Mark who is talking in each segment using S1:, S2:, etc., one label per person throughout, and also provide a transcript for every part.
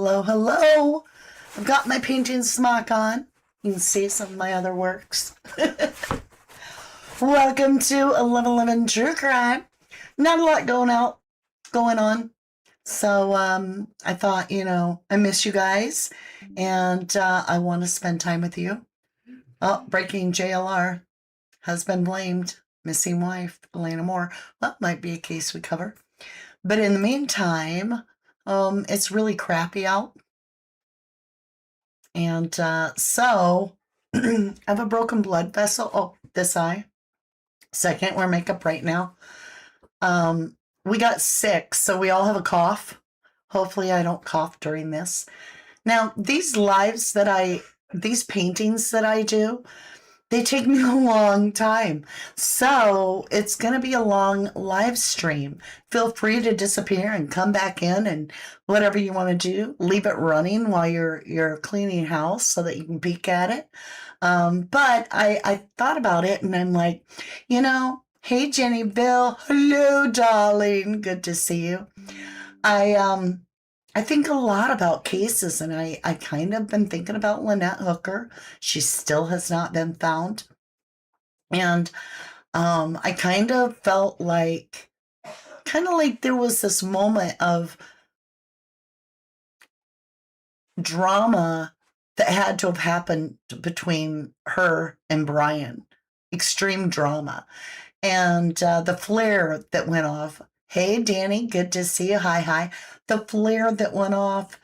S1: Hello, hello. I've got my painting smock on. You can see some of my other works. Welcome to 1111 True Crime. Not a lot going on. So I thought, I miss you guys, and I want to spend time with you. Oh, breaking JLR. Husband blamed. Missing wife, Elena Moore. Well, might be a case we cover. But in the meantime, it's really crappy out. And so I have a broken blood vessel. Oh, this eye. So I can't wear makeup right now. We got sick, so we all have a cough. Hopefully I don't cough during this. Now, these paintings that I do, they take me a long time. So it's going to be a long live stream. Feel free to disappear and come back in and whatever you want to do. Leave it running while you're cleaning house so that you can peek at it. But I thought about it and I'm like, hey, Jenny Bill. Hello, darling. Good to see you. I think a lot about cases, and I kind of been thinking about Lynette Hooker. She still has not been found. And I kind of felt like there was this moment of drama that had to have happened between her and Brian. Extreme drama. And the flare that went off. Hey, Danny, good to see you. Hi. The flare that went off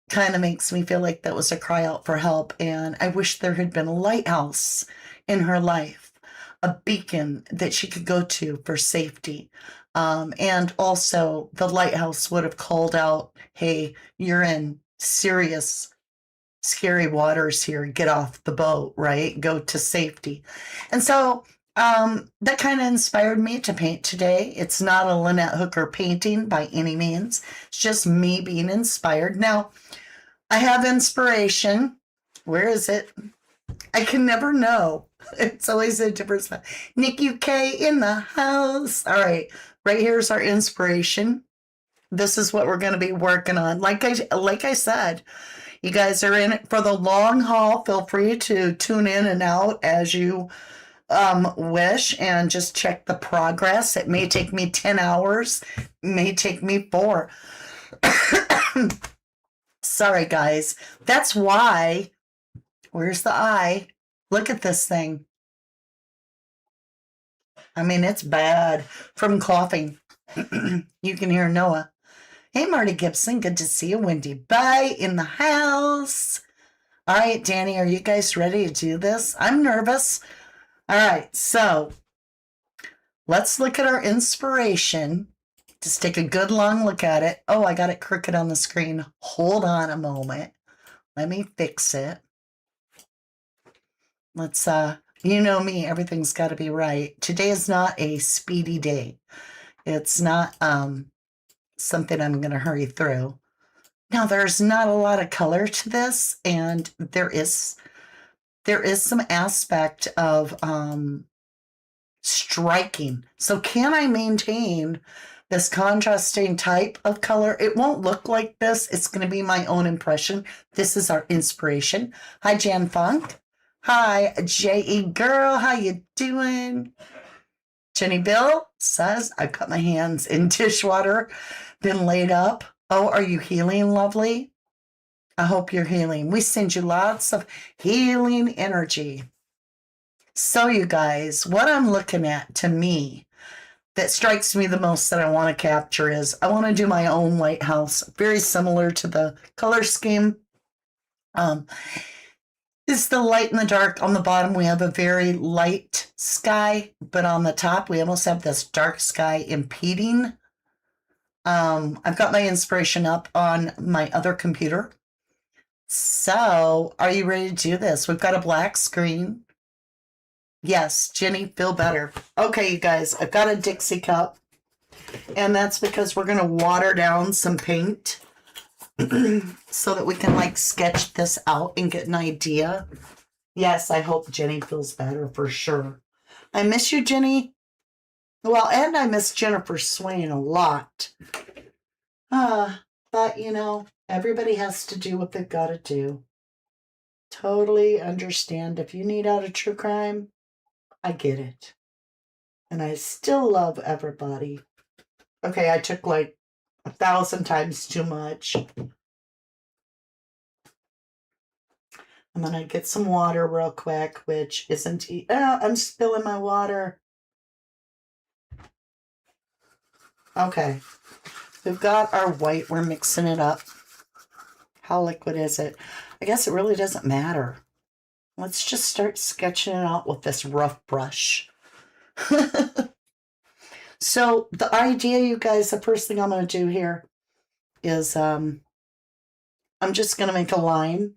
S1: kind of makes me feel like that was a cry out for help. And I wish there had been a lighthouse in her life, a beacon that she could go to for safety. And also the lighthouse would have called out, hey, you're in serious, scary waters here. Get off the boat, right? Go to safety. And so that kind of inspired me to paint today. It's not a Lynette Hooker painting by any means. It's just me being inspired. Now, I have inspiration. Where is it? I can never know. It's always a different spot. Nick UK in the house. All right. Right here's our inspiration. This is what we're going to be working on. Like I said, you guys are in it for the long haul. Feel free to tune in and out as you wish and just check the progress. It may take me 10 hours, may take me 4. Sorry, guys. That's why. Where's the eye? Look at this thing. I mean, it's bad from coughing. You can hear Noah. Hey, Marty Gibson. Good to see you. Wendy Bye in the house. All right, Danny, are you guys ready to do this? I'm nervous. All right, so let's look at our inspiration. Just take a good long look at it. Oh, I got it crooked on the screen. Hold on a moment. Let me fix it. Let's, you know me, everything's got to be right. Today is not a speedy day. It's not something I'm going to hurry through. Now, there's not a lot of color to this, and there is some aspect of striking. So can I maintain this contrasting type of color? It won't look like this. It's going to be my own impression. This is our inspiration. Hi, Jan Funk. Hi, J.E. Girl. How you doing? Jenny Bill says, I've got my hands in dishwater, been laid up. Oh, are you healing, lovely? I hope you're healing. We send you lots of healing energy. So, you guys, what I'm looking at, to me, that strikes me the most that I want to capture is I want to do my own lighthouse, very similar to the color scheme. Is the light and the dark. On the bottom, we have a very light sky, but on the top, we almost have this dark sky impeding. I've got my inspiration up on my other computer. So, are you ready to do this? We've got a black screen. Yes, Jenny, feel better. Okay, you guys, I've got a Dixie cup, and that's because we're going to water down some paint so that we can, sketch this out and get an idea. Yes, I hope Jenny feels better for sure. I miss you, Jenny. Well, and I miss Jennifer Swain a lot. But, everybody has to do what they've got to do. Totally understand. If you need out of true crime, I get it. And I still love everybody. Okay, I took like 1,000 times too much. I'm going to get some water real quick, which isn't... I'm spilling my water. Okay. We've got our white. We're mixing it up. How liquid is it? I guess it really doesn't matter. Let's just start sketching it out with this rough brush. So the idea, you guys, the first thing I'm going to do here is I'm just going to make a line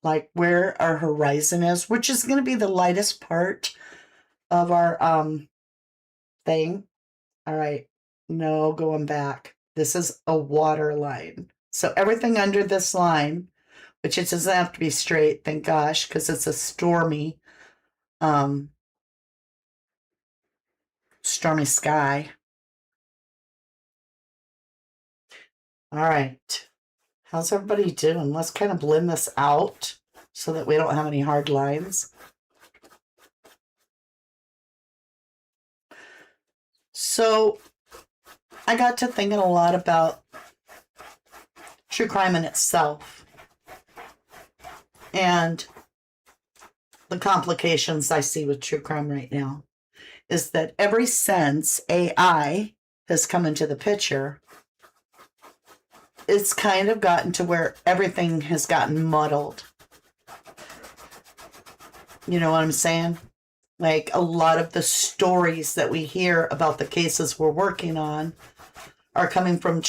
S1: like where our horizon is, which is going to be the lightest part of our thing. All right. No, going back. This is a water line. So everything under this line, which it doesn't have to be straight, thank gosh, because it's a stormy sky. All right. How's everybody doing? Let's kind of blend this out so that we don't have any hard lines. So I got to thinking a lot about true crime in itself and the complications I see with true crime right now is that ever since AI has come into the picture, it's kind of gotten to where everything has gotten muddled. You know what I'm saying? Like a lot of the stories that we hear about the cases we're working on are coming from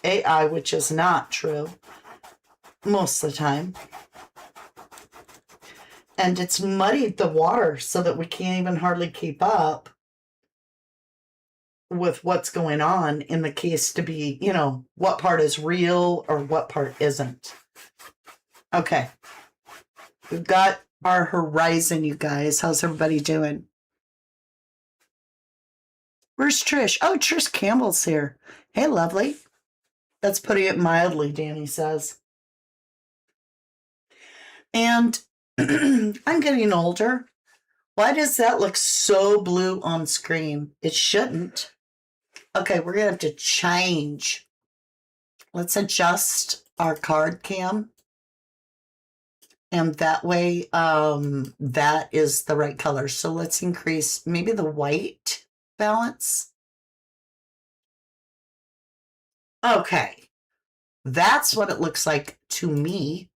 S1: AI, which is not true most of the time. And it's muddied the water so that we can't even hardly keep up with what's going on in the case to be, what part is real or what part isn't. Okay. We've got our horizon, you guys. How's everybody doing? Where's Trish? Oh, Trish Campbell's here. Hey, lovely. That's putting it mildly, Danny says. And I'm getting older. Why does that look so blue on screen? It shouldn't. Okay, we're going to have to change. Let's adjust our card cam. And that way, that is the right color. So let's increase maybe the white balance. Okay. That's what it looks like to me.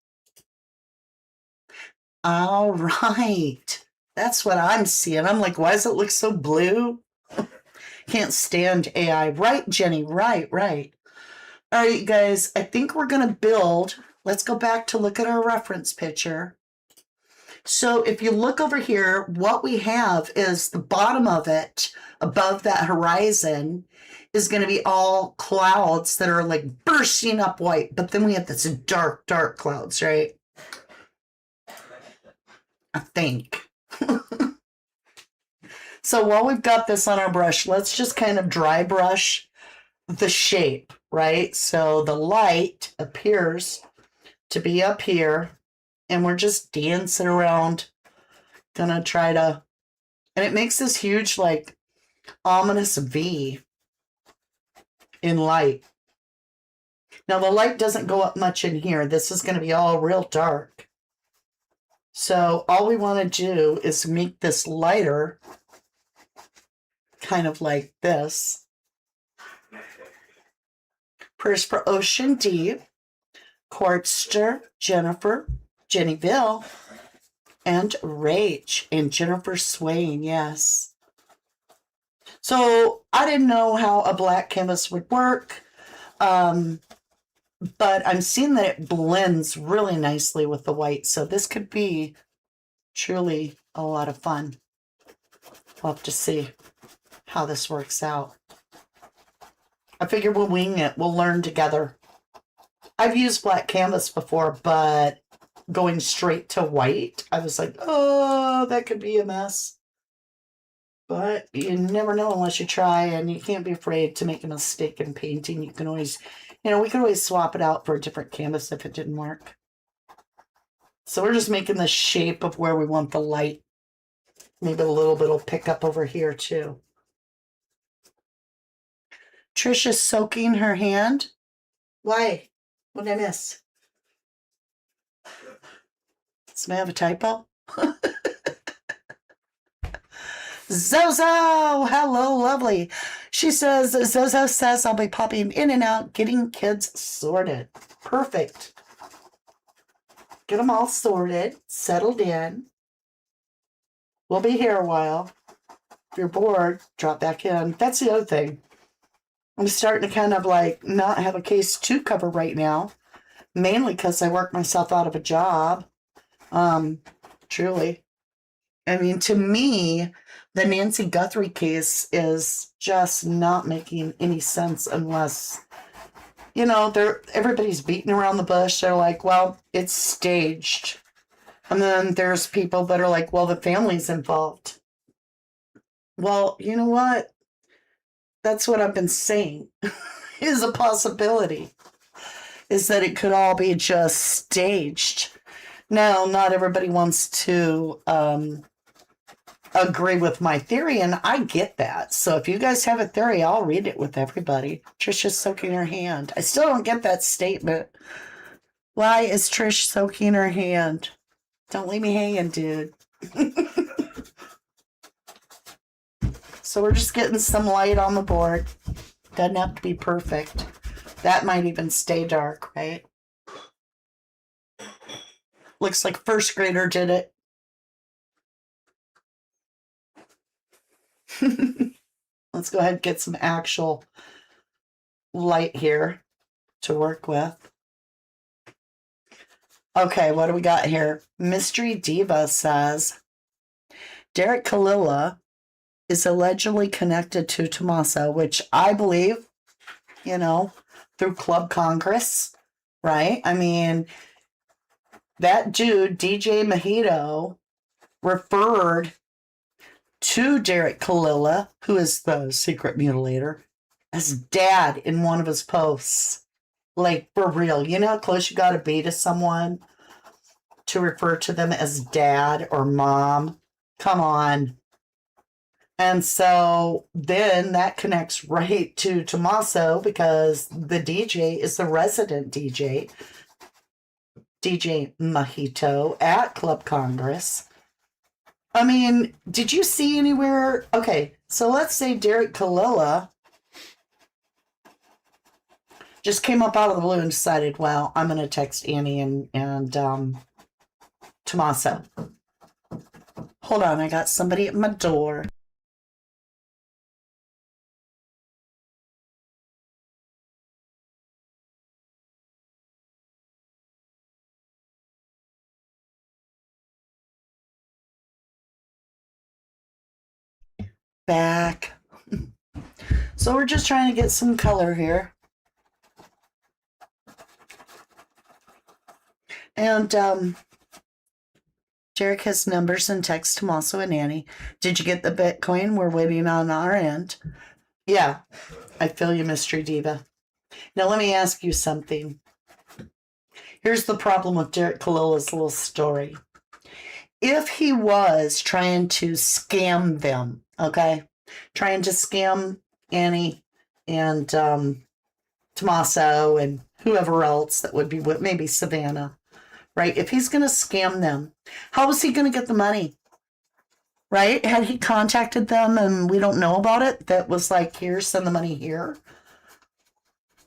S1: All right. That's what I'm seeing. I'm like, why does it look so blue? Can't stand AI. Right, Jenny. Right. All right, you guys. I think we're going to build. Let's go back to look at our reference picture. So if you look over here, what we have is the bottom of it, above that horizon, is going to be all clouds that are like bursting up white. But then we have this dark clouds, right? I think. So while we've got this on our brush, let's just kind of dry brush the shape, right? So the light appears to be up here, and we're just dancing around, gonna try to, and it makes this huge, like, ominous V in light. Now, the light doesn't go up much in here. This is going to be all real dark. So all we want to do is make this lighter, kind of like this. Prayers for Ocean Deep, Quartster, Jennifer, Jennyville, and Rach, and Jennifer Swain, yes. So I didn't know how a black canvas would work, but I'm seeing that it blends really nicely with the white, so this could be truly a lot of fun. We'll have to see how this works out. I figure we'll wing it. We'll learn together. I've used black canvas before, but going straight to white, I was like, oh, that could be a mess. But you never know unless you try, and you can't be afraid to make a mistake in painting. You can always, we could always swap it out for a different canvas if it didn't work. So we're just making the shape of where we want the light. Maybe a little bit will pick up over here too. Trisha's soaking her hand. Why? What did I miss? Does I have a typo? Zozo! Hello, lovely. She says, Zozo says I'll be popping in and out, getting kids sorted. Perfect. Get them all sorted, settled in. We'll be here a while. If you're bored, drop back in. That's the other thing. I'm starting to kind of like not have a case to cover right now, mainly because I worked myself out of a job. Truly. I mean, to me, the Nancy Guthrie case is just not making any sense unless, everybody's beating around the bush. They're like, well, it's staged. And then there's people that are like, well, the family's involved. Well, you know what? That's what I've been saying is a possibility, is that it could all be just staged. Now, not everybody wants to agree with my theory, and I get that. So if you guys have a theory, I'll read it with everybody. Trisha's soaking her hand. I still don't get that statement. Why is Trish soaking her hand? Don't leave me hanging, dude. So we're just getting some light on the board. Doesn't have to be perfect. That might even stay dark, right? Looks like first grader did it. Let's go ahead and get some actual light here to work with. Okay, what do we got here? Mystery Diva says, Derek Kalila is allegedly connected to Tommaso, which I believe, through Club Congress, right? I mean, that dude, DJ Mojito, referred to Derek Kalila, who is the secret mutilator, as dad in one of his posts. Like, for real. You know how close you got to be to someone to refer to them as dad or mom? Come on. And so then that connects right to Tommaso, because the DJ is the resident DJ, DJ Mojito, at Club Congress. I mean, did you see anywhere? Okay, so let's say Derek Kalila just came up out of the blue and decided, well, I'm going to text Annie and Tommaso. Hold on, I got somebody at my door. Back. So we're just trying to get some color here. And Derek has numbers and text Tommaso and Annie. Did you get the Bitcoin? We're waiting on our end. Yeah, I feel you, Mystery Diva. Now let me ask you something. Here's the problem with Derek Kalila's little story. If he was trying to scam them, okay, trying to scam Annie and Tommaso and whoever else that would be with, maybe Savannah, right? If he's going to scam them, how was he going to get the money? Right? Had he contacted them and we don't know about it, that was like, here, send the money here?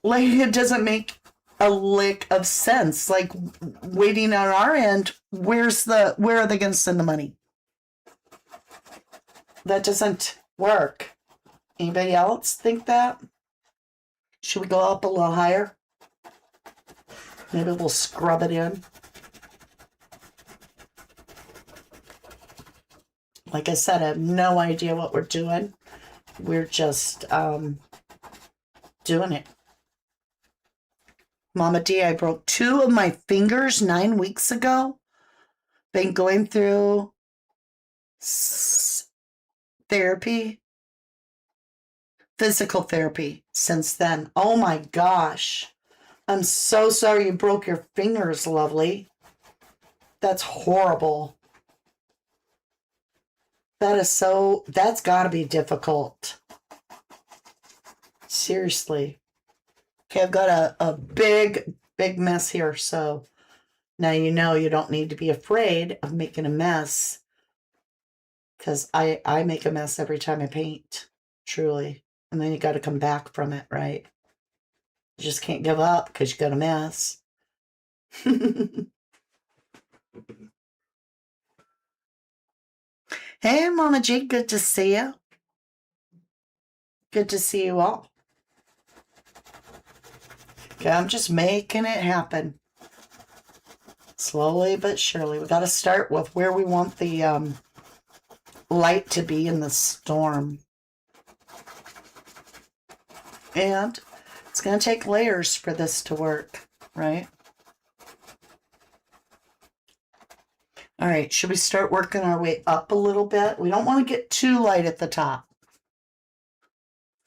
S1: Like, it doesn't make a lick of sense. Like, waiting on our end, where are they going to send the money? That doesn't work. Anybody else think that? Should we go up a little higher? Maybe we'll scrub it in. Like I said, I have no idea what we're doing. We're just doing it. Mama D, I broke 2 of my fingers 9 weeks ago. Been going through therapy, physical therapy since then. Oh my gosh. I'm so sorry you broke your fingers, lovely. That's horrible. That's gotta be difficult. Seriously. Okay, I've got a big mess here, so now you know you don't need to be afraid of making a mess, because I make a mess every time I paint, truly. And then you got to come back from it, right? You just can't give up because you got a mess. Hey, Mama G, good to see you. Good to see you all. Okay, I'm just making it happen. Slowly but surely. We got to start with where we want the light to be in the storm. And it's going to take layers for this to work, right? All right, should we start working our way up a little bit? We don't want to get too light at the top.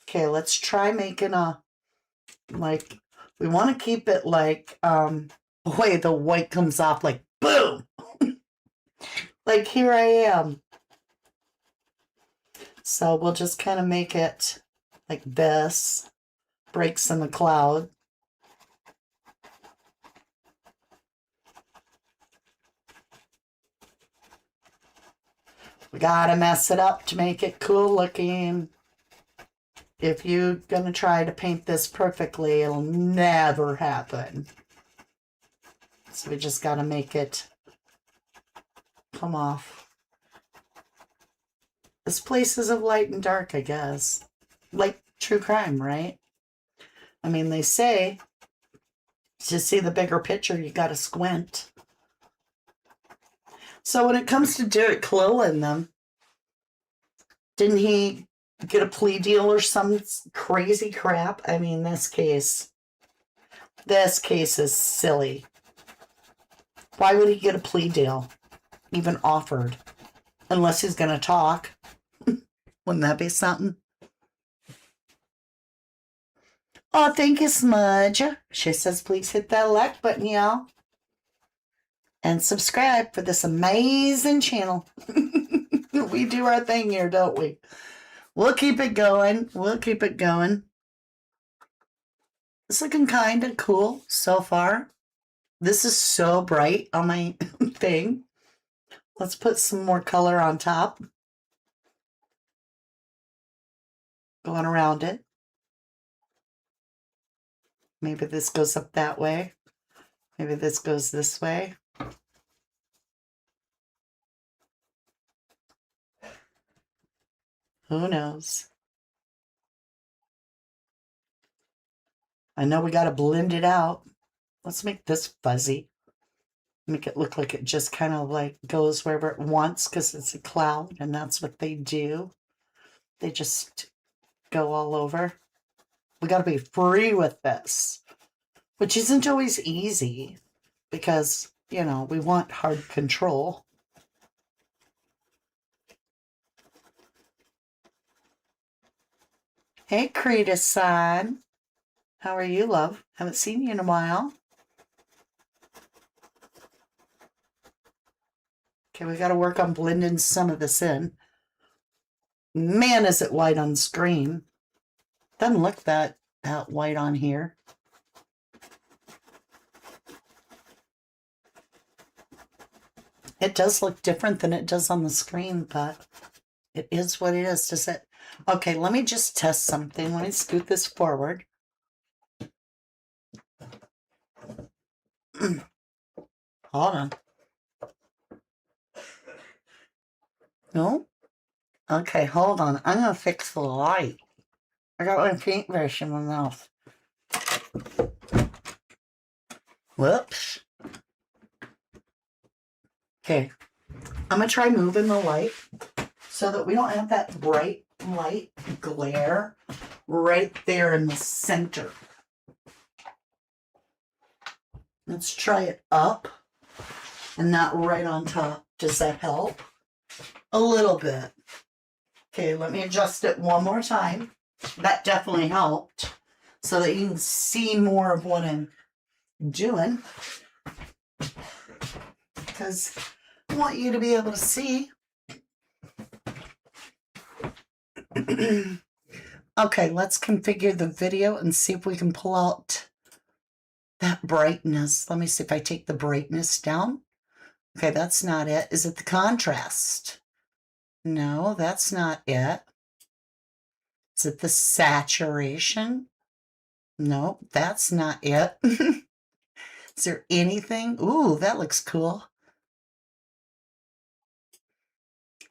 S1: Okay, let's try making a, like, we want to keep it like, the way the white comes off, like, boom! Like, here I am. So we'll just kind of make it like this. Breaks in the cloud. We gotta mess it up to make it cool looking. If you're gonna try to paint this perfectly, it'll never happen. So we just gotta make it come off. This place is of light and dark, I guess. Like true crime, right? I mean, they say to see the bigger picture, you gotta squint. So when it comes to Derek cloning them, didn't he get a plea deal or some crazy crap? I mean, this case is silly. Why would he get a plea deal? Even offered. Unless he's going to talk. Wouldn't that be something? Oh, thank you, Smudge. She says, please hit that like button, y'all. And subscribe for this amazing channel. We do our thing here, don't we? We'll keep it going. We'll keep it going. It's looking kind of cool so far. This is so bright on my thing. Let's put some more color on top. Going around it. Maybe this goes up that way. Maybe this goes this way. Who knows? I know we got to blend it out. Let's make this fuzzy. Make it look like it just kind of like goes wherever it wants because it's a cloud and that's what they do. They just go all over. We got to be free with this, which isn't always easy because, you know, we want hard control. Hey, Cretus-san. How are you, love? Haven't seen you in a while. Okay, we got to work on blending some of this in. Man, is it white on screen. Doesn't look that white on here. It does look different than it does on the screen, but it is what it is. Does it? Okay, let me just test something. Let me scoot this forward. Hold on. No? Okay, hold on. I'm going to fix the light. I got my paintbrush in my mouth. Whoops. Okay. I'm going to try moving the light so that we don't have that bright light glare right there in the center. Let's try it up and not right on top. Does that help? A little bit. Okay, let me adjust it one more time. That definitely helped so that you can see more of what I'm doing. Because I want you to be able to see. Okay, let's configure the video and see if we can pull out that brightness. Let me see if I take the brightness down. Okay, that's not it. Is it the contrast? No, that's not it. Is it the saturation? No, that's not it. Is there anything? Ooh, that looks cool.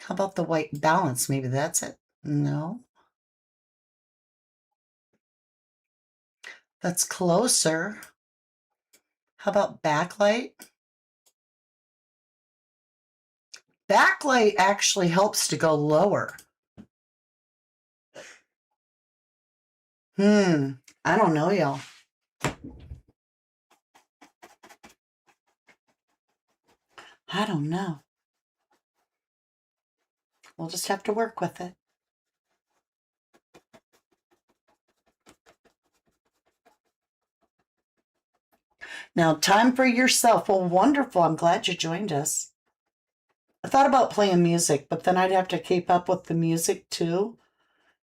S1: How about the white balance? Maybe that's it. No. That's closer. How about backlight? Backlight actually helps to go lower. I don't know, y'all. I don't know. We'll just have to work with it. Now, time for yourself. Well, wonderful. I'm glad you joined us. I thought about playing music, but then I'd have to keep up with the music too.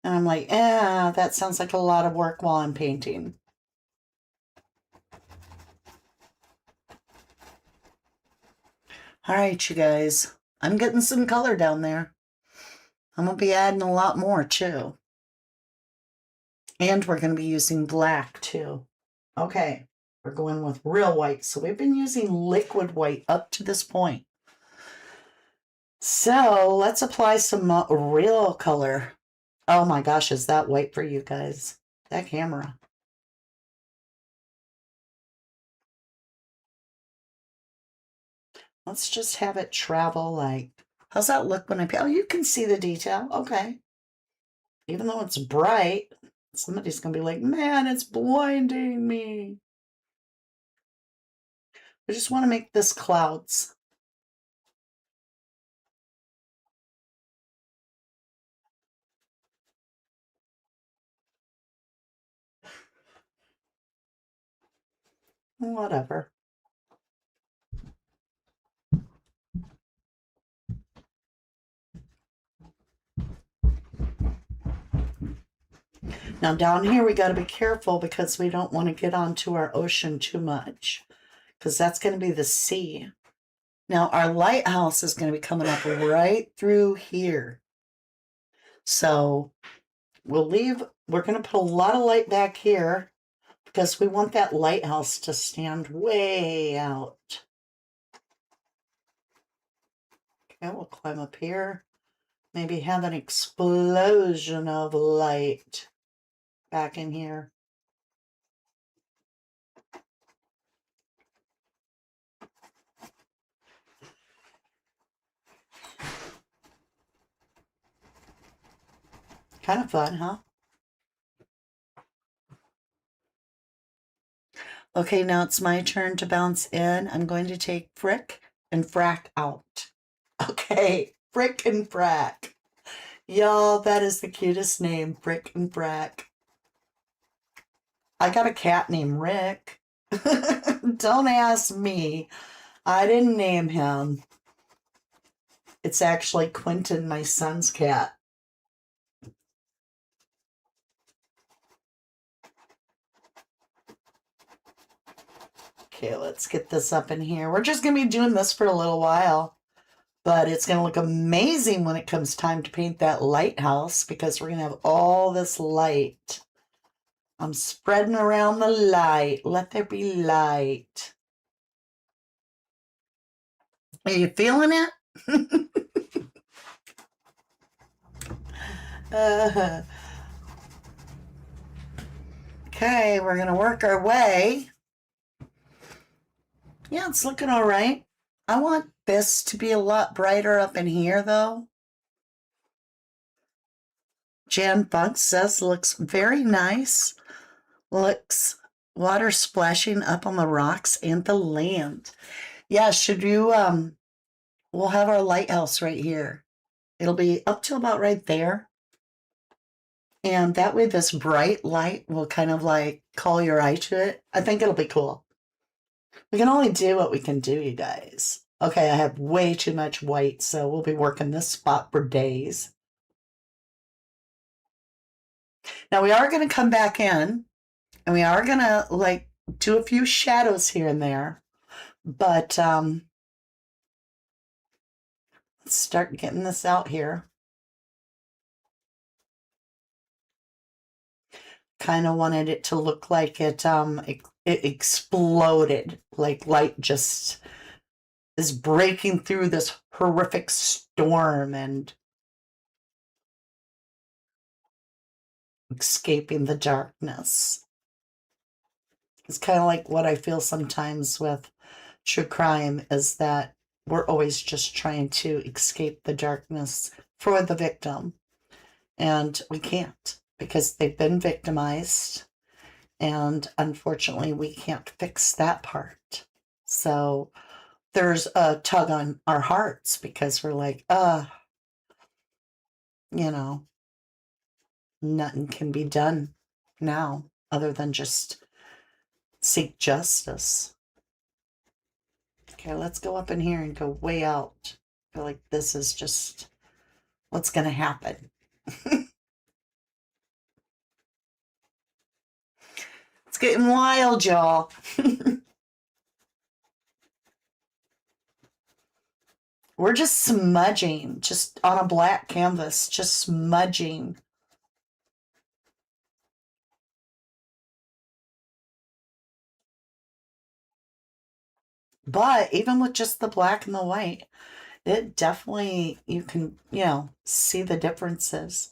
S1: And I'm like, that sounds like a lot of work while I'm painting. All right, you guys. I'm getting some color down there. I'm going to be adding a lot more too. And we're going to be using black too. Okay, we're going with real white. So we've been using liquid white up to this point. So let's apply some real color. Oh my gosh, is that white for you guys? That camera. Let's just have it travel like, how's that look when I paint? Oh, you can see the detail. Okay. Even though it's bright, somebody's going to be like, man, it's blinding me. I just want to make this clouds. Whatever. Now down here, we got to be careful because we don't want to get onto our ocean too much because that's going to be the sea. Now our lighthouse is going to be coming up right through here. So we're going to put a lot of light back here because we want that lighthouse to stand way out. Okay, we'll climb up here. Maybe have an explosion of light back in here. Kind of fun, huh? Okay, now it's my turn to bounce in. I'm going to take Frick and Frack out. Okay, Frick and Frack. Y'all, that is the cutest name, Frick and Frack. I got a cat named Rick. Don't ask me. I didn't name him. It's actually Quentin, my son's cat. Okay, let's get this up in here. We're just going to be doing this for a little while, but it's going to look amazing when it comes time to paint that lighthouse because we're going to have all this light. I'm spreading around the light. Let there be light. Are you feeling it? Okay, we're going to work our way. Yeah, it's looking all right. I want this to be a lot brighter up in here, though. Jan Funk says looks very nice. Looks water splashing up on the rocks and the land. Yeah, should you, we'll have our lighthouse right here. It'll be up to about right there. And that way this bright light will kind of like call your eye to it. I think it'll be cool. We can only do what we can do, you guys. Okay, I have way too much white, so we'll be working this spot for days. Now we are going to come back in and we are going to like do a few shadows here and there. But let's start getting this out here. Kind of wanted it to look like it exploded, like light just is breaking through this horrific storm and escaping the darkness. It's kind of like what I feel sometimes with true crime is that we're always just trying to escape the darkness for the victim. And we can't because they've been victimized. And unfortunately, we can't fix that part. So there's a tug on our hearts because we're like, you know, nothing can be done now other than just seek justice. Okay, let's go up in here and go way out. I feel like this is just what's going to happen. It's getting wild, y'all. We're just smudging, just on a black canvas, just smudging. But even with just the black and the white, it definitely, you can, see the differences.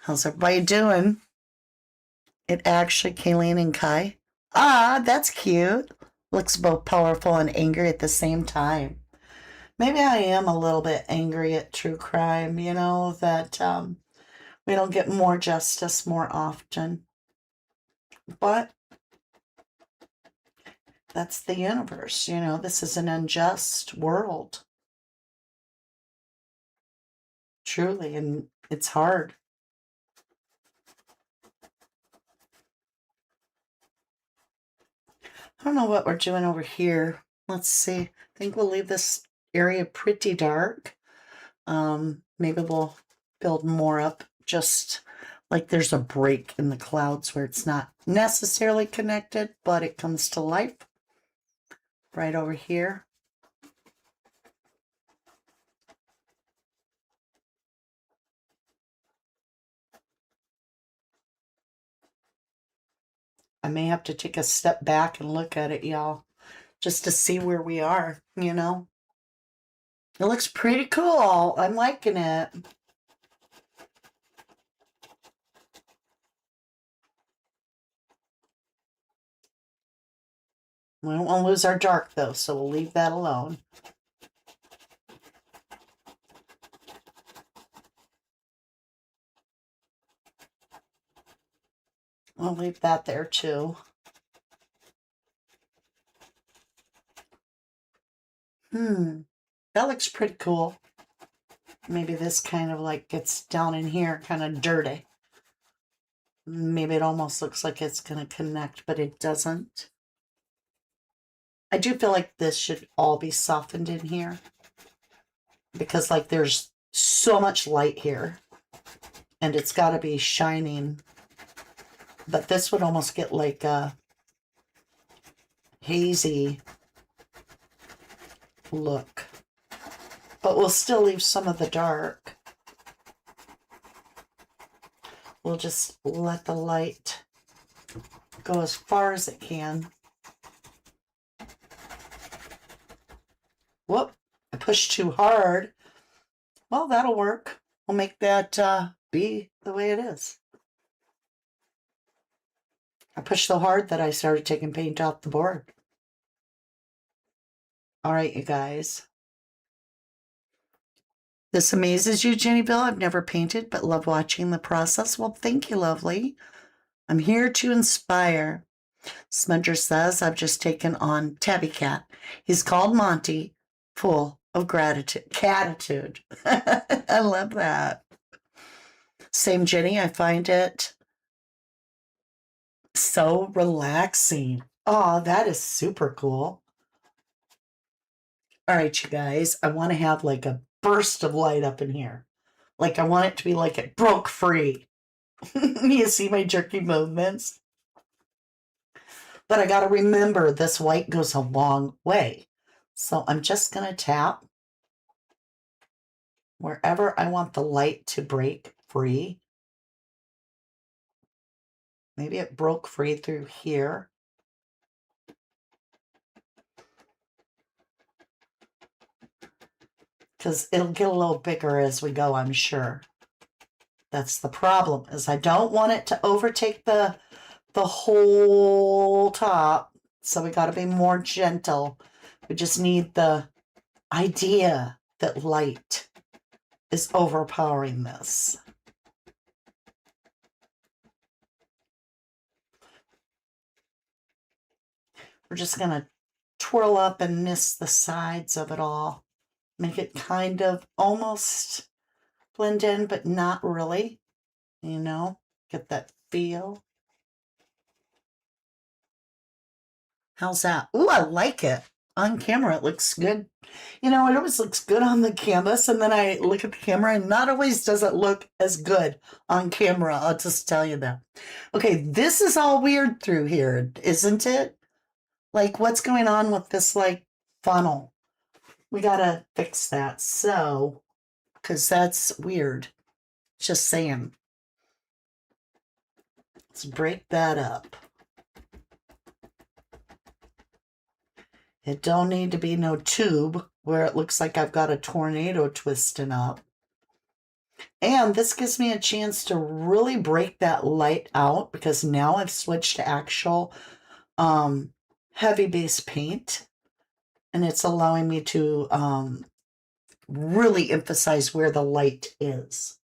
S1: How's everybody doing? It actually, Kayleen and Kai. Ah, that's cute. Looks both powerful and angry at the same time. Maybe I am a little bit angry at true crime, that we don't get more justice more often. But that's the universe, this is an unjust world. Truly, and it's hard. I don't know what we're doing over here. Let's see. I think we'll leave this area pretty dark. Maybe we'll build more up, just like there's a break in the clouds where it's not necessarily connected, but it comes to life. Right over here. I may have to take a step back and look at it, y'all, just to see where we are, It looks pretty cool. I'm liking it. We don't want to lose our dark, though, so we'll leave that alone. I'll leave that there, too. That looks pretty cool. Maybe this kind of like gets down in here, kind of dirty. Maybe it almost looks like it's going to connect, but it doesn't. I do feel like this should all be softened in here because like there's so much light here and it's got to be shining. But this would almost get like a hazy look. But we'll still leave some of the dark. We'll just let the light go as far as it can. Whoop, I pushed too hard. Well, that'll work. We'll make that be the way it is. I pushed so hard that I started taking paint off the board. All right, you guys. This amazes you, Jenny Bill. I've never painted, but love watching the process. Well, thank you, lovely. I'm here to inspire. Smudger says, I've just taken on Tabby Cat. He's called Monty, full of gratitude. Catitude. I love that. Same, Jenny. I find it so relaxing. Oh, that is super cool. All right, you guys. I want to have like a burst of light up in here. Like I want it to be like it broke free. You see my jerky movements? But I got to remember this white goes a long way. So I'm just going to tap wherever I want the light to break free. Maybe it broke free through here. Because it'll get a little bigger as we go, I'm sure. That's the problem, is I don't want it to overtake the whole top. So we got to be more gentle. We just need the idea that light is overpowering this. We're just going to twirl up and miss the sides of it all. Make it kind of almost blend in, but not really. You know, get that feel. How's that? Ooh, I like it. On camera, it looks good. You know, it always looks good on the canvas, and then I look at the camera, and not always does it look as good on camera. I'll just tell you that. Okay, this is all weird through here, isn't it? Like, what's going on with this, like, funnel? We gotta fix that. So, because that's weird. Just saying. Let's break that up. It don't need to be no tube where it looks like I've got a tornado twisting up. And this gives me a chance to really break that light out, because now I've switched to actual heavy base paint, and it's allowing me to really emphasize where the light is.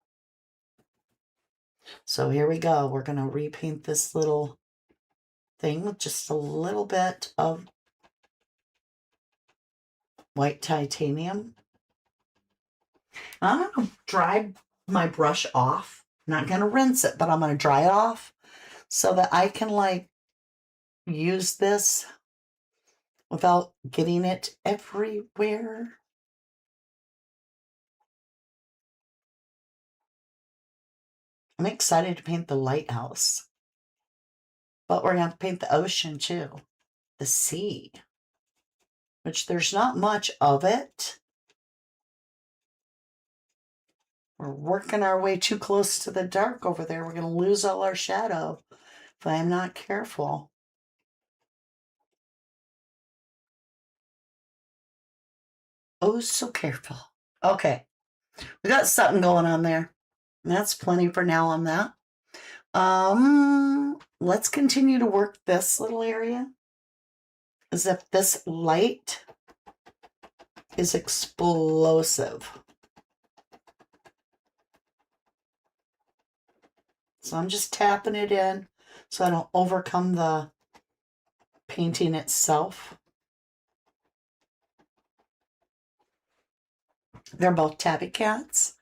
S1: So here we go. We're going to repaint this little thing with just a little bit of white titanium. I'm going to dry my brush off. I'm not going to rinse it, but I'm going to dry it off so that I can like use this without getting it everywhere. I'm excited to paint the lighthouse, but we're going to paint the ocean too, the sea, which there's not much of it. We're working our way too close to the dark over there. We're going to lose all our shadow if I'm not careful. Oh, so careful. Okay. We got something going on there. That's plenty for now on that. Let's continue to work this little area as if this light is explosive. So I'm just tapping it in so I don't overcome the painting itself. They're both tabby cats.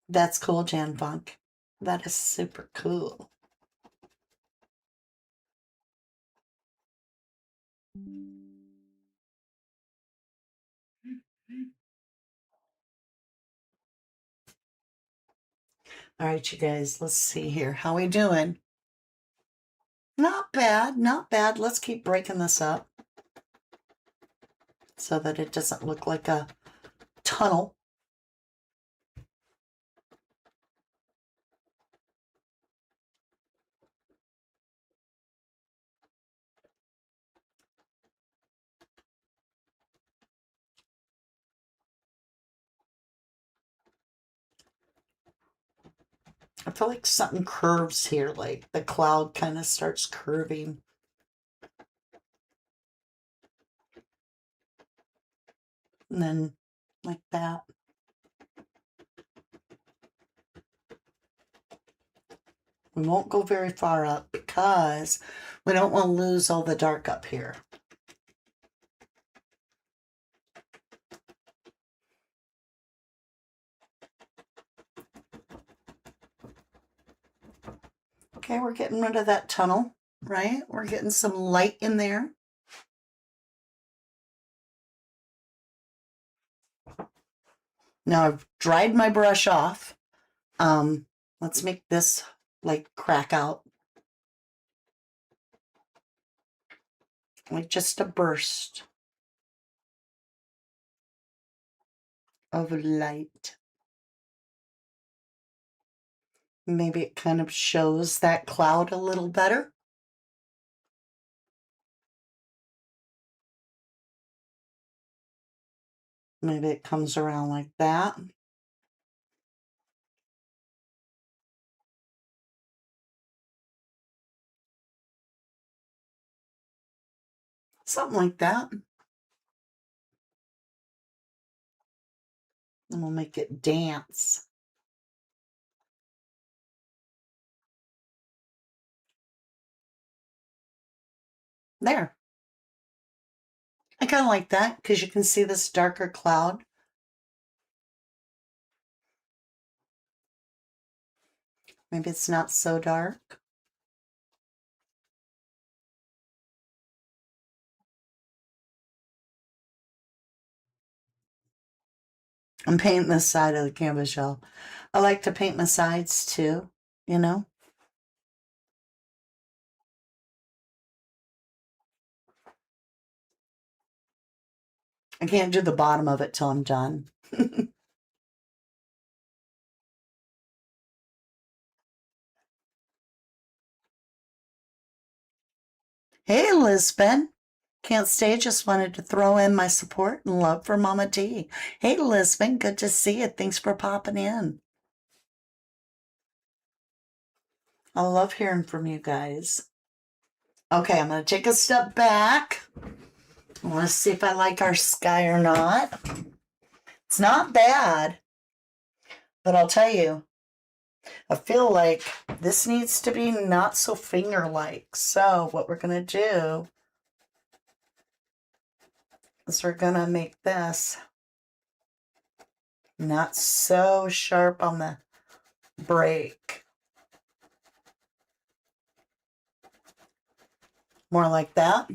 S1: That's cool, Jan Funk. That is super cool. All right, you guys, let's see here. How we doing? Not bad, not bad. Let's keep breaking this up so that it doesn't look like a tunnel. I feel like something curves here, like the cloud kind of starts curving. And then like that. We won't go very far up because we don't want to lose all the dark up here. Okay, we're getting rid of that tunnel, right? We're getting some light in there. Now I've dried my brush off. Let's make this like crack out. Like just a burst of light. Maybe it kind of shows that cloud a little better. Maybe it comes around like that. Something like that. And we'll make it dance. There. I kind of like that because you can see this darker cloud. Maybe it's not so dark. I'm painting this side of the canvas, y'all. I like to paint my sides too, you know? I can't do the bottom of it till I'm done. Hey, Lisbon. Can't stay, just wanted to throw in my support and love for Mama D. Hey, Lisbon, good to see you. Thanks for popping in. I love hearing from you guys. Okay, I'm going to take a step back. I want to see if I like our sky or not. It's not bad, but I'll tell you, I feel like this needs to be not so finger-like. So what we're going to do is we're going to make this not so sharp on the break. More like that.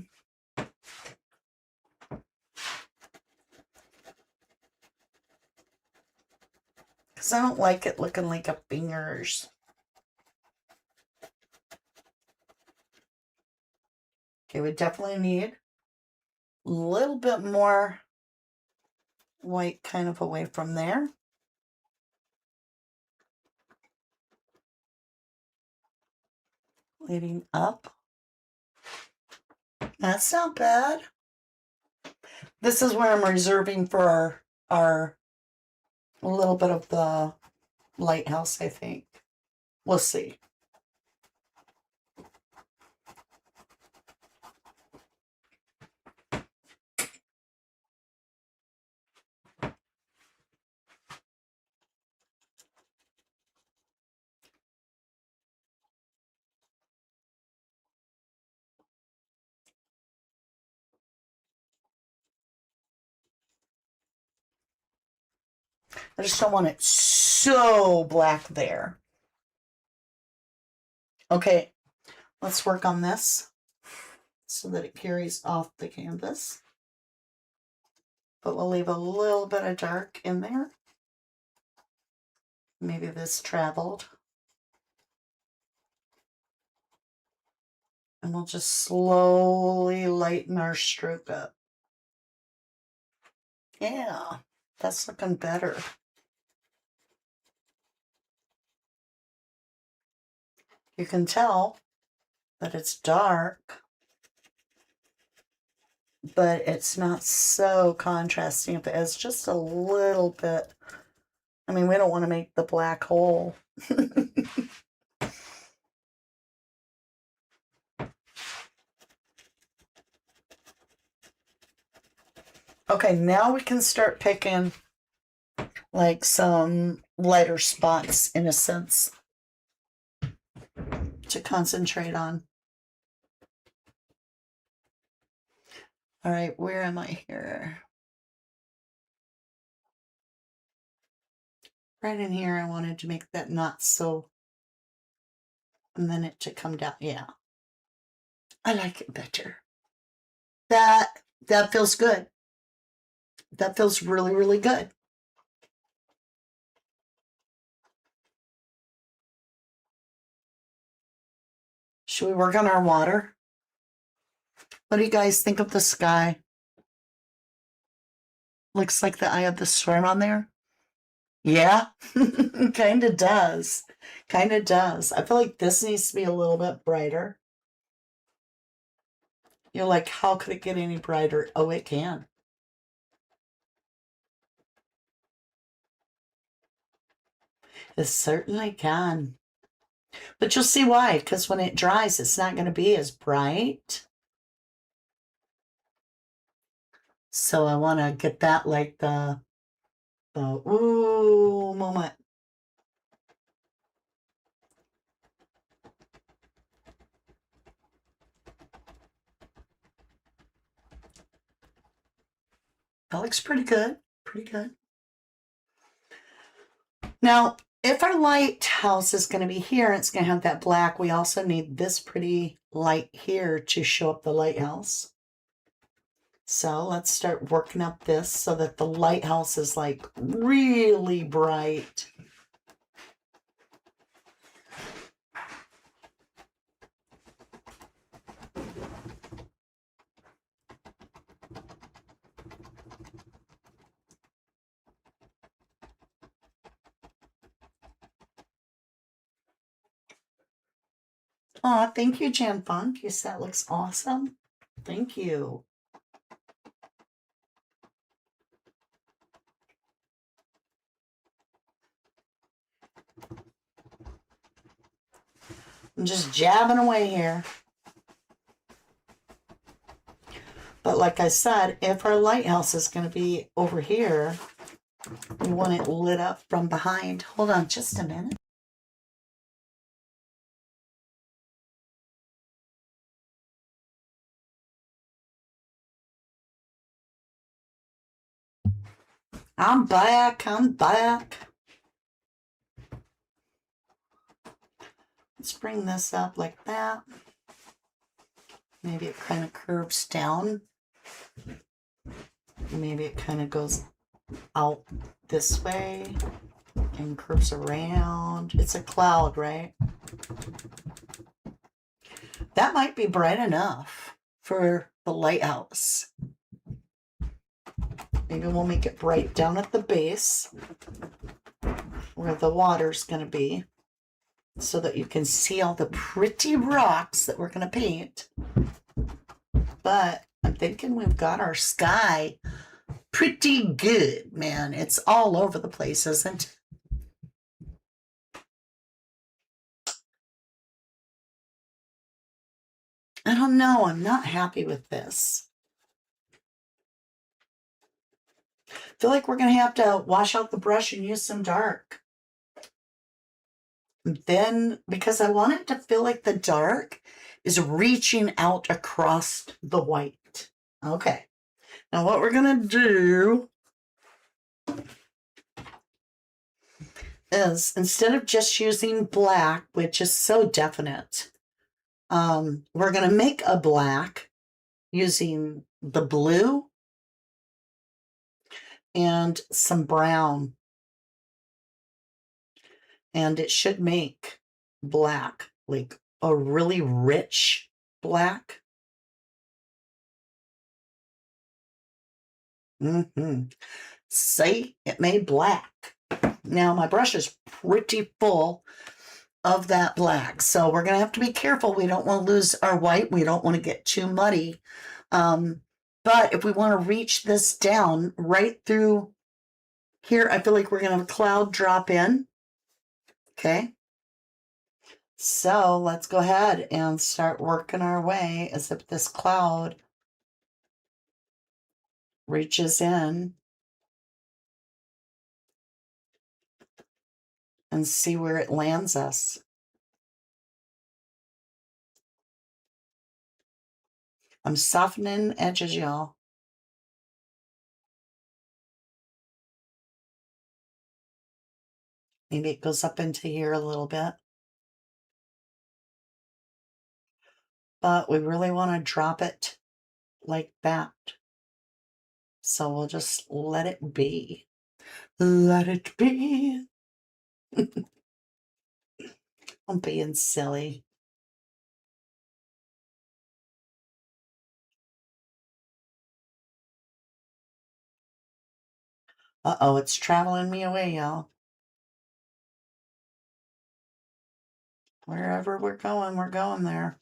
S1: Because I don't like it looking like a fingers. Okay, we definitely need a little bit more white kind of away from there. Leading up. That's not bad. This is where I'm reserving for our a little bit of the lighthouse, I think. We'll see. I just don't want it so black there. Okay, let's work on this so that it carries off the canvas. But we'll leave a little bit of dark in there. Maybe this traveled. And we'll just slowly lighten our stroke up. Yeah, that's looking better. You can tell that it's dark, but it's not so contrasting. If it has just a little bit, I mean, we don't want to make the black hole. Okay, now we can start picking like some lighter spots in a sense to concentrate on. All right, where am I here? Right in here, I wanted to make that not so and then it to come down. Yeah. I like it better. That feels good. That feels really, really good. Should we work on our water? What do you guys think of the sky? Looks like the eye of the storm on there. Yeah, kind of does. Kind of does. I feel like this needs to be a little bit brighter. You're like, how could it get any brighter? Oh, it can. It certainly can. But you'll see why, because when it dries, it's not going to be as bright. So I want to get that like the ooh moment. That looks pretty good. Pretty good. Now, if our lighthouse is going to be here, it's going to have that black. We also need this pretty light here to show up the lighthouse. So let's start working up this so that the lighthouse is like really bright. Aw, thank you, Jan Funk. Yes, that looks awesome. Thank you. I'm just jabbing away here. But like I said, if our lighthouse is going to be over here, we want it lit up from behind. Hold on just a minute. I'm back. I'm back. Let's bring this up like that. Maybe it kind of curves down. Maybe it kind of goes out this way and curves around. It's a cloud, right? That might be bright enough for the lighthouse. Maybe we'll make it bright down at the base where the water's going to be so that you can see all the pretty rocks that we're going to paint. But I'm thinking we've got our sky pretty good, man. It's all over the place, isn't it? I don't know. I'm not happy with this. I feel like we're going to have to wash out the brush and use some dark. Then, because I want it to feel like the dark is reaching out across the white. Okay. Now what we're going to do is, instead of just using black, which is so definite, we're going to make a black using the blue and some brown. And it should make black, like a really rich black. See, it made black. Now my brush is pretty full of that black, so we're going to have to be careful. We don't want to lose our white. We don't want to get too muddy. But if we want to reach this down right through here, I feel like we're going to have a cloud drop in. Okay. So let's go ahead and start working our way as if this cloud reaches in and see where it lands us. I'm softening edges, y'all. Maybe it goes up into here a little bit. but we really want to drop it like that. So we'll just let it be. Let it be. I'm being silly. Uh-oh, it's traveling me away, y'all. Wherever we're going there.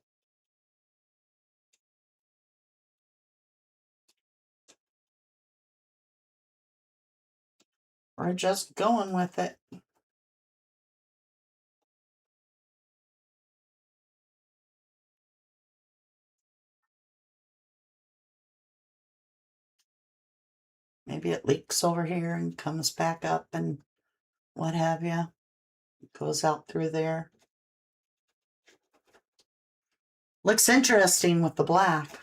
S1: We're just going with it. Maybe it leaks over here and comes back up and what have you. Goes out through there. Looks interesting with the black.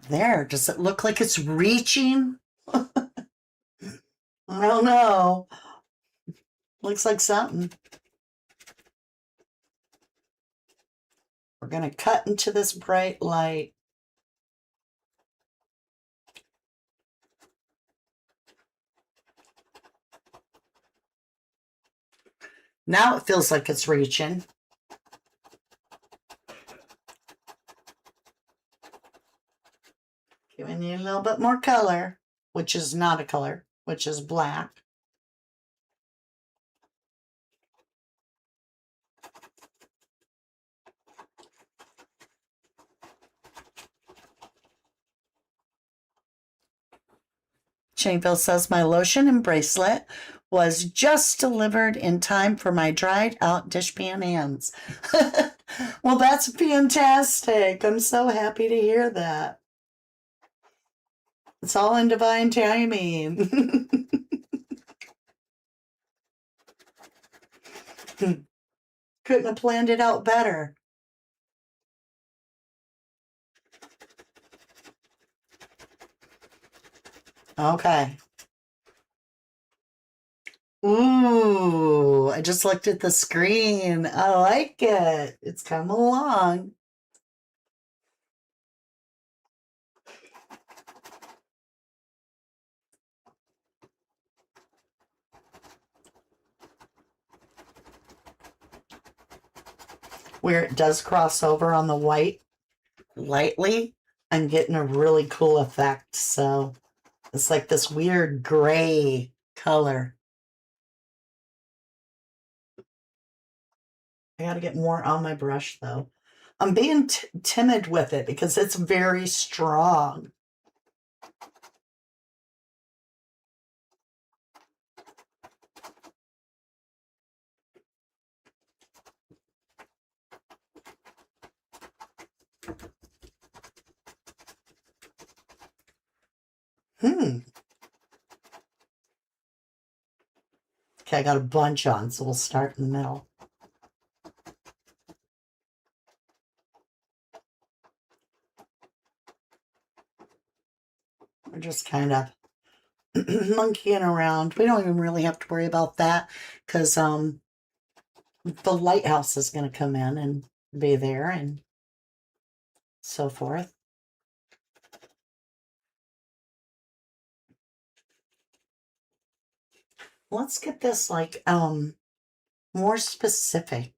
S1: There, does it look like it's reaching? I don't know. Looks like something. We're going to cut into this bright light. Now it feels like it's reaching. Giving you a little bit more color, which is not a color, which is black. Chainville says my lotion and bracelet was just delivered in time for my dried out dishpan hands. Well, that's fantastic. I'm so happy to hear that. It's all in divine timing. Couldn't have planned it out better. Okay. Ooh, I just looked at the screen. I like it. It's come along. Where it does cross over on the white lightly, I'm getting a really cool effect. So it's like this weird gray color. I got to get more on my brush though. I'm being timid with it because it's very strong. Okay, I got a bunch on, so we'll start in the middle. We're just kind of monkeying around. We don't even really have to worry about that because the lighthouse is going to come in and be there and so forth. Let's get this like more specific.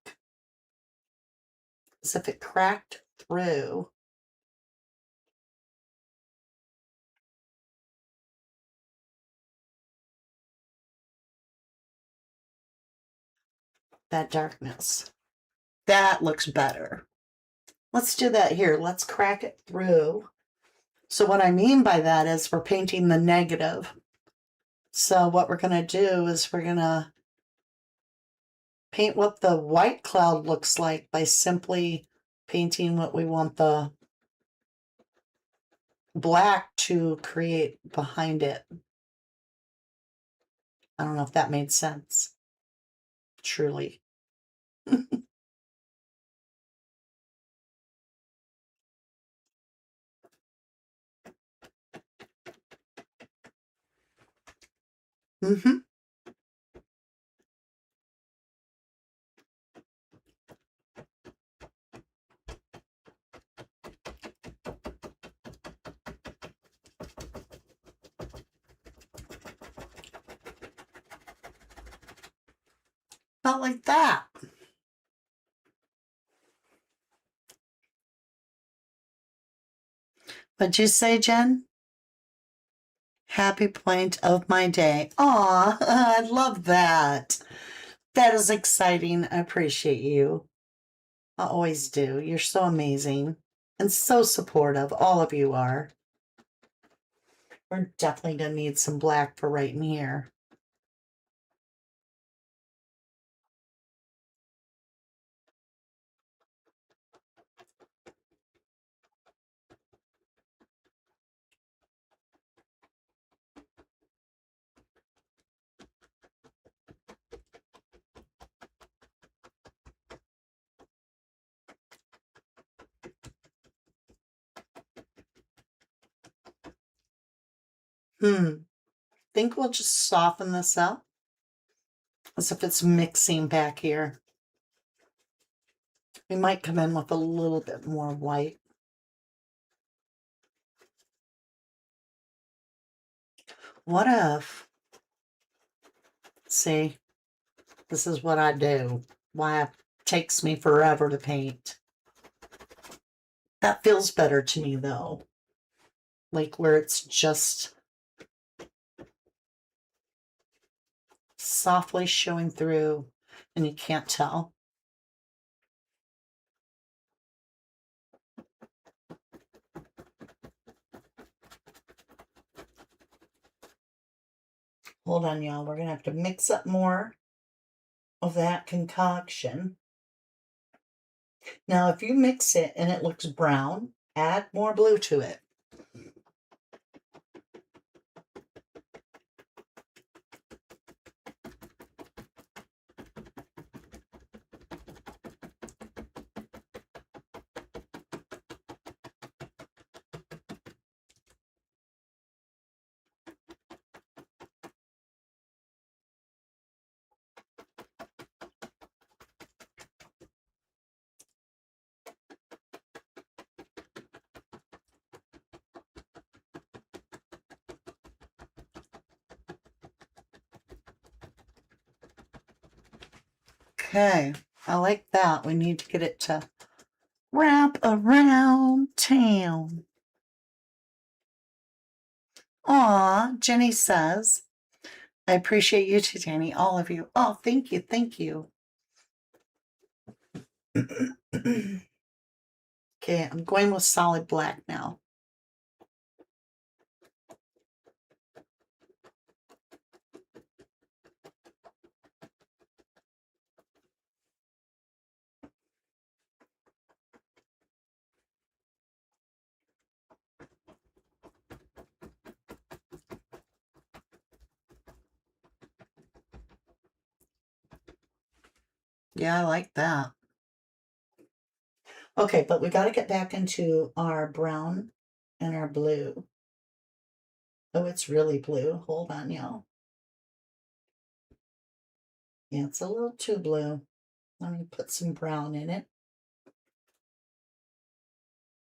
S1: As if it cracked through. That darkness. That looks better. Let's do that here. Let's crack it through. So what I mean by that is we're painting the negative. So what we're going to do is we're going to paint what the white cloud looks like by simply painting what we want the black to create behind it. I don't know if that made sense. Truly. Mm-hmm. Not like that. What'd you say, Jen? Happy point of my day. Aw, I love that. That is exciting. I appreciate you. I always do. You're so amazing and so supportive. All of you are. We're definitely going to need some black for right in here. Think we'll just soften this up as if it's mixing back here. We might come in with a little bit more white. What if, see, this is what I do. Why it takes me forever to paint. That feels better to me though. Like where it's just softly showing through and you can't tell. Hold on, y'all. We're going to have to mix up more of that concoction. Now, if you mix it and it looks brown, add more blue to it. Okay, I like that. We need to get it to wrap around town. Aw, Jenny says, I appreciate you too, Jenny, all of you. Oh, thank you, thank you. Okay, I'm going with solid black now. Yeah, I like that. Okay, but we got to get back into our brown and our blue. Oh, it's really blue. Hold on, y'all. Yeah, it's a little too blue. Let me put some brown in it.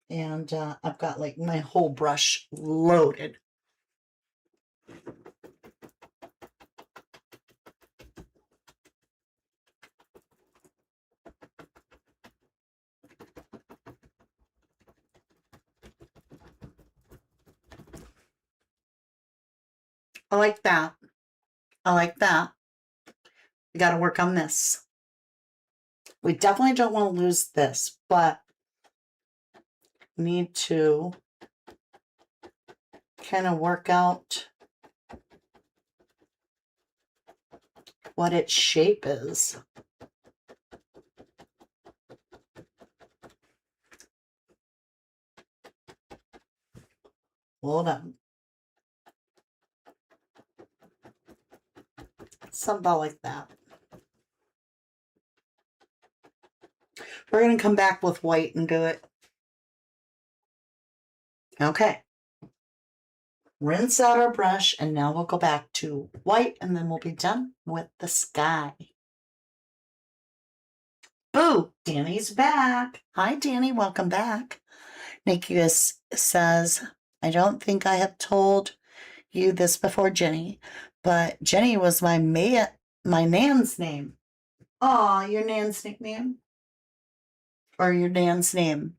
S1: And I've got like my whole brush loaded. I like that. I like that. We got to work on this. We definitely don't want to lose this, but need to kind of work out what its shape is. Hold on. Something like that. We're going to come back with white and do it. Okay. Rinse out our brush, and now we'll go back to white, and then we'll be done with the sky. Boo! Danny's back. Hi, Danny. Welcome back. Nikius says, I don't think I have told you this before, Jenny, but Jenny was my nan's name. Aw, your nan's nickname? Or your nan's name?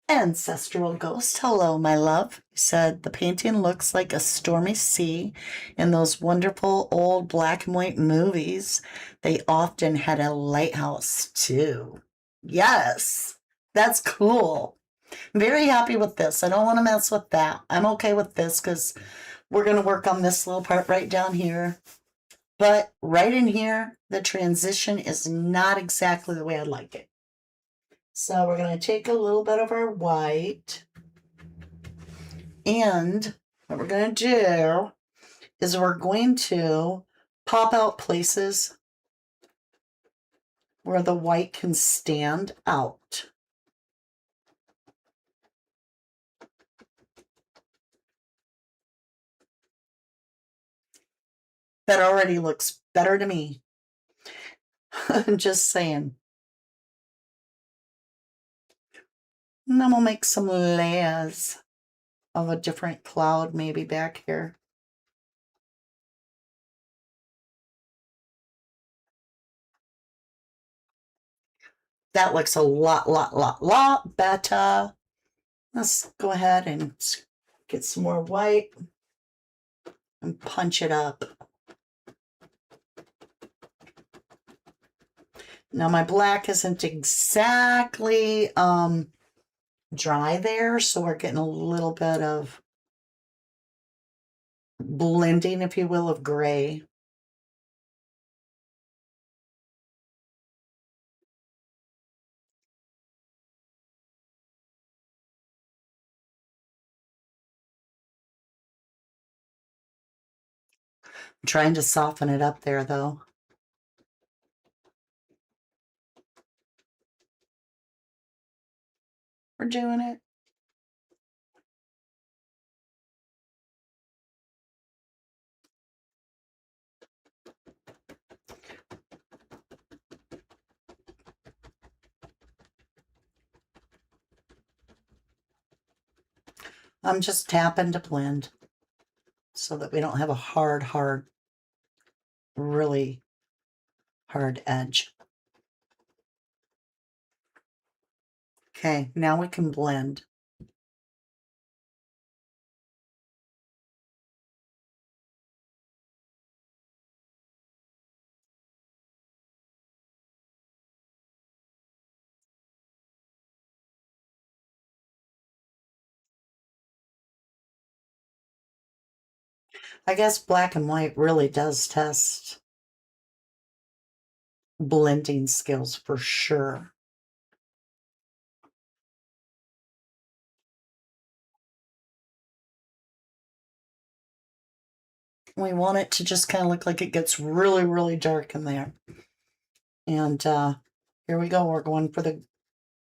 S1: Ancestral Ghost, hello, my love. You said the painting looks like a stormy sea in those wonderful old black and white movies. They often had a lighthouse, too. Yes, that's cool. Very happy with this. I don't want to mess with that. I'm okay with this because we're going to work on this little part right down here. But right in here, the transition is not exactly the way I like it. So we're going to take a little bit of our white, and what we're going to do is we're going to pop out places where the white can stand out. That already looks better to me. I'm just saying. And then we'll make some layers of a different cloud maybe back here. That looks a lot better. Let's go ahead and get some more white and punch it up. Now my black isn't exactly dry there, so we're getting a little bit of blending, if you will, of gray. I'm trying to soften it up there, though. We're doing it. I'm just tapping to blend so that we don't have a hard, really hard edge. Okay, now we can blend. I guess black and white really does test blending skills for sure. We want it to just kind of look like it gets really dark in there. And here we go. We're going for the,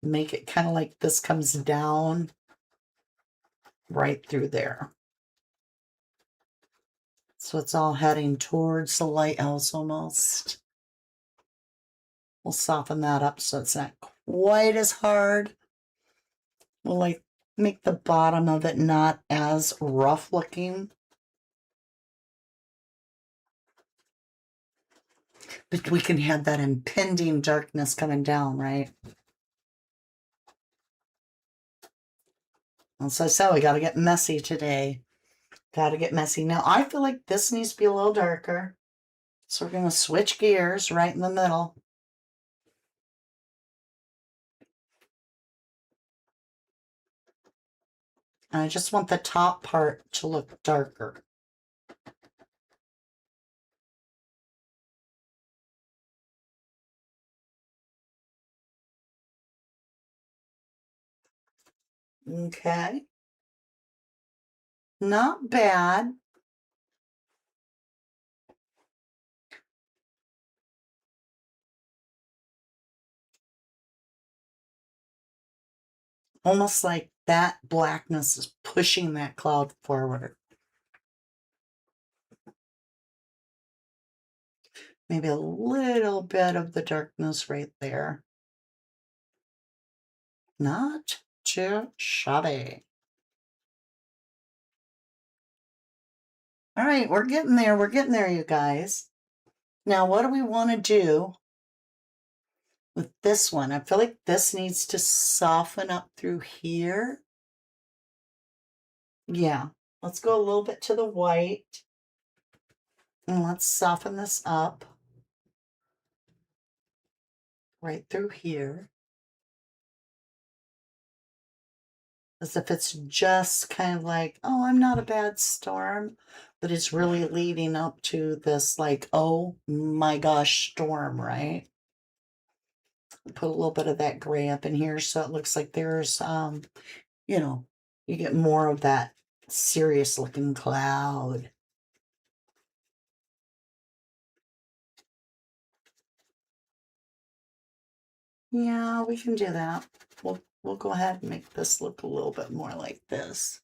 S1: make it kind of like this comes down right through there. So it's all heading towards the lighthouse almost. We'll soften that up so it's not quite as hard. We'll like make the bottom of it not as rough looking. But we can have that impending darkness coming down, right? And so I said, we got to get messy today. Got to get messy. Now, I feel like this needs to be a little darker. So we're going to switch gears right in the middle. And I just want the top part to look darker. Okay. Not bad. Almost like that blackness is pushing that cloud forward. Maybe a little bit of the darkness right there. Not too shabby. All right, we're getting there. We're getting there, you guys. Now, what do we want to do with this one? I feel like this needs to soften up through here. Yeah, let's go a little bit to the white. And let's soften this up right through here. As if it's just kind of like, oh, I'm not a bad storm, but it's really leading up to this like, oh my gosh, storm, right? Put a little bit of that gray up in here so it looks like there's, you know, you get more of that serious looking cloud. Yeah, we can do that. We'll go ahead and make this look a little bit more like this.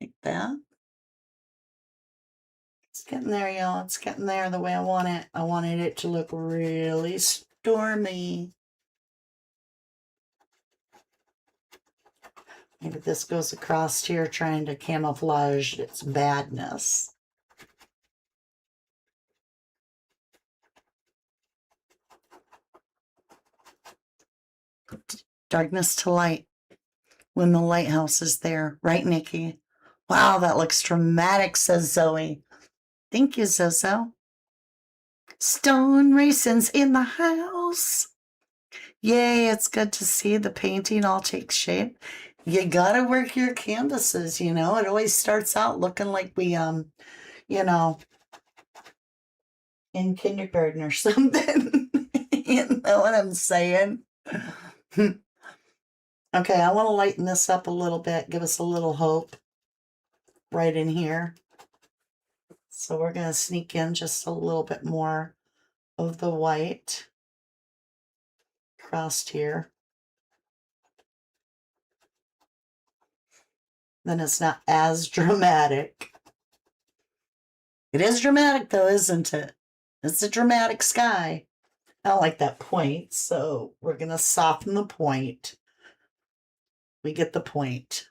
S1: Like that. It's getting there, y'all. It's getting there the way I want it. I wanted it to look really stormy. Maybe this goes across here trying to camouflage its badness. Darkness to light when the lighthouse is there. Right, Nikki? Wow, that looks dramatic, says Zoe. Thank you, Zozo. Stone Racing's in the house. Yay, it's good to see the painting all take shape. You gotta work your canvases, you know. It always starts out looking like we, you know, in kindergarten or something. You know what I'm saying? Okay, I want to lighten this up a little bit, give us a little hope right in here. So we're going to sneak in just a little bit more of the white across here. Then it's not as dramatic. It is dramatic though, isn't it? It's a dramatic sky. I don't like that point, so we're going to soften the point. We get the point.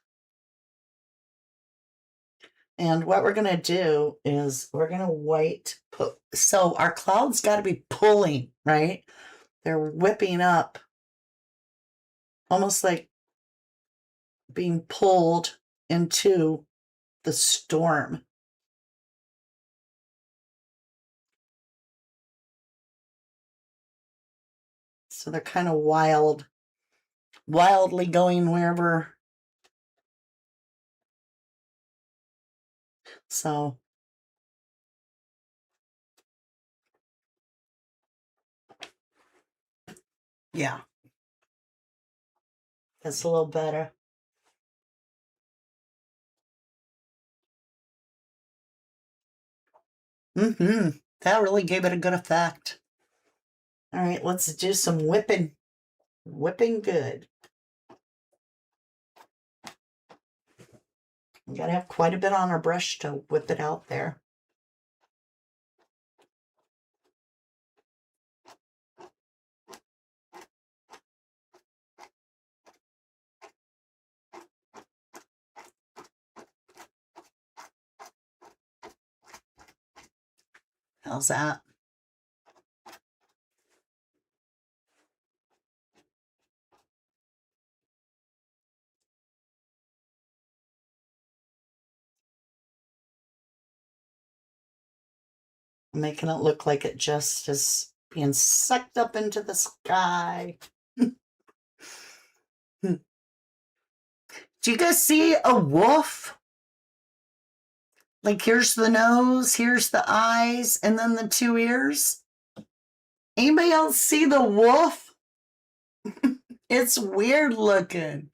S1: And what we're going to do is we're going to so our clouds got to be pulling, right? They're whipping up, almost like being pulled into the storm. So they're kind of wildly going wherever. So yeah, that's a little better. That really gave it a good effect. All right, let's do some whipping. Whipping good. We got to have quite a bit on our brush to whip it out there. How's that? Making it look like it just is being sucked up into the sky. Do you guys see a wolf? Like here's the nose, here's the eyes, and then the two ears. Anybody else see the wolf? It's weird looking.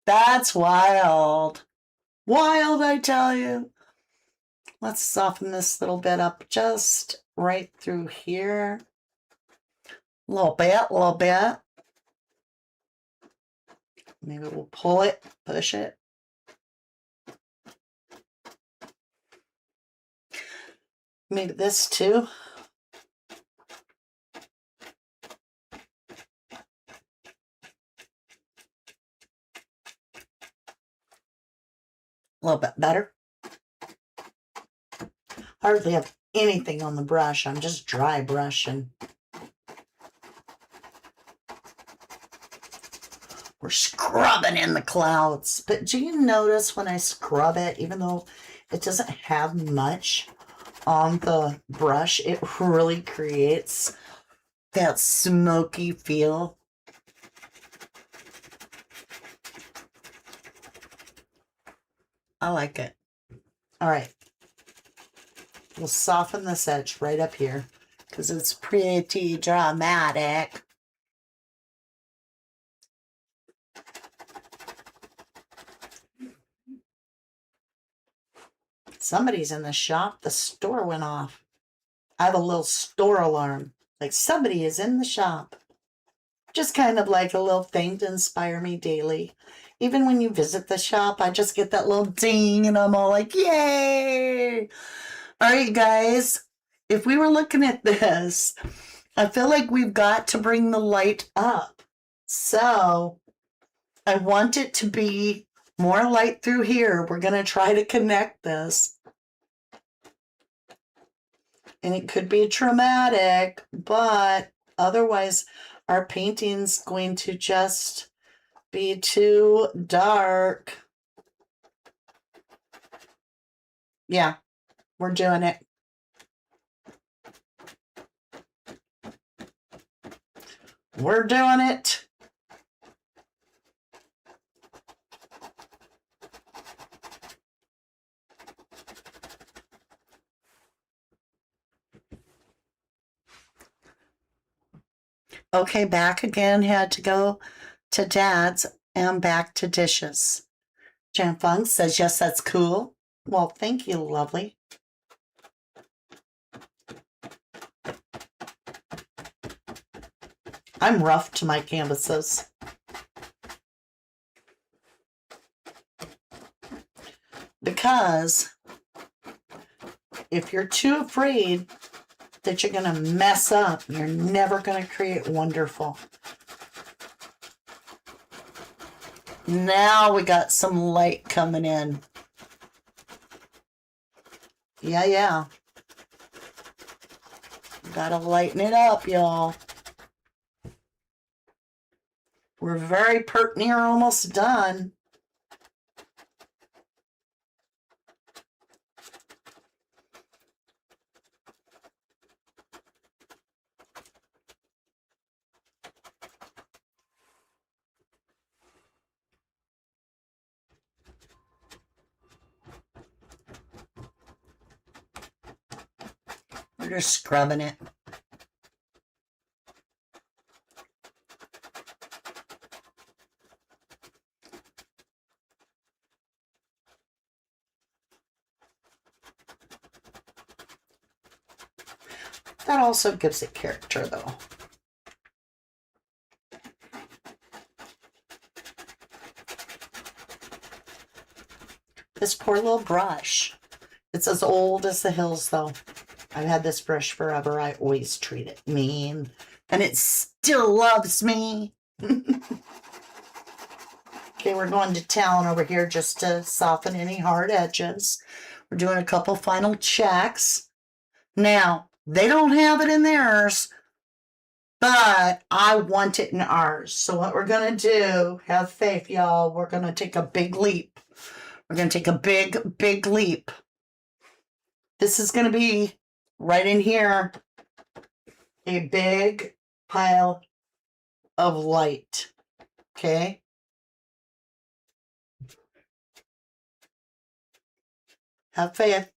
S1: That's wild. Wild, I tell you. Let's soften this little bit up just right through here. A little bit, a little bit. Maybe we'll pull it, push it. Maybe this too. A little bit better. Hardly have anything on the brush. I'm just dry brushing. We're scrubbing in the clouds. But do you notice when I scrub it, even though it doesn't have much on the brush, it really creates that smoky feel? I like it. All right. We'll soften this edge right up here because it's pretty dramatic. Somebody's in the shop. The store went off. I have a little store alarm. Like somebody is in the shop. Just kind of like a little thing to inspire me daily. Even when you visit the shop, I just get that little ding and I'm all like, yay! All right, guys, if we were looking at this, I feel like we've got to bring the light up. So I want it to be more light through here. We're going to try to connect this. And it could be dramatic, but otherwise our painting's going to just be too dark. Yeah, we're doing it. We're doing it. Okay, back again. Had to go to Dad's and back to dishes. Jan Fung says, yes, that's cool. Well, thank you, lovely. I'm rough to my canvases. Because if you're too afraid that you're going to mess up, you're never going to create wonderful. Now we got some light coming in. Yeah. Gotta lighten it up, y'all. We're very pert near almost done. We're just scrubbing it. That also gives it character, though. This poor little brush. It's as old as the hills, though. I've had this brush forever. I always treat it mean. And it still loves me. Okay, we're going to town over here just to soften any hard edges. We're doing a couple final checks. Now, they don't have it in theirs, but I want it in ours. So what we're going to do, have faith, y'all, we're going to take a big leap. We're going to take a big, big leap. This is going to be right in here, a big pile of light, okay? Have faith.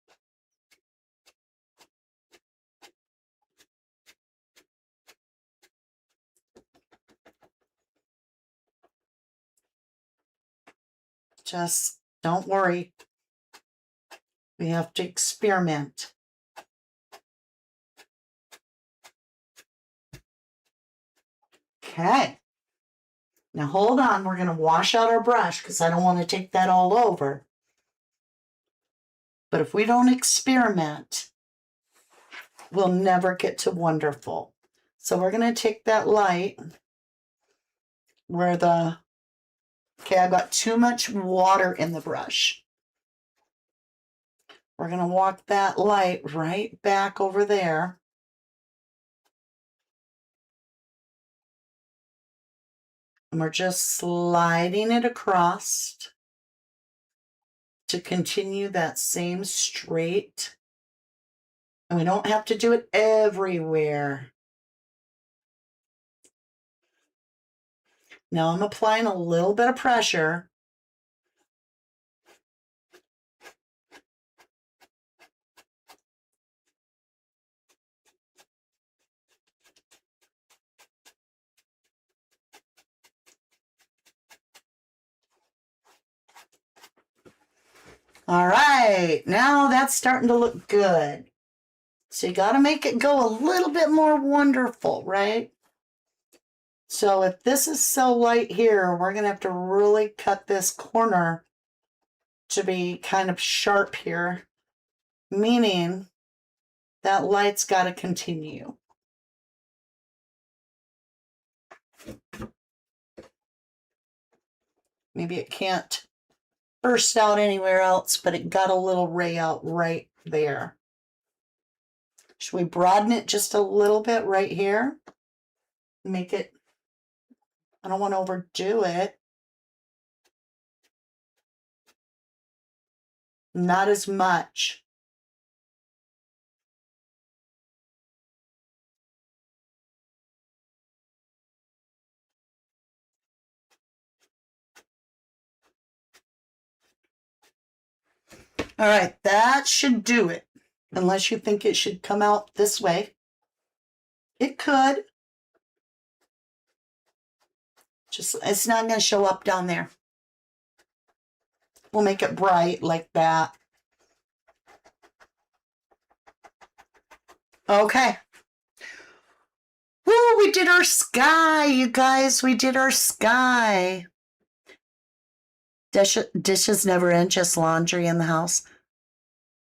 S1: Just don't worry. We have to experiment. Okay. Now hold on. We're going to wash out our brush because I don't want to take that all over. But if we don't experiment, we'll never get to wonderful. So we're going to take that light where okay, I got too much water in the brush. We're going to walk that light right back over there. And we're just sliding it across to continue that same straight. And we don't have to do it everywhere. Now I'm applying a little bit of pressure. All right, now that's starting to look good. So you got to make it go a little bit more wonderful, right? So if this is so light here, we're going to have to really cut this corner to be kind of sharp here, meaning that light's got to continue. Maybe it can't burst out anywhere else, but it got a little ray out right there. Should we broaden it just a little bit right here? Make it, I don't want to overdo it. Not as much. All right, that should do it. Unless you think it should come out this way. It could. Just, it's not going to show up down there. We'll make it bright like that. Okay. Woo, we did our sky, you guys. We did our sky. Dishes never end, just laundry in the house.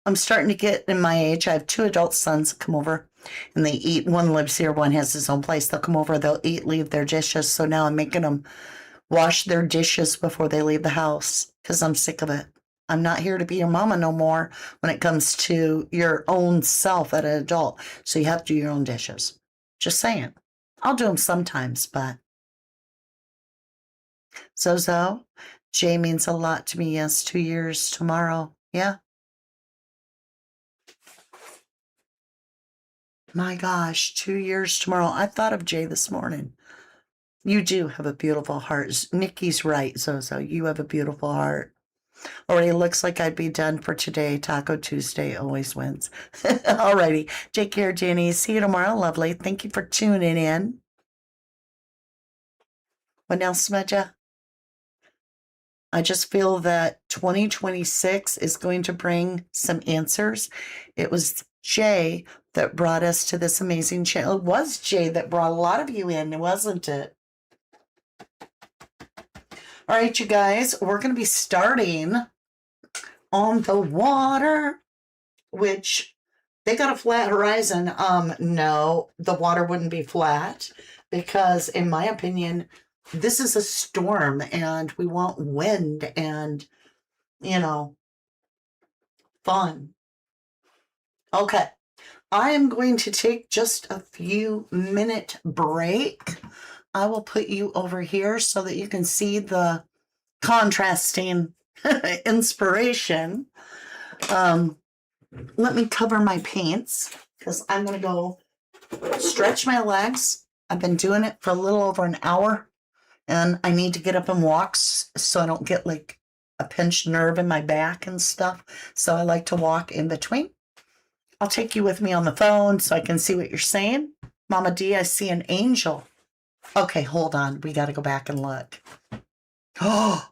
S1: I'm starting to get in my age. I have 2 adult sons that come over and they eat. One lives here, one has his own place. They'll come over, they'll eat, leave their dishes. So now I'm making them wash their dishes before they leave the house because I'm sick of it. I'm not here to be your mama no more when it comes to your own self as an adult. So you have to do your own dishes. Just saying. I'll do them sometimes, but. Zozo, Jay means a lot to me. Yes, 2 years tomorrow. Yeah. My gosh, 2 years tomorrow. I thought of Jay this morning. You do have a beautiful heart. Nikki's right, Zozo. You have a beautiful heart. Already looks like I'd be done for today. Taco Tuesday always wins. Alrighty. Take care, Jenny. See you tomorrow, lovely. Thank you for tuning in. What else, Smedja? I just feel that 2026 is going to bring some answers. It was Jay that brought us to this amazing channel. It was Jay that brought a lot of you in, wasn't it? All right, you guys, we're going to be starting on the water, which they got a flat horizon. No, the water wouldn't be flat because, in my opinion, this is a storm and we want wind and, fun. Okay. I am going to take just a few minute break. I will put you over here so that you can see the contrasting inspiration. Let me cover my paints because I'm going to go stretch my legs. I've been doing it for a little over an hour and I need to get up and walk so I don't get like a pinched nerve in my back and stuff. So I like to walk in between. I'll take you with me on the phone so I can see what you're saying. Mama D, I see an angel. Okay, hold on. We got to go back and look. Oh,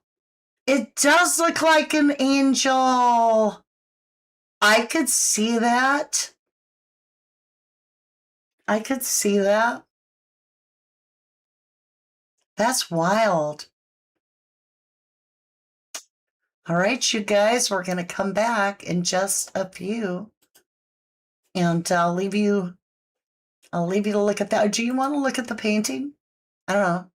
S1: it does look like an angel. I could see that. I could see that. That's wild. All right, you guys, we're going to come back in just a few. And I'll leave you to look at that. Do you want to look at the painting? I don't know.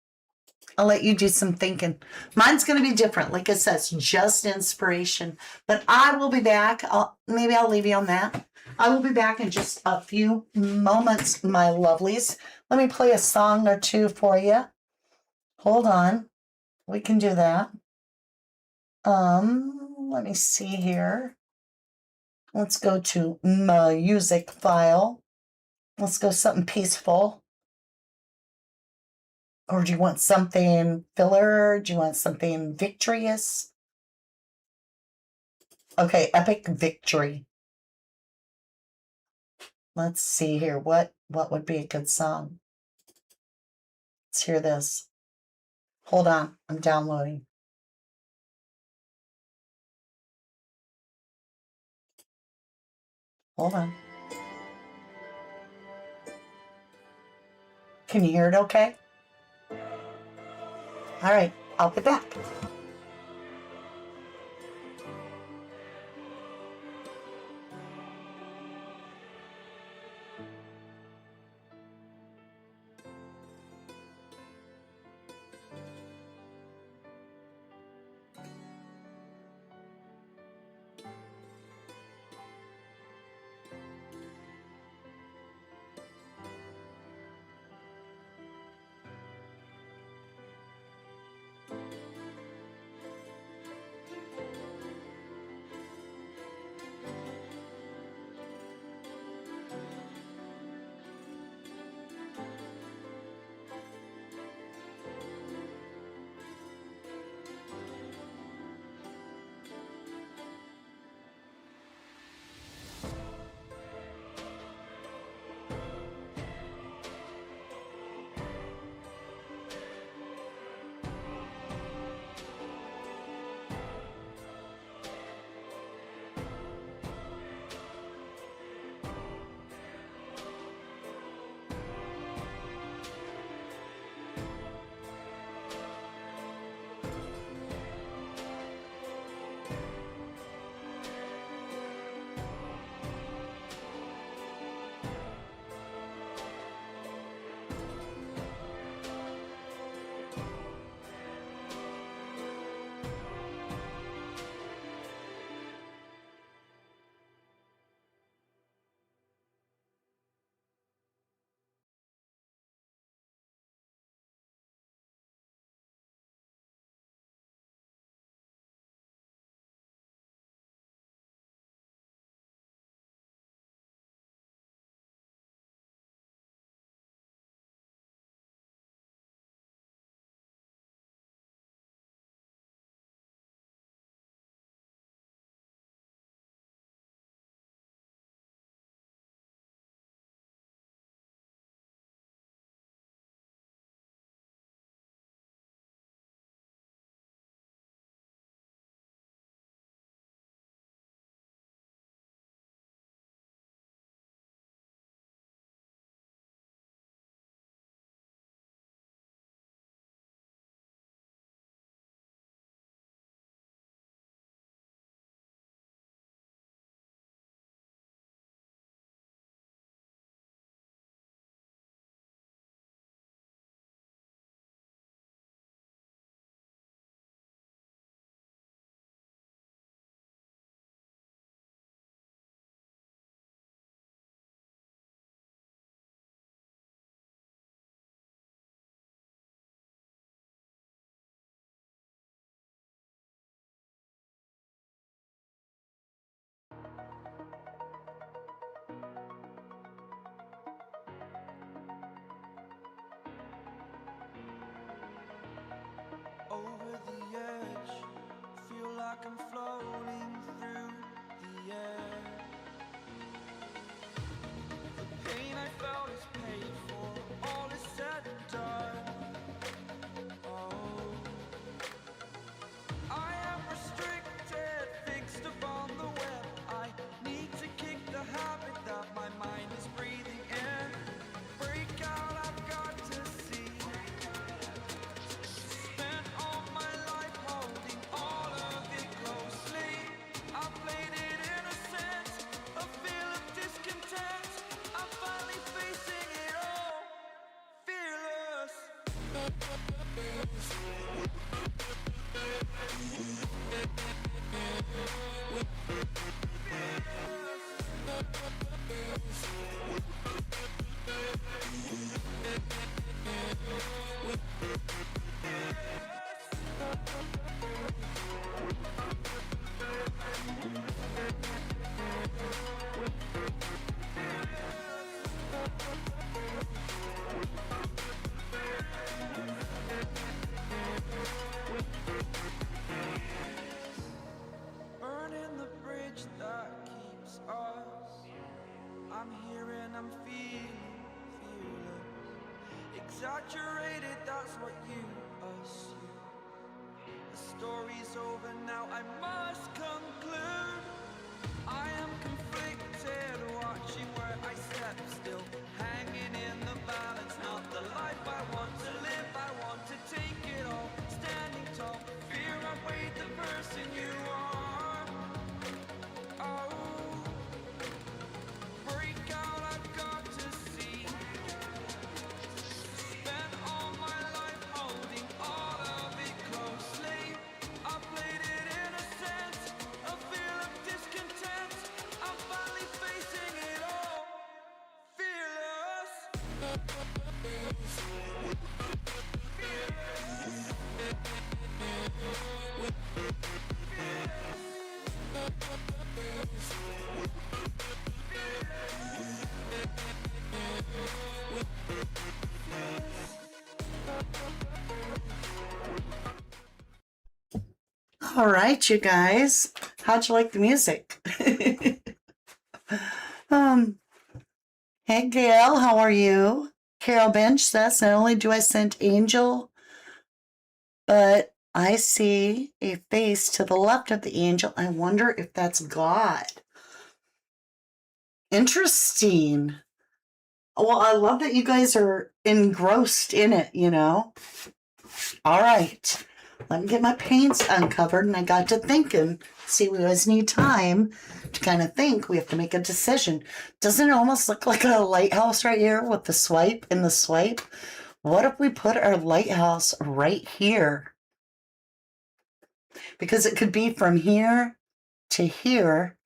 S1: I'll let you do some thinking. Mine's going to be different. Like I said, it's just inspiration. But I will be back. Maybe I'll leave you on that. I will be back in just a few moments, my lovelies. Let me play a song or two for you. Hold on. We can do that. Let me see here. Let's go to my music file. Let's go something peaceful. Or do you want something filler? Do you want something victorious? Okay, epic victory. Let's see here. What would be a good song? Let's hear this. Hold on, I'm downloading. Hold on. Can you hear it okay? All right, I'll be back.
S2: Over the edge, feel like I'm floating through the air. The pain I felt is paid for, all is said and done. Oh, I am restricted, fixed upon the web. I need to kick the habit that my mind is breathing in. Break out, I've got to see. I'm here and I'm fearless. Exaggerated, that's what you assume. The story's over now, I must conclude. I am conflicted, watching where I step still, hanging in the balance, not the life I want to live. I want to take it all, standing tall, fear I weighed the person you are. Oh, break out, I've got to see. Spent all my life holding all of it closely. I played it innocent, a feel of discontent. I'm finally facing it all, fearless.
S1: All right, you guys. How'd you like the music? Hey, Gail, how are you? Carol Bench says, not only do I send angel, but I see a face to the left of the angel. I wonder if that's God. Interesting. Well, I love that you guys are engrossed in it, you know? All right. Let me get my paints uncovered, and I got to thinking. See, we always need time to kind of think. We have to make a decision. Doesn't it almost look like a lighthouse right here with the swipe and the swipe? What if we put our lighthouse right here? Because it could be from here to here.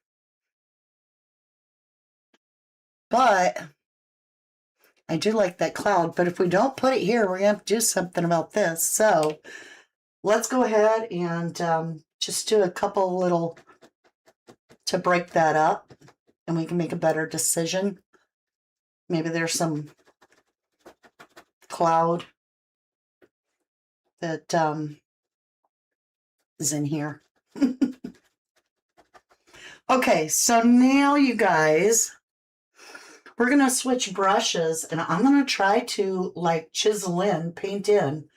S1: But I do like that cloud. But if we don't put it here, we're going to have to do something about this. So let's go ahead and just do a couple little to break that up, and we can make a better decision. Maybe there's some cloud that is in here. Okay, so now you guys, we're going to switch brushes, and I'm going to try to like chisel in, paint in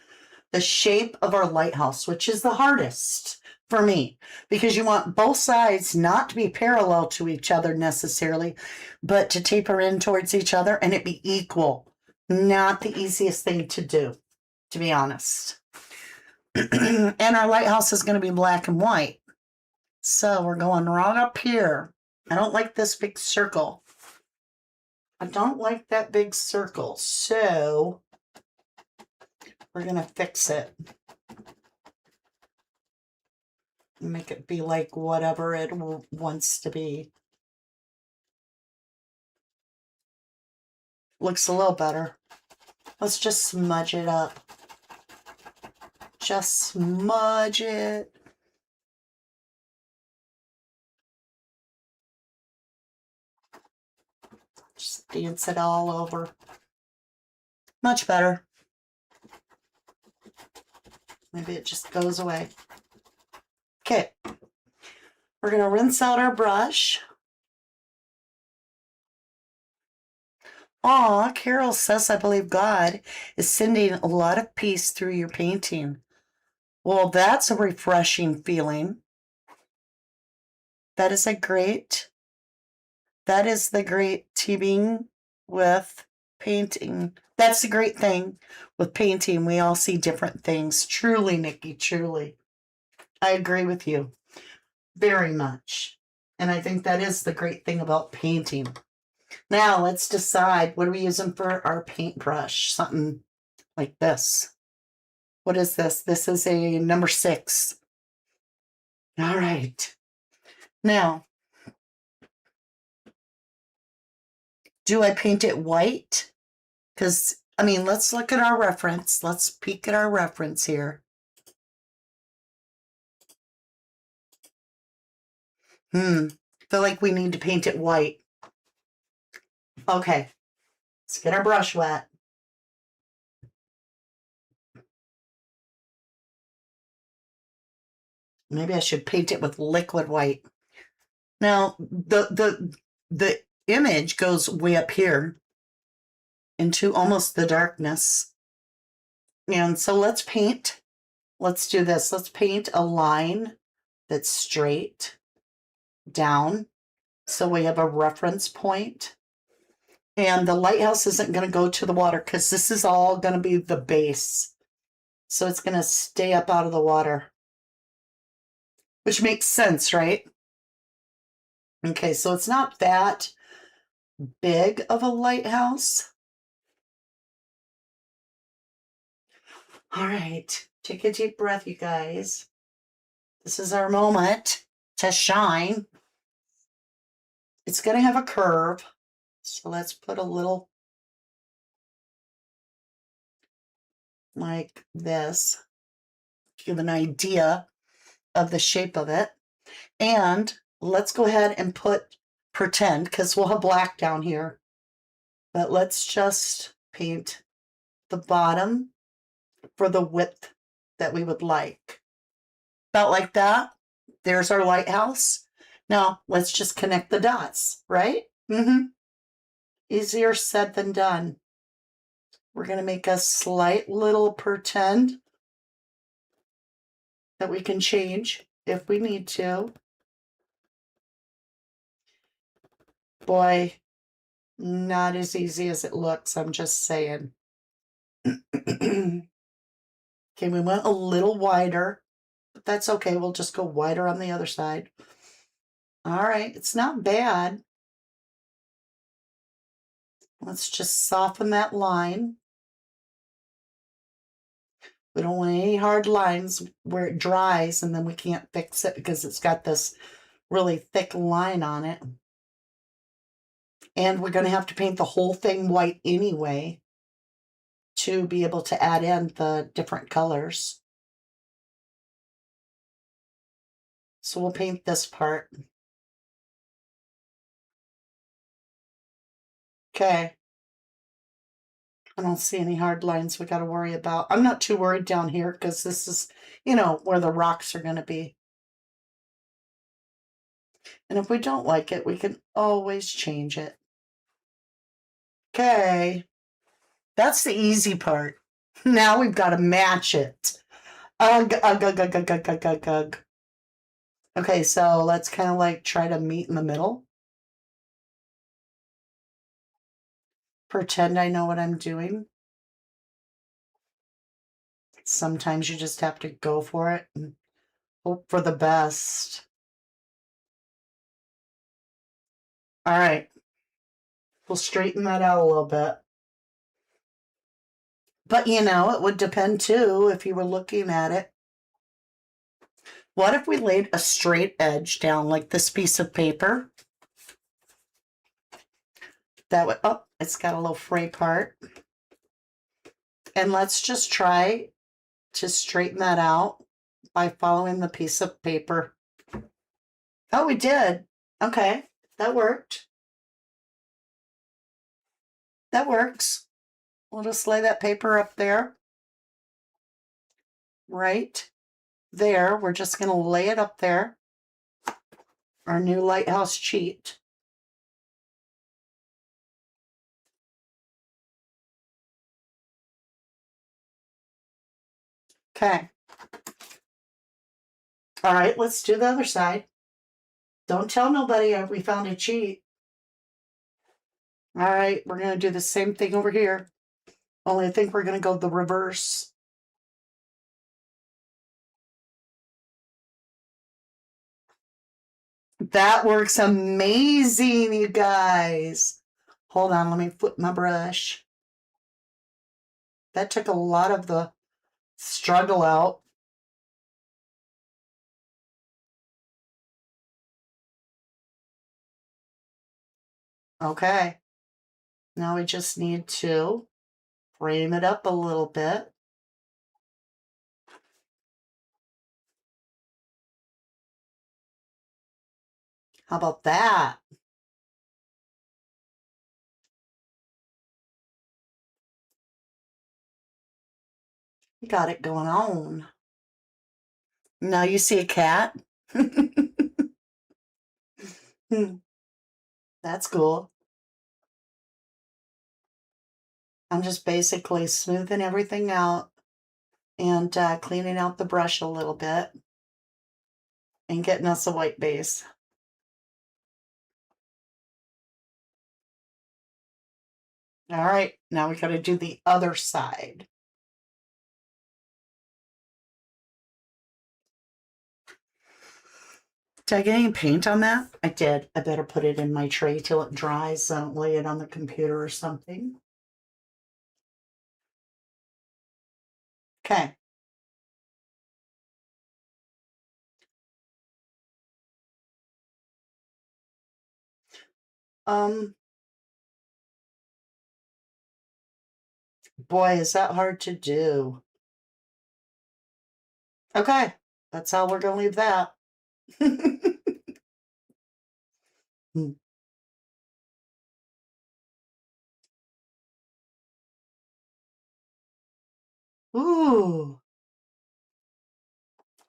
S1: the shape of our lighthouse, which is the hardest for me, because you want both sides not to be parallel to each other necessarily, but to taper in towards each other and it be equal. Not the easiest thing to do, to be honest. And our lighthouse is going to be black and white. So we're going right up here. I don't like this big circle. I don't like that big circle. So we're going to fix it. Make it be like whatever it wants to be. Looks a little better. Let's just smudge it up. Just smudge it. Just dance it all over. Much better. Maybe it just goes away. Okay. We're going to rinse out our brush. Aw, Carol says, I believe God is sending a lot of peace through your painting. Well, that's a refreshing feeling. That is the great teaming with painting. That's the great thing with painting. We all see different things. Truly, Nikki, truly. I agree with you very much. And I think that is the great thing about painting. Now, let's decide, what are we using for our paintbrush? Something like this. What is this? This is a number 6. All right. Now, do I paint it white? Because, I mean, let's look at our reference. Let's peek at our reference here. Feel like we need to paint it white. Okay. Let's get our brush wet. Maybe I should paint it with liquid white. Now, the image goes way up here into almost the darkness. And so let's paint. Let's do this. Let's paint a line that's straight down. So we have a reference point. And the lighthouse isn't going to go to the water because this is all going to be the base. So it's going to stay up out of the water. Which makes sense, right? Okay, so it's not that big of a lighthouse. All right, take a deep breath, you guys. This is our moment to shine. It's going to have a curve. So let's put a little like this. Give an idea of the shape of it. And let's go ahead and pretend, because we'll have black down here. But let's just paint the bottom for the width that we would like. About like that. There's our lighthouse. Now, let's just connect the dots, right? Easier said than done. We're going to make a slight little pretend that we can change if we need to. Boy, not as easy as it looks, I'm just saying. Okay, we went a little wider, but that's okay. We'll just go wider on the other side. All right, it's not bad. Let's just soften that line. We don't want any hard lines where it dries and then we can't fix it because it's got this really thick line on it. And we're going to have to paint the whole thing white anyway to be able to add in the different colors. So we'll paint this part. Okay. I don't see any hard lines we got to worry about. I'm not too worried down here because this is, where the rocks are going to be. And if we don't like it, we can always change it. Okay. That's the easy part. Now we've got to match it. Ugh, ugh, ugh, ugh, ugh, ugh, ugh, ugh, ugh. Okay, so let's kind of like try to meet in the middle. Pretend I know what I'm doing. Sometimes you just have to go for it and hope for the best. All right. We'll straighten that out a little bit. But it would depend too if you were looking at it. What if we laid a straight edge down like this piece of paper? That would, oh, it's got a little fray part. And let's just try to straighten that out by following the piece of paper. Oh, we did. Okay, that worked. That works. We'll just lay that paper up there. Right there. We're just going to lay it up there. Our new lighthouse sheet. Okay. All right, let's do the other side. Don't tell nobody we found a cheat. All right, we're going to do the same thing over here. Only I think we're going to go the reverse. That works amazing, you guys. Hold on, let me flip my brush. That took a lot of the struggle out. Okay. Now we just need to frame it up a little bit. How about that? You got it going on. Now you see a cat? That's cool. I'm just basically smoothing everything out and cleaning out the brush a little bit and getting us a white base. All right, now we got to do the other side. Did I get any paint on that? I did. I better put it in my tray till it dries so I don't lay it on the computer or something. Okay. Boy, is that hard to do. Okay, that's how we're gonna leave that. Ooh,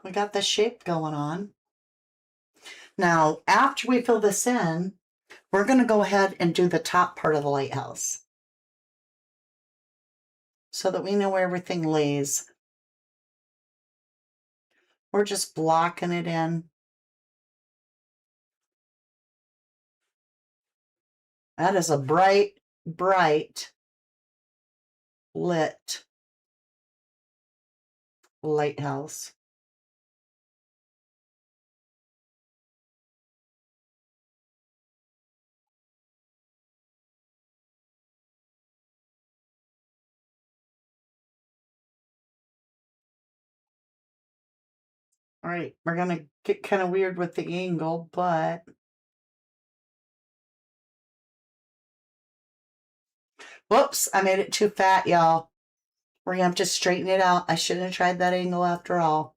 S1: we got the shape going on. Now, after we fill this in, we're gonna go ahead and do the top part of the lighthouse so that we know where everything lays. We're just blocking it in. That is a bright, bright lit lighthouse. All right, we're gonna get kind of weird with the angle, but whoops, I made it too fat, y'all. We're gonna have to straighten it out. I shouldn't have tried that angle after all.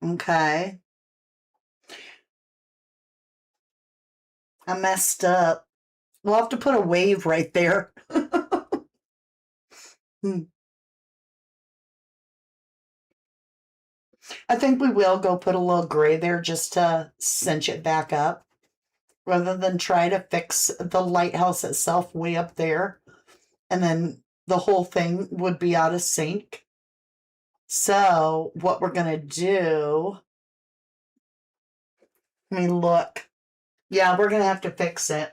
S1: Okay. I messed up. We'll have to put a wave right there. Hmm. I think we will go put a little gray there just to cinch it back up rather than try to fix the lighthouse itself way up there and then the whole thing would be out of sync. So what we're going to do, let me look. Yeah, we're going to have to fix it.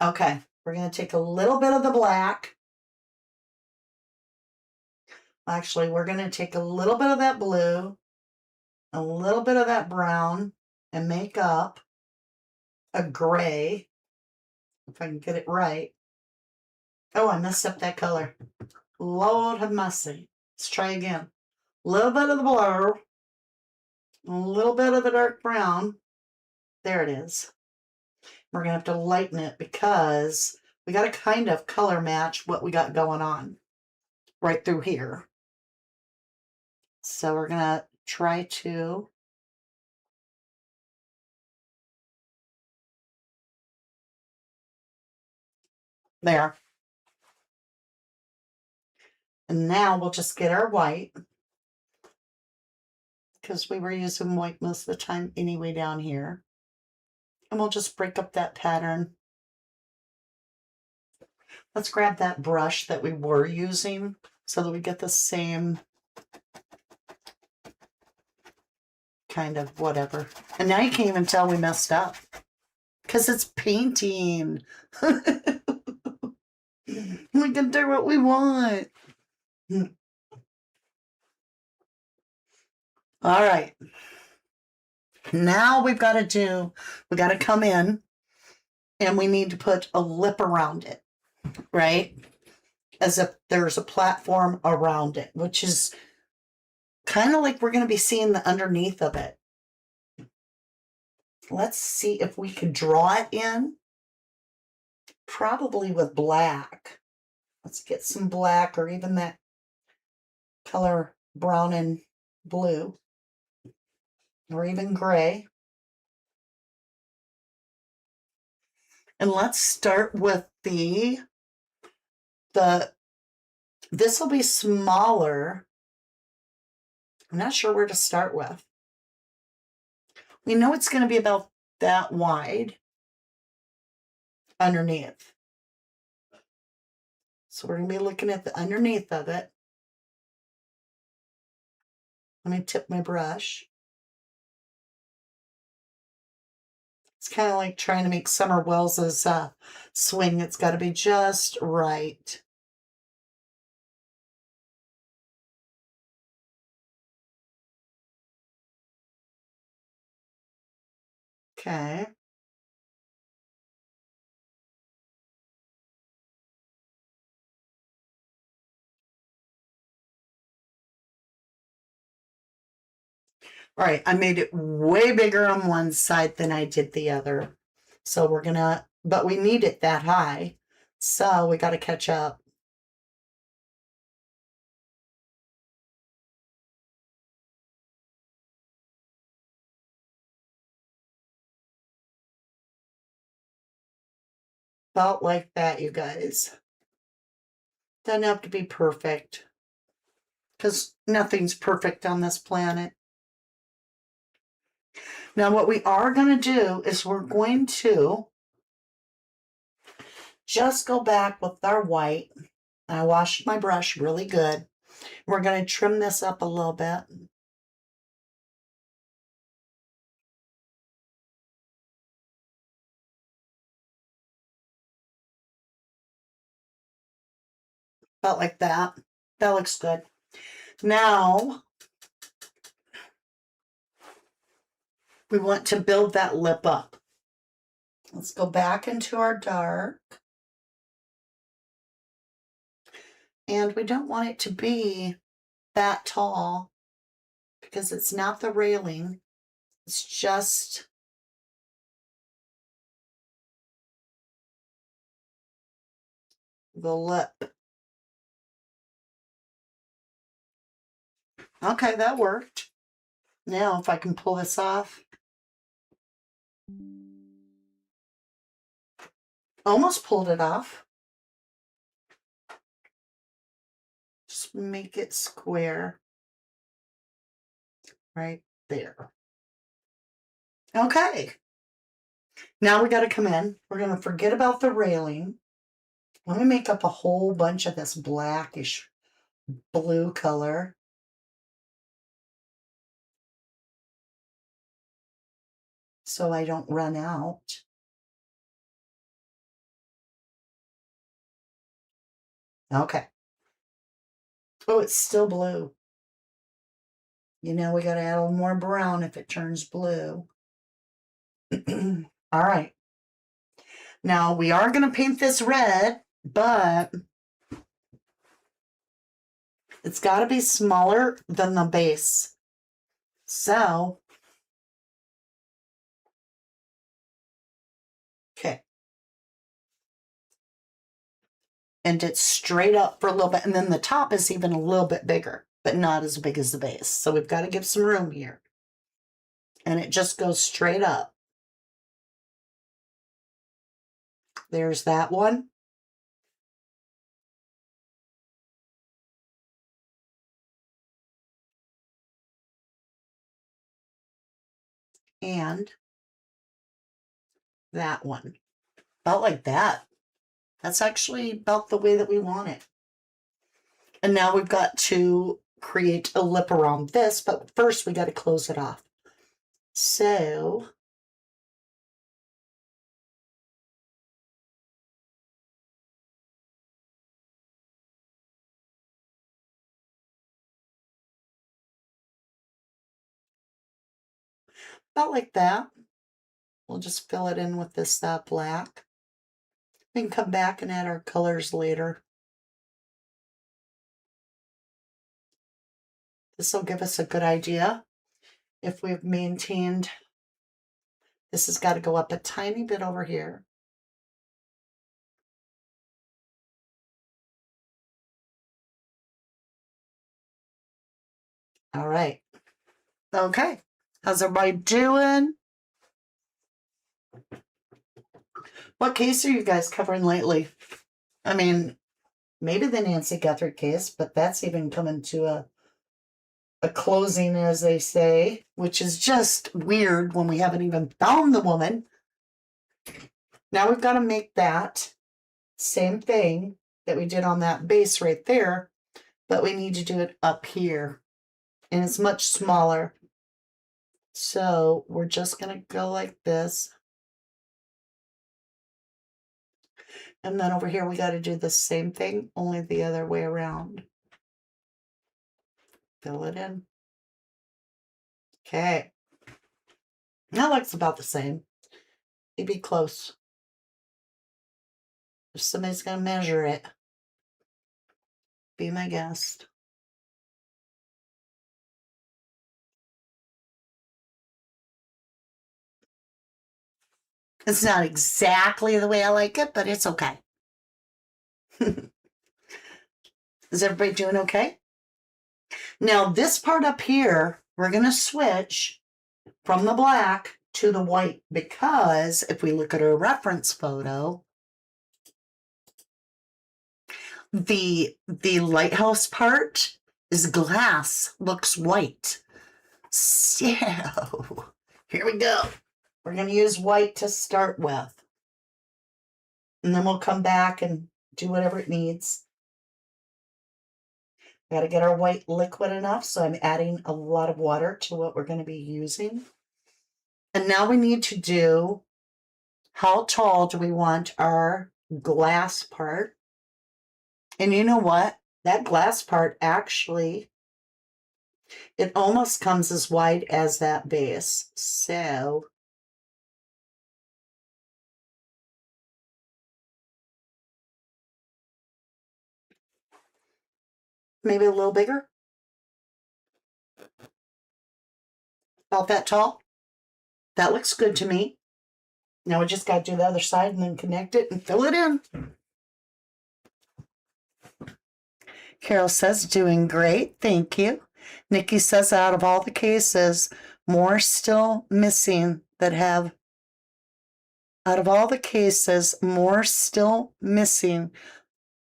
S1: Okay, we're going to take a little bit of the black. Actually, we're going to take a little bit of that blue, a little bit of that brown, and make up a gray, if I can get it right. Oh, I messed up that color. Lord have mercy. Let's try again. A little bit of the blue, a little bit of the dark brown. There it is. We're going to have to lighten it because we got to kind of color match what we got going on right through here. So we're going to try to there. And now we'll just get our white because we were using white most of the time anyway down here. And we'll just break up that pattern. Let's grab that brush that we were using so that we get the same kind of whatever. And now you can't even tell we messed up because it's painting. We can do what we want. All right. Now we got to come in and we need to put a lip around it, right? As if there's a platform around it, which is kind of like we're going to be seeing the underneath of it. Let's see if we can draw it in, probably with black. Let's get some black or even that color brown and blue, or even gray. And let's start with this will be smaller I'm not sure where to start with. We know it's going to be about that wide underneath. So we're going to be looking at the underneath of it. Let me tip my brush. It's kind of like trying to make Summer Wells's swing. It's got to be just right. Okay. All right, I made it way bigger on one side than I did the other. So we're gonna, but we need it that high. So we got to catch up. About like that, you guys. Doesn't have to be perfect, because nothing's perfect on this planet. Now, what we are going to do is we're going to just go back with our white. I washed my brush really good. We're going to trim this up a little bit. About like that. That looks good. Now, we want to build that lip up. Let's go back into our dark. And we don't want it to be that tall because it's not the railing. It's just the lip. Okay, that worked. Now, if I can pull this off. Almost pulled it off. Just make it square. Right there. Okay. Now we got to come in. We're going to forget about the railing. Let me make up a whole bunch of this blackish blue color. So I don't run out. Okay. Oh, it's still blue. You know, we got to add a little more brown if it turns blue. All right. Now, we are going to paint this red, but it's got to be smaller than the base. So, okay. And it's straight up for a little bit. And then the top is even a little bit bigger, but not as big as the base. So we've got to give some room here. And it just goes straight up. There's that one. And that one. About like that. That's actually about the way that we want it. And now we've got to create a lip around this, but first we got to close it off. So, about like that. We'll just fill it in with this black. We can come back and add our colors later. This will give us a good idea if we've maintained. This has got to go up a tiny bit over here. All right. Okay. How's everybody doing? What case are you guys covering lately? I mean, maybe the Nancy Guthrie case, but that's even coming to a closing, as they say, which is just weird when we haven't even found the woman. Now we've got to make that same thing that we did on that base right there, but we need to do it up here, and it's much smaller. So we're just going to go like this. And then over here, we got to do the same thing, only the other way around. Fill it in. Okay. That looks about the same. Maybe close. If somebody's going to measure it, be my guest. It's not exactly the way I like it, but it's okay. Is everybody doing okay? Now, this part up here, we're going to switch from the black to the white, because if we look at our reference photo, the lighthouse part is glass, looks white. So here we go. We're going to use white to start with, and then we'll come back and do whatever it needs. Got to get our white liquid enough, so I'm adding a lot of water to what we're going to be using. And now we need to do, how tall do we want our glass part? And you know what? That glass part actually, it almost comes as wide as that base. So maybe a little bigger. About that tall. That looks good to me. Now we just got to do the other side and then connect it and fill it in. Carol says, doing great, thank you. Nikki says, out of all the cases, more still missing that have, out of all the cases, more still missing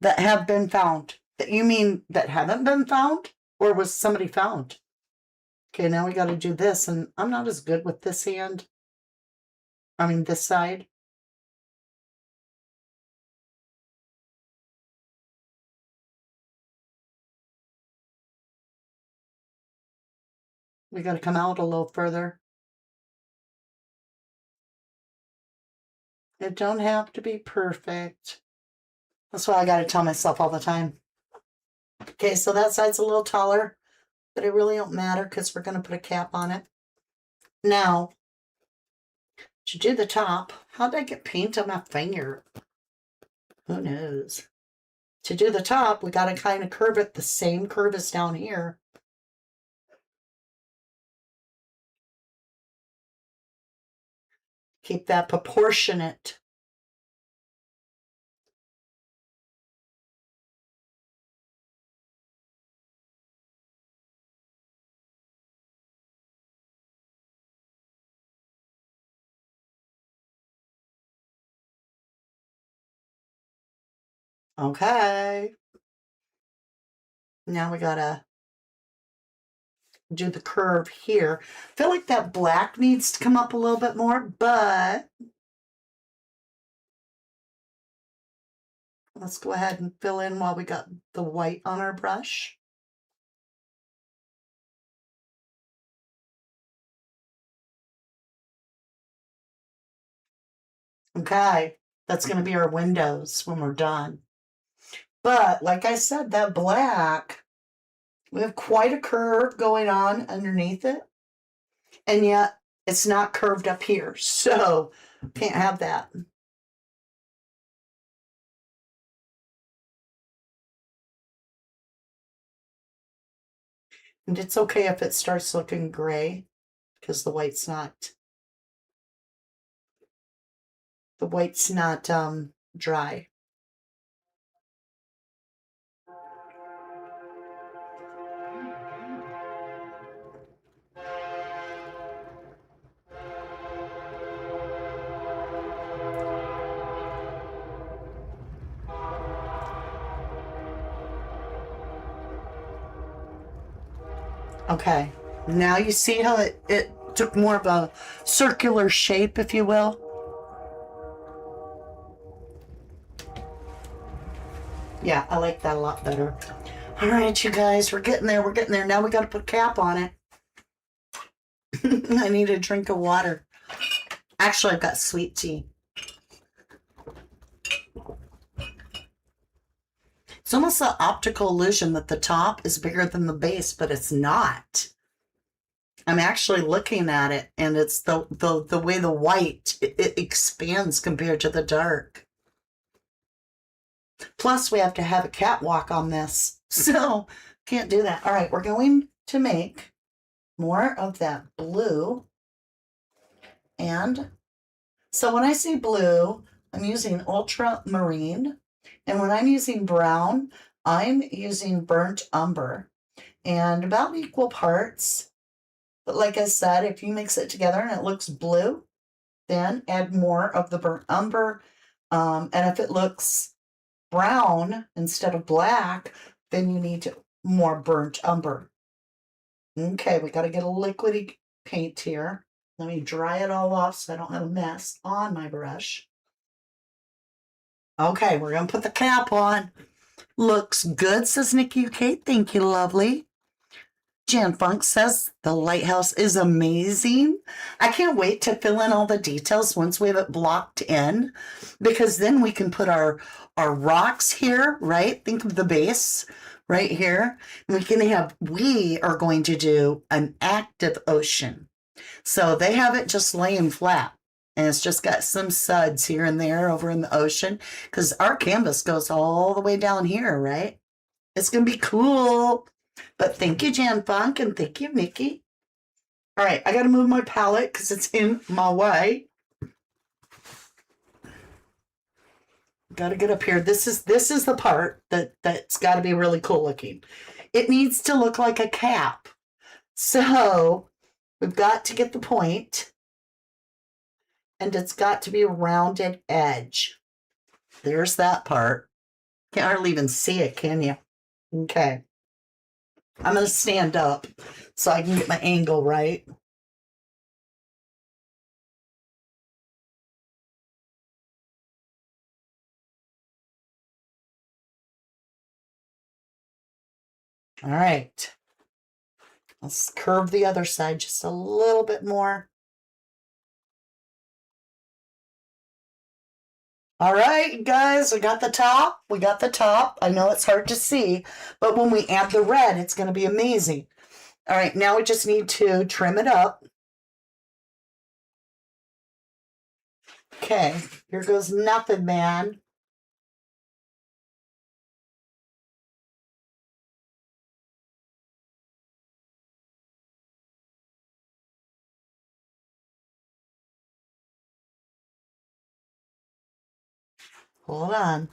S1: that have been found. That you mean that haven't been found? Or was somebody found? Okay, now we got to do this, and I'm not as good with this hand. I mean, this side. We got to come out a little further. It don't have to be perfect. That's what I got to tell myself all the time. Okay, so that side's a little taller, but it really don't matter because we're going to put a cap on it. Now, to do the top, how did I get paint on my finger? Who knows? To do the top, we got to kind of curve it the same curve as down here. Keep that proportionate. Okay. Now we got to do the curve here. I feel like that black needs to come up a little bit more, but let's go ahead and fill in while we got the white on our brush. Okay, that's going to be our windows when we're done. But like I said, that black, we have quite a curve going on underneath it. And yet it's not curved up here. So can't have that. And it's okay if it starts looking gray because the white's not dry. Okay. Now you see how it took more of a circular shape, if you will. Yeah, I like that a lot better. All right, you guys, we're getting there. We're getting there. Now we got to put a cap on it. I need a drink of water. Actually, I've got sweet tea. It's almost an optical illusion that the top is bigger than the base, but it's not. I'm actually looking at it, and it's the way the white it expands compared to the dark. Plus, we have to have a catwalk on this, so can't do that. All right, we're going to make more of that blue. And so when I say blue, I'm using ultramarine. And when I'm using brown, I'm using burnt umber. And about equal parts. But like I said, if you mix it together and it looks blue, then add more of the burnt umber. And if it looks brown instead of black, then you need more burnt umber. Okay, we got to get a liquidy paint here. Let me dry it all off so I don't have a mess on my brush. Okay, we're going to put the cap on. Looks good, says Nikki Kate. Thank you, lovely. Jan Funk says the lighthouse is amazing. I can't wait to fill in all the details once we have it blocked in, because then we can put our rocks here, right? Think of the base right here. And we are going to do an active ocean. So they have it just laying flat. And it's just got some suds here and there over in the ocean, because our canvas goes all the way down here, right? It's going to be cool. But thank you, Jan Funk, and thank you, Nikki. All right, I got to move my palette because it's in my way. Got to get up here. This is the part that's got to be really cool looking. It needs to look like a cap. So we've got to get the point, and it's got to be a rounded edge. There's that part. Can't hardly even see it, can you? Okay. I'm going to stand up so I can get my angle right. All right. Let's curve the other side just a little bit more. All right, guys, we got the top. We got the top. I know it's hard to see, but when we add the red, it's going to be amazing. All right, now we just need to trim it up. Okay, here goes nothing, man. Hold on.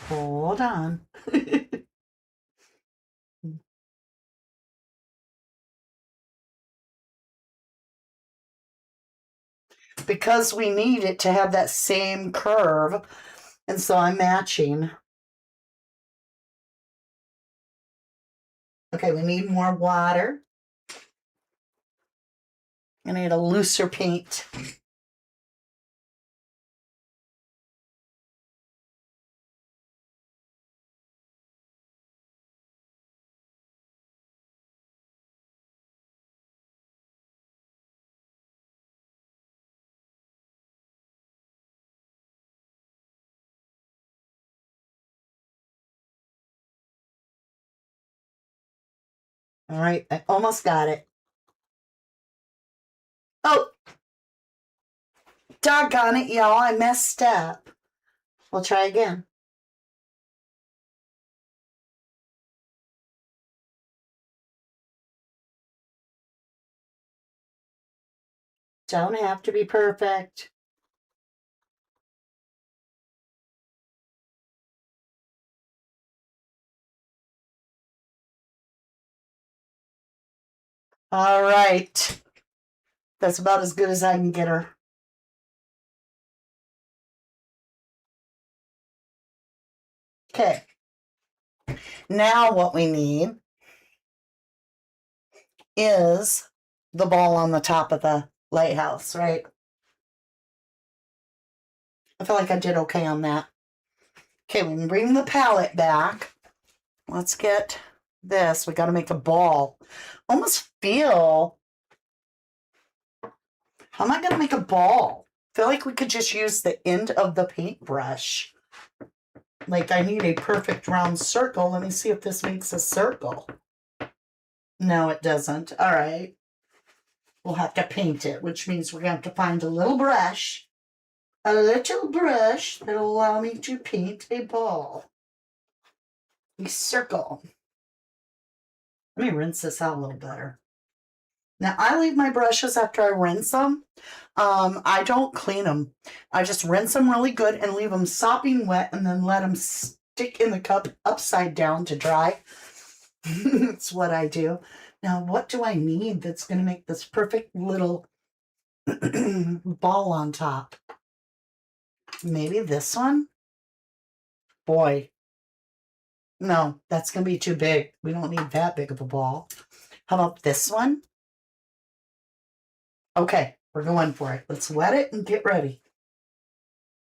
S1: Hold on. Because we need it to have that same curve, and so I'm matching. Okay, we need more water. I need a looser paint. All right, I almost got it. Oh, doggone it, y'all, I messed up. We'll try again. Don't have to be perfect. All right. That's about as good as I can get her. Okay. Now what we need is the ball on the top of the lighthouse, right? I feel like I did okay on that. Okay, we can bring the palette back. Let's get this. We got to make a ball. Almost feel... How am I going to make a ball? I feel like we could just use the end of the paintbrush. Like I need a perfect round circle. Let me see if this makes a circle. No, it doesn't. All right. We'll have to paint it, which means we're going to have to find a little brush. A little brush that'll allow me to paint a ball. A circle. Let me rinse this out a little better. Now, I leave my brushes after I rinse them. I don't clean them. I just rinse them really good and leave them sopping wet and then let them stick in the cup upside down to dry. That's what I do. Now, what do I need that's going to make this perfect little ball on top? Maybe this one? Boy. No, that's going to be too big. We don't need that big of a ball. How about this one? Okay, we're going for it. Let's wet it and get ready.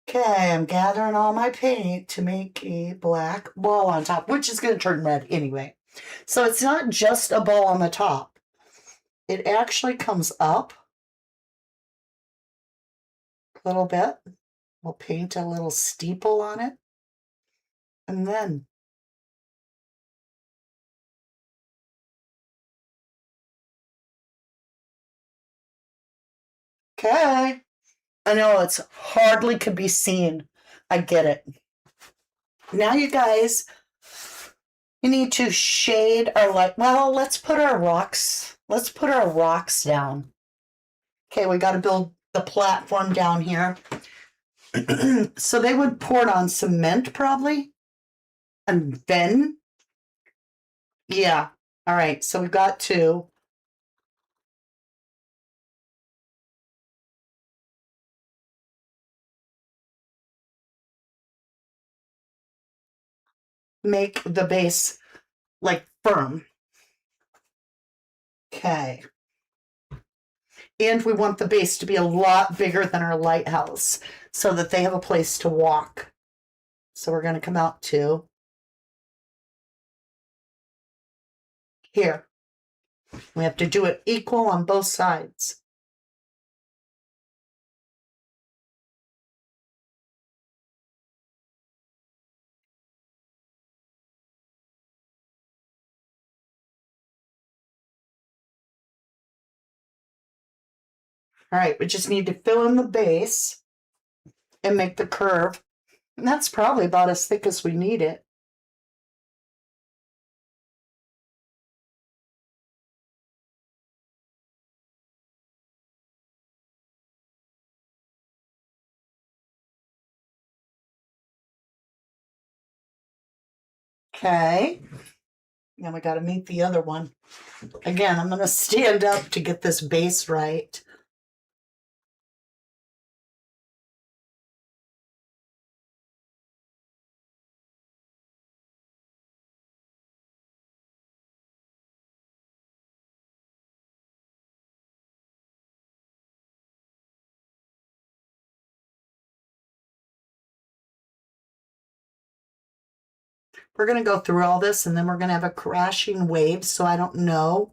S1: Okay, I'm gathering all my paint to make a black ball on top, which is going to turn red anyway. So it's not just a ball on the top. It actually comes up a little bit. We'll paint a little steeple on it. And then okay. I know it's hardly could be seen. I get it. Now you guys, you need to shade our light. Well, let's put our rocks down. Okay, we got to build the platform down here. So they would pour it on cement probably. And then, yeah. All right, so we've got to make the base like firm. Okay. And we want the base to be a lot bigger than our lighthouse so that they have a place to walk. So we're going to come out to here. We have to do it equal on both sides. All right, we just need to fill in the base and make the curve. And that's probably about as thick as we need it. Okay. Now we got to meet the other one. Again, I'm going to stand up to get this base right. We're going to go through all this and then we're going to have a crashing wave, so I don't know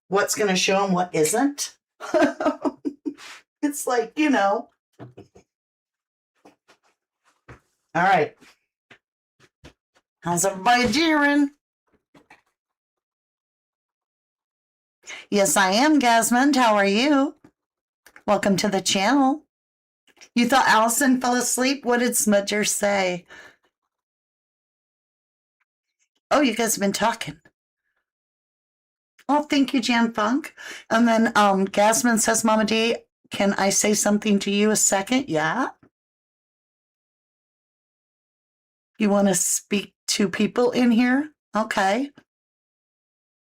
S1: what's going to show and what isn't. It's like, you know. All right. How's everybody doing? Yes, I am, Gasmond. How are you? Welcome to the channel. You thought Allison fell asleep? What did Smudger say? Oh, you guys have been talking. Oh, thank you, Jan Funk. And then Gasmond says, Mama D, can I say something to you a second? Yeah. You want to speak to people in here? Okay.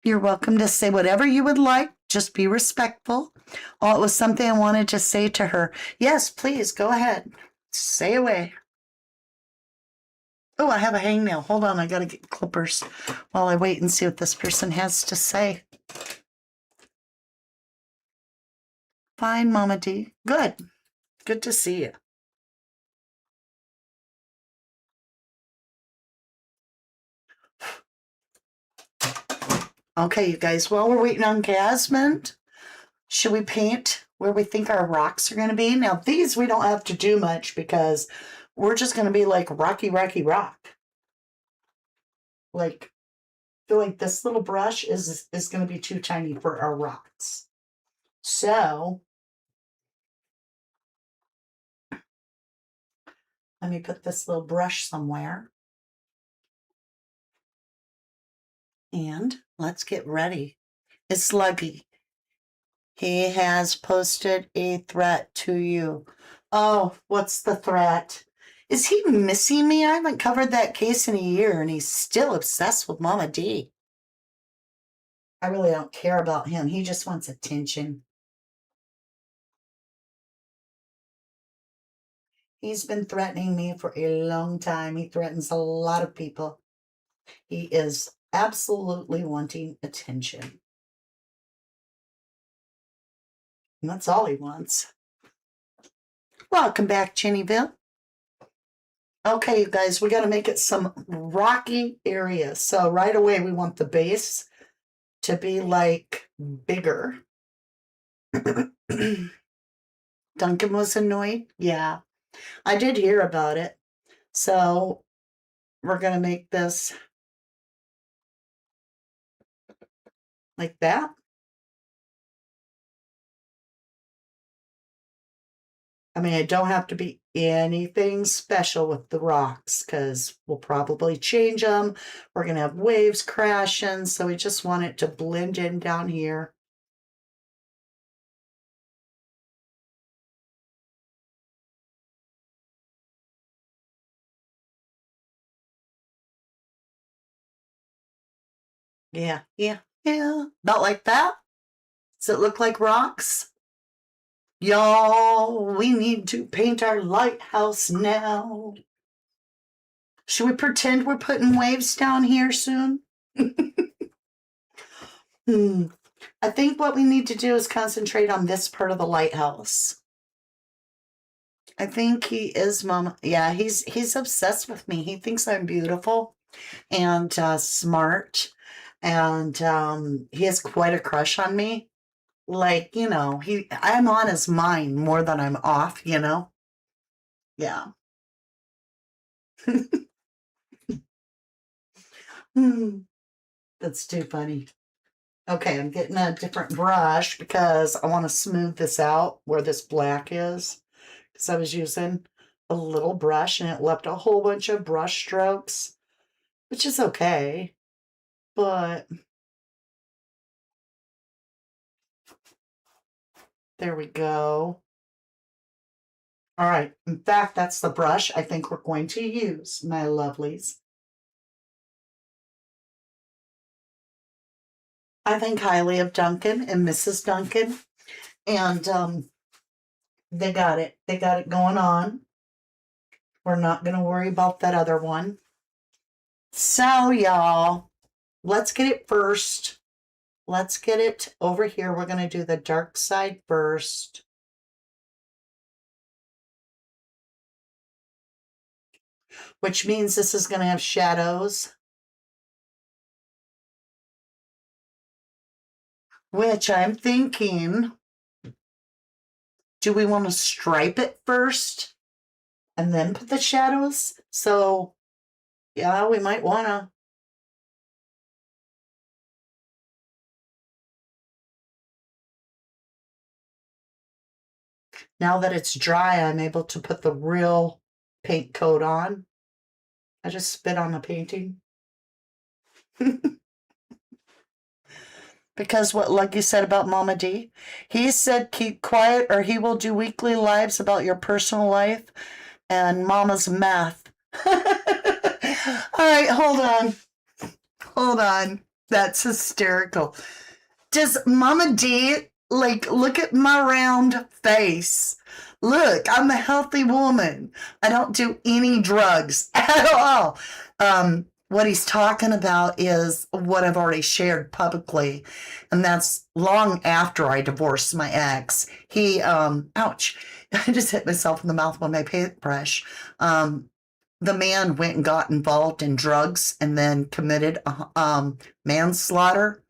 S1: You're welcome to say whatever you would like. Just be respectful. Oh, it was something I wanted to say to her. Yes, please, go ahead. Say away. Oh, I have a hangnail. Hold on, I gotta get clippers while I wait and see what this person has to say. Fine, Mama D. Good. Good to see you. Okay, you guys, while we're waiting on Gasmond, should we paint where we think our rocks are going to be? Now, these we don't have to do much because we're just going to be like rocky, rocky rock. Like, I feel like this little brush is going to be too tiny for our rocks. So, let me put this little brush somewhere. And let's get ready. It's Sluggy. He has posted a threat to you. Oh, what's the threat? Is he missing me? I haven't covered that case in a year, and he's still obsessed with Mama D. I really don't care about him. He just wants attention. He's been threatening me for a long time. He threatens a lot of people. He is absolutely wanting attention. And that's all he wants. Welcome back, Jennyville. Okay, you guys, we got to make it some rocky area. So right away, we want the base to be like bigger. Duncan was annoyed. Yeah, I did hear about it. So we're going to make this like that. I mean, I don't have to be anything special with the rocks because we'll probably change them. We're going to have waves crashing. So we just want it to blend in down here. Yeah. About like that. Does it look like rocks? Y'all, we need to paint our lighthouse now. Should we pretend we're putting waves down here soon? I think what we need to do is concentrate on this part of the lighthouse. I think he is, Mama. Yeah, he's obsessed with me. He thinks I'm beautiful and smart, and he has quite a crush on me. Like, I'm on his mind more than I'm off, Yeah. That's too funny. Okay, I'm getting a different brush because I want to smooth this out where this black is. Because I was using a little brush and it left a whole bunch of brush strokes, which is okay. But there we go. All right. In fact, that's the brush I think we're going to use, my lovelies. I think highly of Duncan and Mrs. Duncan. And they got it. They got it going on. We're not going to worry about that other one. So, y'all, let's get it first. Let's get it over here. We're going to do the dark side first. Which means this is going to have shadows. Which I'm thinking, do we want to stripe it first and then put the shadows? So, yeah, we might want to. Now that it's dry, I'm able to put the real paint coat on. I just spit on the painting. Because what Lucky said about Mama D, he said keep quiet or he will do weekly lives about your personal life and Mama's math. All right, hold on. That's hysterical. Does Mama D, look at my round face? Look, I'm a healthy woman. I don't do any drugs at all. What he's talking about is what I've already shared publicly, and that's long after I divorced my ex. He, ouch, I just hit myself in the mouth with my paintbrush. The man went and got involved in drugs and then committed manslaughter.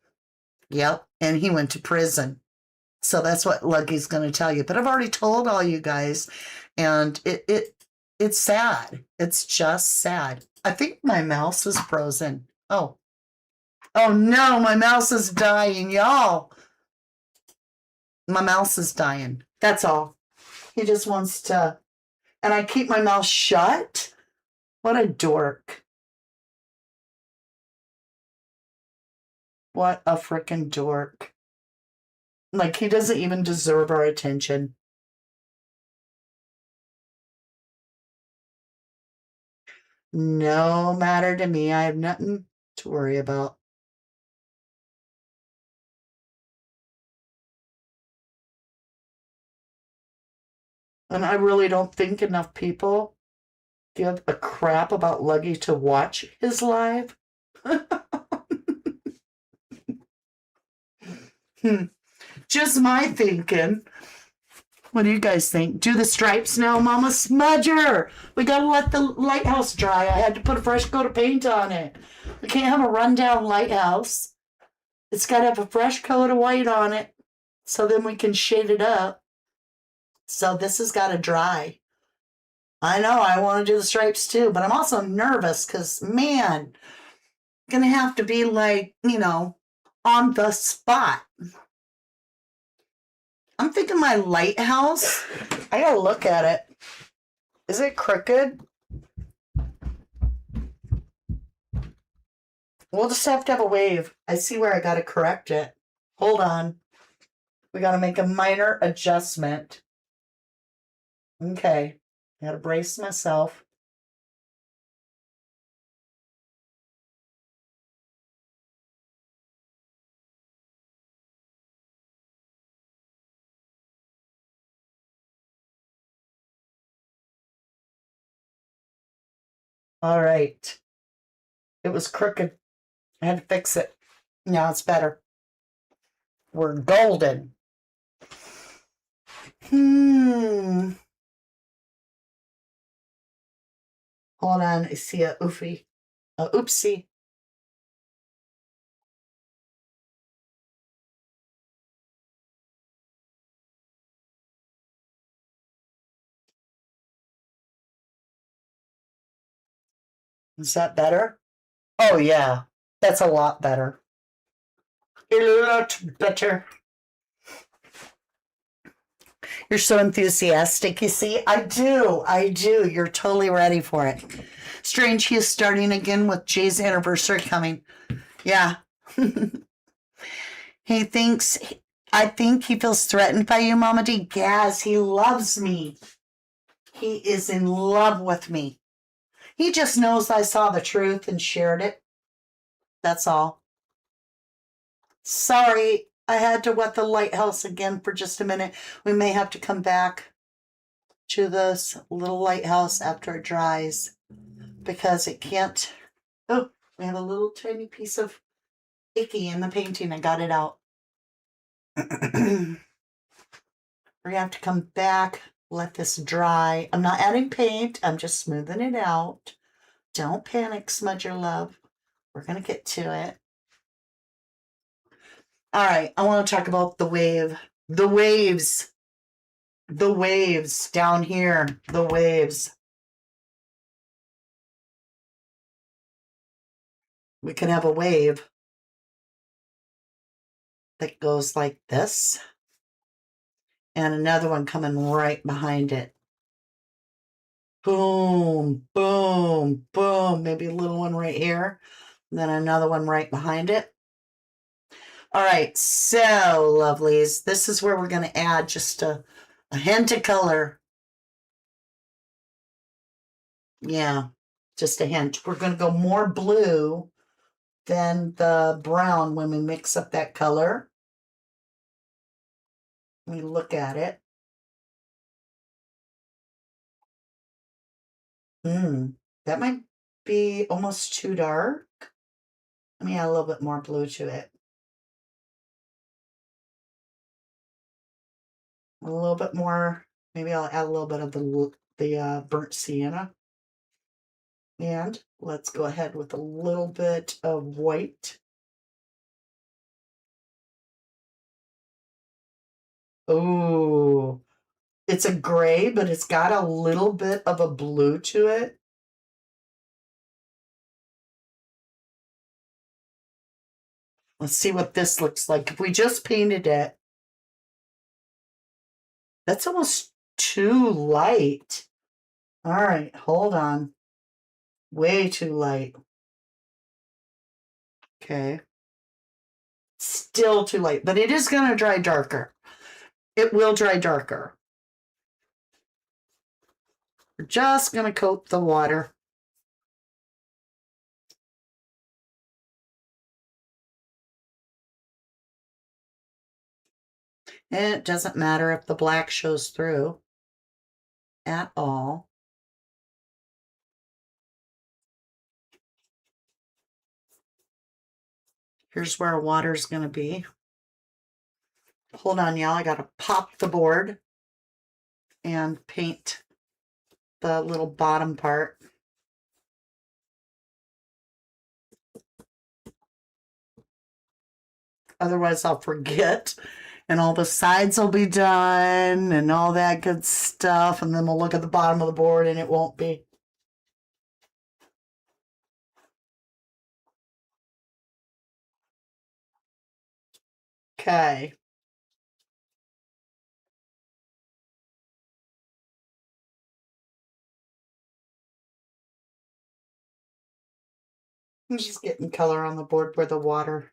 S1: Yep, and he went to prison. So that's what Lucky's going to tell you. But I've already told all you guys, and it's sad. It's just sad. I think my mouse is frozen. Oh no, my mouse is dying, y'all. My mouse is dying. That's all. He just wants to, and I keep my mouth shut. What a dork. What a freaking dork. Like, he doesn't even deserve our attention. No matter to me. I have nothing to worry about. And I really don't think enough people give a crap about Luggy to watch his live. Just my thinking. What do you guys think? Do the stripes now, Mama Smudger. We gotta let the lighthouse dry. I had to put a fresh coat of paint on it. We can't have a rundown lighthouse. It's gotta have a fresh coat of white on it, so then we can shade it up. So this has gotta dry. I know I want to do the stripes too, but I'm also nervous because, man, gonna have to be like, on the spot. I'm thinking my lighthouse, I gotta look at it. Is it crooked? We'll just have to have a wave. I see where I gotta correct it. Hold on. We gotta make a minor adjustment. Okay. I gotta brace myself. All right. It was crooked. I had to fix it. Now it's better. We're golden. Hold on. I see a oofy. A oopsie. Is that better? Oh, yeah. That's a lot better. A lot better. You're so enthusiastic, you see. I do. You're totally ready for it. Strange, he is starting again with Jay's anniversary coming. Yeah. I think he feels threatened by you, Mama D. Yes, he loves me. He is in love with me. He just knows I saw the truth and shared it. That's all. Sorry, I had to wet the lighthouse again for just a minute. We may have to come back to this little lighthouse after it dries because it can't. Oh, we have a little tiny piece of icky in the painting. I got it out. We're gonna have to come back, let this dry. I'm not adding paint, I'm just smoothing it out. Don't panic, Smudger love. We're gonna get to it. All right, I want to talk about the wave. The waves. The waves down here. The waves. We can have a wave that goes like this, and another one coming right behind it. Boom, boom, boom. Maybe a little one right here, and then another one right behind it. All right, so lovelies, this is where we're going to add just a hint of color. Yeah, just a hint. We're going to go more blue than the brown when we mix up that color. We look at it. That might be almost too dark. Let me add a little bit more blue to it. A little bit more. Maybe I'll add a little bit of the burnt sienna. And let's go ahead with a little bit of white. Oh, it's a gray, but it's got a little bit of a blue to it. Let's see what this looks like. If we just painted it, that's almost too light. All right, hold on. Way too light. Okay. Still too light, but it is going to dry darker. It will dry darker. We're just going to coat the water. And it doesn't matter if the black shows through at all. Here's where our water's going to be. Hold on, y'all. I got to pop the board and paint the little bottom part. Otherwise, I'll forget. And all the sides will be done and all that good stuff. And then we'll look at the bottom of the board and it won't be. Okay. I'm just getting color on the board where the water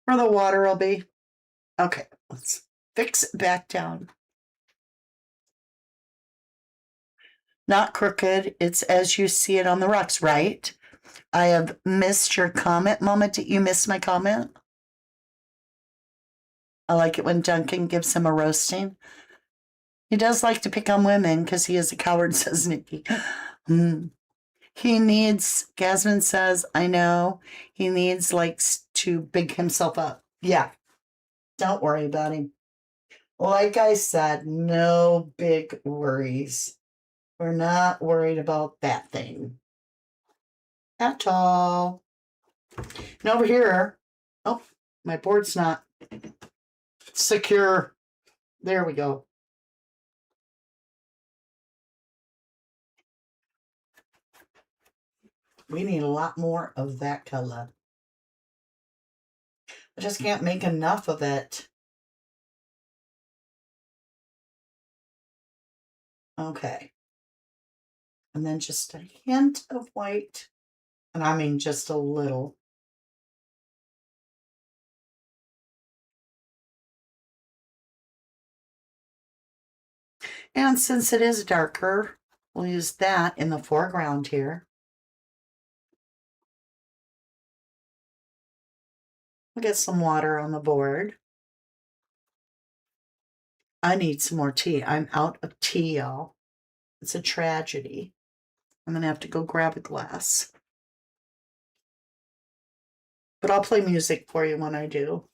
S1: will be. Okay, let's fix it back down. Not crooked. It's as you see it on the rocks, right? I have missed your comment, Mama. Did you miss my comment? I like it when Duncan gives him a roasting. He does like to pick on women because he is a coward, says Nikki. He needs, Gasman says, I know, he needs likes to big himself up. Yeah, don't worry about him. Like I said, no big worries. We're not worried about that thing at all. And over here, oh, my board's not secure. There we go. We need a lot more of that color. I just can't make enough of it. Okay. And then just a hint of white. And I mean just a little. And since it is darker, we'll use that in the foreground here. We'll get some water on the board. I need some more tea. I'm out of tea, y'all. It's a tragedy. I'm going to have to go grab a glass. But I'll play music for you when I do.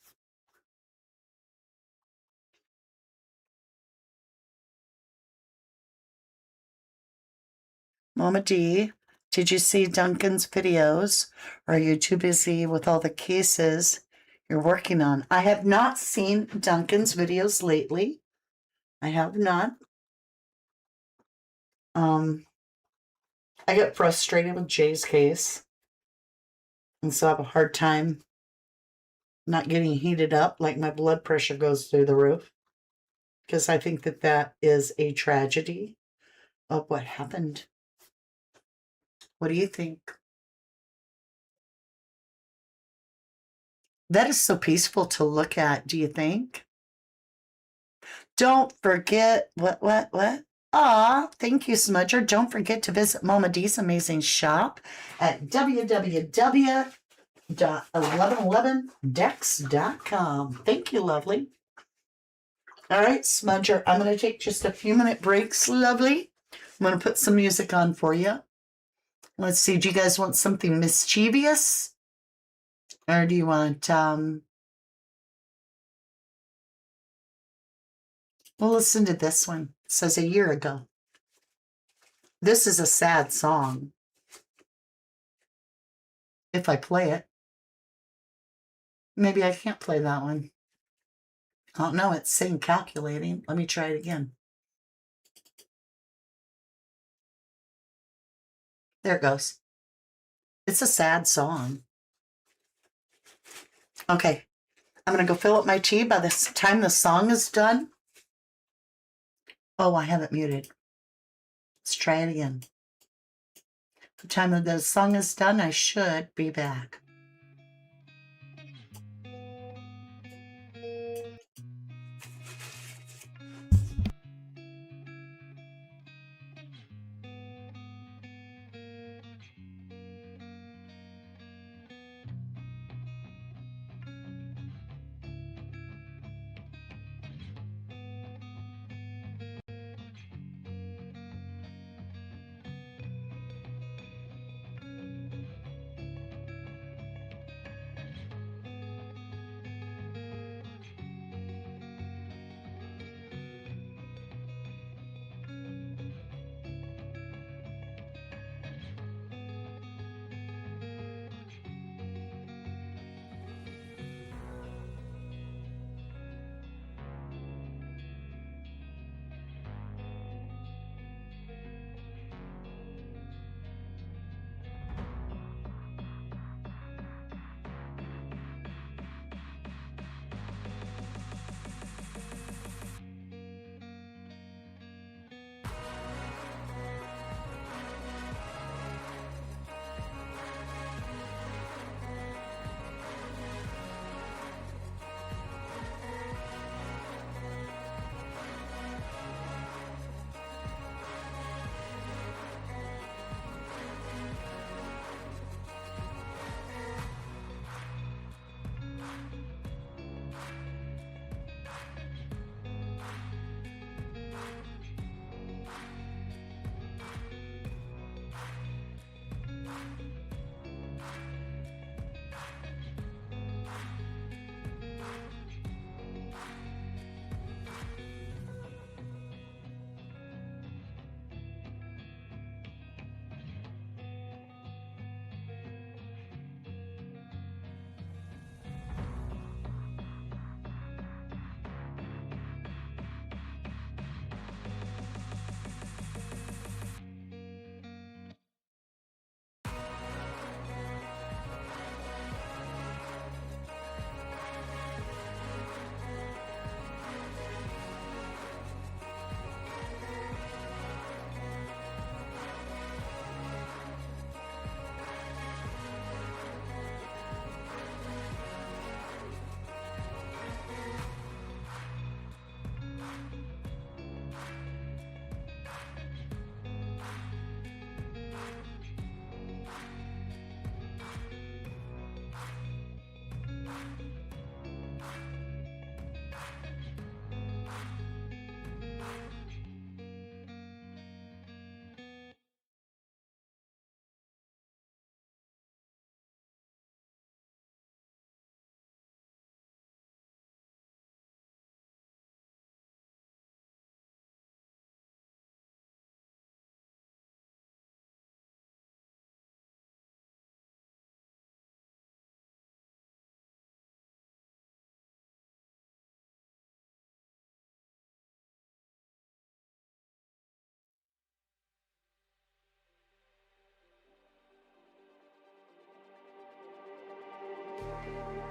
S1: Mama D, did you see Duncan's videos? Or are you too busy with all the cases you're working on? I have not seen Duncan's videos lately. I have not. I get frustrated with Jay's case. And so I have a hard time not getting heated up, like my blood pressure goes through the roof. Because I think that that is a tragedy of what happened. What do you think? That is so peaceful to look at, do you think? Don't forget, what? Ah, thank you, Smudger. Don't forget to visit Mama D's amazing shop at www.1111dex.com. Thank you, lovely. All right, Smudger, I'm going to take just a few minute breaks, lovely. I'm going to put some music on for you. Let's see. Do you guys want something mischievous? Or do you want, well, listen to this one. It says a year ago. This is a sad song. If I play it. Maybe I can't play that one. Oh, no, it's saying calculating. Let me try it again. There it goes. It's a sad song. Okay. I'm going to go fill up my tea. By the time the song is done. Oh, I have it muted. Let's try it again. By the time the song is done, I should be back.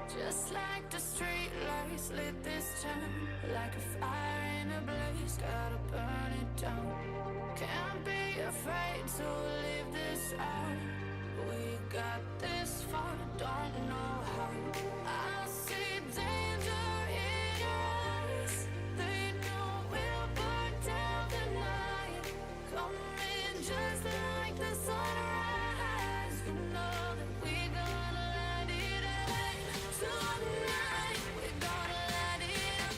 S3: Just like the street lights lit this town, like a fire in a blaze, gotta burn it down. Can't be afraid to leave this out. We got this far, don't know how. I see danger in your eyes. They know we'll burn down the night. Coming just like the sunrise. You know that we gonna light it up. Tonight, we're gonna light it up.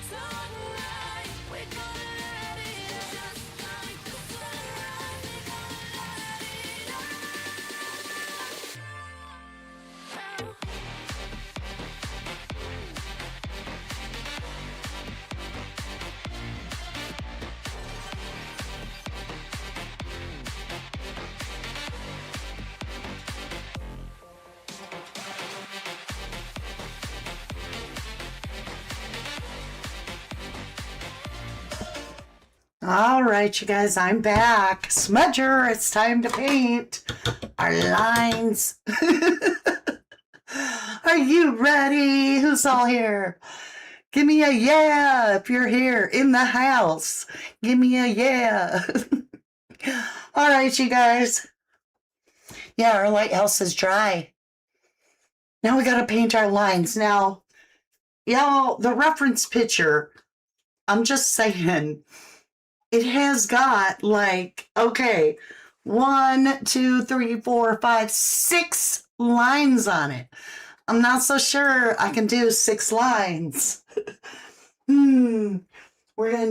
S3: Tonight, we're gonna light it up. Just like the sun.
S1: All right, you guys, I'm back. Smudger, it's time to paint our lines. Are you ready? Who's all here? Give me a yeah if you're here in the house. Give me a yeah. All right, you guys. Yeah, our lighthouse is dry. Now we got to paint our lines. Now, y'all, the reference picture, I'm just saying, it has got like, okay, 1, 2, 3, 4, 5, 6 lines on it. I'm not so sure I can do 6 lines. We're gonna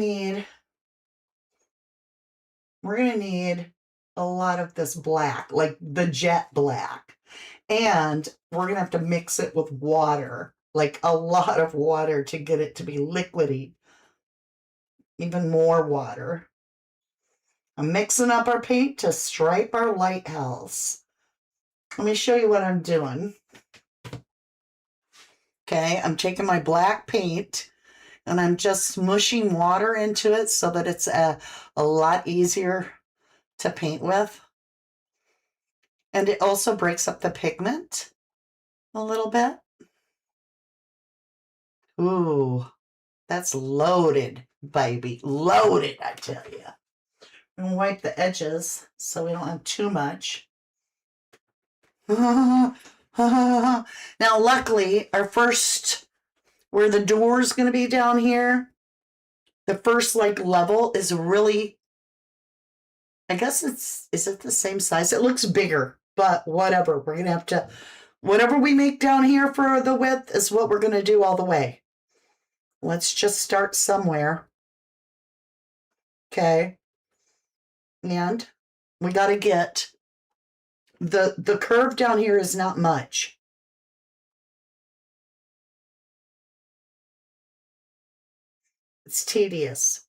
S1: need a lot of this black, like the jet black. And we're gonna have to mix it with water, like a lot of water to get it to be liquidy. Even more water. I'm mixing up our paint to stripe our lighthouse. Let me show you what I'm doing. Okay, I'm taking my black paint and I'm just smushing water into it so that it's a lot easier to paint with. And it also breaks up the pigment a little bit. Ooh, that's loaded, baby. Loaded, I tell you. I'm going to wipe the edges so we don't have too much. Now, luckily, our first, where the door is going to be down here, the first like level is really, I guess is it the same size? It looks bigger, but whatever. We're going to have to, whatever we make down here for the width is what we're going to do all the way. Let's just start somewhere. Okay. And we got to get the curve down here is not much. It's tedious.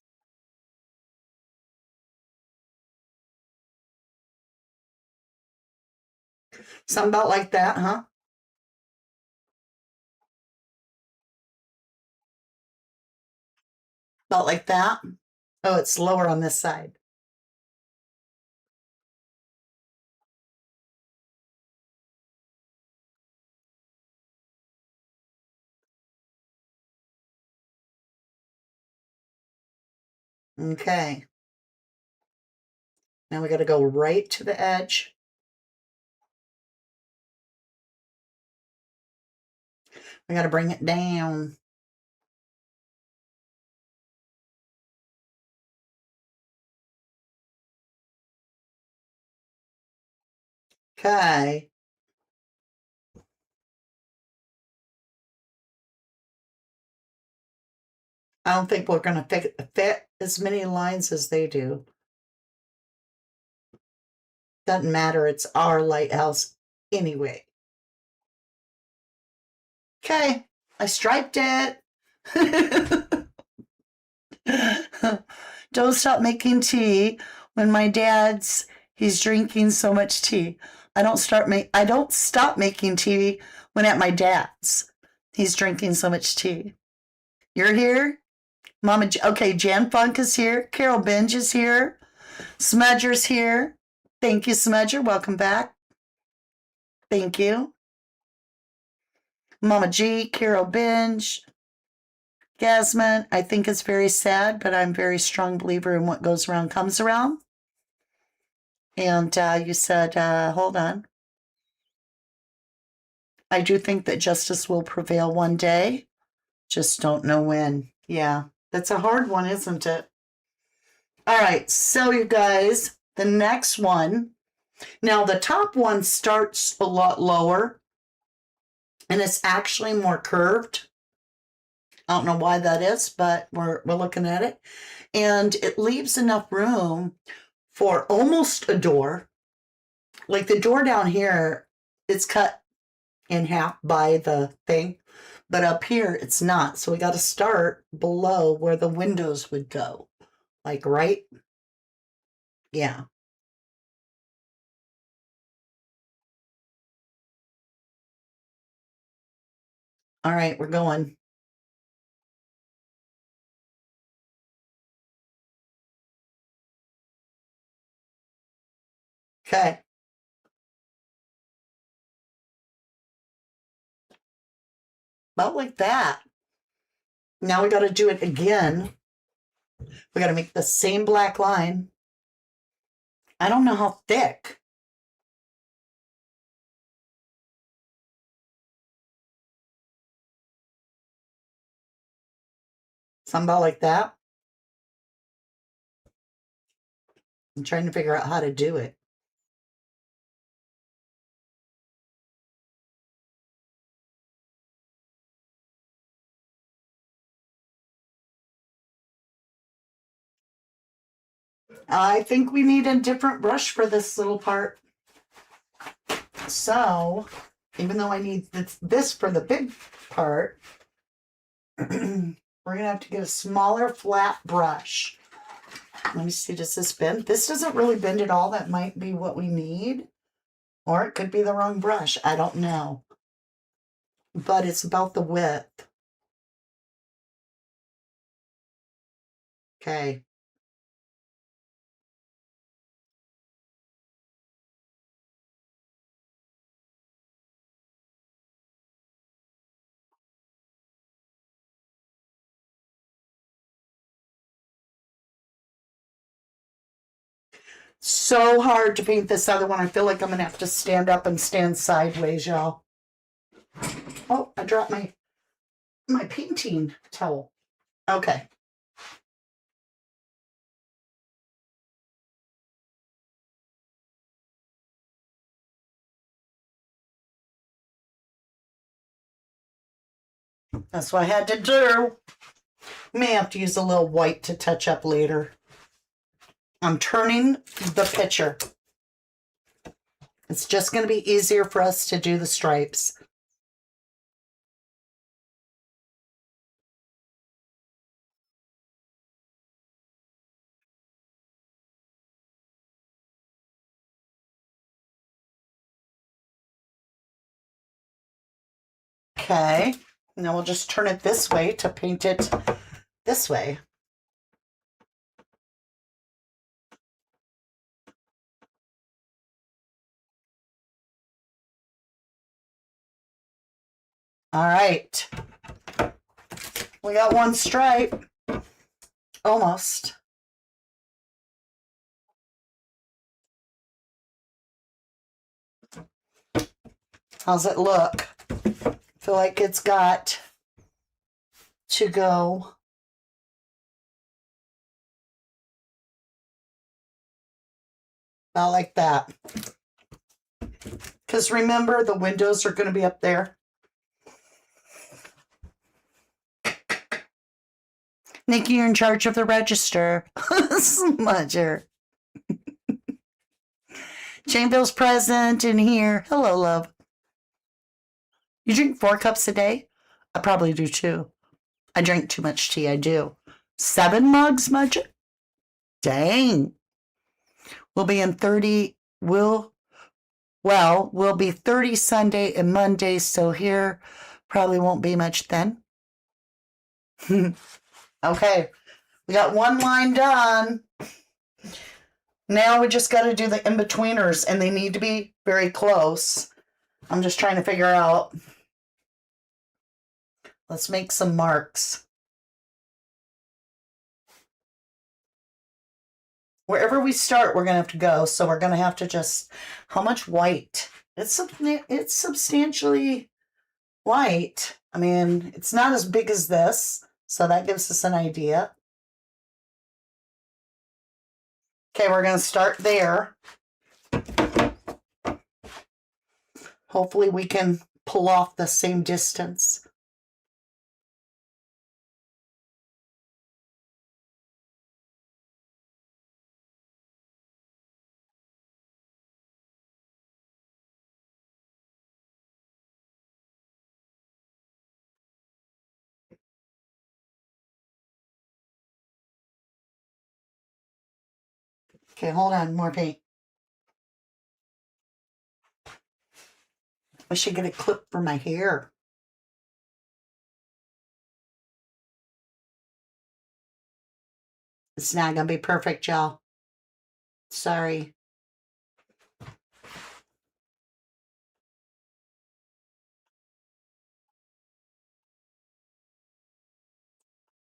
S1: Something about like that, huh? About like that. Oh, it's lower on this side. Okay. Now we got to go right to the edge. We got to bring it down. Okay. I don't think we're going to fit as many lines as they do. Doesn't matter. It's our lighthouse anyway. Okay. I striped it. Don't stop making tea when my he's drinking so much tea. I don't stop making tea when at my dad's he's drinking so much tea. You're here? Mama, okay, Jan Funk is here. Carol Binge is here. Smudger's here. Thank you, Smudger. Welcome back. Thank you. Mama G, Carol Binge. Gasman, I think it's very sad, but I'm a very strong believer in what goes around comes around. And you said, hold on. I do think that justice will prevail one day. Just don't know when. Yeah, that's a hard one, isn't it? All right, so you guys, the next one. Now, the top one starts a lot lower, and it's actually more curved. I don't know why that is, but we're looking at it. And it leaves enough room for almost a door. Like the door down here, it's cut in half by the thing. But up here, it's not. So we got to start below where the windows would go. Like right? Yeah. All right, we're going. Okay. About like that. Now we got to do it again. We got to make the same black line. I don't know how thick. Something about like that. I'm trying to figure out how to do it. I think we need a different brush for this little part. So, even though I need this for the big part, we're going to have to get a smaller flat brush. Let me see, does this bend? This doesn't really bend at all. That might be what we need. Or it could be the wrong brush. I don't know. But it's about the width. Okay. So hard to paint this other one. I feel like I'm going to have to stand up and stand sideways, y'all. Oh, I dropped my painting towel. Okay. That's what I had to do. May have to use a little white to touch up later. I'm turning the picture. It's just going to be easier for us to do the stripes. Okay. Now we'll just turn it this way to paint it this way. All right. We got one stripe. Almost. How's it look? Feel like it's got to go about like that. Because remember, the windows are going to be up there. Nikki, you're in charge of the register. Smudger. Janeville's present in here. Hello, love. You drink 4 cups a day? I probably do too. I drink too much tea, I do. 7 mugs, Smudger? Dang. We'll be in 30, we'll be 30 Sunday and Monday, so here probably won't be much then. Okay, we got one line done. Now we just got to do the in-betweeners, and they need to be very close. I'm just trying to figure out. Let's make some marks. Wherever we start, we're going to have to go. So we're going to have to just, how much white? It's substantially white. I mean, it's not as big as this. So that gives us an idea. Okay, we're going to start there. Hopefully we can pull off the same distance. Okay, hold on, more paint. I should get a clip for my hair. It's not going to be perfect, y'all. Sorry.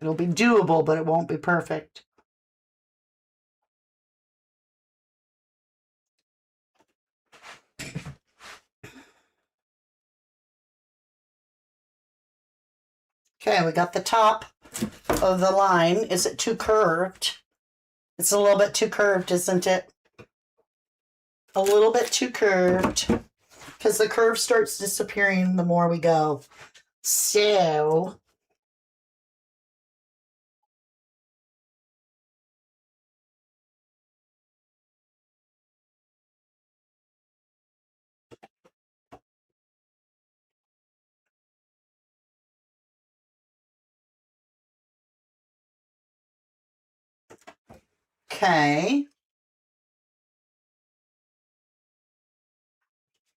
S1: It'll be doable, but it won't be perfect. Okay, we got the top of the line. Is it too curved? It's a little bit too curved, isn't it? A little bit too curved, because the curve starts disappearing the more we go. So okay.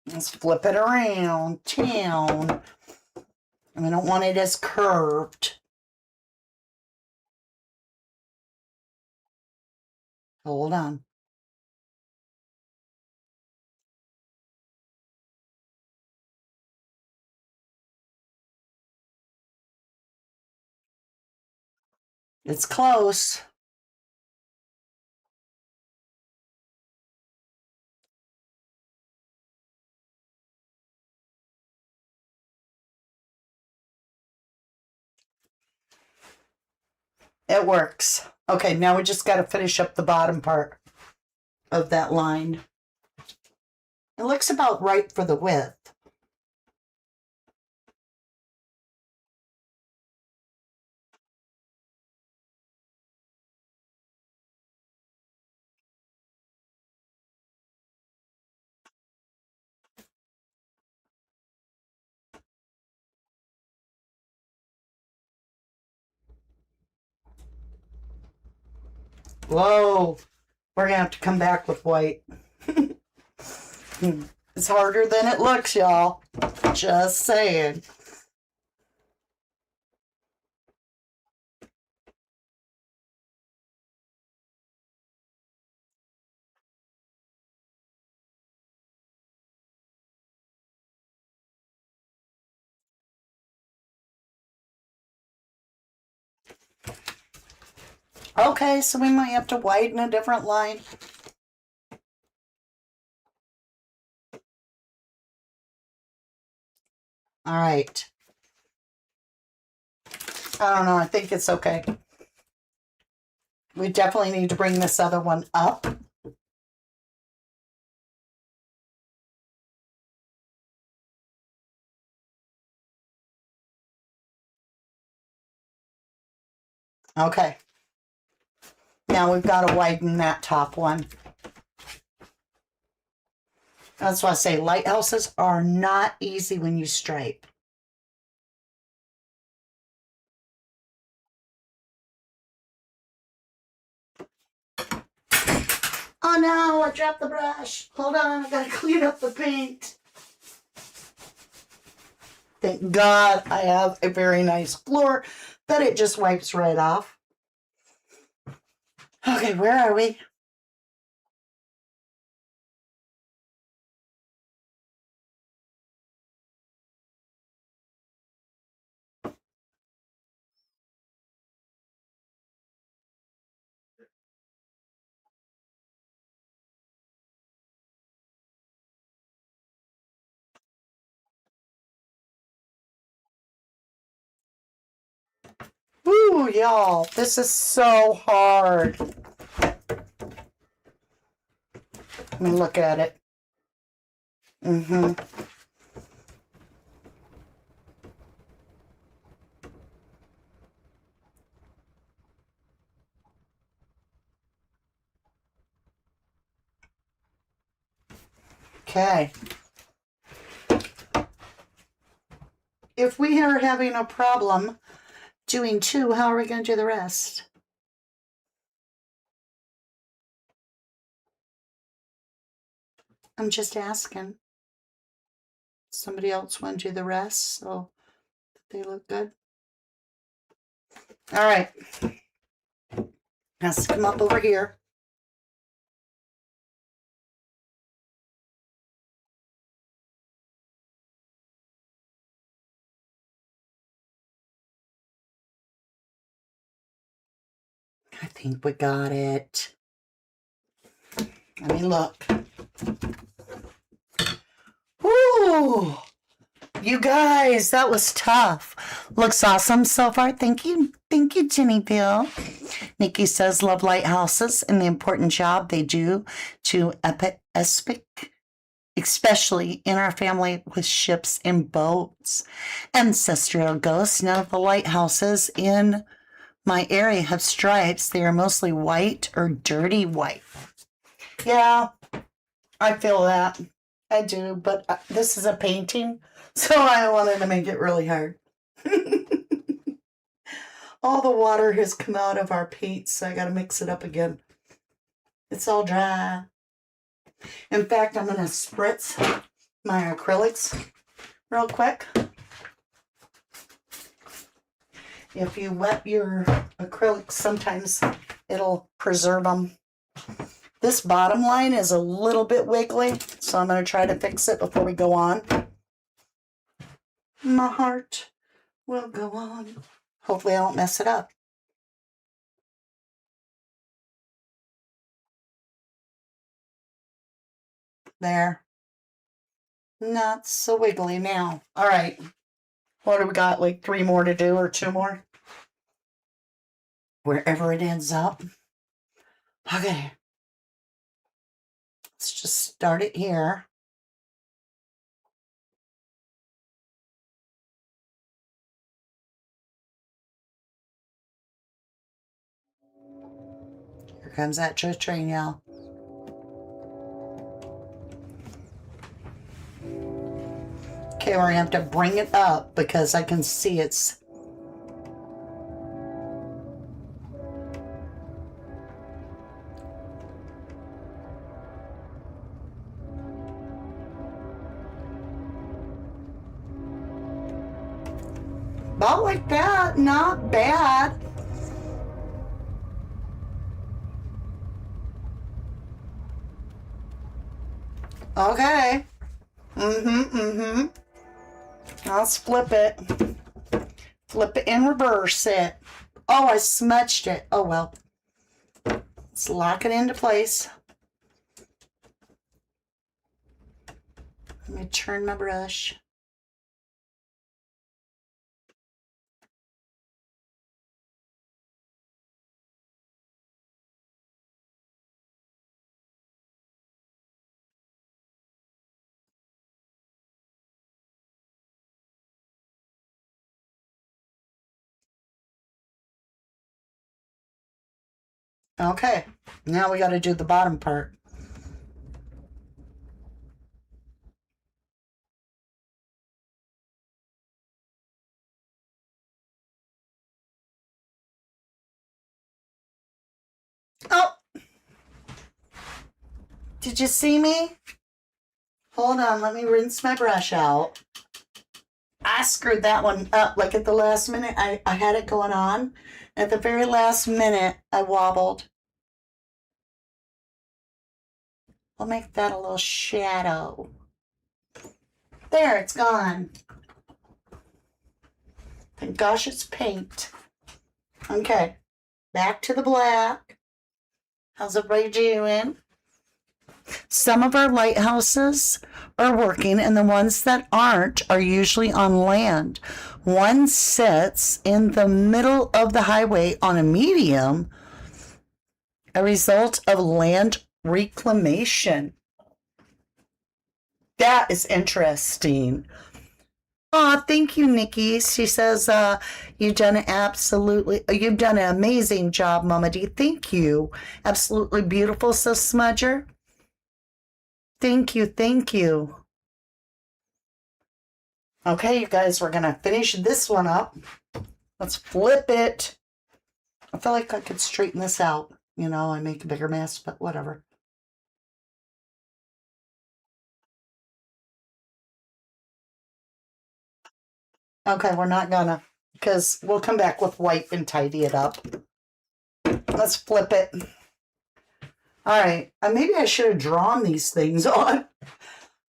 S1: Let's flip it around town. And I don't want it as curved. Hold on. It's close. It works. Okay, now we just got to finish up the bottom part of that line. It looks about right for the width. Whoa, we're gonna have to come back with white. It's harder than it looks, y'all. Just saying. Okay, so we might have to widen a different line. All right. I don't know. I think it's okay. We definitely need to bring this other one up. Okay. Now we've got to widen that top one. That's why I say lighthouses are not easy when you stripe. Oh no, I dropped the brush. Hold on, I gotta clean up the paint. Thank God I have a very nice floor that it just wipes right off. Okay, where are we? Woo, y'all, this is so hard. Let me look at it. Okay. If we are having a problem doing two, how are we going to do the rest? I'm just asking. Somebody else want to do the rest so they look good? All right. Has to come up over here. I think we got it. Let me look. Woo! You guys, that was tough. Looks awesome so far. Thank you. Thank you, Jenny Bill. Nikki says, love lighthouses and the important job they do to especially in our family with ships and boats. Ancestral ghosts, none of the lighthouses in my area have stripes. They are mostly white or dirty white. Yeah, I feel that. I do, but this is a painting, so I wanted to make it really hard. All the water has come out of our paint, so I got to mix it up again. It's all dry. In fact, I'm going to spritz my acrylics real quick. If you wet your acrylics, sometimes it'll preserve them. This bottom line is a little bit wiggly, so I'm going to try to fix it before we go on. My heart will go on. Hopefully I don't mess it up. There. Not so wiggly now. All right. What do we got? Like 3 more to do or 2 more? Wherever it ends up. Okay. Let's just start it here. Here comes that church train, y'all. Okay, we're going to have to bring it up because I can see it's... About like that. Not bad. Okay. Let's flip it. Flip it and reverse it. Oh, I smudged it. Oh, well. Let's lock it into place. Let me turn my brush. Okay, now we got to do the bottom part. Oh! Did you see me? Hold on, let me rinse my brush out. I screwed that one up like at the last minute. I had it going on. At the very last minute, I wobbled. I'll make that a little shadow. There, it's gone. Thank gosh it's paint. Okay, back to the black. How's everybody doing? Some of our lighthouses are working, and the ones that aren't are usually on land. One sits in the middle of the highway on a medium, a result of land reclamation. That is interesting. Oh, thank you, Nikki. She says, you've done an amazing job, Mama D. Thank you. Absolutely beautiful, says Smudger. Thank you, thank you. Okay, you guys, we're going to finish this one up. Let's flip it. I feel like I could straighten this out, you know, and make a bigger mess, but whatever. Okay, we're not gonna, because we'll come back with white and tidy it up. Let's flip it. All right, maybe I should have drawn these things on.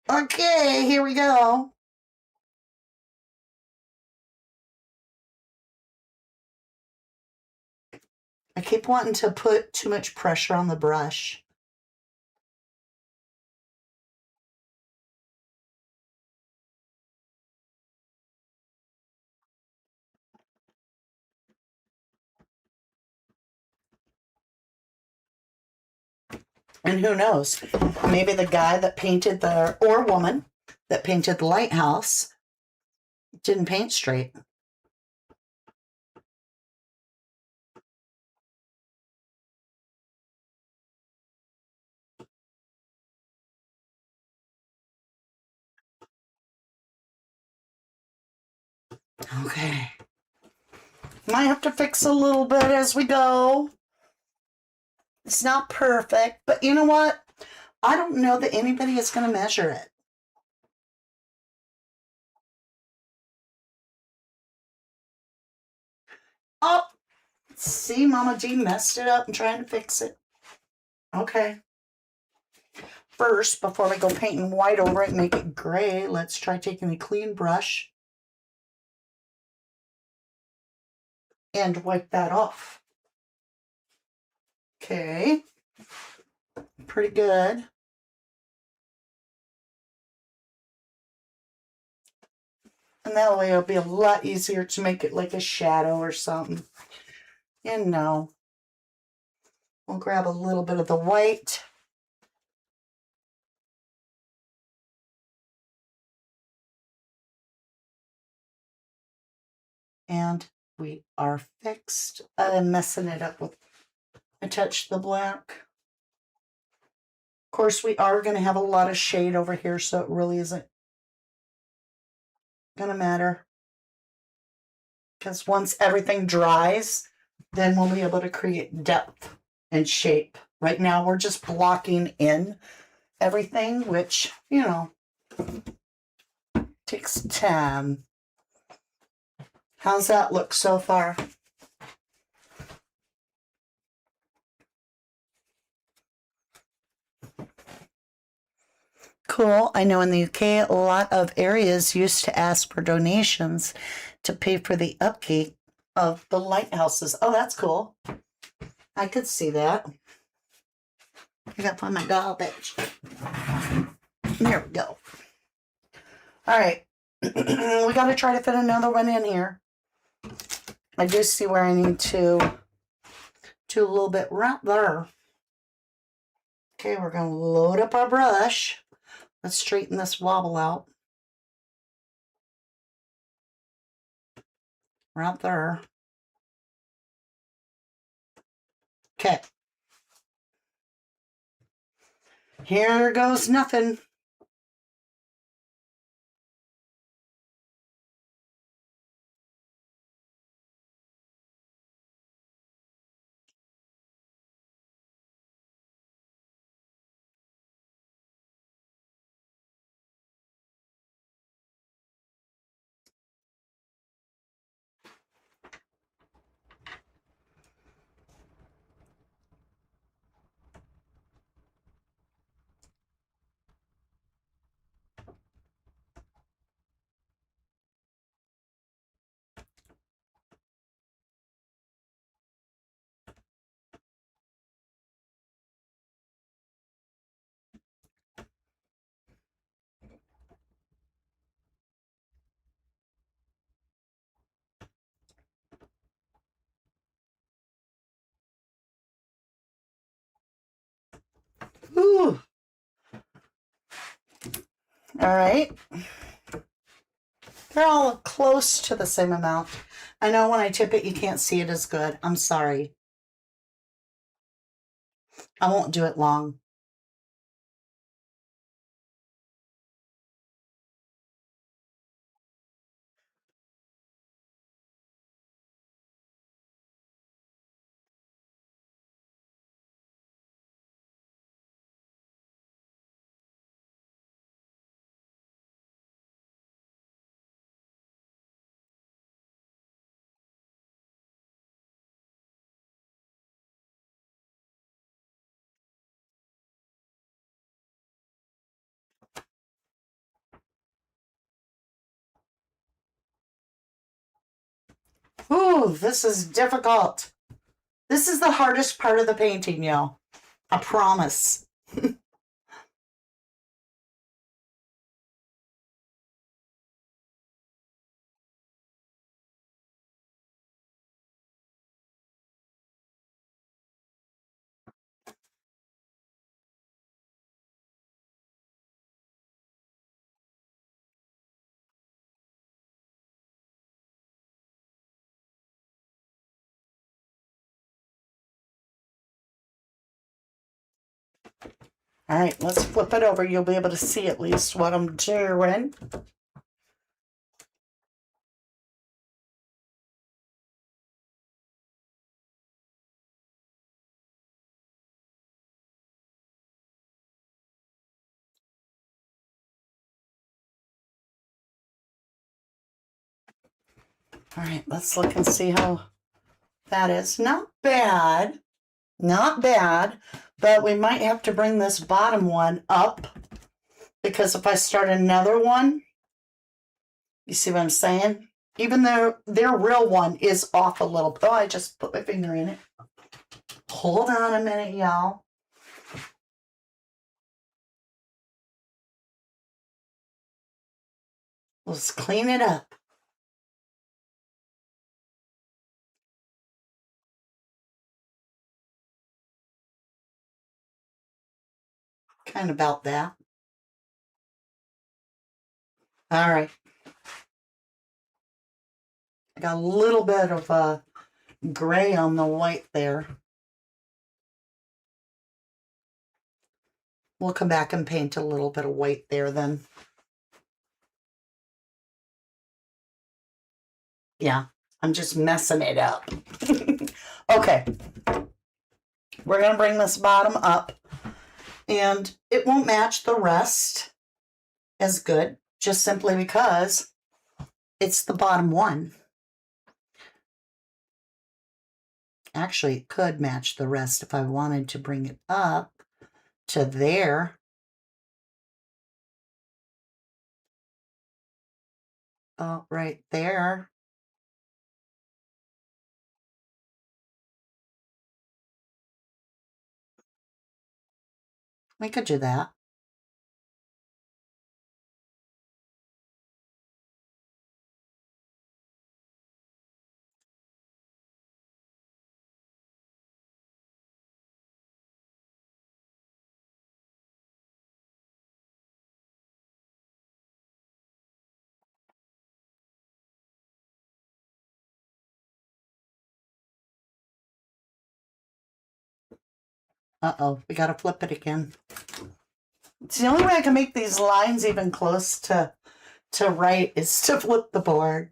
S1: Okay, here we go. I keep wanting to put too much pressure on the brush. And who knows? Maybe the guy that painted or woman that painted the lighthouse didn't paint straight. Okay. Might have to fix a little bit as we go. It's not perfect, but you know what? I don't know that anybody is going to measure it. Oh, see, Mama D messed it up and trying to fix it. Okay. First, before we go painting white over it and make it gray, let's try taking a clean brush and wipe that off. Okay. Pretty good. And that way it'll be a lot easier to make it like a shadow or something. And now we'll grab a little bit of the white. And we are fixed. I'm messing it up with, I touched the black. Of course, we are going to have a lot of shade over here, so it really isn't going to matter. Because once everything dries, then we'll be able to create depth and shape. Right now, we're just blocking in everything, which, you know, takes time. How's that look so far? Cool. I know in the UK, a lot of areas used to ask for donations to pay for the upkeep of the lighthouses. Oh, that's cool. I could see that. I gotta find my garbage. There we go. All right. We gotta try to fit another one in here. I do see where I need to do a little bit right there. Okay, we're gonna load up our brush. Let's straighten this wobble out. Right there. Okay. Here goes nothing. Ooh. All right. They're all close to the same amount. I know when I tip it, you can't see it as good. I'm sorry. I won't do it long. Ooh, this is difficult. This is the hardest part of the painting, y'all. I promise. All right, let's flip it over. You'll be able to see at least what I'm doing. All right, let's look and see how that is. Not bad. Not bad, but we might have to bring this bottom one up because if I start another one, you see what I'm saying? Even though their real one is off a little. Oh, I just put my finger in it. Hold on a minute, y'all. Let's clean it up. Kind of about that. All right. I got a little bit of gray on the white there. We'll come back and paint a little bit of white there then. Yeah, I'm just messing it up. Okay. We're going to bring this bottom up. And it won't match the rest as good, just simply because it's the bottom one. Actually, it could match the rest if I wanted to bring it up to there. Oh, right there. We could do that. Uh-oh, we got to flip it again. It's the only way I can make these lines even close to right is to flip the board.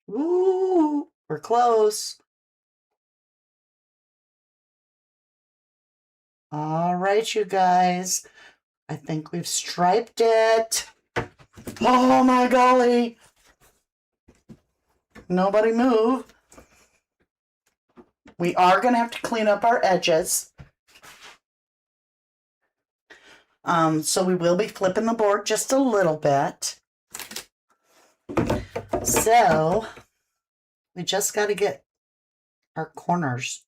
S1: Ooh, we're close. All right, you guys. I think we've striped it. Oh my golly. Nobody move. We are going to have to clean up our edges. So we will be flipping the board just a little bit. So we just got to get our corners.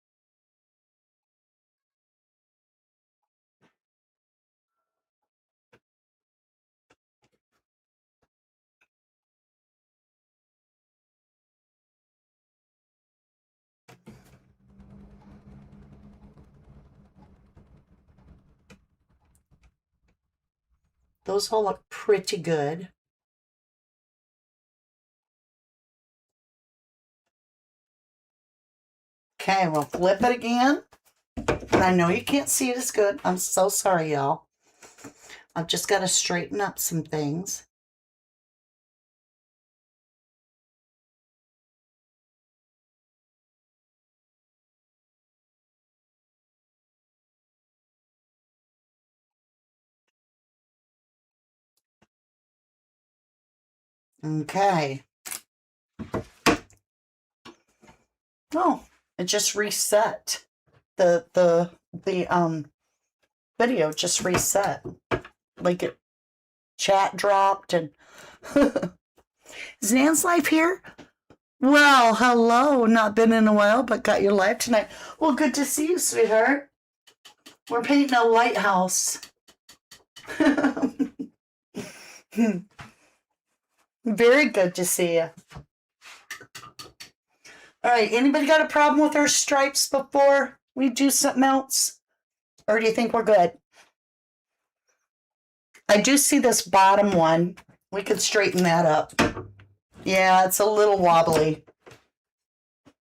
S1: Those all look pretty good. Okay, we'll flip it again. And I know you can't see it as good. I'm so sorry, y'all. I've just got to straighten up some things. Okay. Oh, it just reset. The video just reset. Like it chat dropped and is Nan's life here? Well, hello. Not been in a while, but got your live tonight. Well, good to see you, sweetheart. We're painting a lighthouse. Very good to see you. All right, anybody got a problem with our stripes before we do something else? Or do you think we're good? I do see this bottom one. We could straighten that up. Yeah, it's a little wobbly.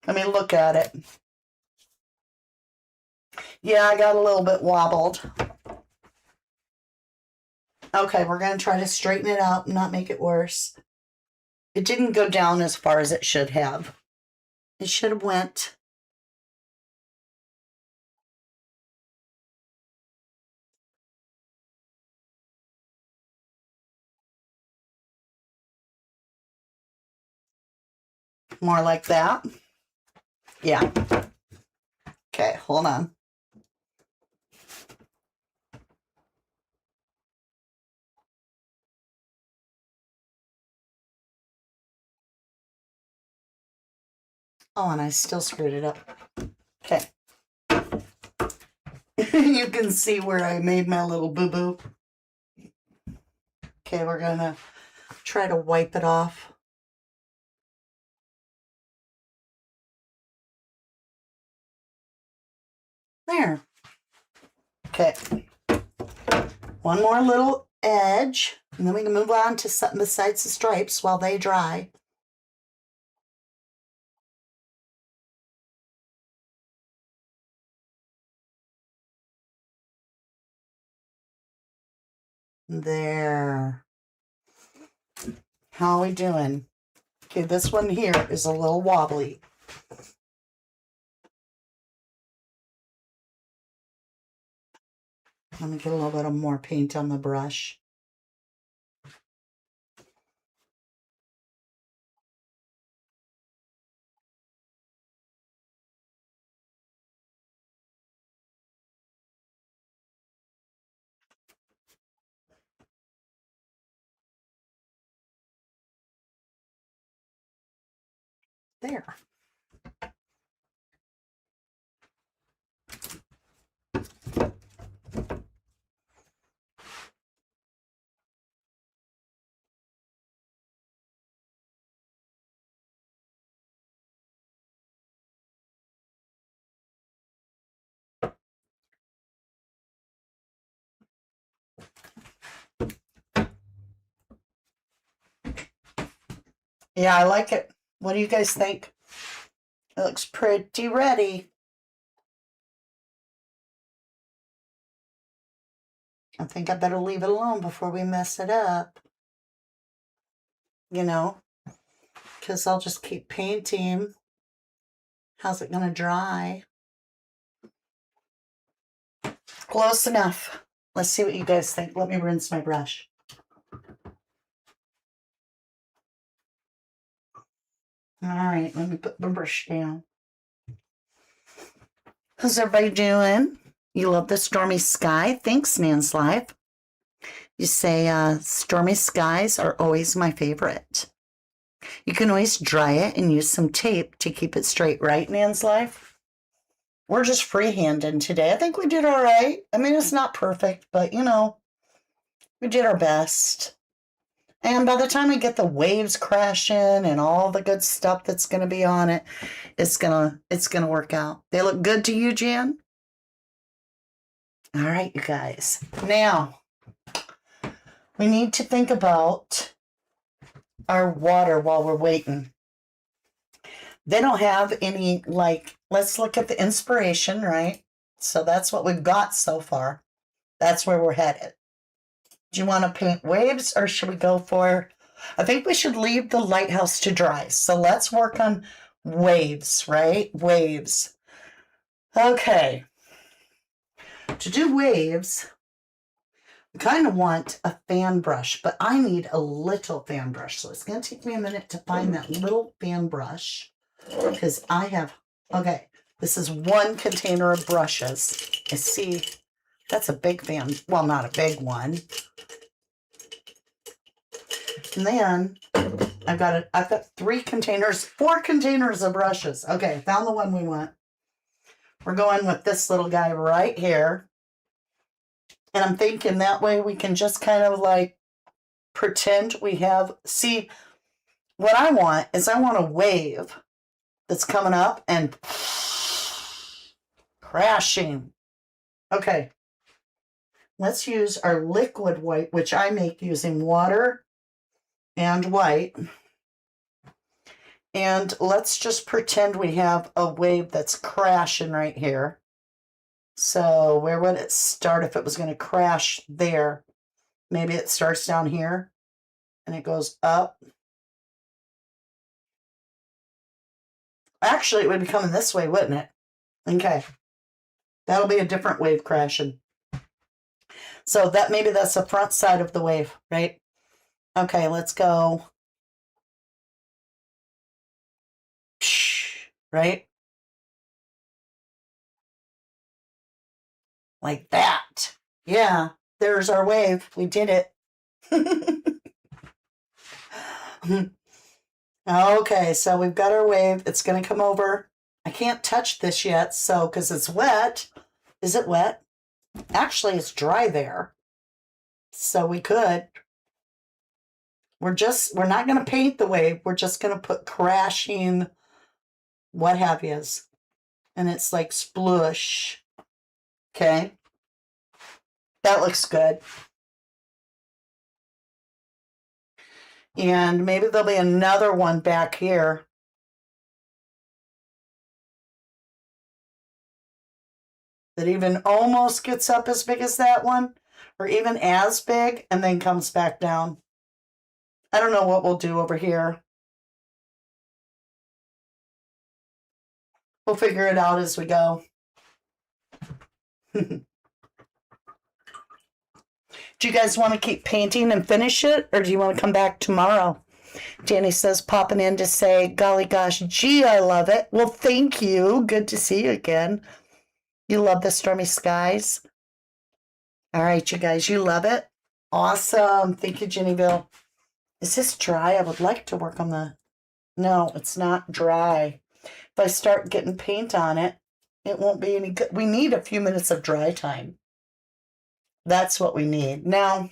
S1: I mean, look at it. Yeah, I got a little bit wobbled. Okay, we're going to try to straighten it out and not make it worse. It didn't go down as far as it should have. It should have went. More like that. Yeah. Okay, hold on. Oh, and I still screwed it up. Okay. You can see where I made my little boo-boo. Okay, we're going to try to wipe it off. There. Okay. One more little edge, and then we can move on to something besides the stripes while they dry. There. How are we doing? Okay, this one here is a little wobbly. Let me get a little bit of more paint on the brush. There. Yeah, I like it. What do you guys think? It looks pretty ready. I think I better leave it alone before we mess it up. You know, because I'll just keep painting. How's it going to dry? Close enough. Let's see what you guys think. Let me rinse my brush. All right, let me put my brush down. How's everybody doing? You love the stormy sky? Thanks, Nan's Life. You say stormy skies are always my favorite. You can always dry it and use some tape to keep it straight, right, Nan's Life? We're just freehanding today. I think we did all right. I mean, it's not perfect, but, you know, we did our best. And by the time we get the waves crashing and all the good stuff that's going to be on it, it's gonna work out. They look good to you, Jan? All right, you guys. Now, we need to think about our water while we're waiting. They don't have any, like, let's look at the inspiration, right? So that's what we've got so far. That's where we're headed. Do you want to paint waves or should we go for, I think we should leave the lighthouse to dry. So let's work on waves, right? Waves. Okay. To do waves, I kind of want a fan brush, but I need a little fan brush. So it's going to take me a minute to find that little fan brush because I have, okay, this is one container of brushes. I see that's a big fan. Well, not a big one. And then I've got 4 containers of brushes. Okay, I found the one we want. We're going with this little guy right here. And I'm thinking that way we can just kind of like pretend we have, see, what I want is I want a wave that's coming up and crashing. Okay, let's use our liquid white, which I make using water and white. And let's just pretend we have a wave that's crashing right here. So where would it start if it was going to crash there? Maybe it starts down here and it goes up. Actually, it would be coming this way, wouldn't it? Okay. That'll be a different wave crashing. So that maybe that's the front side of the wave, right? Okay, let's go. Right? Like that. Yeah, there's our wave. We did it. Okay, so we've got our wave. It's going to come over. I can't touch this yet, so because it's wet. Is it wet? Actually, it's dry there. So we could. We're not going to paint the wave. We're just going to put crashing what have yous. And it's like splush. Okay. That looks good. And maybe there'll be another one back here. That even almost gets up as big as that one. Or even as big and then comes back down. I don't know what we'll do over here. We'll figure it out as we go. Do you guys want to keep painting and finish it? Or do you want to come back tomorrow? Danny says, popping in to say, golly gosh, gee, I love it. Well, thank you. Good to see you again. You love the stormy skies? All right, you guys, you love it? Awesome. Thank you, Jennyville. Is this dry? I would like to work on the... No, it's not dry. If I start getting paint on it, it won't be any good. We need a few minutes of dry time. That's what we need. Now,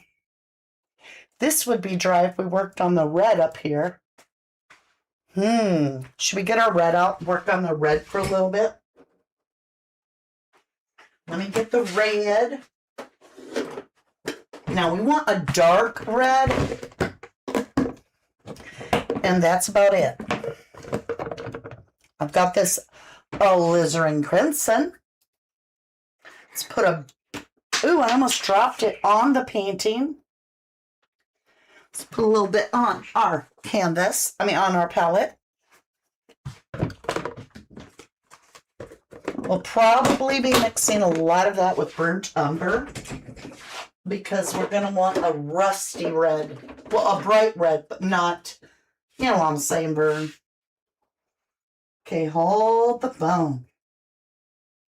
S1: this would be dry if we worked on the red up here. Should we get our red out, work on the red for a little bit? Let me get the red. Now, we want a dark red. And that's about it. I've got this alizarin crimson. Let's put a... Ooh, I almost dropped it on the painting. Let's put a little bit on our canvas. On our palette. We'll probably be mixing a lot of that with burnt umber because we're going to want a rusty red. Well, a bright red, but not, you know what I'm saying, burn. Okay, hold the phone.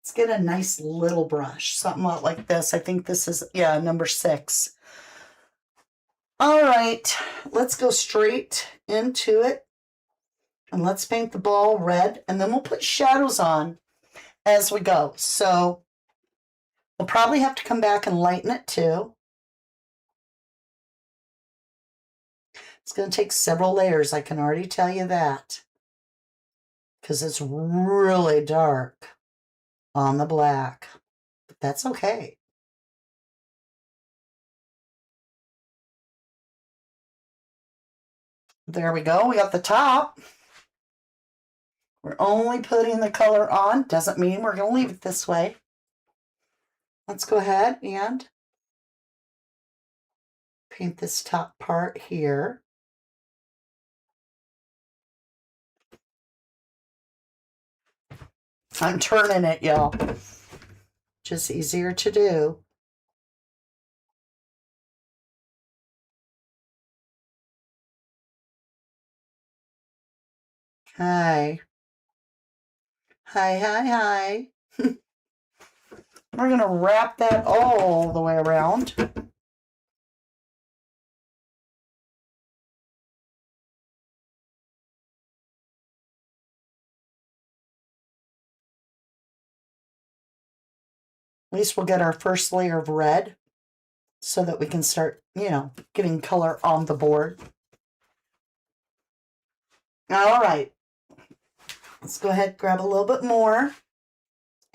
S1: Let's get a nice little brush, something like this. I think this is, yeah, number 6. All right, let's go straight into it. And let's paint the ball red, and then we'll put shadows on as we go. So we'll probably have to come back and lighten it too. It's going to take several layers, I can already tell you that. Because it's really dark on the black. But that's okay. There we go. We got the top. We're only putting the color on. Doesn't mean we're going to leave it this way. Let's go ahead and paint this top part here. I'm turning it, y'all. Just easier to do. Hi. Hi, hi, hi. We're going to wrap that all the way around. At least we'll get our first layer of red so that we can start, getting color on the board. All right. Let's go ahead and grab a little bit more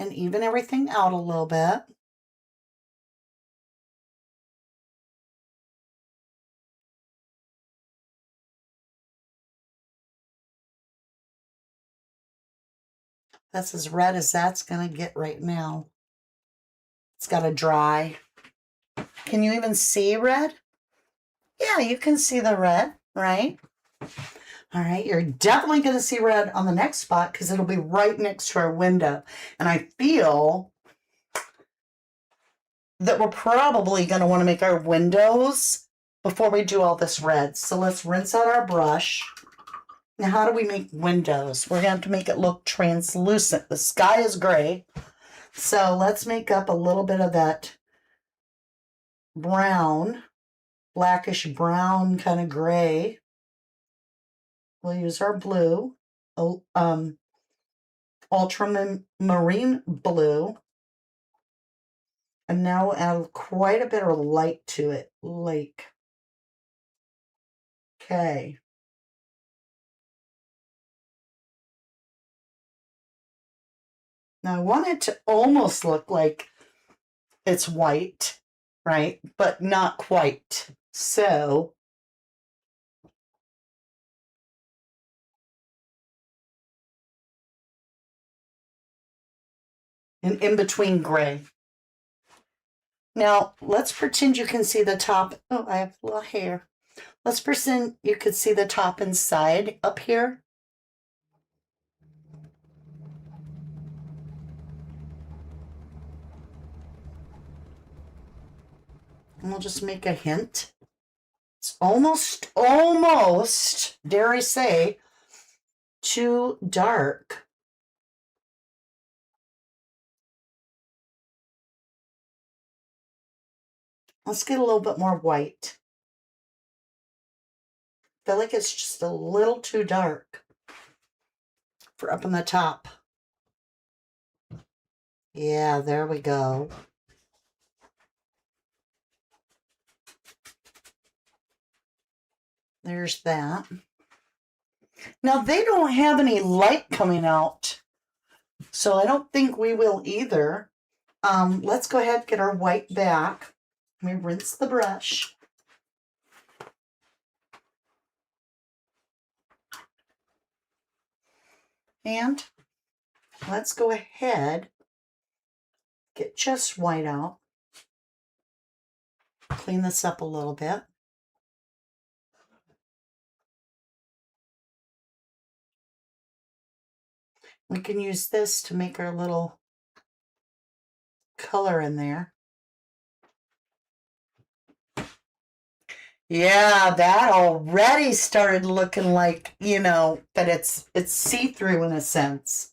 S1: and even everything out a little bit. That's as red as that's going to get right now. It's got to dry. Can you even see red? Yeah, you can see the red, right? All right, you're definitely going to see red on the next spot because it'll be right next to our window. And I feel that we're probably going to want to make our windows before we do all this red. So let's rinse out our brush. Now, how do we make windows? We're going to have to make it look translucent. The sky is gray. So let's make up a little bit of that brown, blackish brown kind of gray. We'll use our blue, ultramarine blue. And now we'll add quite a bit of light to it. Okay. Now I want it to almost look like it's white, right? But not quite. So and in between gray. Now let's pretend you can see the top. Oh, I have a little hair. Let's pretend you could see the top and side up here. And we'll just make a hint. It's almost, dare I say, too dark. Let's get a little bit more white. I feel like it's just a little too dark for up on the top. Yeah, there we go. There's that. Now, they don't have any light coming out, so I don't think we will either. Let's go ahead and get our white back. Let me rinse the brush. And let's go ahead, get just white out. Clean this up a little bit. We can use this to make our little color in there. Yeah, that already started looking like, that it's see-through in a sense.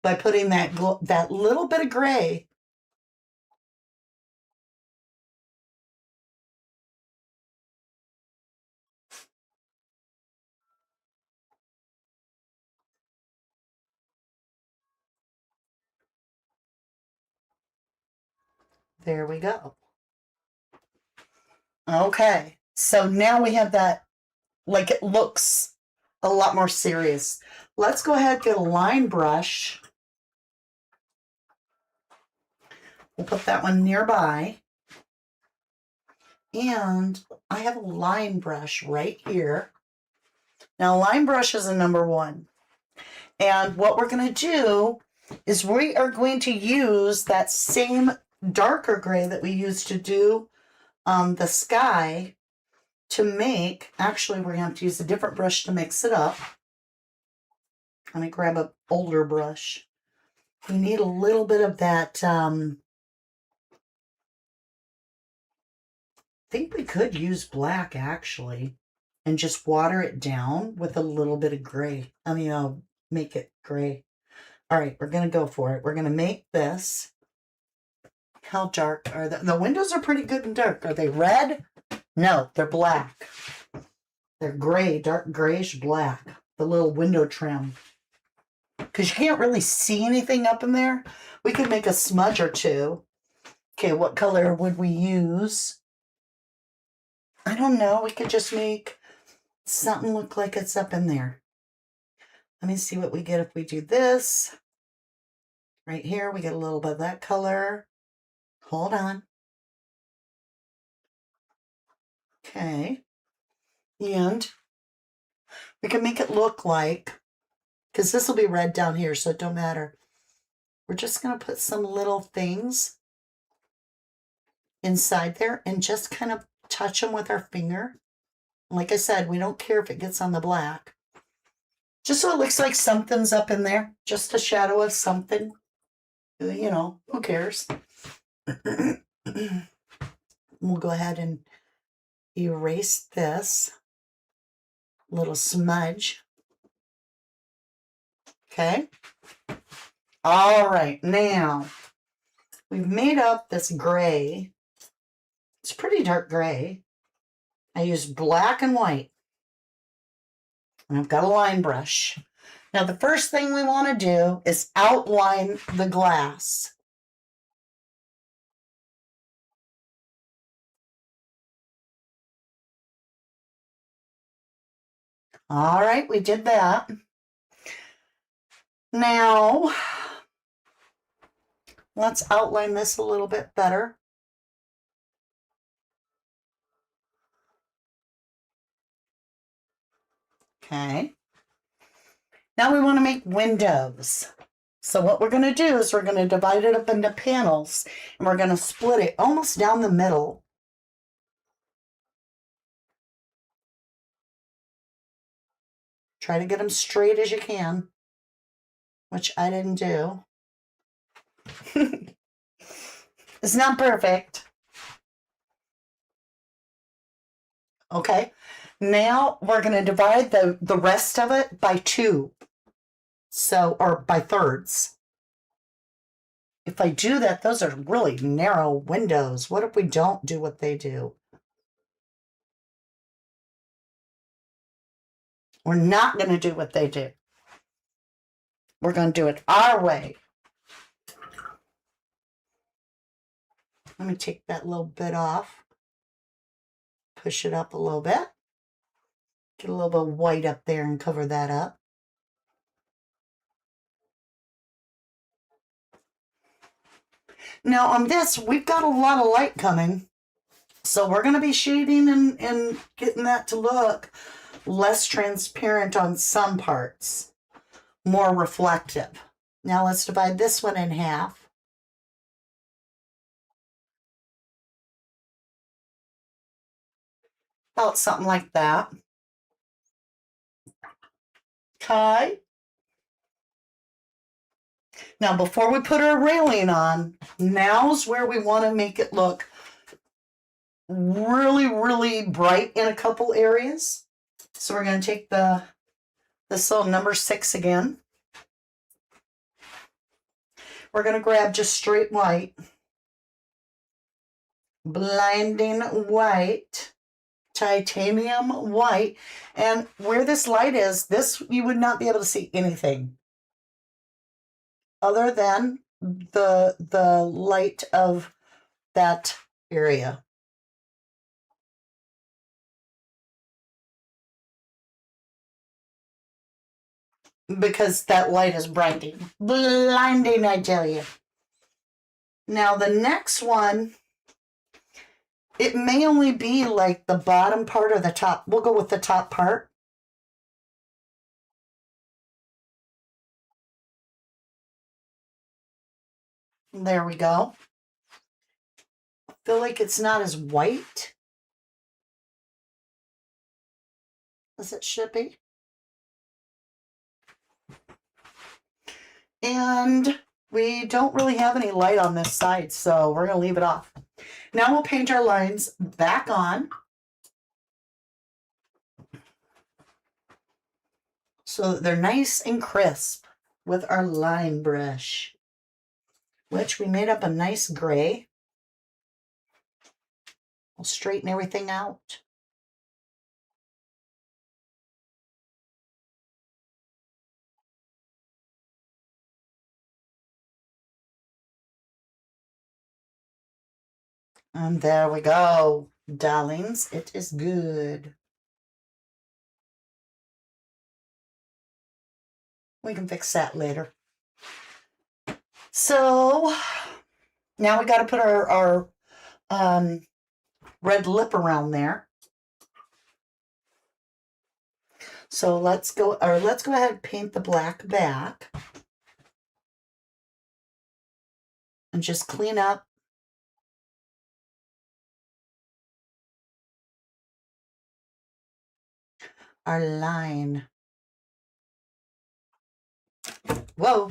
S1: By putting that little bit of gray. There we go. Okay, so now we have that, like it looks a lot more serious. Let's go ahead and get a line brush. We'll put that one nearby. And I have a line brush right here. Now, line brush is a number 1. And what we're going to do is we are going to use that same darker gray that we used to do the sky to make, actually we're going to have to use a different brush to mix it up. Let me grab an older brush. We need a little bit of that, I think we could use black actually. and just water it down with a little bit of gray. I mean, I'll make it gray. All right, we're going to go for it. We're going to make this. How dark are the windows are pretty good and dark. Are they red? No, they're black. They're gray, dark grayish black. The little window trim. Because you can't really see anything up in there. We could make a smudge or two. Okay, what color would we use? I don't know. We could just make something look like it's up in there. Let me see what we get if we do this. Right here, we get a little bit of that color. Hold on. Okay. And we can make it look like, because this will be red down here, so it don't matter. We're just going to put some little things inside there and just kind of touch them with our finger. Like I said, we don't care if it gets on the black. Just so it looks like something's up in there. Just a shadow of something. You know, who cares? We'll go ahead and erase this little smudge. Okay. All right. Now, we've made up this gray. It's pretty dark gray. I used black and white. And I've got a line brush. Now, the first thing we want to do is outline the glass. All right, we did that. Now, let's outline this a little bit better. Okay. Now we want to make windows. So what we're going to do is we're going to divide it up into panels, and we're going to split it almost down the middle. Try to get them straight as you can, which I didn't do. It's not perfect. Okay. Now we're going to divide the rest of it by 2. So, or by thirds. If I do that, those are really narrow windows. What if we don't do what they do? We're not going to do what they do. We're going to do it our way. Let me take that little bit off. Push it up a little bit. Get a little bit of white up there and cover that up. Now on this, we've got a lot of light coming. So we're going to be shading and getting that to look less transparent on some parts. More reflective. Now let's divide this one in half. About something like that. Okay. Now, before we put our railing on, now's where we want to make it look really, really bright in a couple areas. So we're going to take this little number 6 again. We're going to grab just straight white. Blinding white. Titanium white. And where this light is, this you would not be able to see anything other than the light of that area. Because that light is blinding. Blinding, I tell you. Now the next one, it may only be like the bottom part or the top. We'll go with the top part. There we go. I feel like it's not as white as it should be. And we don't really have any light on this side, so we're going to leave it off. Now we'll paint our lines back on. so that they're nice and crisp with our line brush, which we made up a nice gray. We'll straighten everything out. And there we go, darlings. It is good. We can fix that later. So now we got to put our red lip around there. So let's go ahead and paint the black back and just clean up our line. Whoa.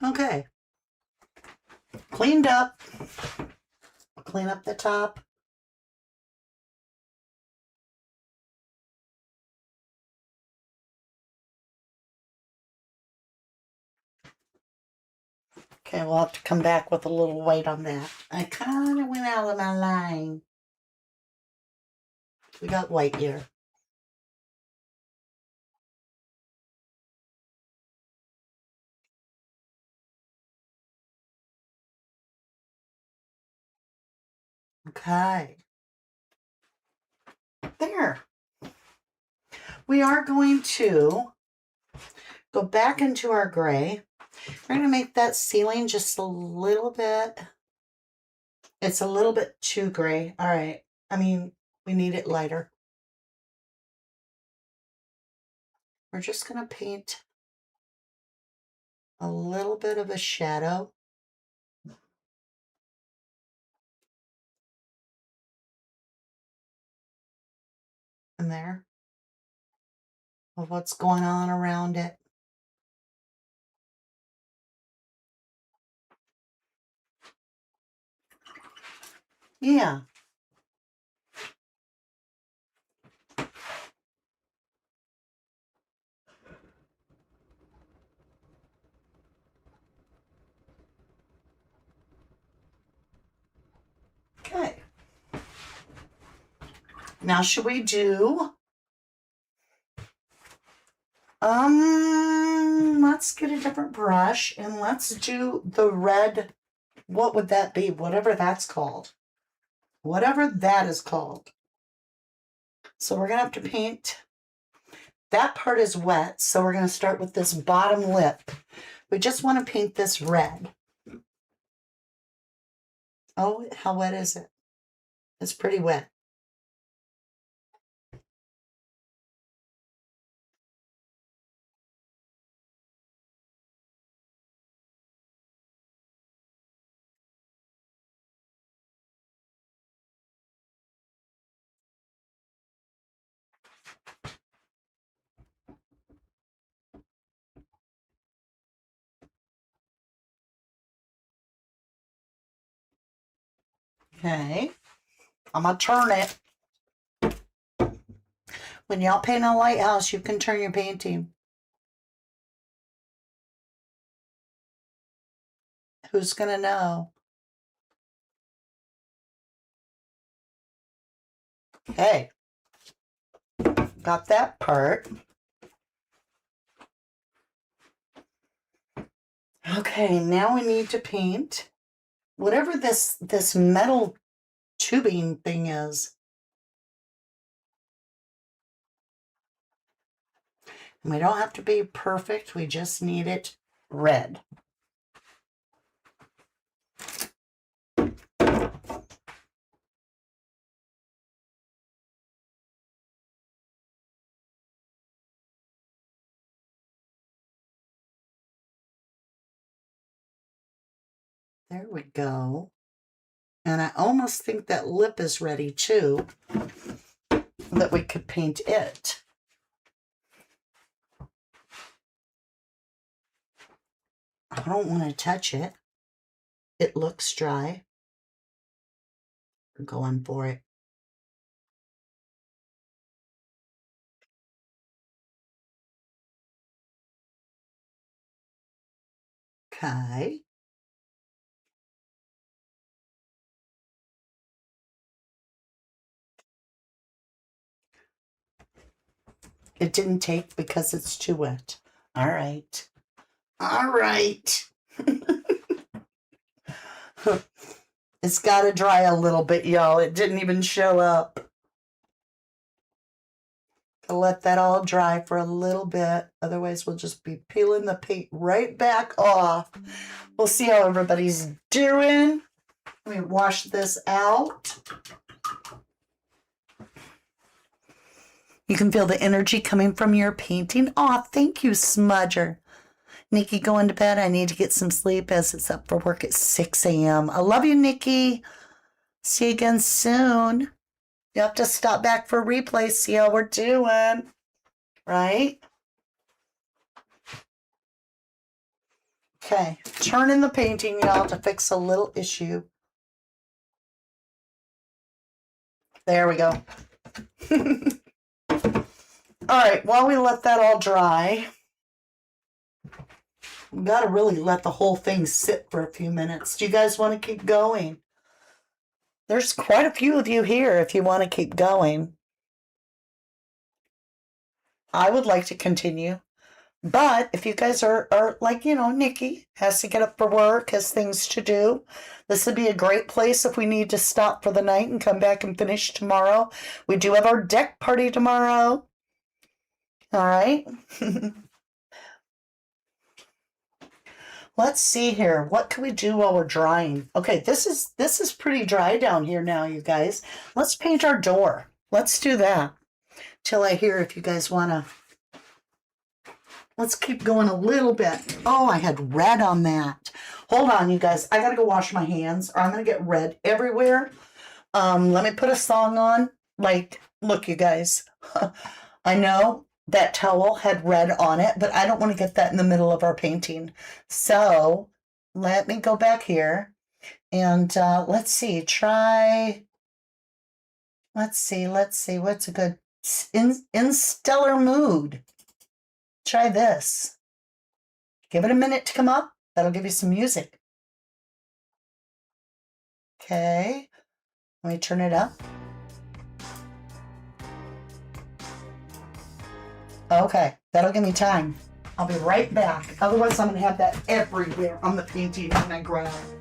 S1: Okay. Cleaned up. Clean up the top. Okay, we'll have to come back with a little white on that. I kind of went out of my line. We got white here. Okay. There. We are going to go back into our gray. We're going to make that ceiling just a little bit. It's a little bit too gray. All right. I mean, we need it lighter. We're just going to paint a little bit of a shadow in there of what's going on around it. Yeah. Okay. Now, should we do, let's get a different brush and let's do the red. What would that be? Whatever that's called. Whatever that is called. So we're going to have to paint. That part is wet, so we're going to start with this bottom lip. We just want to paint this red. Oh, how wet is it? It's pretty wet. Okay. I'm going to turn it. When y'all paint a lighthouse, you can turn your painting. Who's going to know? Okay. Got that part. Okay, now we need to paint whatever this metal tubing thing is. And we don't have to be perfect. We just need it red. There we go. And I almost think that lip is ready too, that we could paint it. I don't want to touch it. It looks dry. I'm going for it. Okay. It didn't take because it's too wet. All right. All right. It's got to dry a little bit, y'all. It didn't even show up. I'll let that all dry for a little bit. Otherwise, we'll just be peeling the paint right back off. We'll see how everybody's doing. Let me wash this out. You can feel the energy coming from your painting. Aw, thank you, Smudger. Nikki, going to bed. I need to get some sleep as it's up for work at 6 a.m. I love you, Nikki. See you again soon. You have to stop back for a replay, see how we're doing. Right? Okay, turning the painting, y'all, to fix a little issue. There we go. All right, while we let that all dry, we got to really let the whole thing sit for a few minutes. Do you guys want to keep going? There's quite a few of you here if you want to keep going. I would like to continue. But if you guys are like, you know, Nikki has to get up for work, has things to do, this would be a great place if we need to stop for the night and come back and finish tomorrow. We do have our deck party tomorrow. All right. Let's see here. What can we do while we're drying? Okay, this is pretty dry down here now, you guys. Let's paint our door. Let's do that. Till I hear if you guys want to. Let's keep going a little bit. Oh, I had red on that. Hold on, you guys. I got to go wash my hands or I'm going to get red everywhere. Let me put a song on. Like, look, you guys. I know that towel had red on it, but I don't want to get that in the middle of our painting. So let me go back here and let's see. Let's see. What's a good in stellar mood? Try this. Give it a minute to come up. That'll give you some music. Okay. Let me turn it up. Okay, that'll give me time. I'll be right back. Otherwise, I'm going to have that everywhere on the painting when I grab it.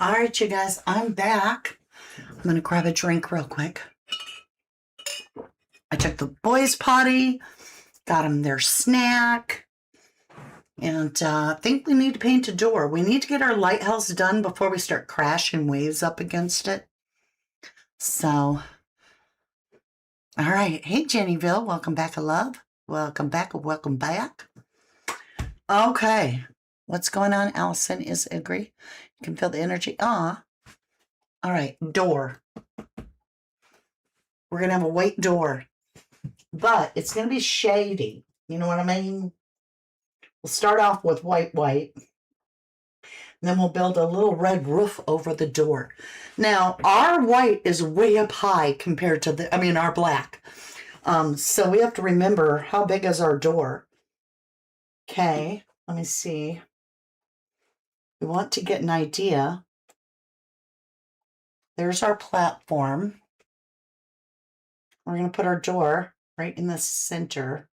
S1: All right, you guys, I'm back. I'm going to grab a drink real quick. I took the boys' potty, got them their snack, and I think we need to paint a door. We need to get our lighthouse done before we start crashing waves up against it. So, all right. Hey, Jennyville, welcome back, love. Welcome back. Welcome back. Okay. What's going on? Allison is agree. You can feel the energy. All right. Door. We're going to have a white door, but it's going to be shady. You know what I mean? We'll start off with white, and then we'll build a little red roof over the door. Now, our white is way up high compared to our black. So we have to remember how big is our door. Okay, let me see. We want to get an idea. There's our platform. We're going to put our door right in the center.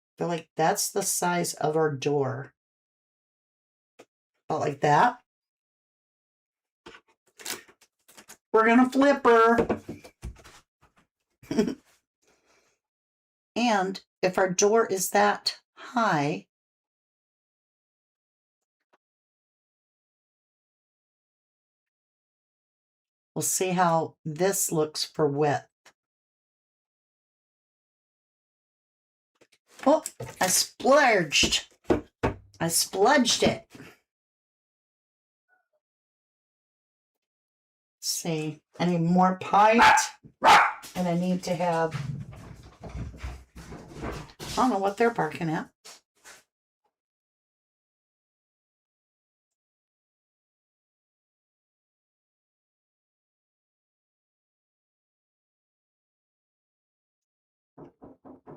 S1: I feel like that's the size of our door. About like that. We're going to flip her. And if our door is that high, we'll see how this looks for width. Oh, I splurged. I spludged it. Let's see, I need more pipe, and I need to have, I don't know what they're barking at.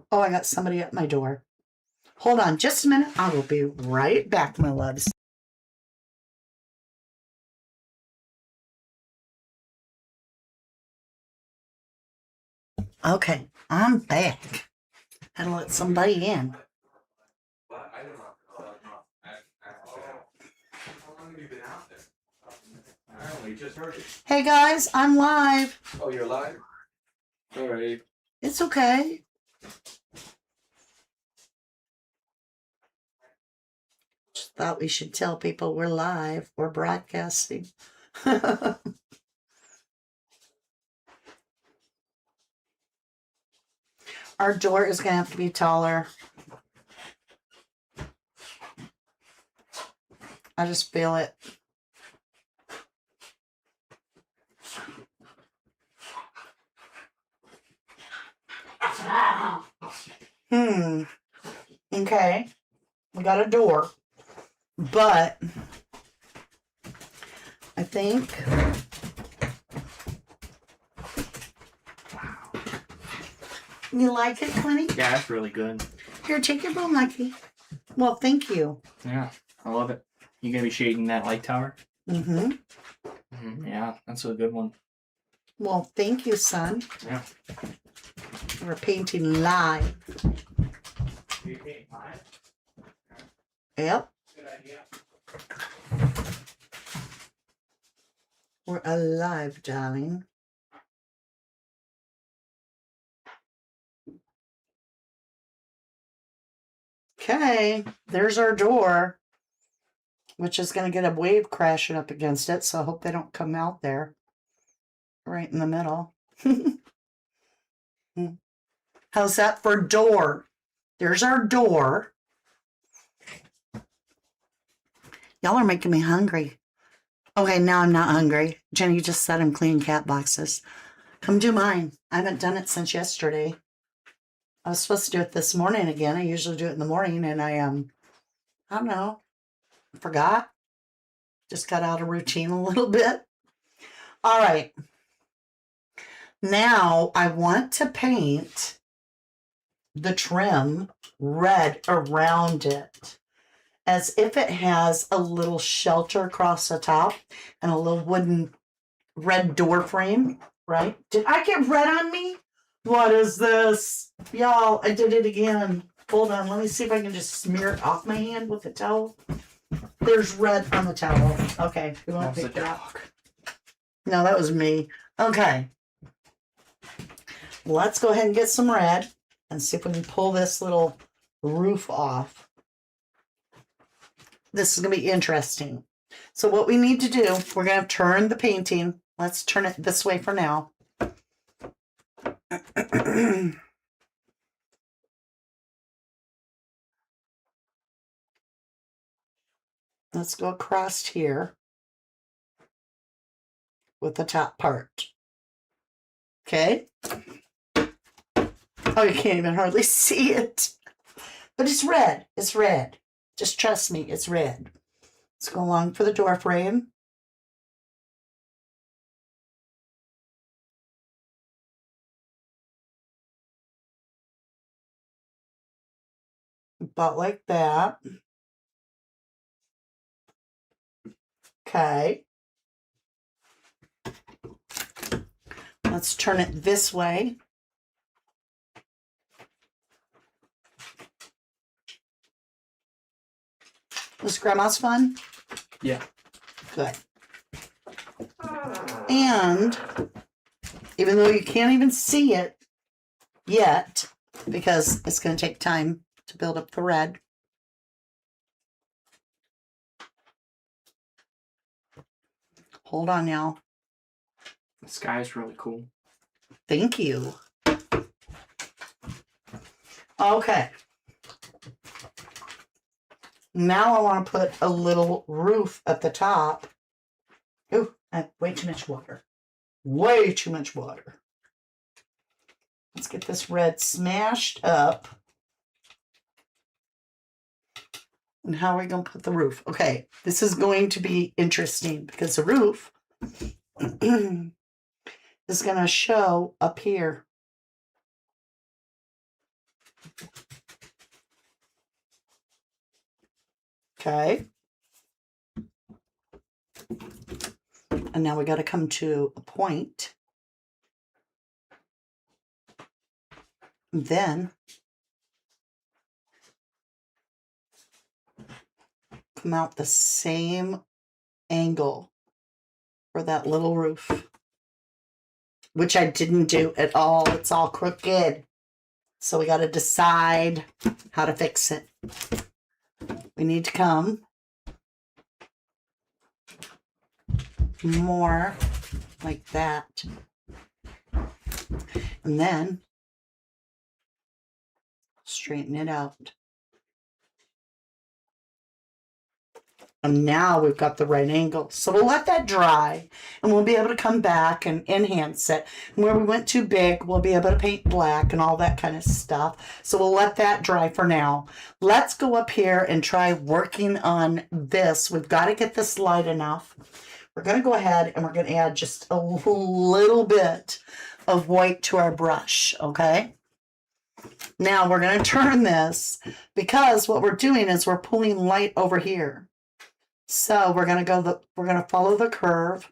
S1: Oh, I got somebody at my door. Hold on just a minute. I will be right back, my loves. Okay, I'm back. Had to let somebody in. Hey guys, I'm live.
S4: Oh, you're live? All right.
S1: It's okay. Just thought we should tell people we're live. We're broadcasting. Our door is going to have to be taller. I just feel it. Okay. We got a door. But I think you like it, Quinny?
S5: Yeah, that's really good.
S1: Here, take your bone, Lucky. Well, thank you.
S5: Yeah, I love it. You gonna be shading that light tower?
S1: Mm-hmm.
S5: Yeah, that's a good one.
S1: Well, thank you, son.
S5: Yeah.
S1: We're painting live. Yep.
S5: Good idea.
S1: We're alive, darling. Okay, there's our door, which is going to get a wave crashing up against it, so I hope they don't come out there. Right in the middle. How's that for door? There's our door. Y'all are making me hungry. Okay, now I'm not hungry. Jenny just said I'm cleaning cat boxes. Come do mine. I haven't done it since yesterday. I was supposed to do it this morning again. I usually do it in the morning, and I don't know, forgot. Just got out of routine a little bit. All right. Now I want to paint the trim red around it, as if it has a little shelter across the top and a little wooden red door frame, right? Did I get red on me? What is this? Y'all, I did it again. Hold on, let me see if I can just smear it off my hand with a towel. There's red on the towel. Okay, we won't
S5: That's the
S1: pick that.
S5: dog.
S1: No, that was me. Okay. Let's go ahead and get some red and see if we can pull this little roof off. This is going to be interesting. So what we need to do, we're going to turn the painting. Let's turn it this way for now. Let's go across here with the top part. Okay. Oh, you can't even hardly see it. But it's red. It's red. Just trust me, it's red. Let's go along for the door frame. About like that. Okay. Let's turn it this way. Was Grandma's fun?
S5: Yeah.
S1: Good. And even though you can't even see it yet, because it's going to take time to build up the red. Hold on, y'all.
S5: The sky is really cool.
S1: Thank you. Okay. Now I want to put a little roof at the top. Ooh, I have way too much water. Way too much water. Let's get this red smashed up. And how are we going to put the roof? Okay, this is going to be interesting because the roof is going to show up here. Okay. And now we got to come to a point. Then come out the same angle for that little roof, which I didn't do at all. It's all crooked. So we got to decide how to fix it. We need to come more like that. And then straighten it out. And now we've got the right angle. So we'll let that dry and we'll be able to come back and enhance it. And where we went too big, we'll be able to paint black and all that kind of stuff. So we'll let that dry for now. Let's go up here and try working on this. We've got to get this light enough. We're going to go ahead and we're going to add just a little bit of white to our brush, okay? Now we're going to turn this because what we're doing is we're pulling light over here. So we're going to follow the curve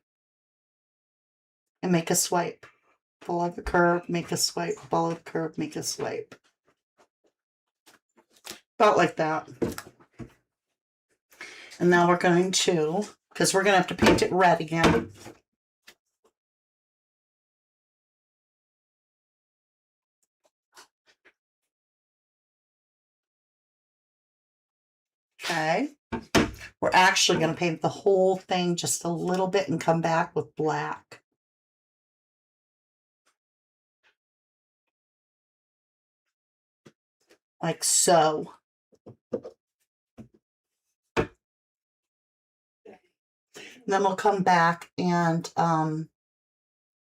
S1: and make a swipe. Follow the curve, make a swipe, follow the curve, make a swipe. About like that. And now we're going to, because we're going to have to paint it red again. Okay. We're actually going to paint the whole thing just a little bit and come back with black. Like so. And then we'll come back and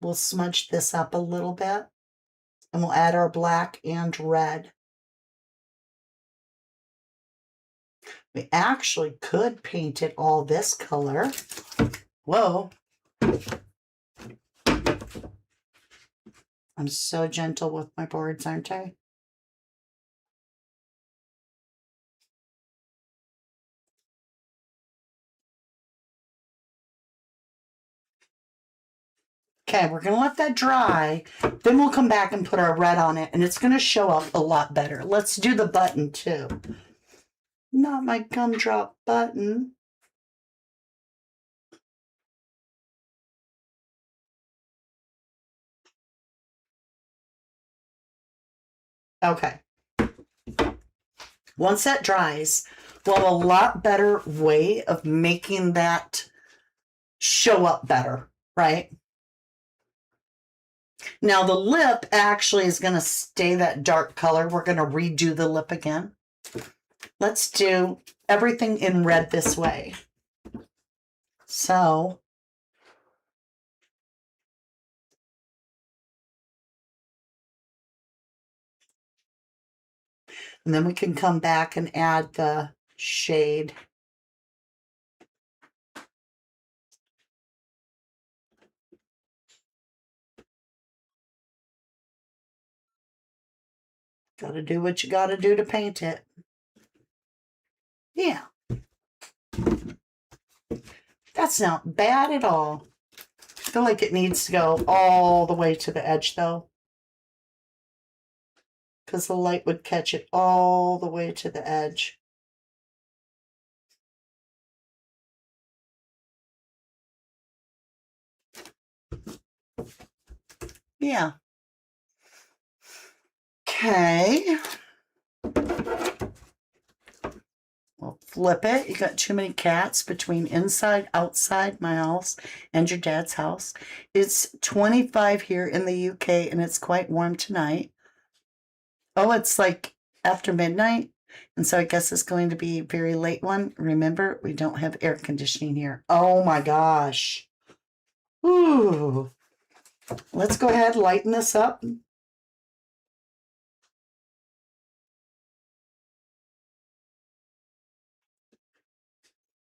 S1: we'll smudge this up a little bit. And we'll add our black and red. We actually could paint it all this color. Whoa. I'm so gentle with my boards, aren't I? Okay, we're going to let that dry. Then we'll come back and put our red on it, and it's going to show up a lot better. Let's do the button too. Not my gumdrop button. Okay. Once that dries, we'll have a lot better way of making that show up better, right? Now the lip actually is going to stay that dark color. We're going to redo the lip again. Let's do everything in red this way. So and then we can come back and add the shade. Gotta do what you gotta do to paint it. Yeah. That's not bad at all. I feel like it needs to go all the way to the edge though, because the light would catch it all the way to the edge. Yeah. Okay. We'll flip it. You got too many cats between inside, outside my house and your dad's house. It's 25 here in the UK and it's quite warm tonight. Oh, it's like after midnight. And so I guess it's going to be a very late one. Remember, we don't have air conditioning here. Oh my gosh. Ooh. Let's go ahead and lighten this up.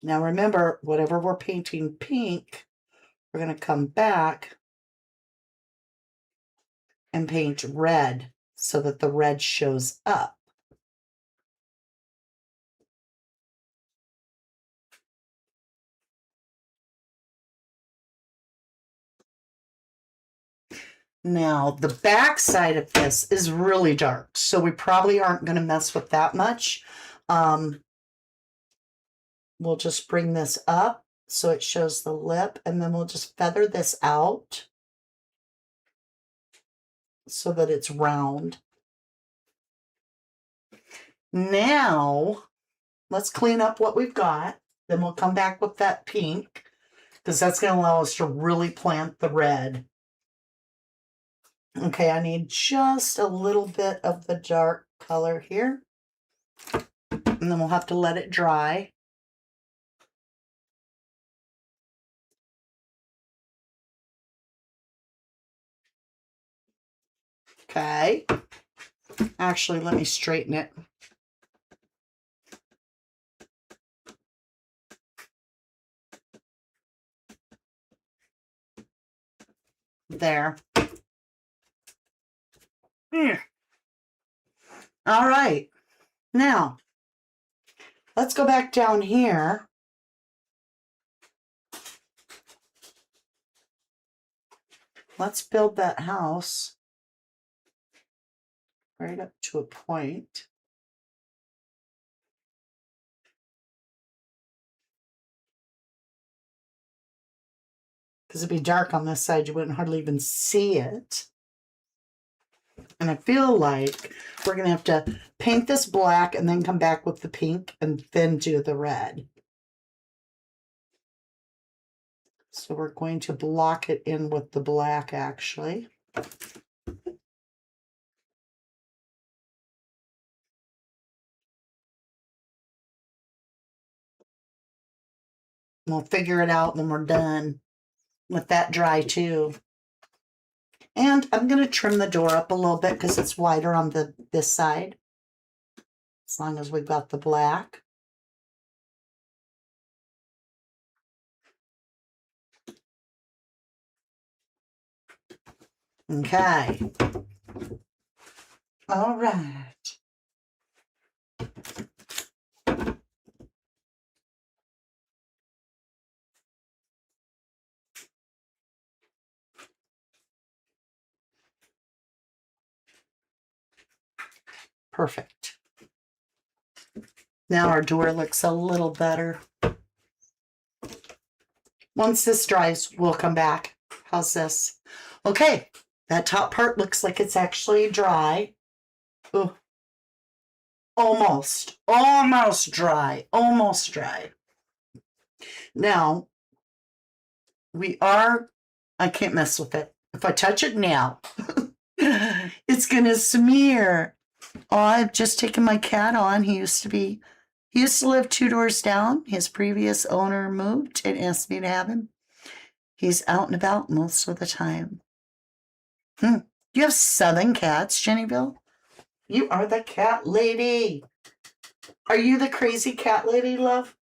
S1: Now remember, whatever we're painting pink, we're going to come back and paint red so that the red shows up. Now, the back side of this is really dark, so we probably aren't going to mess with that much. We'll just bring this up so it shows the lip, and then we'll just feather this out so that it's round. Now, let's clean up what we've got. Then we'll come back with that pink, because that's going to allow us to really plant the red. Okay, I need just a little bit of the dark color here. And then we'll have to let it dry. Okay. Actually, let me straighten it. There. All right. Now, let's go back down here. Let's build that house right up to a point. Because it'd be dark on this side, you wouldn't hardly even see it. And I feel like we're going to have to paint this black and then come back with the pink and then do the red. So we're going to block it in with the black, actually. We'll figure it out when we're done with that dry too. And I'm going to trim the door up a little bit because it's wider on this side. As long as we've got the black. Okay. All right. Perfect. Now our door looks a little better. Once this dries, we'll come back. How's this? Okay, that top part looks like it's actually dry. Ooh. Almost dry. Almost dry. Now, I can't mess with it. If I touch it now, it's going to smear. Oh, I've just taken my cat on. He used to live 2 doors down. His previous owner moved and asked me to have him. He's out and about most of the time. You have 7 cats, Jennyville? You are the cat lady. Are you the crazy cat lady, love?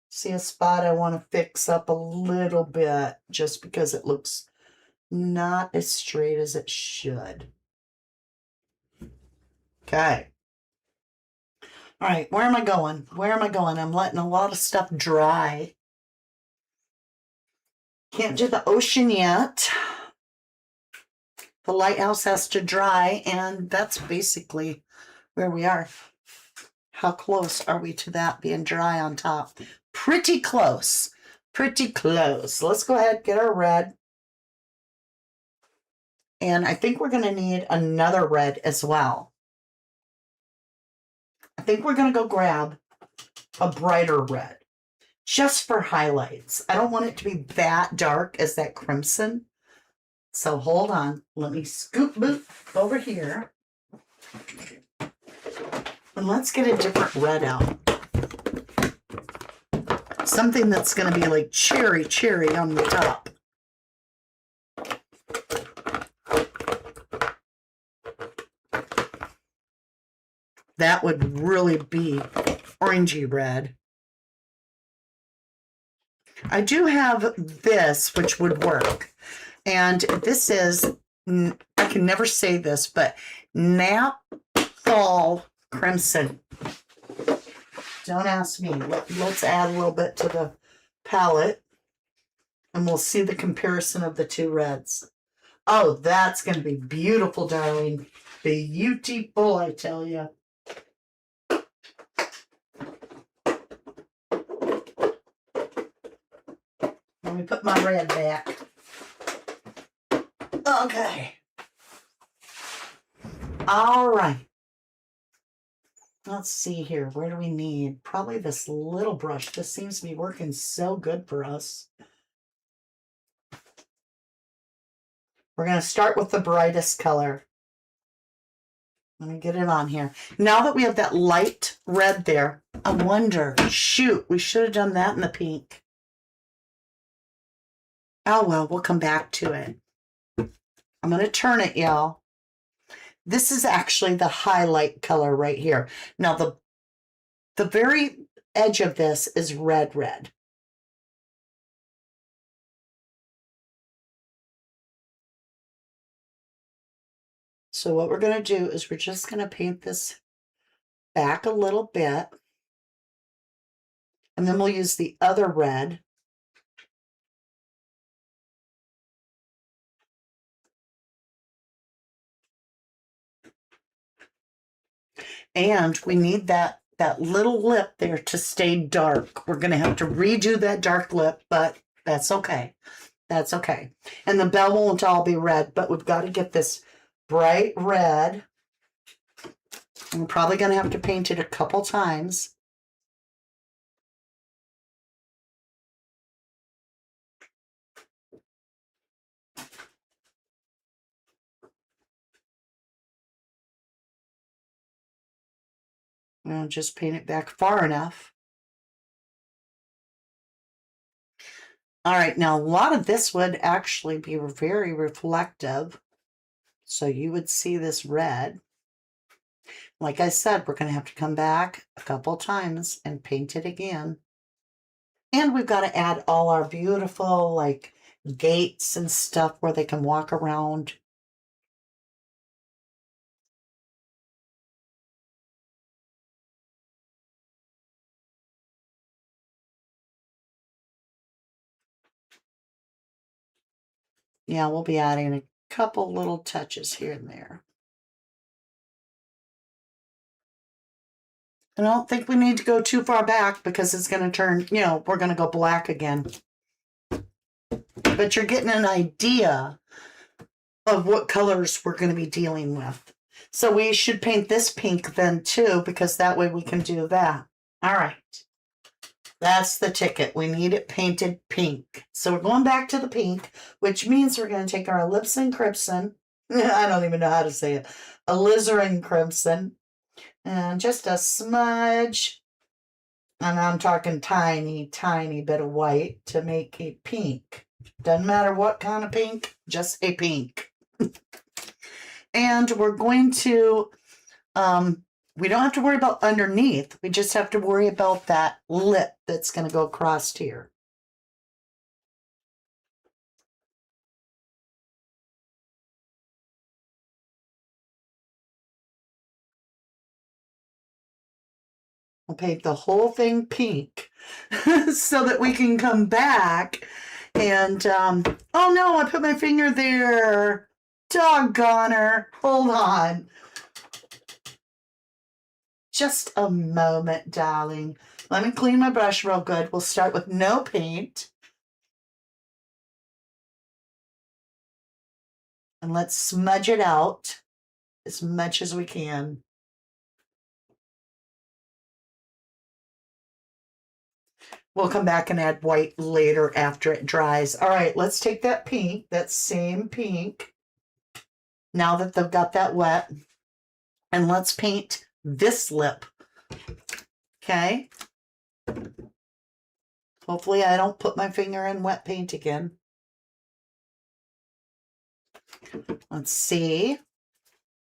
S1: See a spot I want to fix up a little bit just because it looks not as straight as it should. Okay. All right, where am I going? I'm letting a lot of stuff dry. Can't do the ocean yet. The lighthouse has to dry, and that's basically where we are. How close are we to that being dry on top? Pretty close. Pretty close. Let's go ahead and get our red. And I think we're going to need another red as well. I think we're going to go grab a brighter red just for highlights. I don't want it to be that dark as that crimson. So hold on. Let me scoop boot over here. And let's get a different red out. Something that's going to be like cherry on the top. That would really be orangey red. I do have this, which would work. And this is, I can never say this, but Naphthol Crimson. Don't ask me. Let's add a little bit to the palette. And we'll see the comparison of the 2 reds. Oh, that's going to be beautiful, darling. Beautiful, I tell you. Let me put my red back. Okay. All right. Let's see here. Where do we need? Probably this little brush. This seems to be working so good for us. We're going to start with the brightest color. Let me get it on here. Now that we have that light red there, I wonder, shoot, we should have done that in the pink. Oh, well, we'll come back to it. I'm going to turn it, y'all. This is actually the highlight color right here. Now, the very edge of this is red. So what we're going to do is we're just going to paint this back a little bit. And then we'll use the other red. And we need that little lip there to stay dark. We're going to have to redo that dark lip, but that's okay. That's okay. And the bell won't all be red, but we've got to get this bright red. And we're probably going to have to paint it a couple times. And just paint it back far enough. All right, now a lot of this would actually be very reflective. So you would see this red. Like I said, we're going to have to come back a couple times and paint it again. And we've got to add all our beautiful, like, gates and stuff where they can walk around. Yeah, we'll be adding Couple little touches here and there. I don't think we need to go too far back because it's going to turn, you know, we're going to go black again. But you're getting an idea of what colors we're going to be dealing with. So we should paint this pink then too, because that way we can do that. All right. That's the ticket. We need it painted pink. So we're going back to the pink, which means we're going to take our alizarin crimson. I don't even know how to say it. Alizarin crimson. And just a smudge. And I'm talking tiny, tiny bit of white to make a pink. Doesn't matter what kind of pink, just a pink. And we're going to, we don't have to worry about underneath. We just have to worry about that lip that's going to go across here. We'll paint the whole thing pink so that we can come back and, oh no, I put my finger there. Doggone her. Hold on. Just a moment, darling. Let me clean my brush real good. We'll start with no paint. And let's smudge it out as much as we can. We'll come back and add white later after it dries. All right, let's take that pink, that same pink, now that they've got that wet, and let's paint this lip. Okay? Hopefully I don't put my finger in wet paint again. Let's see.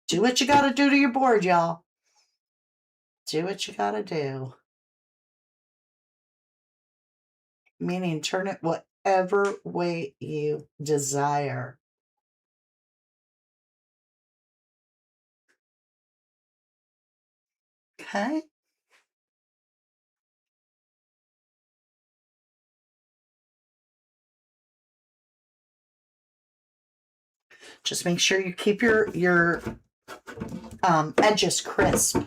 S1: Do what you gotta do to your board, y'all. Do what you gotta do. Meaning turn it whatever way you desire. Okay. Just make sure you keep your edges crisp.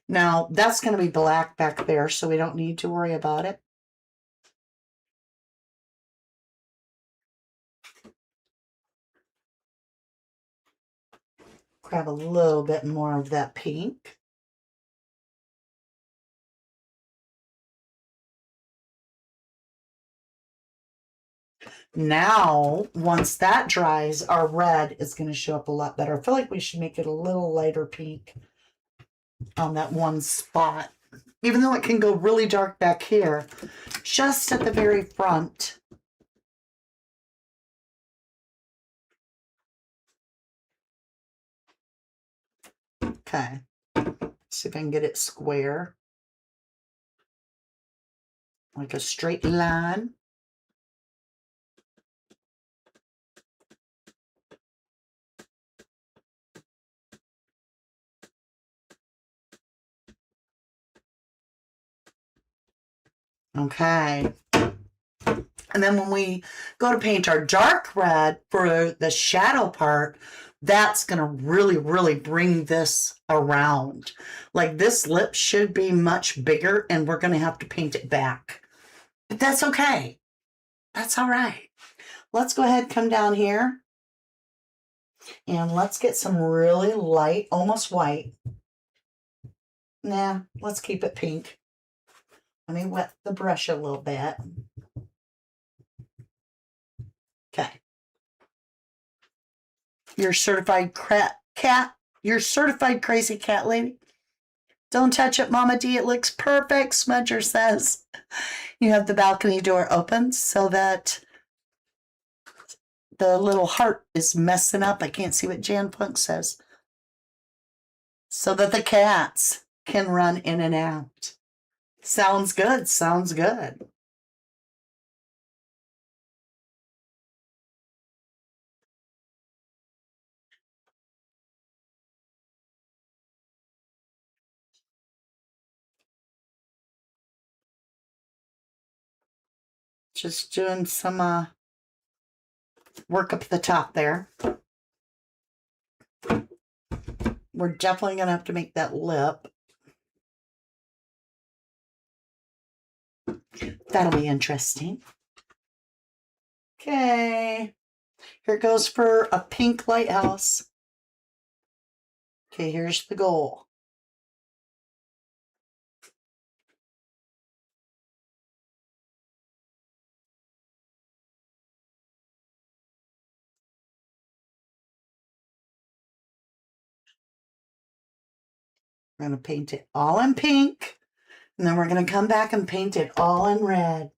S1: Now, that's going to be black back there, so we don't need to worry about it. Grab a little bit more of that pink. Now, once that dries, our red is going to show up a lot better. I feel like we should make it a little lighter pink on that one spot. Even though it can go really dark back here, just at the very front. Okay. See if I can get it square. Like a straight line. Okay. And then when we go to paint our dark red for the shadow part, that's going to really, really bring this around. Like this lip should be much bigger and we're going to have to paint it back. But that's okay. That's all right. Let's go ahead and come down here. And let's get some really light, almost white. Nah, let's keep it pink. Let me wet the brush a little bit. Okay. You're certified cat. You're certified crazy cat lady. Don't touch it, Mama D. It looks perfect, Smudger says. You have the balcony door open so that the little heart is messing up. I can't see what Jan Punk says. So that the cats can run in and out. Sounds good. Sounds good. Just doing some work up the top there. We're definitely going to have to make that lip. That'll be interesting. Okay. Here goes for a pink lighthouse. Okay, here's the goal. We're going to paint it all in pink. And then we're going to come back and paint it all in red.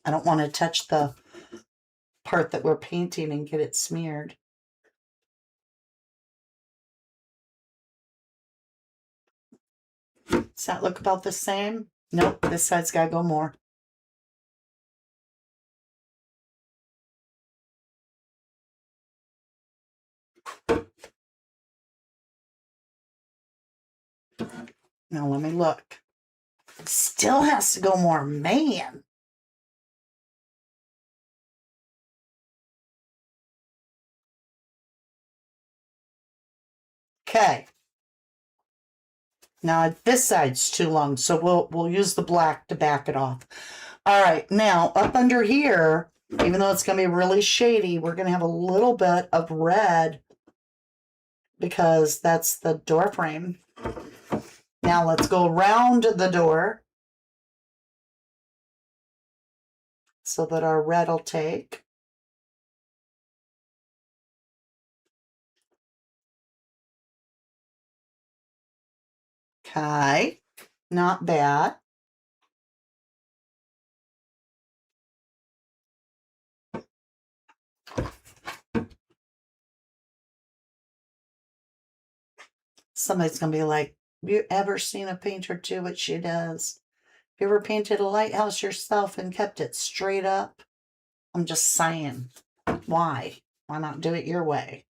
S1: I don't want to touch the part that we're painting and get it smeared. Does that look about the same? Nope, this side's got to go more. Now let me look. It still has to go more, man. Okay. Now this side's too long, so we'll use the black to back it off. All right, now up under here, even though it's going to be really shady, we're going to have a little bit of red because that's the door frame. Now let's go around the door so that our red will take. Okay, not bad. Somebody's going to be like, have you ever seen a painter do what she does? Have you ever painted a lighthouse yourself and kept it straight up? I'm just saying, why? Why not do it your way?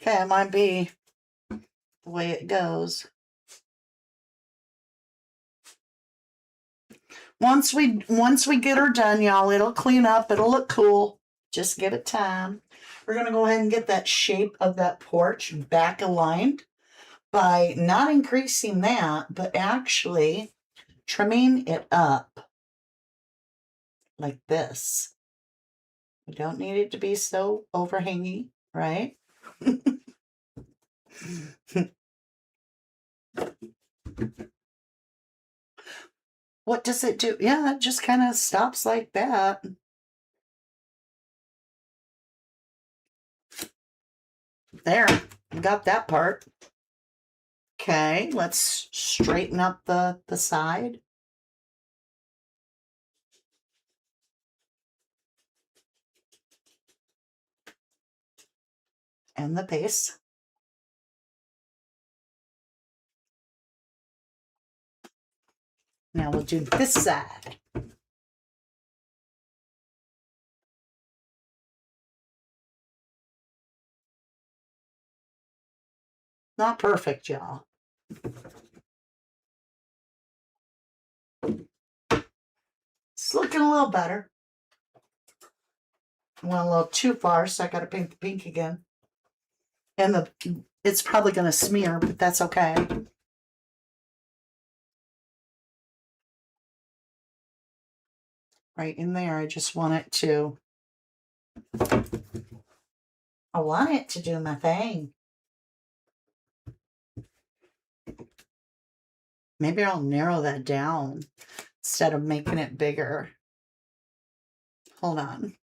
S1: Okay, it might be the way it goes. Once we get her done, y'all, it'll clean up. It'll look cool. Just give it time. We're going to go ahead and get that shape of that porch back aligned by not increasing that, but actually trimming it up like this. We don't need it to be so overhanging, right? What does it do? Yeah, it just kind of stops like that. There, got that part. Okay, let's straighten up the side. And the base. Now we'll do this side. Not perfect, y'all. It's looking a little better. Went a little too far, so I got to paint the pink again. And it's probably going to smear, but that's okay. Right in there, I just want it to... I want it to do my thing. Maybe I'll narrow that down instead of making it bigger. Hold on.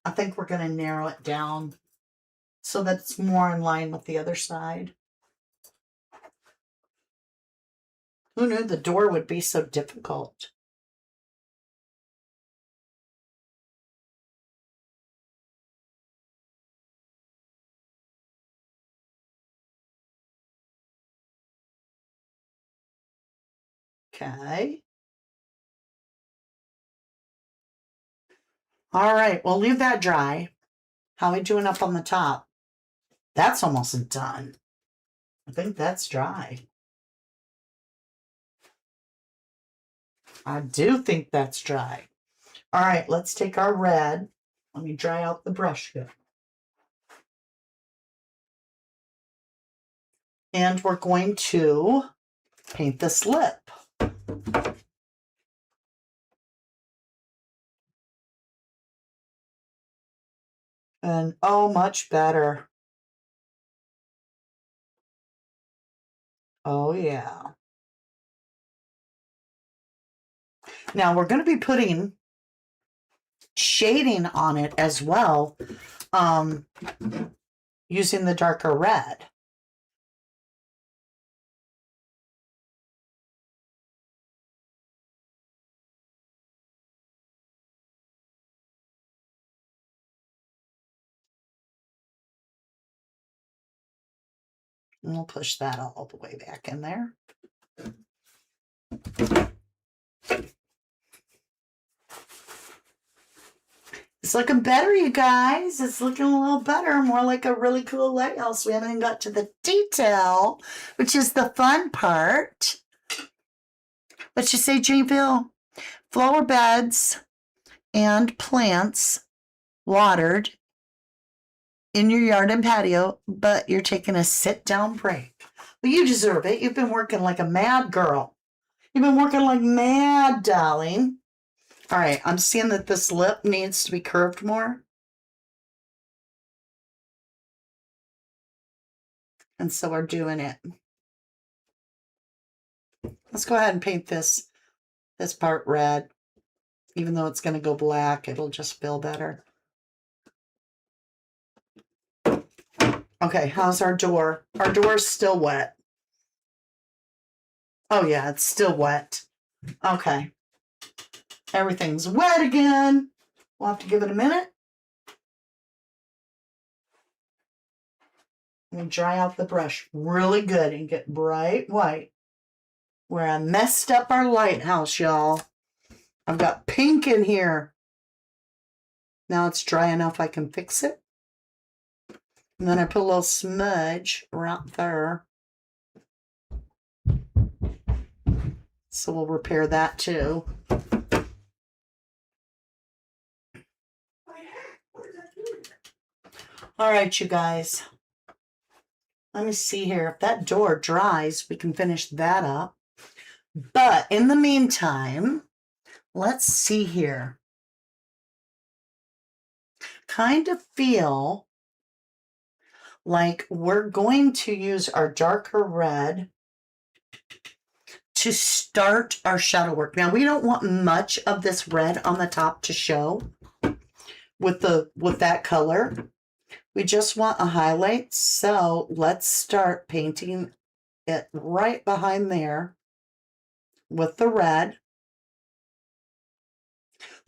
S1: I think we're going to narrow it down so that it's more in line with the other side. Who knew the door would be so difficult? Okay. All right, we'll leave that dry. How are we doing up on the top? That's almost done. I think that's dry. I do think that's dry. All right, let's take our red. Let me dry out the brush good. And we're going to paint this lip. And oh, much better. Oh, yeah. Now we're going to be putting shading on it as well, using the darker red. And we'll push that all the way back in there. It's looking better, you guys. It's looking a little better, more like a really cool lighthouse. We haven't even got to the detail, which is the fun part. What you say, Dreamville? Flower beds and plants watered in your yard and patio, but you're taking a sit-down break. Well, you deserve it. You've been working like a mad girl. You've been working like mad, darling. All right, I'm seeing that this lip needs to be curved more. And so we're doing it. Let's go ahead and paint this part red. Even though it's going to go black, it'll just feel better. Okay, how's our door? Our door's still wet. Oh yeah, it's still wet. Okay. Everything's wet again. We'll have to give it a minute. And dry out the brush really good and get bright white. Where I messed up our lighthouse, y'all. I've got pink in here. Now it's dry enough I can fix it. And then I put a little smudge right there. So we'll repair that too. All right, you guys. Let me see here. If that door dries, we can finish that up. But in the meantime, let's see here. Kind of feel like we're going to use our darker red to start our shadow work. Now, we don't want much of this red on the top to show with that color. We just want a highlight. So let's start painting it right behind there with the red,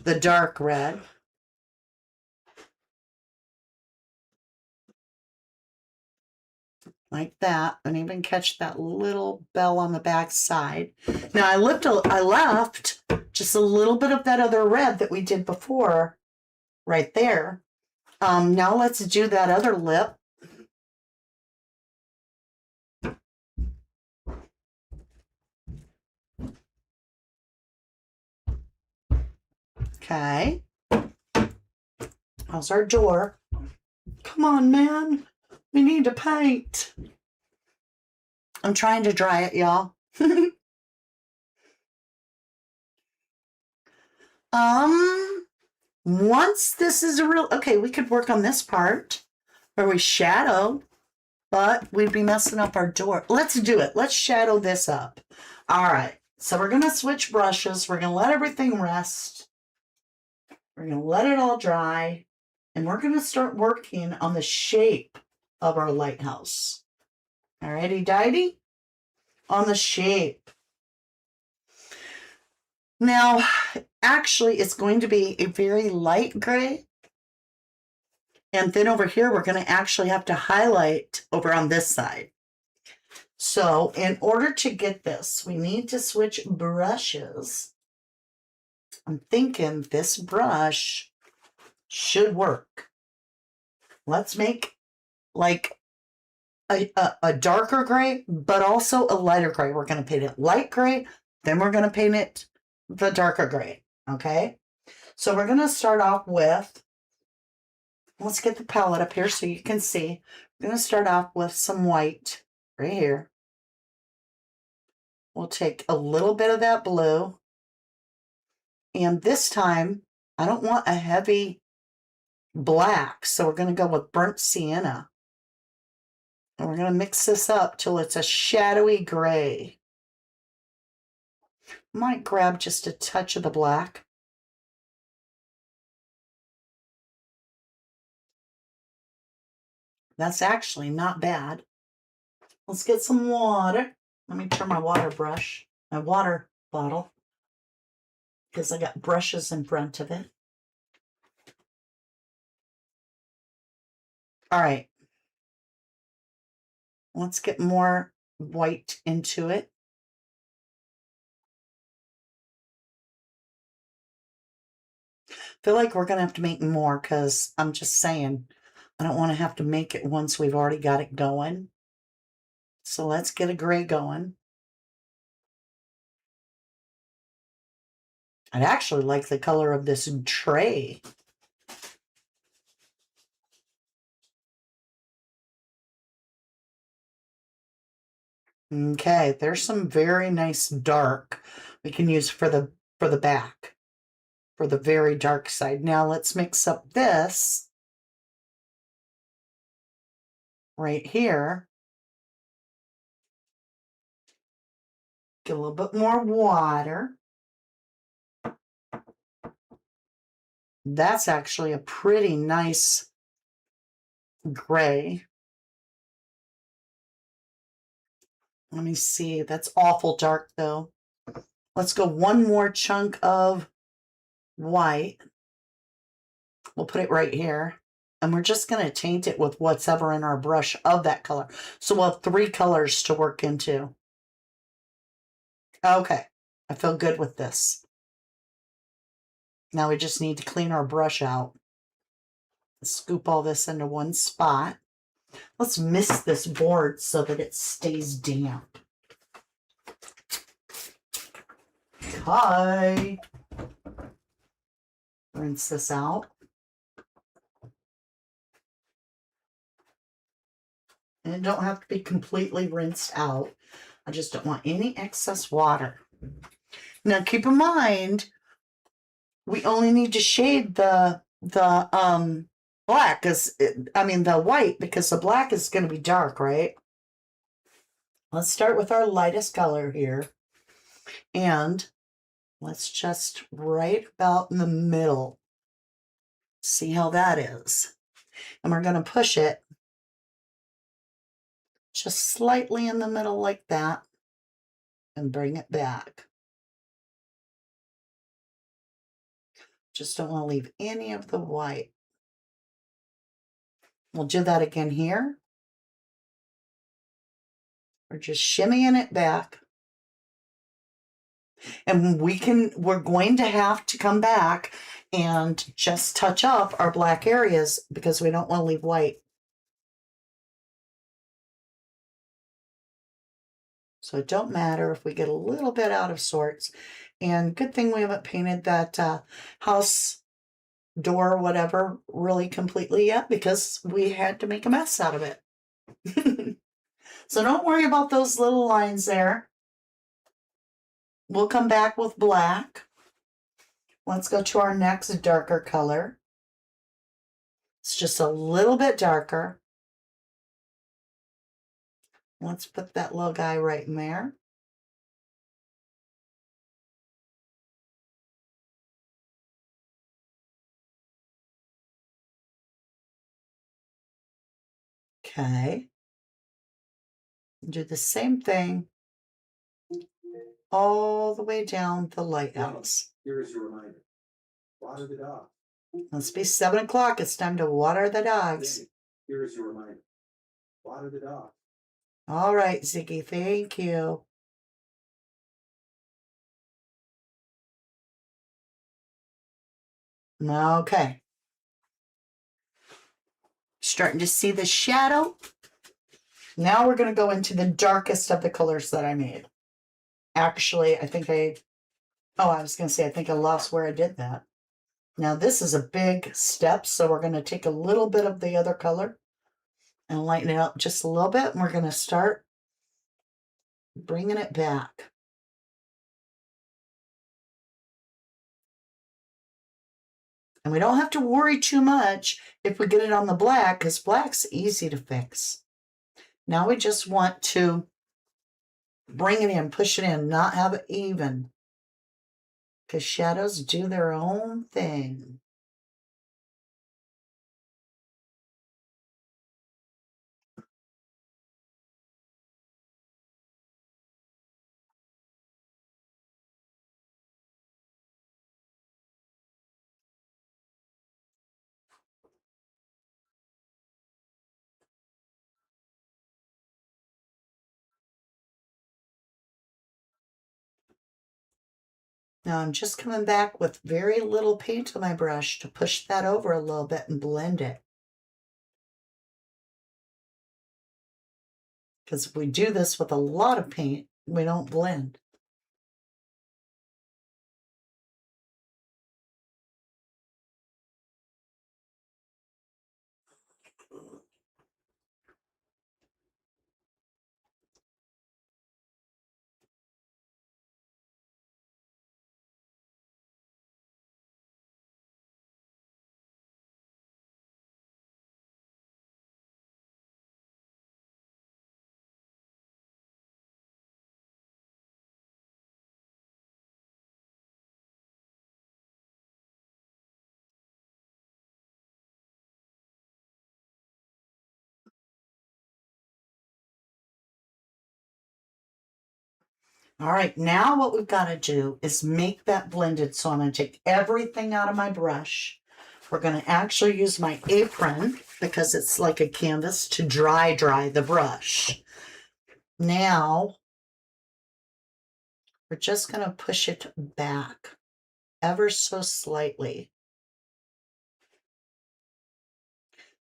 S1: the dark red. Like that, and even catch that little bell on the back side. Now I left just a little bit of that other red that we did before right there. Now let's do that other lip. Okay. How's our door? Come on, man. We need to paint. I'm trying to dry it, y'all. Once this is okay, we could work on this part where we shadow, but we'd be messing up our door. Let's do it. Let's shadow this up. All right. So we're going to switch brushes. We're going to let everything rest. We're going to let it all dry. And we're going to start working on the shape of our lighthouse. Alrighty, dighty. On the shape. Now, actually, it's going to be a very light gray. And then over here, we're going to actually have to highlight over on this side. So in order to get this, we need to switch brushes. I'm thinking this brush should work. Let's make like a darker gray, but also a lighter gray. We're going to paint it light gray, then we're going to paint it the darker gray, okay? So we're going to start off with, let's get the palette up here so you can see. We're going to start off with some white right here. We'll take a little bit of that blue. And this time, I don't want a heavy black, so we're going to go with burnt sienna. And we're going to mix this up till it's a shadowy gray. Might grab just a touch of the black. That's actually not bad. Let's get some water. Let me turn my water bottle, because I got brushes in front of it. All right. Let's get more white into it. Feel like we're going to have to make more because I'm just saying, I don't want to have to make it once we've already got it going. So let's get a gray going. I'd actually like the color of this tray. Okay, there's some very nice dark we can use for the back, for the very dark side. Now let's mix up this right here. Get a little bit more water. That's actually a pretty nice gray. Let me see. That's awful dark though. Let's go one more chunk of white. We'll put it right here. And we're just going to taint it with what's ever in our brush of that color. So we'll have 3 colors to work into. Okay. I feel good with this. Now we just need to clean our brush out. Scoop all this into one spot. Let's mist this board so that it stays damp. Okay. Rinse this out. And it don't have to be completely rinsed out. I just don't want any excess water. Now keep in mind, we only need to shade the black, the white, because the black is going to be dark, right? Let's start with our lightest color here. And let's just right about in the middle. See how that is. And we're going to push it just slightly in the middle like that and bring it back. Just don't want to leave any of the white. We'll do that again here. We're just shimmying it back. And we're going to have to come back and just touch up our black areas because we don't want to leave white. So it don't matter if we get a little bit out of sorts. And good thing we haven't painted that house door, whatever, really completely yet because we had to make a mess out of it. So don't worry about those little lines there. We'll come back with black. Let's go to our next darker color. It's just a little bit darker. Let's put that little guy right in there. Okay. Do the same thing all the way down the lighthouse.
S6: Here is your reminder. Water the dog.
S1: Must be 7 o'clock. It's time to water the dogs.
S6: Here is your reminder. Water the dog.
S1: All right, Ziggy. Thank you. Okay. Starting to see the shadow. Now we're going to go into the darkest of the colors that I made. Actually, I think I was going to say, I think I lost where I did that. Now this is a big step, so we're going to take a little bit of the other color and lighten it up just a little bit, and we're going to start bringing it back. And we don't have to worry too much if we get it on the black, because black's easy to fix. Now we just want to bring it in, push it in, not have it even, because shadows do their own thing. Now I'm just coming back with very little paint on my brush to push that over a little bit and blend it. Because if we do this with a lot of paint, we don't blend. All right, now what we've got to do is make that blended. So I'm going to take everything out of my brush. We're going to actually use my apron because it's like a canvas to dry the brush. Now, we're just going to push it back ever so slightly.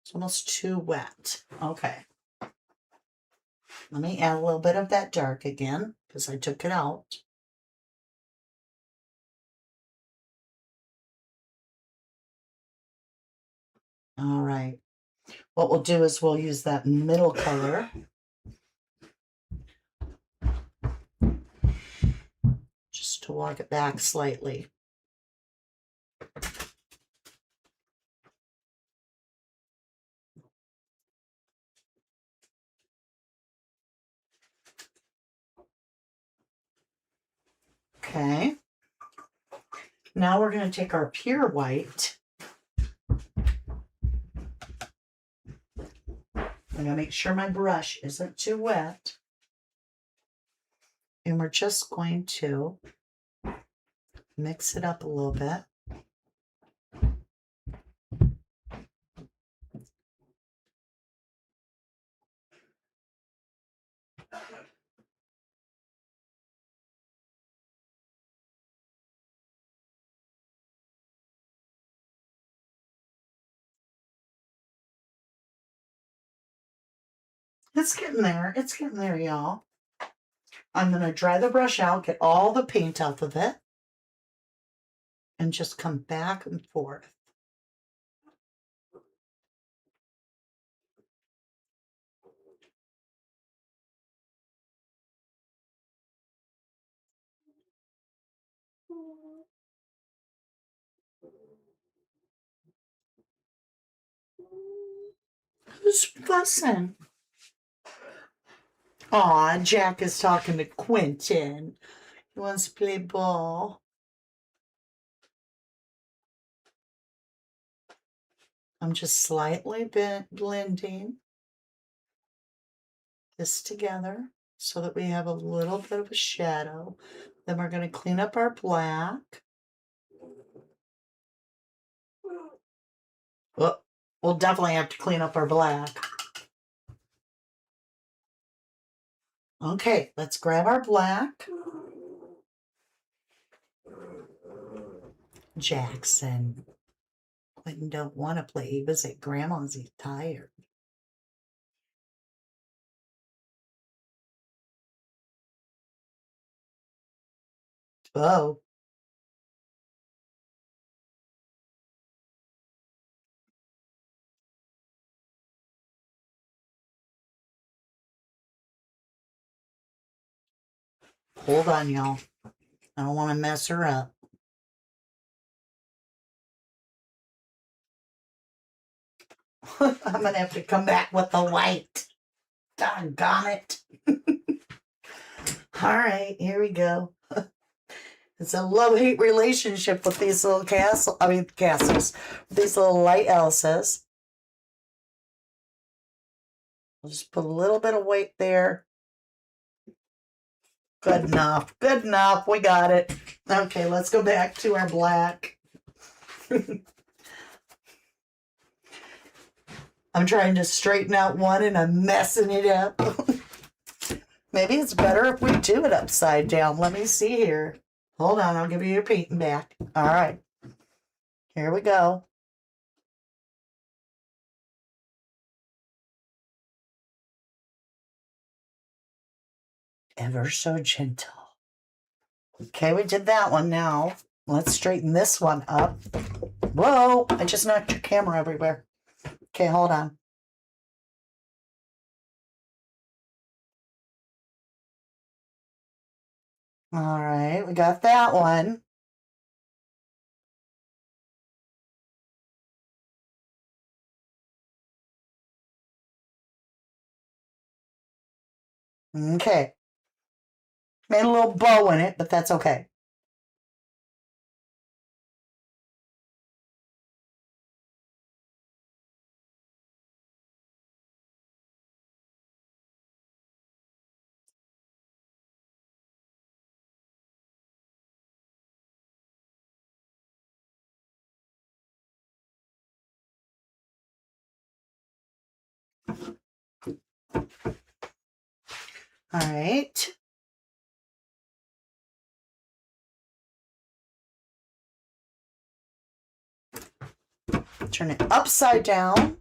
S1: It's almost too wet. Okay. Let me add a little bit of that dark again because I took it out. All right. What we'll do is we'll use that middle color. Just to walk it back slightly. Okay. Now we're going to take our pure white. I'm going to make sure my brush isn't too wet. And we're just going to mix it up a little bit. It's getting there. It's getting there, y'all. I'm going to dry the brush out, get all the paint off of it, and just come back and forth. Who's fussing? Aw, Jack is talking to Quentin. He wants to play ball. I'm just slightly blending this together so that we have a little bit of a shadow, Then we're going to clean up our black. Well, we'll definitely have to clean up our black. Okay, let's grab our black. Jackson. Quentin don't want to play. He was at Grandma's. He's tired. Oh. Hold on, y'all. I don't want to mess her up. I'm going to have to come back with the white. Doggone it. All right, here we go. It's a love-hate relationship with these little castles, these little lighthouses. I'll just put a little bit of weight there. Good enough. Good enough. We got it. Okay, let's go back to our black. I'm trying to straighten out one and I'm messing it up. Maybe it's better if we do it upside down. Let me see here. Hold on, I'll give you your painting back. All right. Here we go. Ever so gentle. Okay, we did that one now. Let's straighten this one up. Whoa, I just knocked your camera everywhere. Okay, hold on. All right, we got that one. Okay. Made a little bow in it, but that's okay. All right. Turn it upside down.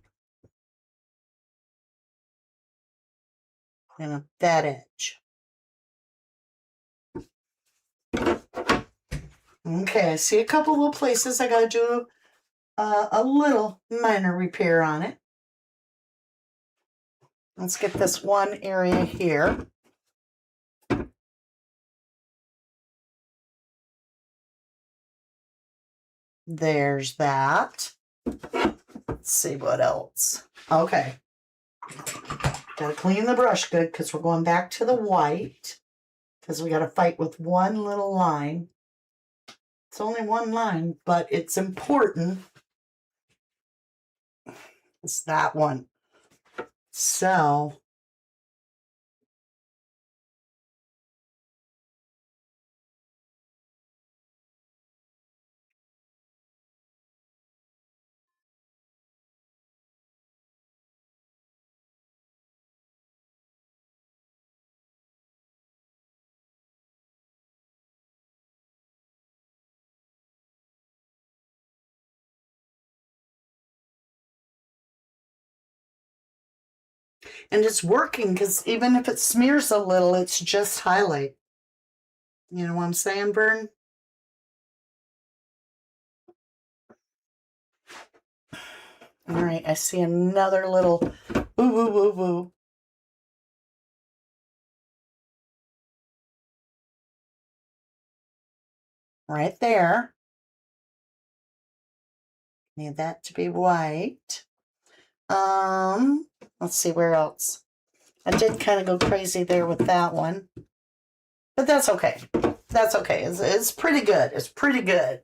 S1: And up that edge. Okay, I see a couple little places I got to do a little minor repair on it. Let's get this one area here. There's that. Let's see what else. Okay. Gotta clean the brush good because we're going back to the white. Because we gotta fight with one little line. It's only one line, but it's important. It's that one. So and it's working because even if it smears a little, it's just highlight. You know what I'm saying, Vern? All right, I see another little woo woo woo woo. Right there. Need that to be white. Let's see where else. I did kind of go crazy there with that one. But that's okay. That's okay. It's pretty good. It's pretty good.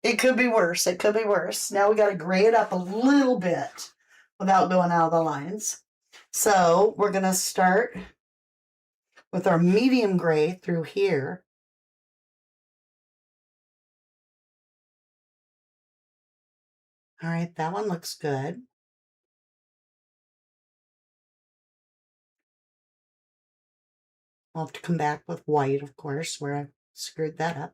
S1: It could be worse. It could be worse. Now we got to gray it up a little bit without going out of the lines. So we're going to start with our medium gray through here. All right, that one looks good. I'll have to come back with white, of course, where I screwed that up.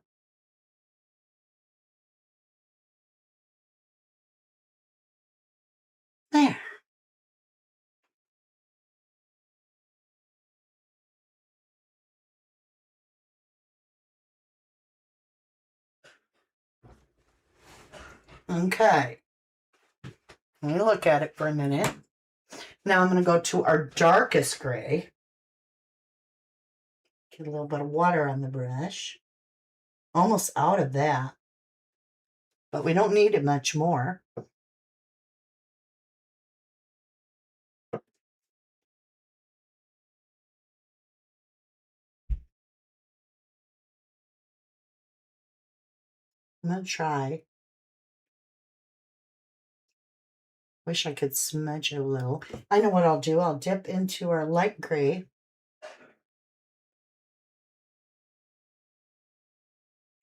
S1: There. Okay. Let me look at it for a minute. Now I'm going to go to our darkest gray. Get a little bit of water on the brush. Almost out of that. But we don't need it much more. I'm going to try. Wish I could smudge it a little. I know what I'll do. I'll dip into our light gray.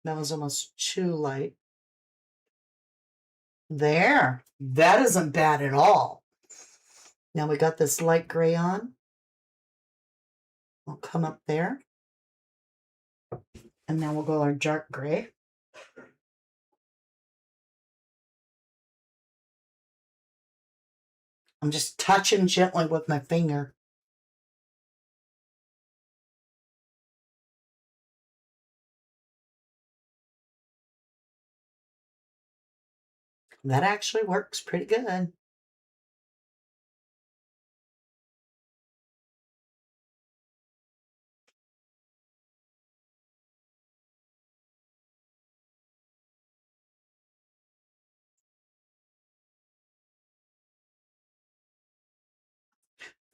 S1: That was almost too light. There. That isn't bad at all. Now we got this light gray on. We'll come up there. And now we'll go our dark gray. I'm just touching gently with my finger. That actually works pretty good.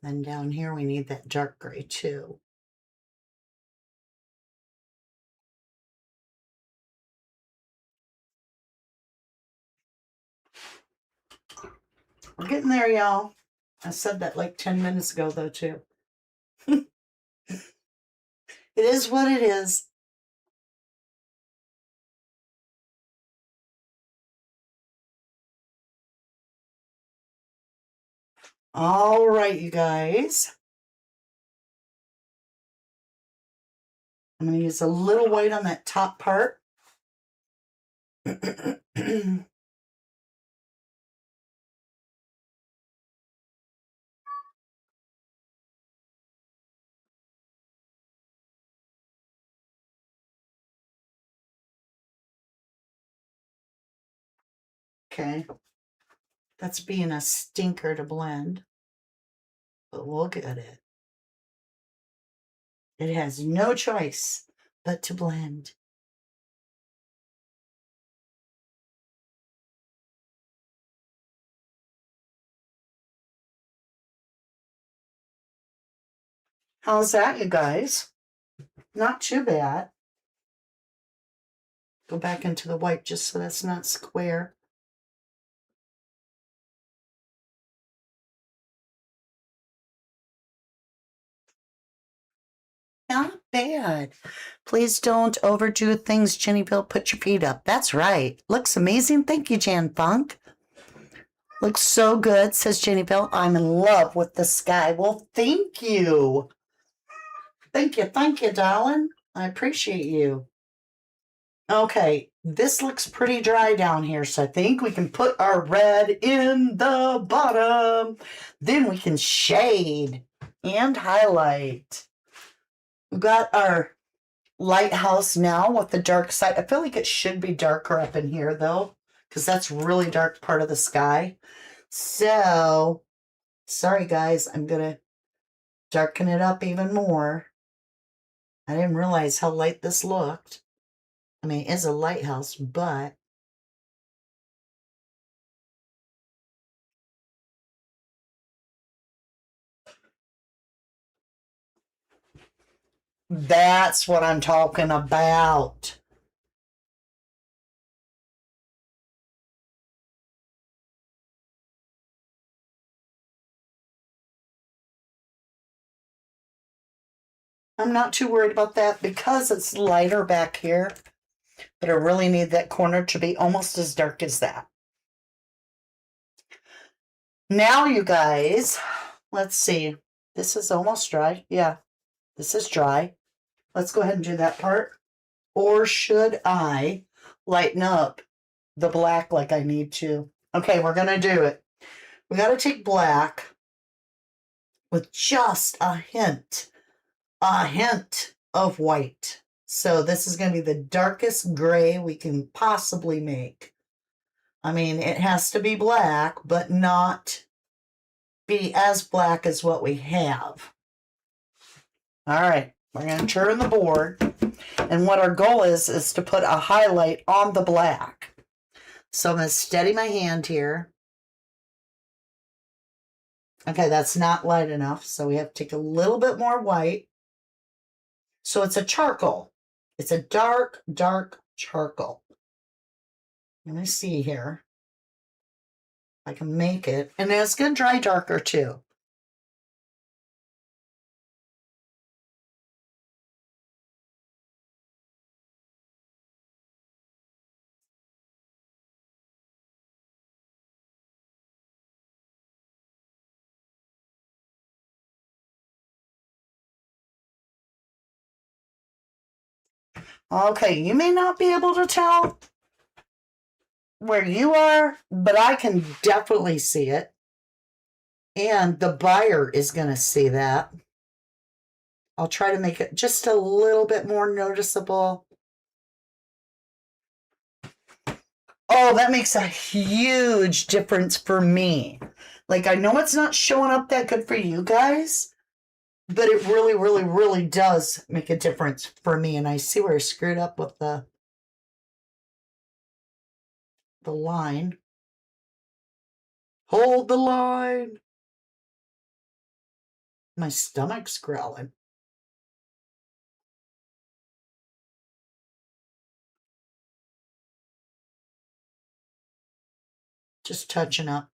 S1: Then down here we need that dark gray too. We're getting there, y'all. I said that like 10 minutes ago though too. It is what it is. All right, you guys. I'm going to use a little white on that top part. Okay. That's being a stinker to blend. But we'll get it. It has no choice but to blend. How's that, you guys? Not too bad. Go back into the white just so that's not square. Not bad. Please don't overdo things, Jennyville. Put your feet up. That's right. Looks amazing. Thank you, Jan Funk. Looks so good, says Jennyville. I'm in love with the sky. Well, thank you. Thank you, darling. I appreciate you. Okay, this looks pretty dry down here, so I think we can put our red in the bottom. Then we can shade and highlight. We've got our lighthouse now with the dark side. I feel like it should be darker up in here, though, because that's really dark part of the sky. So, sorry, guys. I'm going to darken it up even more. I didn't realize how light this looked. I mean, it is a lighthouse, but that's what I'm talking about. I'm not too worried about that because it's lighter back here, but I really need that corner to be almost as dark as that. Now, you guys, let's see. This is almost dry. Yeah, this is dry. Let's go ahead and do that part. Or should I lighten up the black like I need to? Okay, we're going to do it. We got to take black with just a hint of white. So this is going to be the darkest gray we can possibly make. I mean, it has to be black, but not be as black as what we have. All right, we're going to turn the board. And what our goal is to put a highlight on the black. So I'm going to steady my hand here. Okay, that's not light enough. So we have to take a little bit more white. So it's a charcoal. It's a dark, dark charcoal. Let me see here. I can make it. And it's going to dry darker too. Okay, you may not be able to tell where you are, but I can definitely see it. And the buyer is going to see that. I'll try to make it just a little bit more noticeable. Oh, that makes a huge difference for me. Like, I know it's not showing up that good for you guys, but it really, really, really does make a difference for me. And I see where I screwed up with the line. Hold the line. My stomach's growling. Just touching up.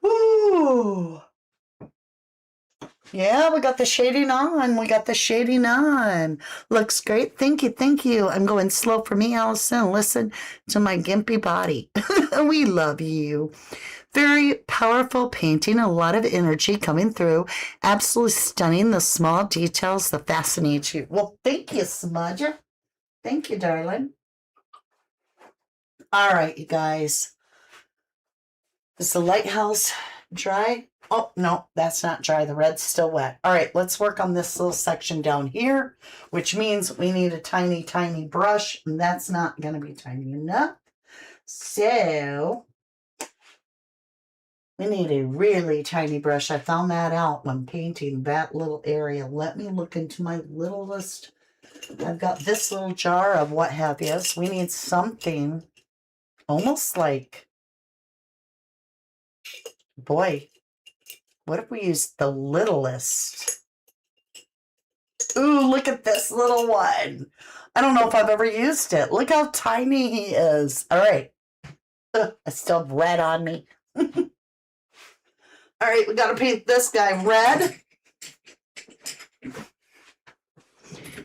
S1: Ooh. Yeah, we got the shading on. We got the shading on. Looks great. Thank you. Thank you. I'm going slow for me, Allison. Listen to my gimpy body. We love you. Very powerful painting. A lot of energy coming through. Absolutely stunning. The small details that fascinate you. Well, thank you, Smudger. Thank you, darling. All right, you guys. Is the lighthouse dry? Oh, no, that's not dry. The red's still wet. All right, let's work on this little section down here, which means we need a tiny, tiny brush, and that's not going to be tiny enough. So we need a really tiny brush. I found that out when painting that little area. Let me look into my littlest. I've got this little jar of what have you. So we need something almost like, boy, what if we use the littlest? Ooh, look at this little one. I don't know if I've ever used it. Look how tiny he is. All right. I still have red on me. All right, we got to paint this guy red.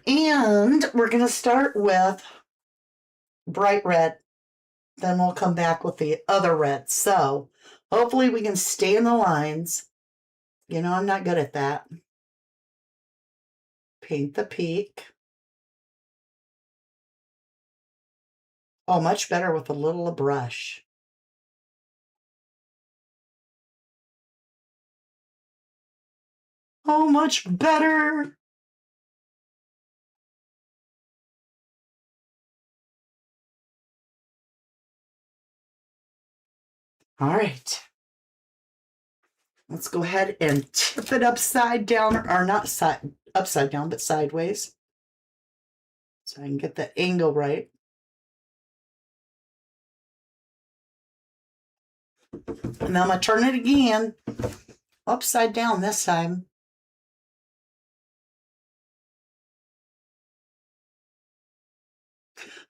S1: And we're going to start with bright red. Then we'll come back with the other red. So hopefully we can stay in the lines. You know, I'm not good at that. Paint the peak. Oh, much better with a little brush. Oh, much better. All right. Let's go ahead and tip it upside down, or not upside down, but sideways. So I can get the angle right. And then I'm going to turn it again, upside down this time.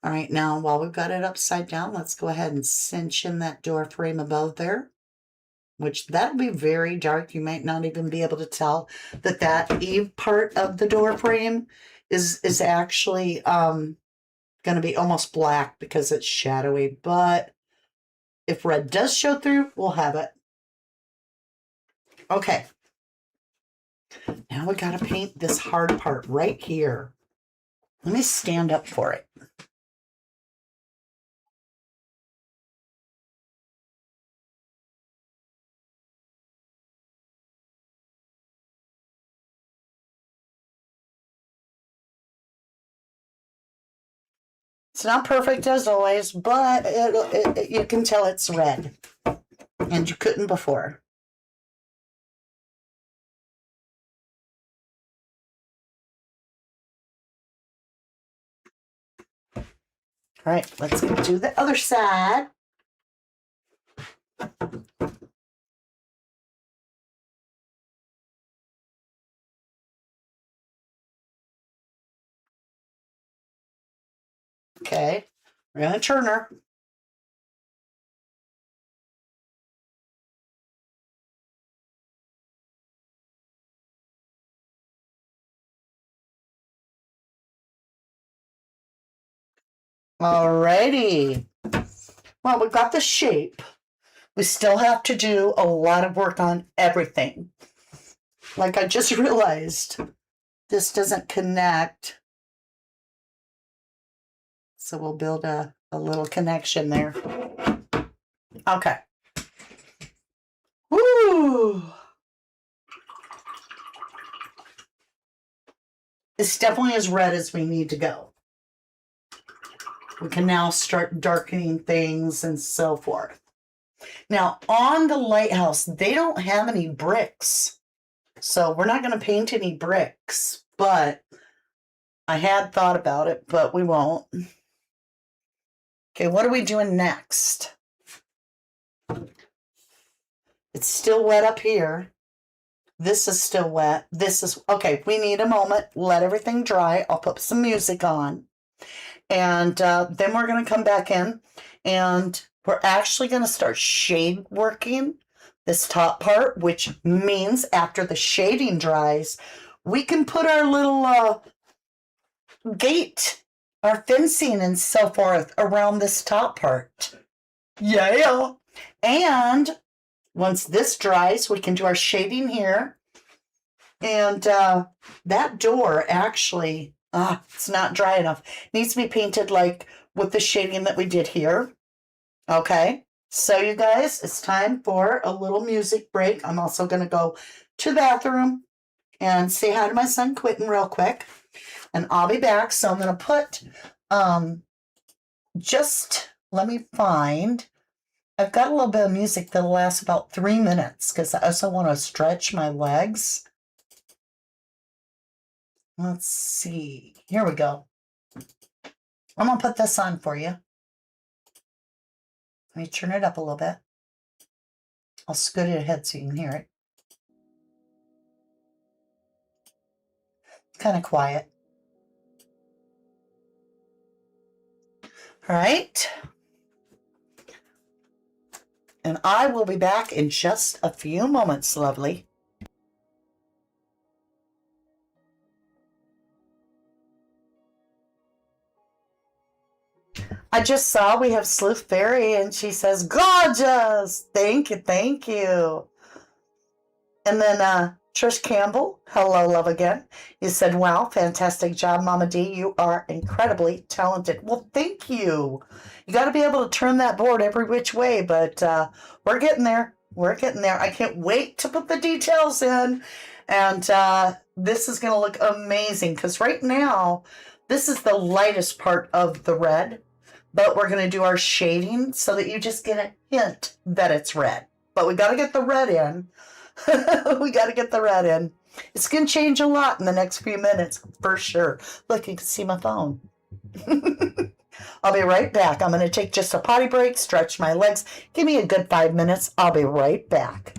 S1: All right, now while we've got it upside down, let's go ahead and cinch in that door frame above there, which that'll be very dark. You might not even be able to tell that that eave part of the door frame is actually going going to be almost black because it's shadowy, but if red does show through, we'll have it. Okay. Now we got to paint this hard part right here. Let me stand up for it. It's not perfect as always, but you can tell it's red. And you couldn't before. All right, let's do the other side. Okay, we're going to turn her. Alrighty. Well, we've got the shape. We still have to do a lot of work on everything. Like I just realized, this doesn't connect. So we'll build a little connection there. Okay. Woo! It's definitely as red as we need to go. We can now start darkening things and so forth. Now, on the lighthouse, they don't have any bricks. So we're not going to paint any bricks, but I had thought about it, but we won't. Okay, what are we doing next? It's still wet up here. This is still wet. This is, okay, we need a moment. Let everything dry. I'll put some music on. And then we're going to come back in and we're actually going to start shade working this top part, which means after the shading dries, we can put our little gate, our fencing and so forth around this top part. Yeah. And once this dries, we can do our shading here. And that door actually, it's not dry enough. It needs to be painted like with the shading that we did here. Okay. So you guys, it's time for a little music break. I'm also going to go to the bathroom and say hi to my son Quentin real quick. And I'll be back. So I'm going to put, just let me find, I've got a little bit of music that'll last about 3 minutes because I also want to stretch my legs. Let's see. Here we go. I'm going to put this on for you. Let me turn it up a little bit. I'll scoot it ahead so you can hear it. It's kind of quiet. All right. And I will be back in just a few moments, lovely. I just saw we have Sleuth Fairy and she says, gorgeous! Thank you, thank you. And then Trish Campbell, hello, love again. You said, wow, fantastic job, Mama D. You are incredibly talented. Well, thank you. You got to be able to turn that board every which way, but we're getting there. We're getting there. I can't wait to put the details in. And this is going to look amazing because right now, this is the lightest part of the red, but we're going to do our shading so that you just get a hint that it's red. But we got to get the red in. We got to get the red in. It's going to change a lot in the next few minutes, for sure. Look, you can see my phone. I'll be right back. I'm going to take just a potty break, stretch my legs. Give me a good 5 minutes. I'll be right back.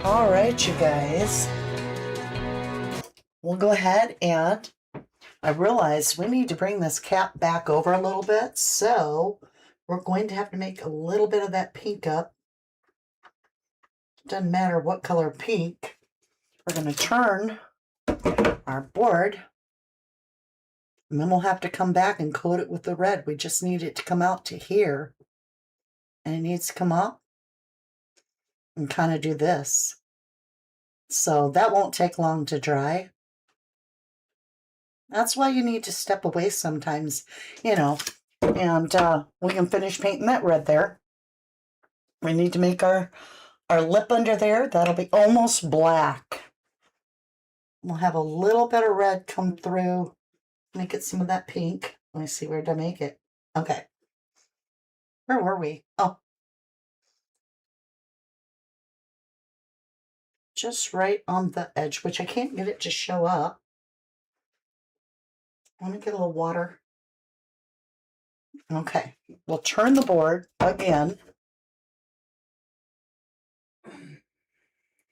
S1: All right, you guys. We'll go ahead and I realize we need to bring this cap back over a little bit, so we're going to have to make a little bit of that pink up. Doesn't matter what color pink. We're going to turn our board, and then we'll have to come back and coat it with the red. We just need it to come out to here, and it needs to come up and kind of do this. So that won't take long to dry. That's why you need to step away sometimes, you know, and we can finish painting that red there. We need to make our lip under there. That'll be almost black. We'll have a little bit of red come through, make it some of that pink. Let me see, where did I make it? Okay. Where were we? Oh. Just right on the edge, which I can't get it to show up. Let me get a little water. Okay, we'll turn the board again,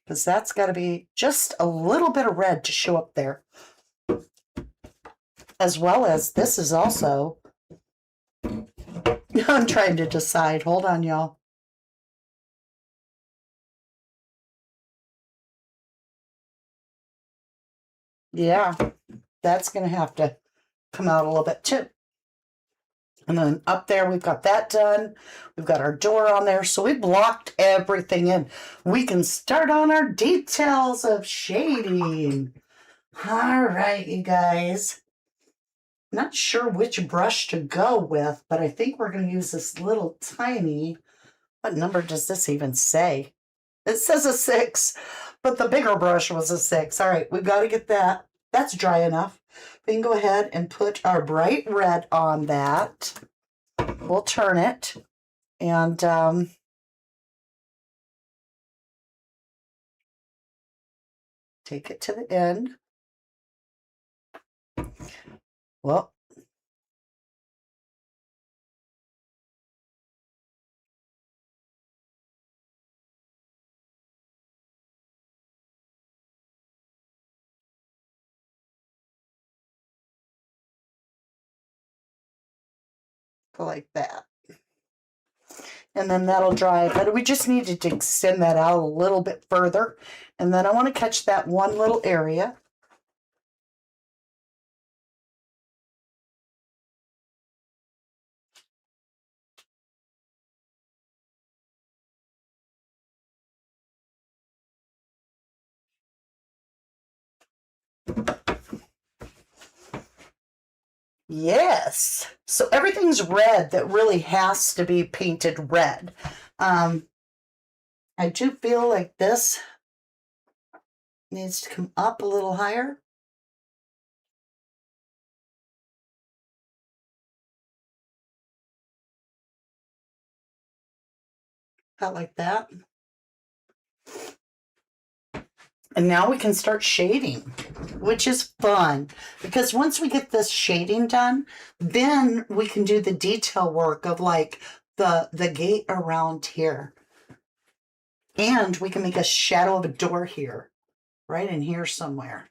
S1: because that's got to be just a little bit of red to show up there. As well as this is also, I'm trying to decide. Hold on, y'all. Yeah, that's going to have to come out a little bit too. And then up there, we've got that done. We've got our door on there. So we blocked everything in. We can start on our details of shading. All right, you guys. Not sure which brush to go with, but I think we're going to use this little tiny, what number does this even say? It says a 6, but the bigger brush was a 6. All right, we've got to get that. That's dry enough. We can go ahead and put our bright red on that. We'll turn it and take it to the end. Well, go like that. And then that'll dry, but we just needed to extend that out a little bit further. And then I want to catch that one little area. Yes. So everything's red that really has to be painted red. I do feel like this needs to come up a little higher. About like that. And now we can start shading, which is fun, because once we get this shading done, then we can do the detail work of like the gate around here. And we can make a shadow of a door here, right in here somewhere.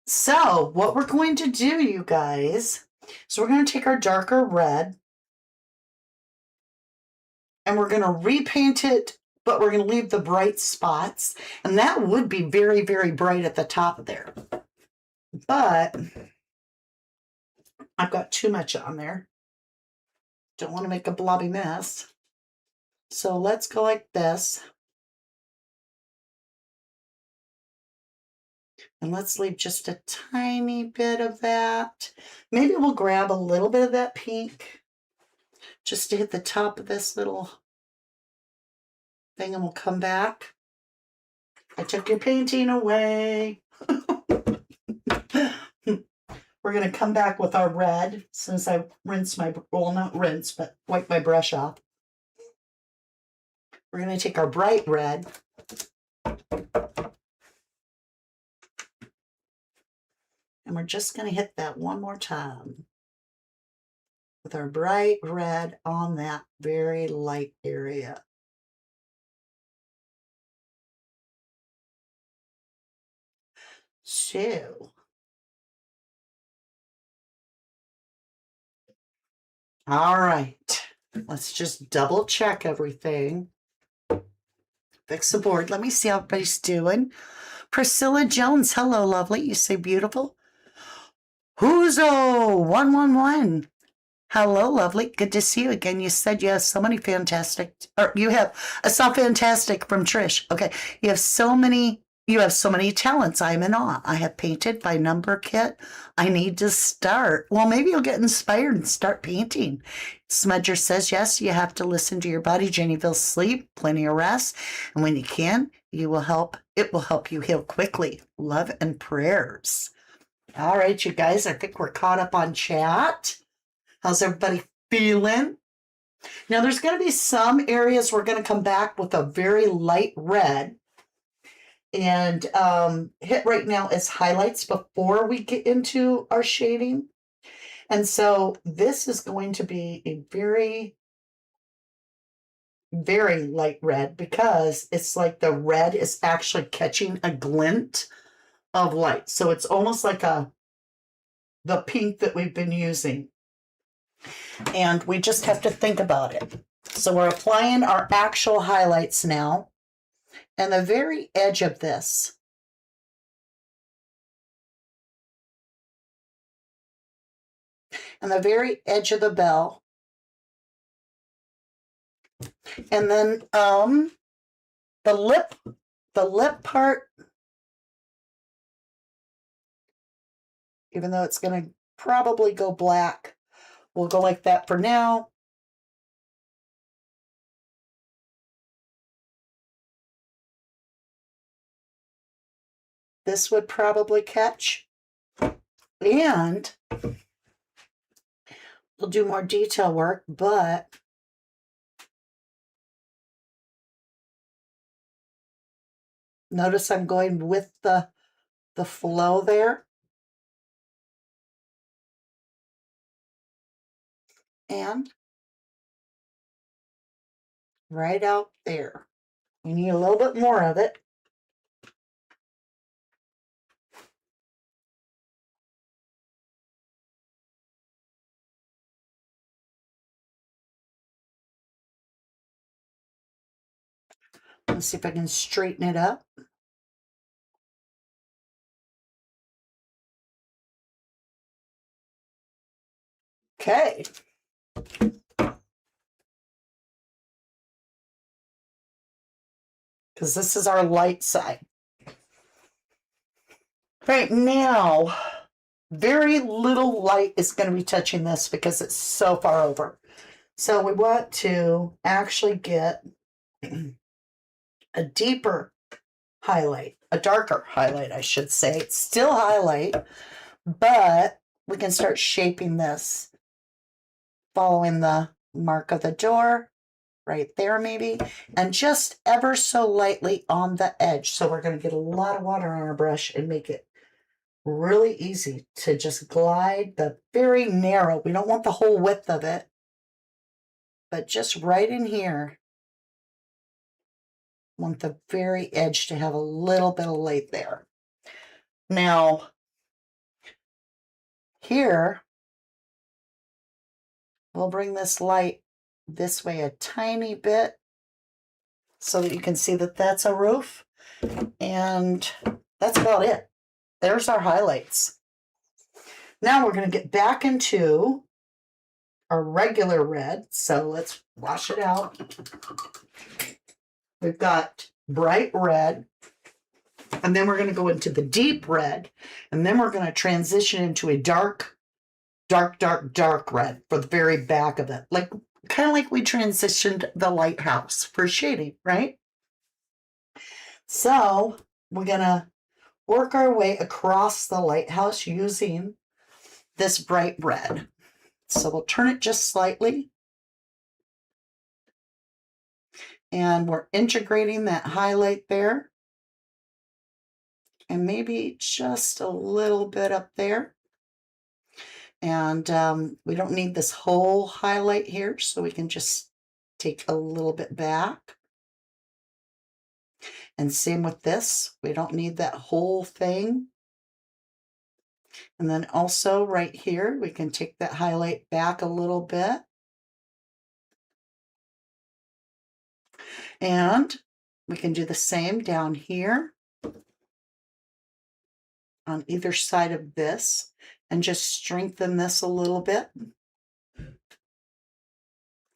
S1: So what we're going to do, you guys, so we're going to take our darker red and we're going to repaint it, but we're going to leave the bright spots. And that would be very, very bright at the top of there. But I've got too much on there. Don't want to make a blobby mess. So let's go like this. And let's leave just a tiny bit of that. Maybe we'll grab a little bit of that pink just to hit the top of this little thing, and we'll come back. I took your painting away. We're going to come back with our red since I rinse my, well, not rinse, but wipe my brush off. We're going to take our bright red. And we're just going to hit that one more time with our bright red on that very light area. So, all right. Let's just double check everything. Fix the board. Let me see how everybody's doing. Priscilla Jones, hello, lovely. You say beautiful. Whozo111. Hello, lovely. Good to see you again. You said you have so many fantastic, or you have, I saw fantastic from Trish. Okay. You have so many talents. I'm in awe. I have painted by number kit. I need to start. Well, maybe you'll get inspired and start painting. Smudger says, yes, you have to listen to your body. Jennyville, sleep, plenty of rest. And when you can, it will help you heal quickly. Love and prayers. All right, you guys, I think we're caught up on chat. How's everybody feeling? Now, there's going to be some areas we're going to come back with a very light red and hit right now as highlights before we get into our shading. And so this is going to be a very, very light red because it's like the red is actually catching a glint of light. So it's almost like the pink that we've been using. And we just have to think about it. So we're applying our actual highlights now. And the very edge of this. And the very edge of the bell. And then the lip part, even though it's going to probably go black, we'll go like that for now. This would probably catch. And we'll do more detail work, but notice I'm going with the flow there. And right out there. We need a little bit more of it. Let's see if I can straighten it up. Okay. Because this is our light side. Right now, very little light is going to be touching this because it's so far over. So we want to actually get a deeper highlight, a darker highlight, I should say. It's still highlight, but we can start shaping this following the mark of the door right there maybe, and just ever so lightly on the edge. So we're going to get a lot of water on our brush and make it really easy to just glide the very narrow. We don't want the whole width of it, but just right in here. Want the very edge to have a little bit of light there. Now, here, we'll bring this light this way a tiny bit so that you can see that that's a roof. And that's about it. There's our highlights. Now we're going to get back into our regular red. So let's wash it out. We've got bright red, and then we're going to go into the deep red, and then we're going to transition into a dark red for the very back of it. Like, kind of like we transitioned the lighthouse for shading, right? So we're going to work our way across the lighthouse using this bright red. So we'll turn it just slightly. And we're integrating that highlight there. And maybe just a little bit up there. And we don't need this whole highlight here, so we can just take a little bit back. And same with this. We don't need that whole thing. And then also right here, we can take that highlight back a little bit. And we can do the same down here on either side of this and just strengthen this a little bit.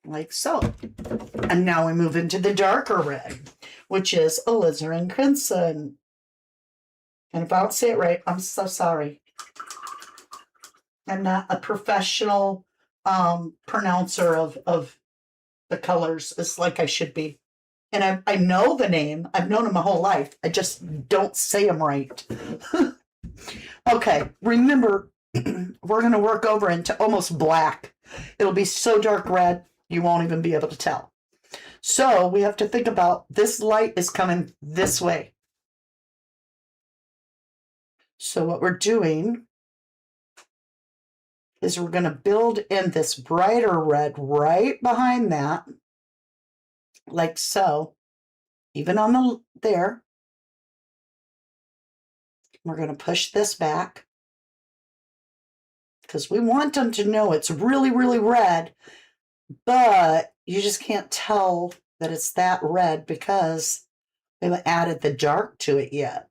S1: Like so. And now we move into the darker red, which is alizarin crimson. And if I don't say it right, I'm so sorry. I'm not a professional pronouncer of the colors as like I should be. And I know the name. I've known them my whole life. I just don't say them right. Okay, remember, we're going to work over into almost black. It'll be so dark red, you won't even be able to tell. So we have to think about this light is coming this way. So what we're doing is we're going to build in this brighter red right behind that, like so, even on the there. We're going to push this back because we want them to know it's really, really red, but you just can't tell that it's that red because we haven't added the dark to it yet.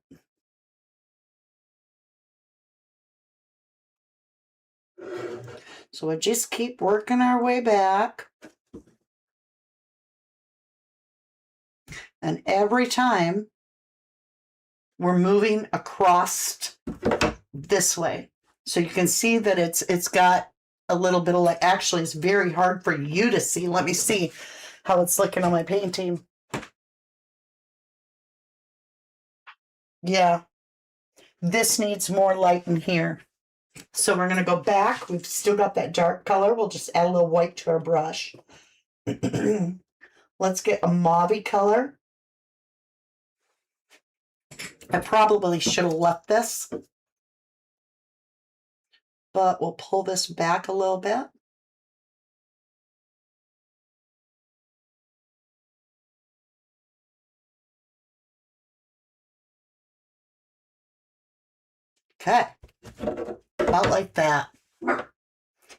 S1: So we just keep working our way back. And every time we're moving across this way. So you can see that it's got a little bit of like, actually it's very hard for you to see. Let me see how it's looking on my painting. Yeah, this needs more light in here. So we're going to go back. We've still got that dark color. We'll just add a little white to our brush. Let's get a mauve color. I probably should have left this, but we'll pull this back a little bit. Okay, about like that.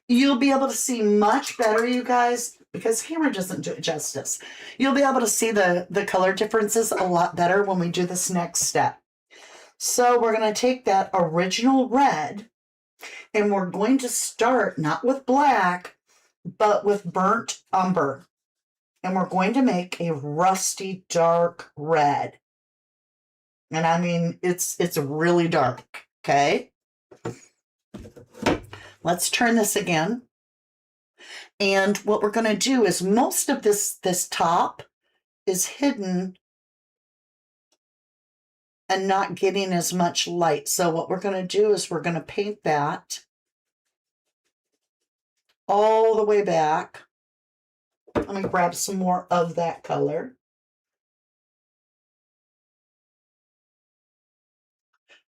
S1: You'll be able to see much better, you guys, because camera doesn't do it justice. You'll be able to see the color differences a lot better when we do this next step. So we're going to take that original red and we're going to start not with black, but with burnt umber. And we're going to make a rusty dark red. And I mean, it's really dark, okay? Let's turn this again. And what we're going to do is most of this top is hidden and not getting as much light. So what we're going to do is we're going to paint that all the way back. Let me grab some more of that color.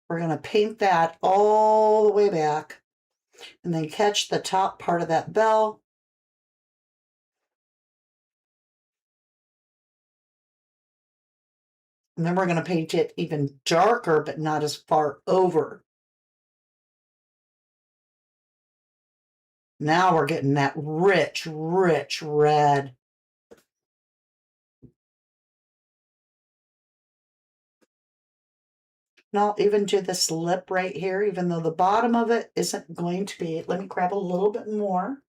S1: We're going to paint that all the way back and then catch the top part of that bell. And then we're going to paint it even darker, but not as far over. Now we're getting that rich, rich red. And I'll even do this lip right here, even though the bottom of it isn't going to be. Let me grab a little bit more.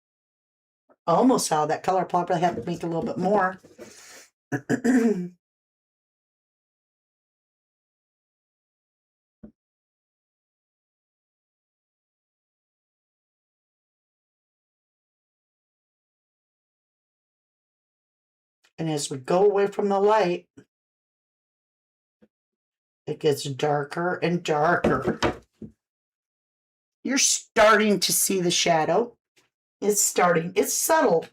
S1: Almost out of that color. Probably have to make a little bit more. And as we go away from the light, it gets darker and darker. You're starting to see the shadow. It's starting. It's subtle,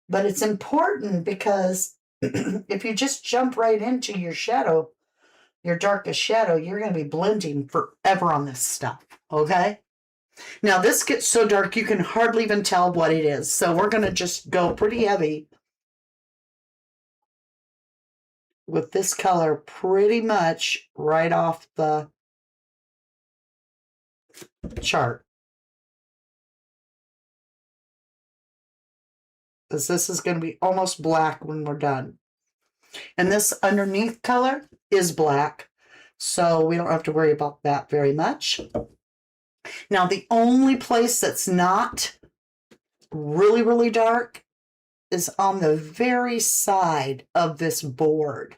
S1: but it's important because if you just jump right into your shadow, your darkest shadow, you're going to be blending forever on this stuff, okay? Now, this gets so dark you can hardly even tell what it is. So we're going to just go pretty heavy with this color pretty much right off the chart. Because this is going to be almost black when we're done. And this underneath color is black, so we don't have to worry about that very much. Now, the only place that's not really, really dark is on the very side of this board.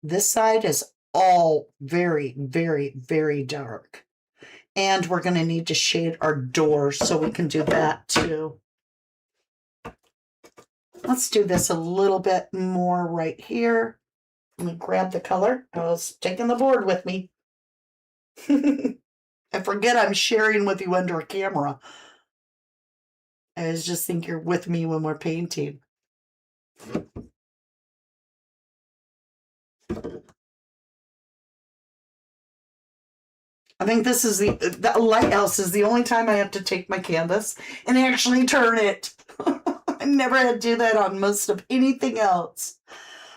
S1: This side is all very, very, very dark. And we're going to need to shade our doors, so we can do that too. Let's do this a little bit more right here. Let me grab the color. I was taking the board with me. I forget I'm sharing with you under a camera. I just think you're with me when we're painting. I think this is the lighthouse is the only time I have to take my canvas and actually turn it. I never had to do that on most of anything else.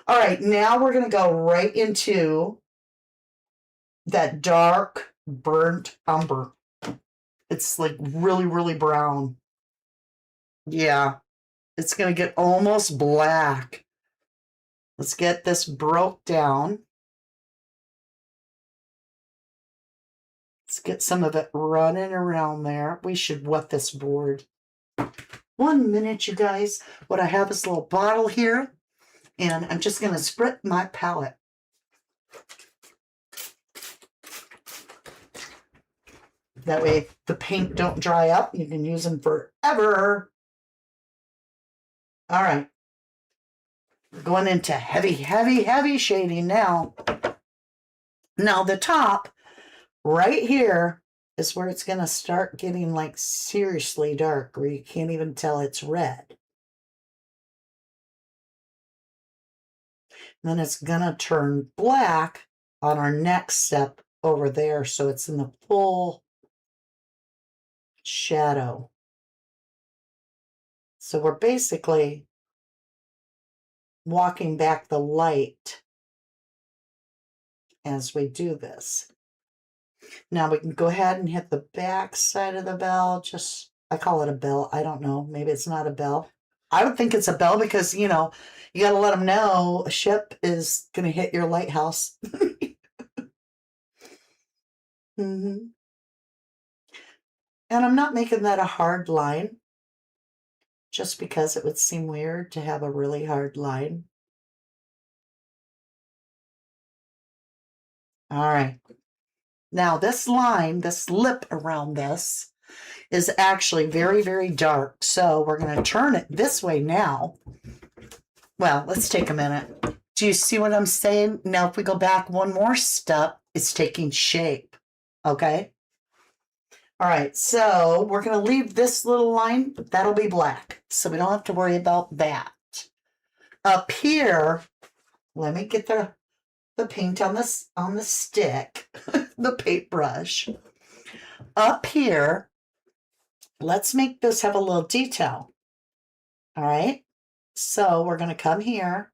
S1: All right, now we're going to go right into that dark burnt umber. It's like really, really brown. Yeah, it's going to get almost black. Let's get this broke down. Let's get some of it running around there. We should wet this board. 1 minute, you guys. What I have is a little bottle here, and I'm just going to spritz my palette. That way the paint don't dry up. You can use them forever. All right. We're going into heavy, heavy, heavy shading now. Now the top right here is where it's going to start getting like seriously dark, where you can't even tell it's red. And then it's going to turn black on our next step over there, so it's in the full shadow. So we're basically walking back the light as we do this. Now we can go ahead and hit the back side of the bell. Just, I call it a bell. I don't know. Maybe it's not a bell. I would think it's a bell because, you know, you got to let them know a ship is going to hit your lighthouse. And I'm not making that a hard line, just because it would seem weird to have a really hard line. All right. Now this line, this lip around this is actually very, very dark. So we're going to turn it this way now. Well, let's take a minute. Do you see what I'm saying? Now, if we go back one more step, it's taking shape. Okay. All right. So we're going to leave this little line. That'll be black. So we don't have to worry about that. Up here, let me get the paint on the stick, the paintbrush. Up here, let's make this have a little detail. All right. So we're going to come here.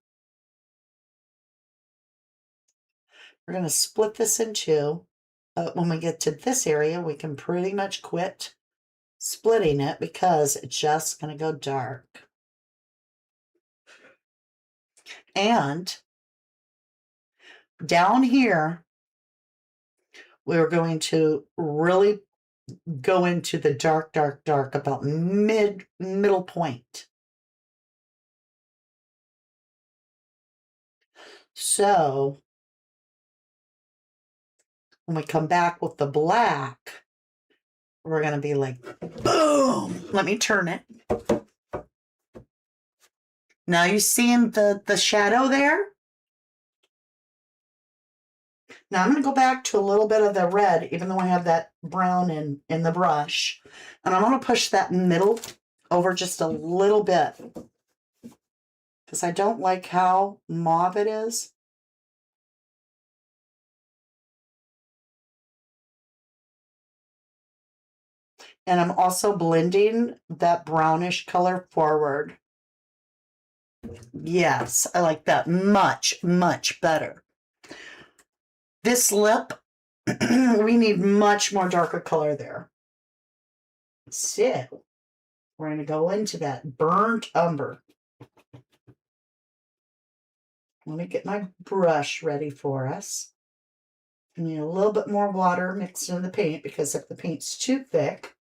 S1: We're going to split this in two. But when we get to this area, we can pretty much quit splitting it because it's just going to go dark. And down here, we're going to really go into the dark, dark, dark about middle point. So when we come back with the black, we're going to be like, boom. Let me turn it. Now you seeing the shadow there? Now I'm going to go back to a little bit of the red, even though I have that brown in the brush. And I'm going to push that middle over just a little bit, because I don't like how mauve it is. And I'm also blending that brownish color forward. Yes, I like that much, much better. This lip We need much more darker color there. So we're going to go into that burnt umber. Let me get my brush ready for us. I need a little bit more water mixed in the paint because if the paint's too thick,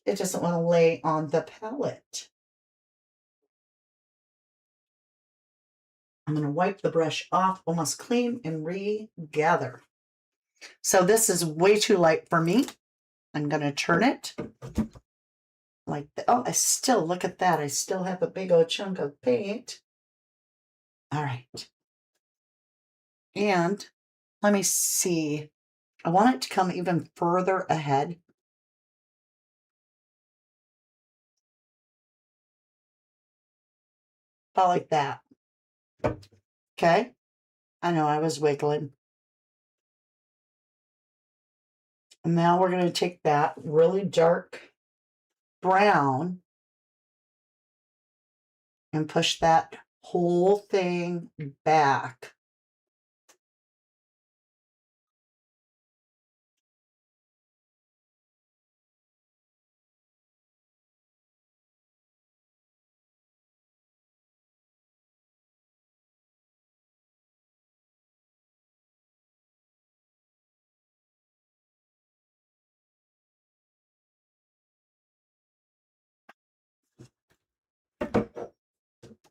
S1: it doesn't want to lay on the palette. I'm going to wipe the brush off almost clean and regather. So this is way too light for me. I'm going to turn it like that. Oh, I still, look at that. I still have a big old chunk of paint. All right. And let me see. I want it to come even further ahead. About like that. Okay. I know I was wiggling. And now we're going to take that really dark brown and push that whole thing back.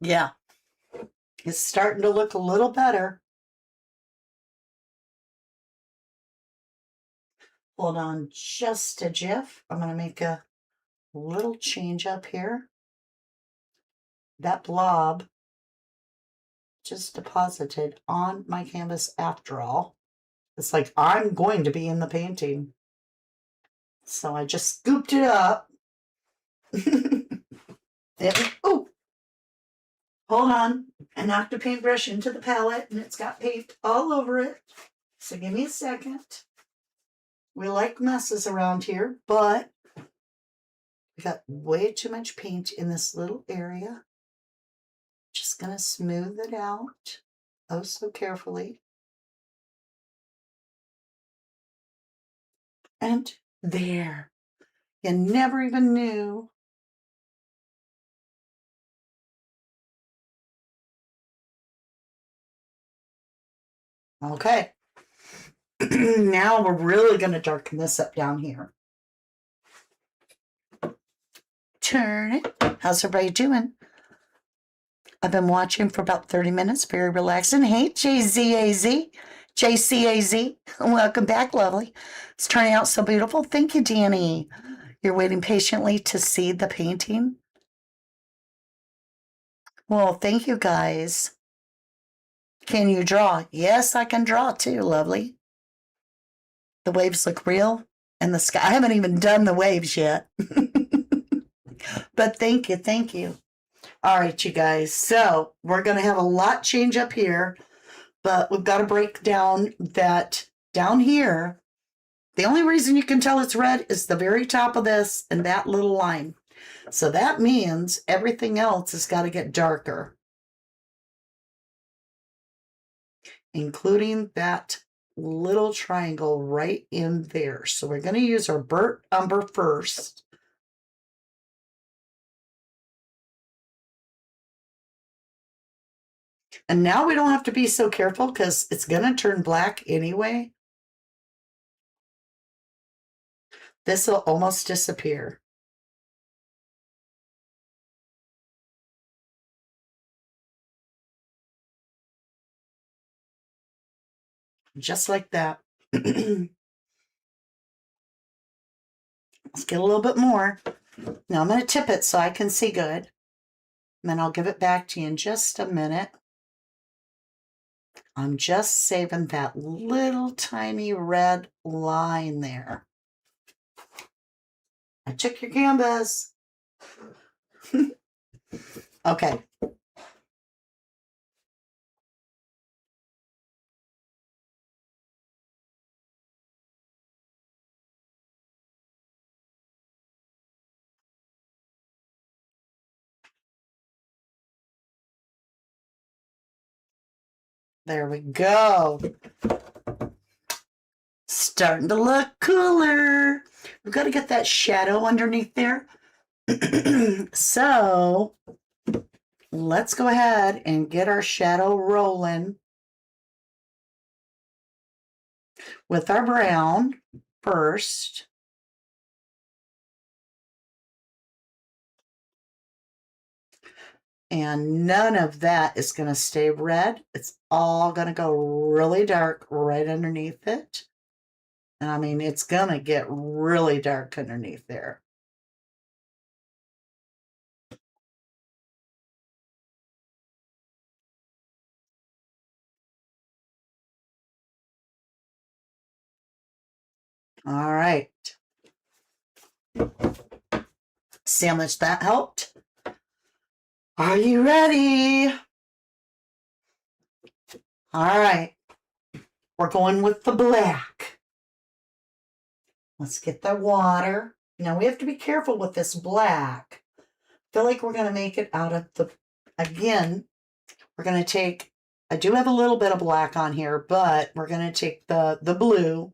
S1: Yeah, it's starting to look a little better. Hold on just a jiff. I'm going to make a little change up here. That blob just deposited on my canvas after all. It's like I'm going to be in the painting. So I just scooped it up. Oh, hold on. I knocked a paintbrush into the palette and it's got paint all over it. So give me a second. We like messes around here, but we got way too much paint in this little area. Just gonna smooth it out, oh so carefully. And there. You never even knew. Okay. Now we're really going to darken this up down here. Turn it. How's everybody doing? I've been watching for about 30 minutes. Very relaxing. Hey, JZAZ. JCAZ. Welcome back, lovely. It's turning out so beautiful. Thank you, Danny. You're waiting patiently to see the painting? Well, thank you, guys. Can you draw? Yes, I can draw too, lovely. The waves look real and the sky. I haven't even done the waves yet. But thank you, thank you. All right, you guys. So we're going to have a lot change up here, but we've got to break down that down here. The only reason you can tell it's red is the very top of this and that little line. So that means everything else has got to get darker, including that little triangle right in there. So we're going to use our burnt umber first. And now we don't have to be so careful because it's going to turn black anyway. This will almost disappear. Just like that. Let's get a little bit more. Now I'm going to tip it so I can see good. And then I'll give it back to you in just a minute. I'm just saving that little tiny red line there. I took your canvas. Okay. There we go. starting to look cooler. We've got to get that shadow underneath there. So let's go ahead and get our shadow rolling with our brown first. And none of that is going to stay red. It's all going to go really dark right underneath it. And I mean, it's going to get really dark underneath there. All right. See how much that helped? Are you ready? All right. We're going with the black. Let's get the water. Now we have to be careful with this black. I feel like we're going to make it out of the, again, we're going to take, I do have a little bit of black on here, but we're going to take the blue,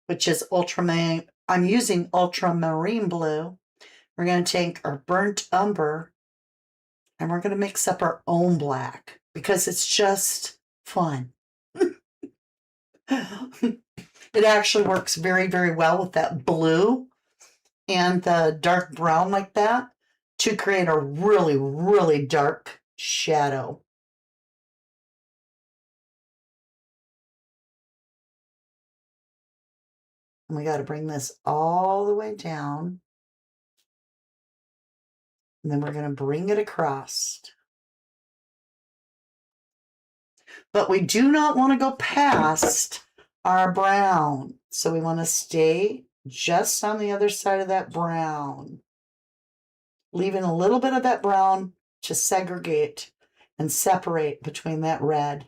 S1: which is ultramarine. I'm using ultramarine blue. We're going to take our burnt umber and we're going to mix up our own black because it's just fun. It actually works very, very well with that blue and the dark brown like that to create a really, really dark shadow. And we got to bring this all the way down. And then we're going to bring it across. But we do not want to go past our brown. So we want to stay just on the other side of that brown, leaving a little bit of that brown to segregate and separate between that red.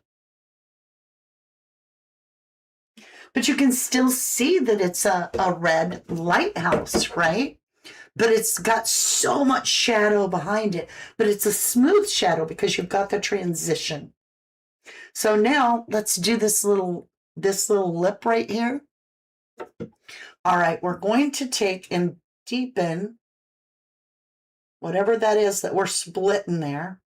S1: But you can still see that it's a red lighthouse, right? But it's got so much shadow behind it. But it's a smooth shadow because you've got the transition. So now let's do this little lip right here. All right, we're going to take and deepen whatever that is that we're splitting there.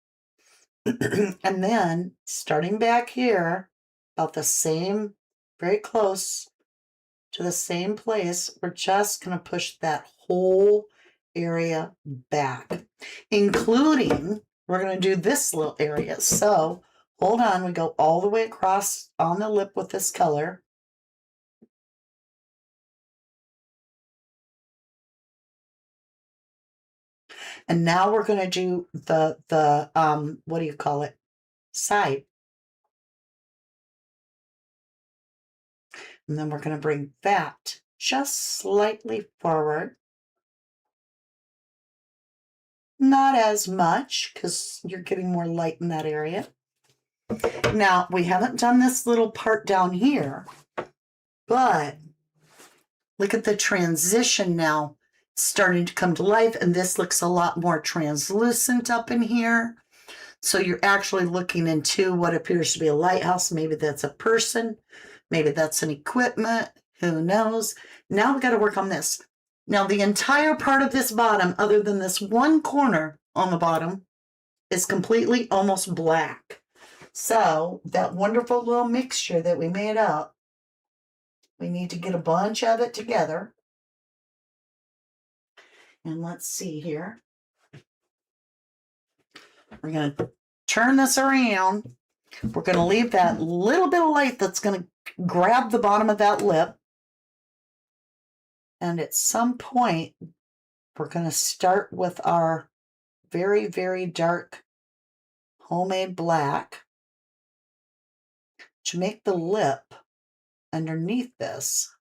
S1: And then starting back here, about the same, very close to the same place, we're just going to push that whole area back, including, we're going to do this little area. So hold on, we go all the way across on the lip with this color. And now we're going to do the what do you call it? Side. And then we're going to bring that just slightly forward. Not as much because you're getting more light in that area. Now, we haven't done this little part down here, but look at the transition now starting to come to life, and this looks a lot more translucent up in here. So you're actually looking into what appears to be a lighthouse. Maybe that's a person. Maybe that's an equipment. Who knows? Now we got to work on this. Now, the entire part of this bottom, other than this one corner on the bottom, is completely almost black. So that wonderful little mixture that we made up, we need to get a bunch of it together. And let's see here. We're going to turn this around. We're going to leave that little bit of light that's going to grab the bottom of that lip. And at some point, we're going to start with our very, very dark homemade black to make the lip underneath this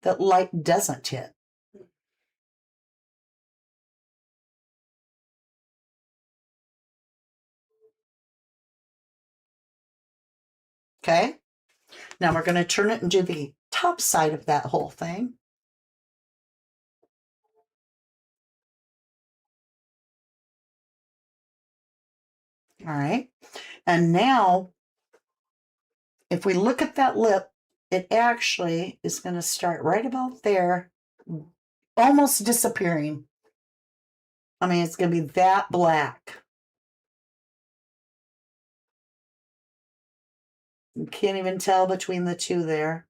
S1: that light doesn't hit. Okay, now we're going to turn it and do the top side of that whole thing. All right, and now if we look at that lip, it actually is going to start right about there, almost disappearing. I mean, it's going to be that black. You can't even tell between the two there.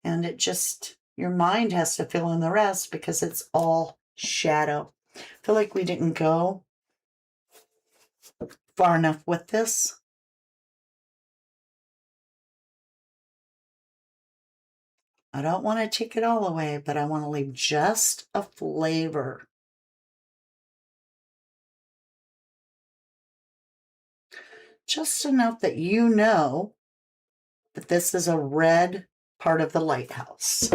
S1: And it just, your mind has to fill in the rest because it's all shadow. I feel like we didn't go far enough with this. I don't want to take it all away, but I want to leave just a flavor. Just enough that you know that this is a red part of the lighthouse.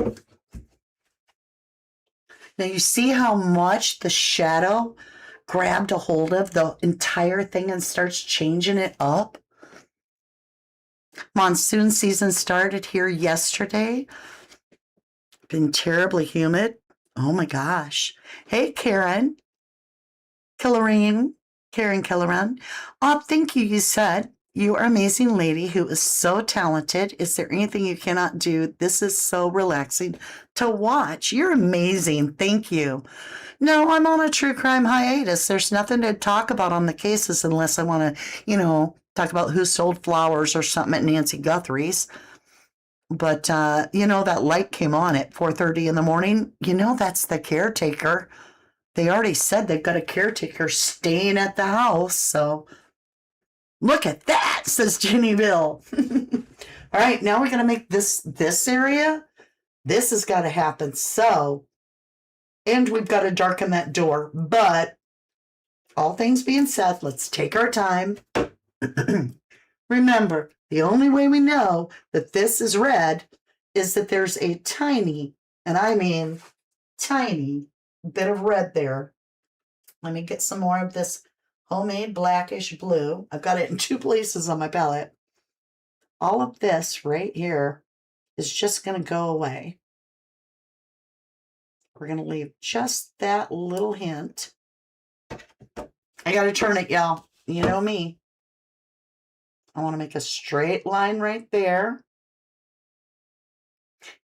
S1: Now you see how much the shadow grabbed a hold of the entire thing and starts changing it up? Monsoon season started here yesterday. Been terribly humid. Oh my gosh. Hey, Karen. Karen Killeran. Oh, thank you, you said. You are an amazing lady who is so talented. Is there anything you cannot do? This is so relaxing to watch. You're amazing. Thank you. No, I'm on a true crime hiatus. There's nothing to talk about on the cases unless I want to, talk about who sold flowers or something at Nancy Guthrie's. But, that light came on at 4:30 in the morning. That's the caretaker. They already said they've got a caretaker staying at the house. So look at that, says Jennyville. All right, now we're going to make this area. This has got to happen. So, and we've got to darken that door. But all things being said, let's take our time. Remember, the only way we know that this is red is that there's a tiny, and I mean tiny, bit of red there. Let me get some more of this homemade blackish blue. I've got it in 2 places on my palette. All of this right here is just going to go away. We're going to leave just that little hint. I got to turn it, y'all. You know me. I want to make a straight line right there.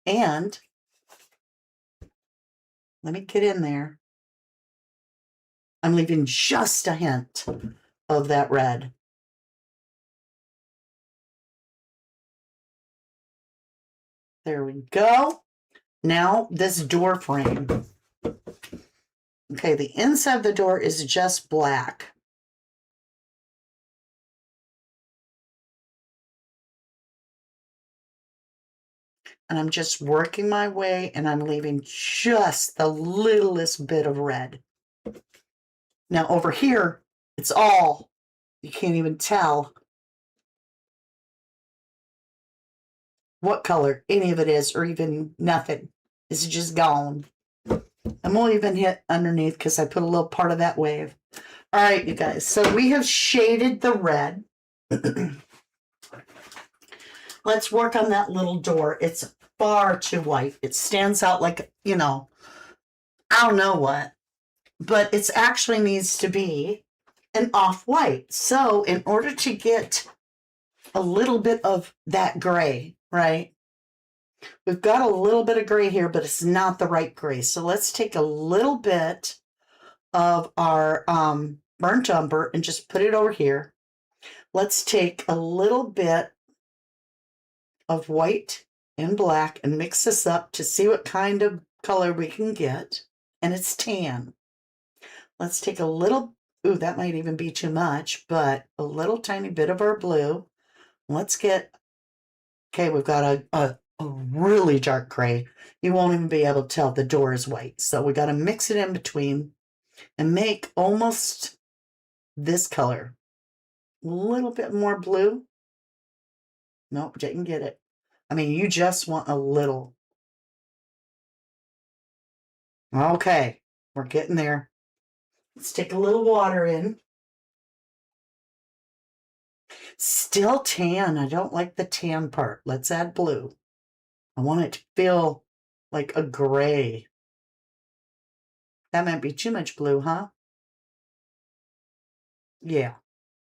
S1: And let me get in there. I'm leaving just a hint of that red. There we go. Now this door frame. Okay, the inside of the door is just black. And I'm just working my way and I'm leaving just the littlest bit of red. Now over here, it's all, you can't even tell what color any of it is or even nothing. It's just gone. I won't even hit underneath because I put a little part of that wave. All right, you guys. So we have shaded the red. Let's work on that little door. It's far too white. It stands out like, I don't know what. But it actually needs to be an off-white. So in order to get a little bit of that gray, right? We've got a little bit of gray here, but it's not the right gray. So let's take a little bit of our burnt umber and just put it over here. Let's take a little bit of white and black and mix this up to see what kind of color we can get. And it's tan. Let's take a little, that might even be too much, but a little tiny bit of our blue. Let's get, okay, we've got a really dark gray. You won't even be able to tell the door is white. So we got to mix it in between and make almost this color. A little bit more blue. Nope, didn't get it. I mean, you just want a little. Okay, we're getting there. Let's take a little water in. Still tan. I don't like the tan part. Let's add blue. I want it to feel like a gray. That might be too much blue, huh? Yeah.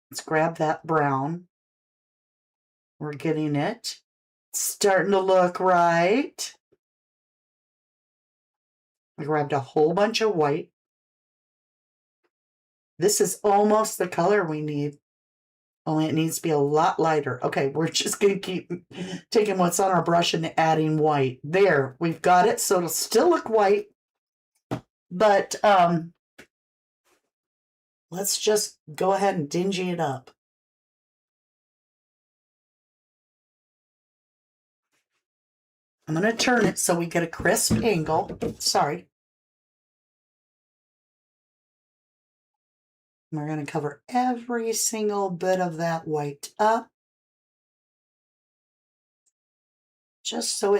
S1: Let's grab that brown. We're getting it. It's starting to look right. I grabbed a whole bunch of white. This is almost the color we need. Only it needs to be a lot lighter. Okay, we're just going to keep taking what's on our brush and adding white. There, we've got it. So it'll still look white. But let's just go ahead and dingy it up. I'm going to turn it so we get a crisp angle. Sorry. We're going to cover every single bit of that white up. Just so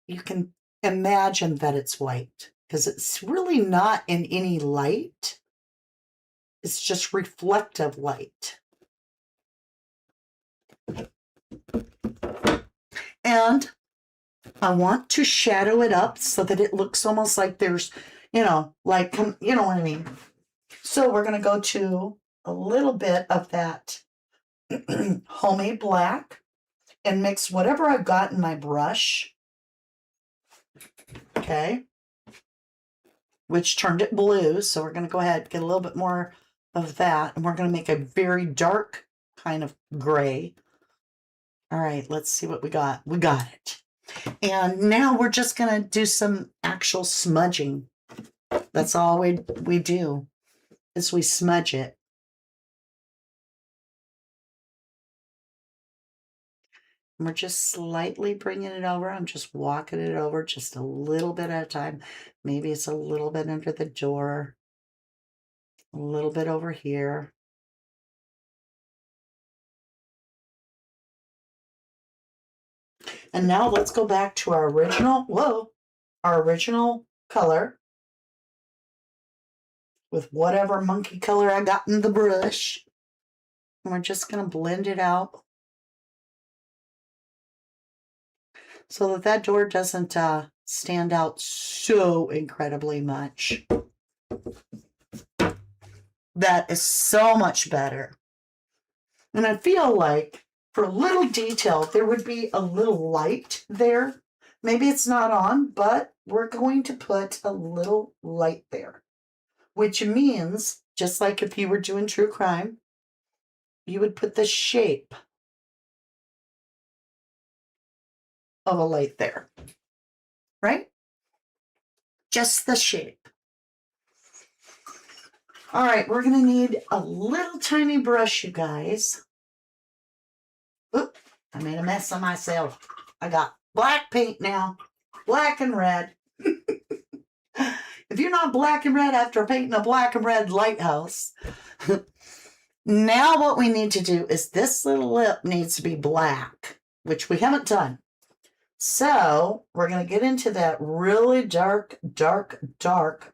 S1: you can imagine that it's white. Because it's really not in any light. It's just reflective light. And I want to shadow it up so that it looks almost like there's, like, you know what I mean? So we're going to go to a little bit of that homemade black and mix whatever I've got in my brush. Okay. Which turned it blue. So we're going to go ahead and get a little bit more of that. And we're going to make a very dark kind of gray. All right, let's see what we got. We got it. And now we're just going to do some actual smudging. That's all we do is we smudge it. And we're just slightly bringing it over. I'm just walking it over just a little bit at a time. Maybe it's a little bit under the door. A little bit over here. And now let's go back to our original color with whatever monkey color I got in the brush. And we're just going to blend it out so that door doesn't stand out so incredibly much. That is so much better. And I feel like for a little detail, there would be a little light there. Maybe it's not on, but we're going to put a little light there. Which means, just like if you were doing true crime, you would put the shape of a light there. Right? Just the shape. All right, we're going to need a little tiny brush, you guys. Oop, I made a mess of myself. I got black paint now. Black and red. If you're not black and red after painting a black and red lighthouse. Now what we need to do is this little lip needs to be black, which we haven't done. So we're going to get into that really dark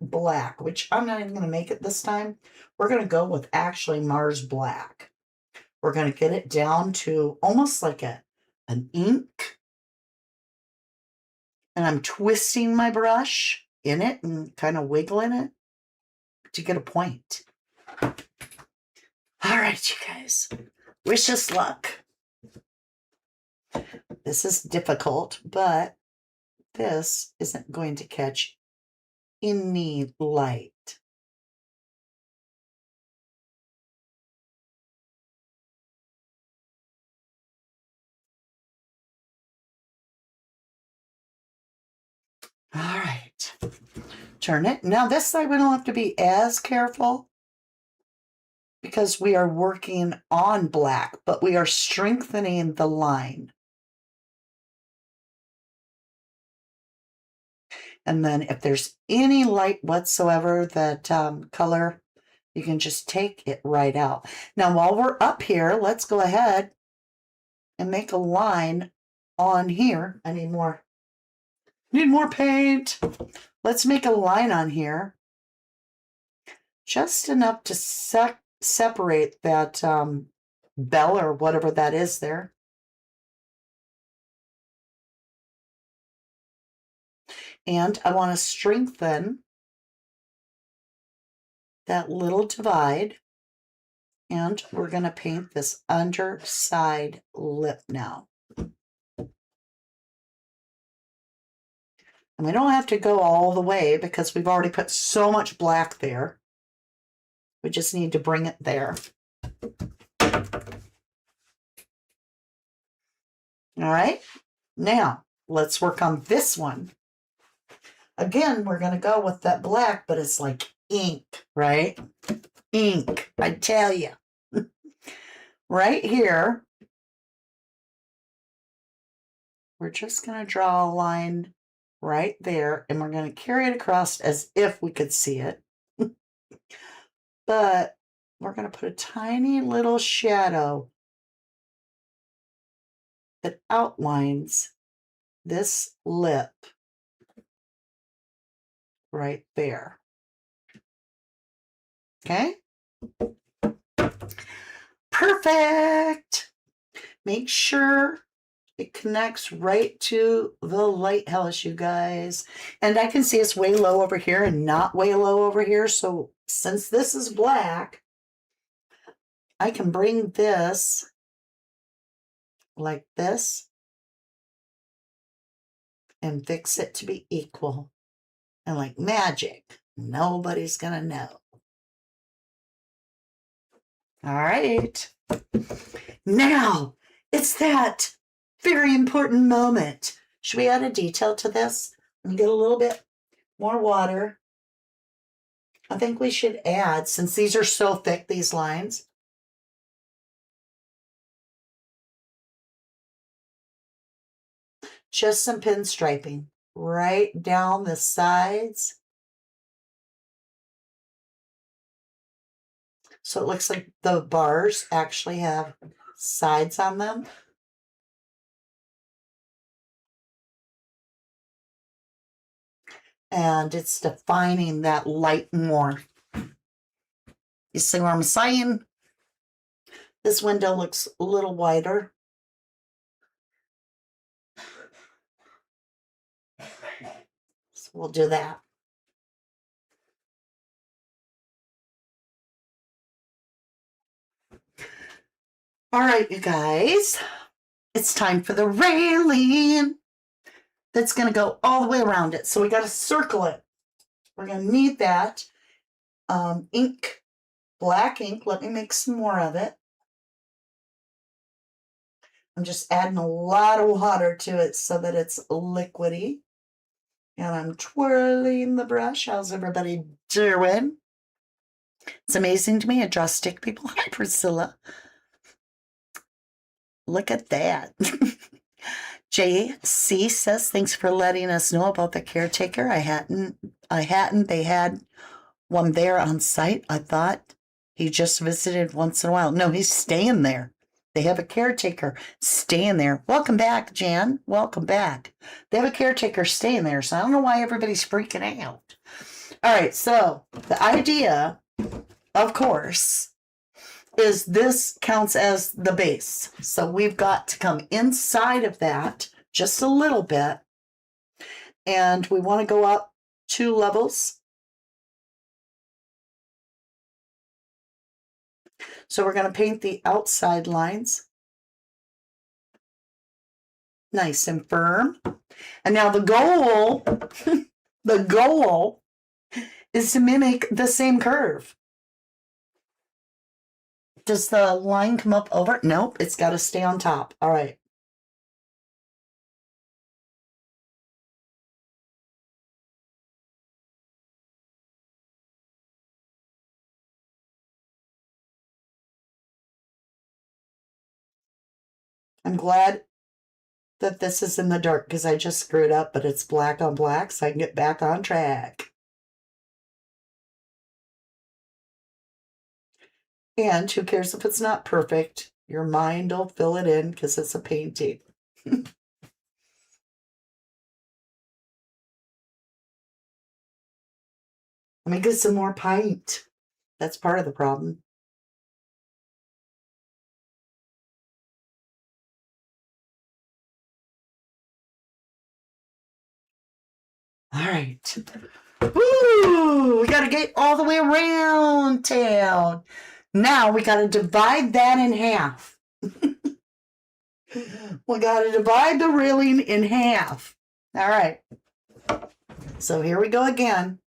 S1: black, which I'm not even going to make it this time. We're going to go with actually Mars Black. We're going to get it down to almost like an ink. And I'm twisting my brush in it and kind of wiggling it to get a point. All right, you guys. Wish us luck. This is difficult, but this isn't going to catch any light. All right. Turn it. Now this side we don't have to be as careful because we are working on black, but we are strengthening the line. And then if there's any light whatsoever, that color, you can just take it right out. Now, while we're up here, let's go ahead and make a line on here. I need more paint. Let's make a line on here. Just enough to separate that bell or whatever that is there. And I want to strengthen that little divide And we're going to paint this underside lip now. And we don't have to go all the way because we've already put so much black there. We just need to bring it there. All right. Now, let's work on this one. Again, we're going to go with that black, but it's like ink, right? Ink, I tell you. Right here, we're just going to draw a line right there, and we're going to carry it across as if we could see it. But we're going to put a tiny little shadow that outlines this lip right there. Okay? Perfect! Make sure it connects right to the lighthouse, you guys. And I can see it's way low over here and not way low over here. So since this is black, I can bring this like this and fix it to be equal. And like magic, nobody's gonna know. All right. Now, it's that very important moment. Should we add a detail to this? Let me get a little bit more water. I think we should add, since these are so thick, these lines. Just some pinstriping right down the sides. So it looks like the bars actually have sides on them. And it's defining that light more. You see what I'm saying? This window looks a little wider. So we'll do that. All right, you guys. It's time for the railing. That's going to go all the way around it. So we got to circle it. We're going to need that ink, black ink. Let me make some more of it. I'm just adding a lot of water to it so that it's liquidy. And I'm twirling the brush. How's everybody doing? It's amazing to me. I draw stick people. Hi, Priscilla. Look at that. JC says, thanks for letting us know about the caretaker. I hadn't. They had one there on site. I thought he just visited once in a while. No, he's staying there. They have a caretaker staying there. Welcome back, Jan. Welcome back. They have a caretaker staying there, so I don't know why everybody's freaking out. All right, so the idea, of course, is this counts as the base. So we've got to come inside of that just a little bit. And we want to go up 2 levels. So we're going to paint the outside lines. Nice and firm. And now the goal, the goal is to mimic the same curve. Does the line come up over? Nope, it's got to stay on top. All right. I'm glad that this is in the dark because I just screwed up, but it's black on black, so I can get back on track. And who cares if it's not perfect? Your mind will fill it in because it's a painting. Let me get some more paint. That's part of the problem. All right. Woo! We got to get all the way around town. Now we got to divide that in half. We got to divide the railing in half. All right. So here we go again.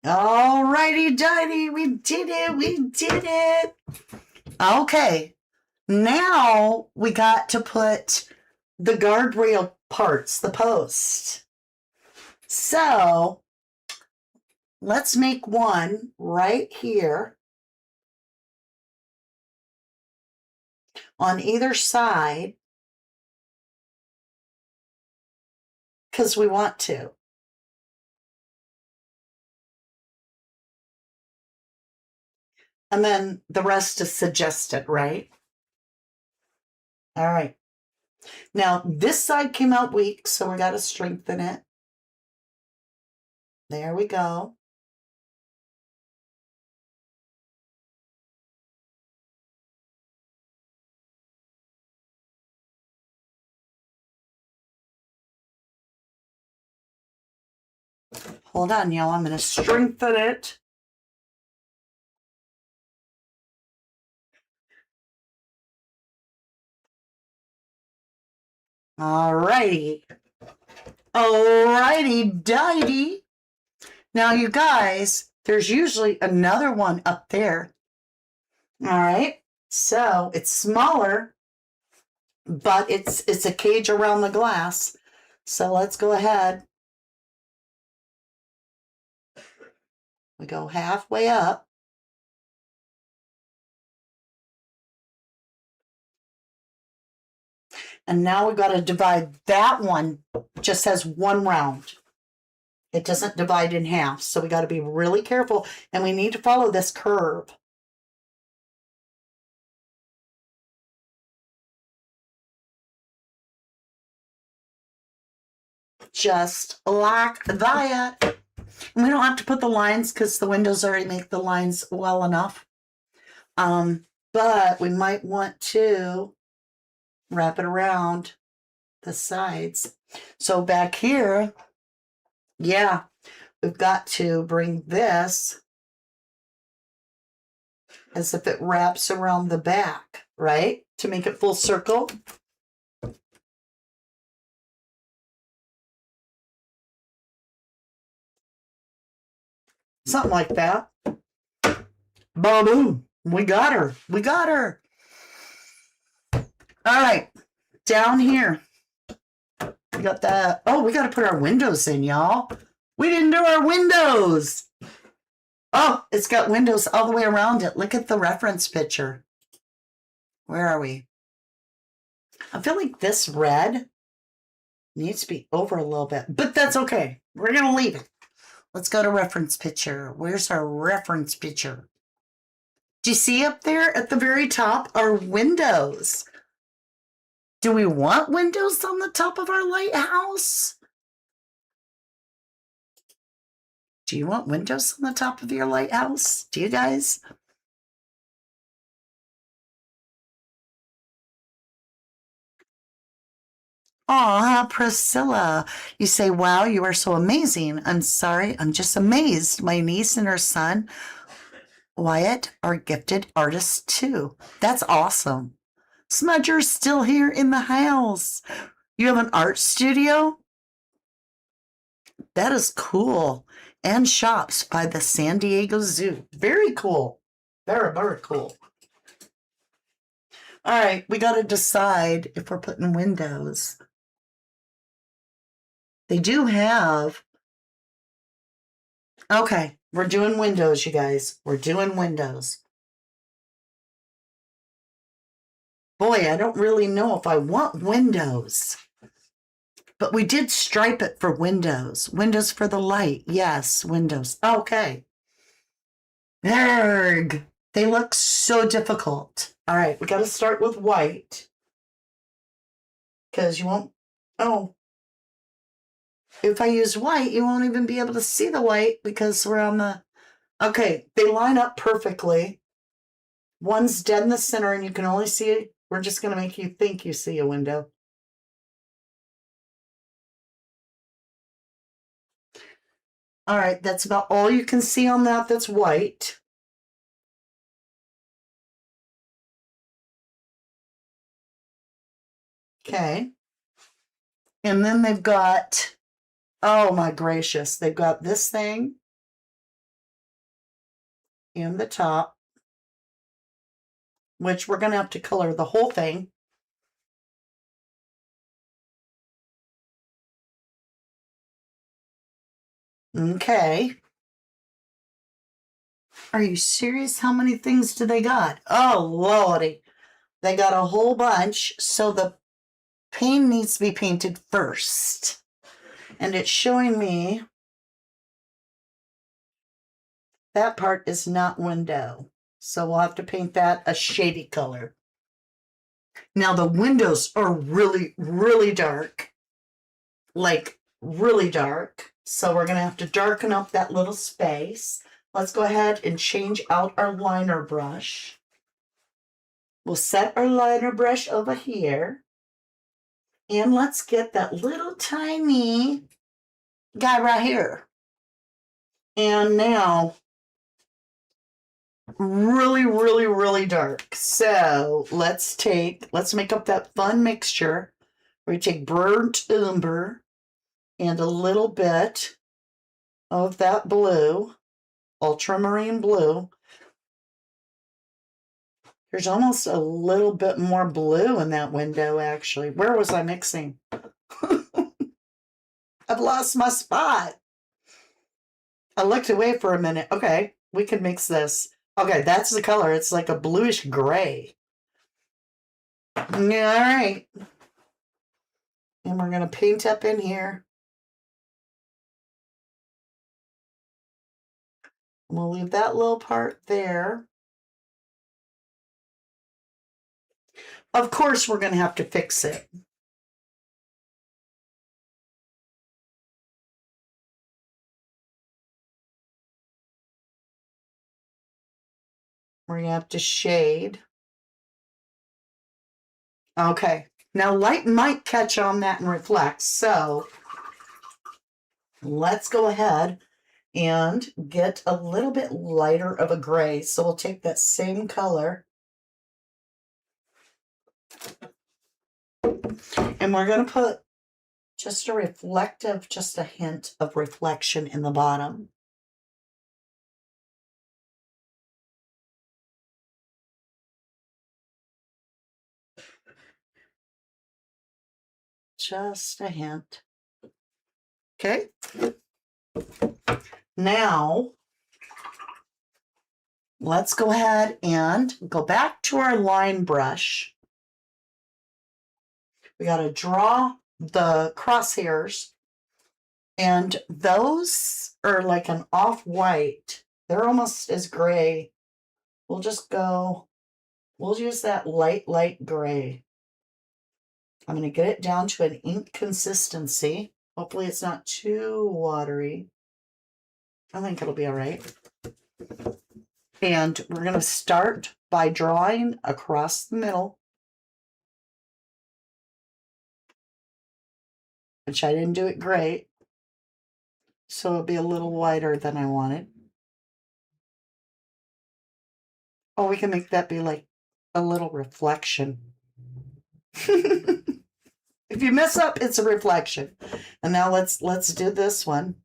S1: All righty, Dighty, we did it. Okay, now we got to put the guardrail parts, the post. So let's make one right here on either side because we want to. And then the rest is suggested, right? All right. Now, this side came out weak, so we got to strengthen it. There we go. Hold on, y'all. I'm going to strengthen it. All righty. Alrighty, dighty. Now, you guys, there's usually another one up there. All right. So it's smaller, but it's a cage around the glass. So let's go ahead. We go halfway up. And now we've got to divide that one, just has one round. It doesn't divide in half. So we got to be really careful. And we need to follow this curve. Just like that. And we don't have to put the lines because the windows already make the lines well enough. But we might want to wrap it around the sides. So back here, yeah, we've got to bring this as if it wraps around the back, right? To make it full circle. Something like that. Boom. We got her. We got her. All right. Down here. We got that. Oh, we got to put our windows in, y'all. We didn't do our windows. Oh, it's got windows all the way around it. Look at the reference picture. Where are we? I feel like this red needs to be over a little bit, but that's okay. We're going to leave it. Let's go to reference picture. Where's our reference picture? Do you see up there at the very top are windows? Do we want windows on the top of our lighthouse? Do you want windows on the top of your lighthouse? Do you guys? Aw, Priscilla. You say, wow, you are so amazing. I'm sorry, I'm just amazed. My niece and her son, Wyatt, are gifted artists too. That's awesome. Smudger's still here in the house. You have an art studio? That is cool. And shops by the San Diego Zoo. Very cool. Very, very cool. All right, we got to decide if we're putting windows. They do have... Okay, we're doing windows, you guys. We're doing windows. Boy, I don't really know if I want windows. But we did stripe it for windows. Windows for the light. Yes, windows. Okay. Erg. They look so difficult. All right, we got to start with white. Because you won't... Oh. If I use white, you won't even be able to see the white because we're on the... Okay, they line up perfectly. One's dead in the center and you can only see, we're just going to make you think you see a window. All right, that's about all you can see on that that's white. Okay. And then they've got, oh my gracious, they've got this thing in the top, which we're going to have to color the whole thing. Okay. Are you serious? How many things do they got? Oh, lordy. They got a whole bunch. So the pane needs to be painted first. And it's showing me that part is not window. So we'll have to paint that a shady color. Now the windows are really, really dark. Like really dark. So we're going to have to darken up that little space. Let's go ahead and change out our liner brush. We'll set our liner brush over here. And let's get that little tiny guy right here. And now, really, really, really dark. So let's make up that fun mixture. We take burnt umber and a little bit of that blue, ultramarine blue. There's almost a little bit more blue in that window, actually. Where was I mixing? I've lost my spot. I looked away for a minute. Okay, we can mix this. Okay, that's the color. It's like a bluish gray. Yeah, all right. And we're going to paint up in here. We'll leave that little part there. Of course, we're going to have to fix it. We're going to have to shade. Okay, now light might catch on that and reflect, so let's go ahead and get a little bit lighter of a gray. So we'll take that same color and we're going to put just a reflective, just a hint of reflection in the bottom. Just a hint. Okay. Now, let's go ahead and go back to our line brush. We got to draw the crosshairs, and those are like an off-white. They're almost as gray. We'll use that light gray. I'm going to get it down to an ink consistency. Hopefully it's not too watery. I think it'll be all right. And we're going to start by drawing across the middle, which I didn't do it great. So it'll be a little wider than I wanted. Oh, we can make that be like a little reflection. If you mess up, it's a reflection. And now let's do this one.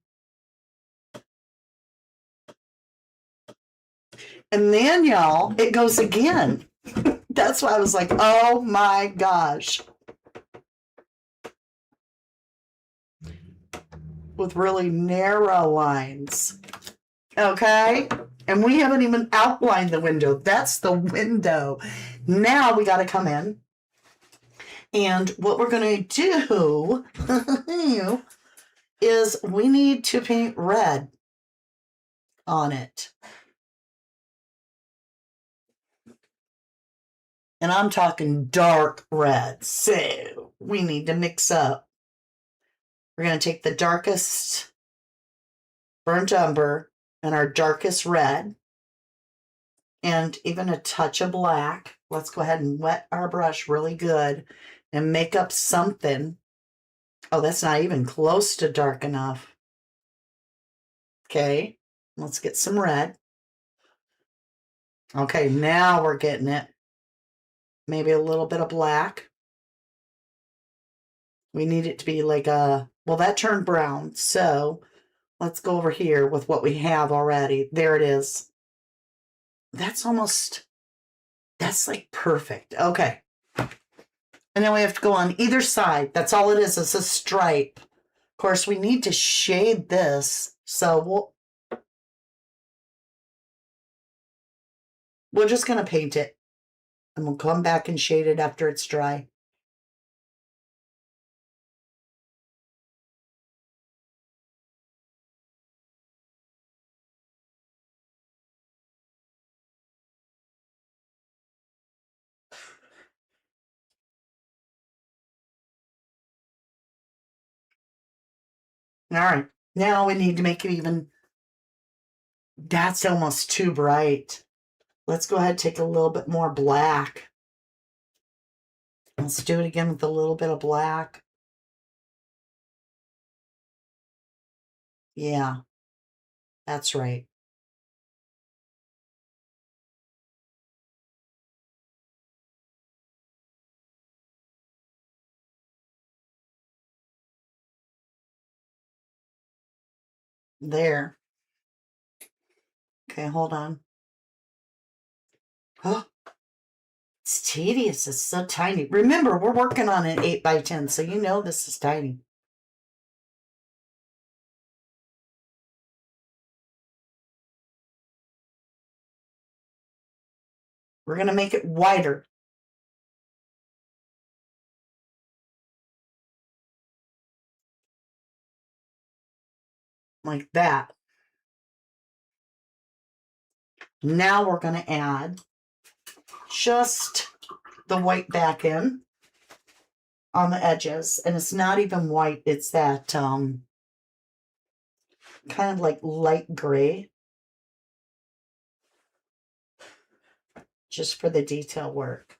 S1: And then, y'all, it goes again. That's why I was like, oh my gosh. With really narrow lines. Okay? And we haven't even outlined the window. That's the window. Now we got to come in. And what we're going to do is we need to paint red on it. And I'm talking dark red. So we need to mix up. We're going to take the darkest burnt umber and our darkest red. and even a touch of black. Let's go ahead and wet our brush really good and make up something. Oh, that's not even close to dark enough. Okay, let's get some red. Okay, now we're getting it. Maybe a little bit of black. We need it to be like a, well, that turned brown. So let's go over here with what we have already. There it is. That's like perfect. Okay. And then we have to go on either side. That's all it is. It's a stripe. Of course, we need to shade this. So we're just going to paint it. And we'll come back and shade it after it's dry. All right. Now we need to make it even. That's almost too bright. Let's go ahead and take a little bit more black. Let's do it again with a little bit of black. Yeah, that's right. There. Okay, hold on. Oh, it's tedious. It's so tiny. Remember, we're working on an 8 by 10, so you know this is tiny. We're going to make it wider. Like that. Now we're going to add just the white back in on the edges. And it's not even white. It's that kind of like light gray. Just for the detail work.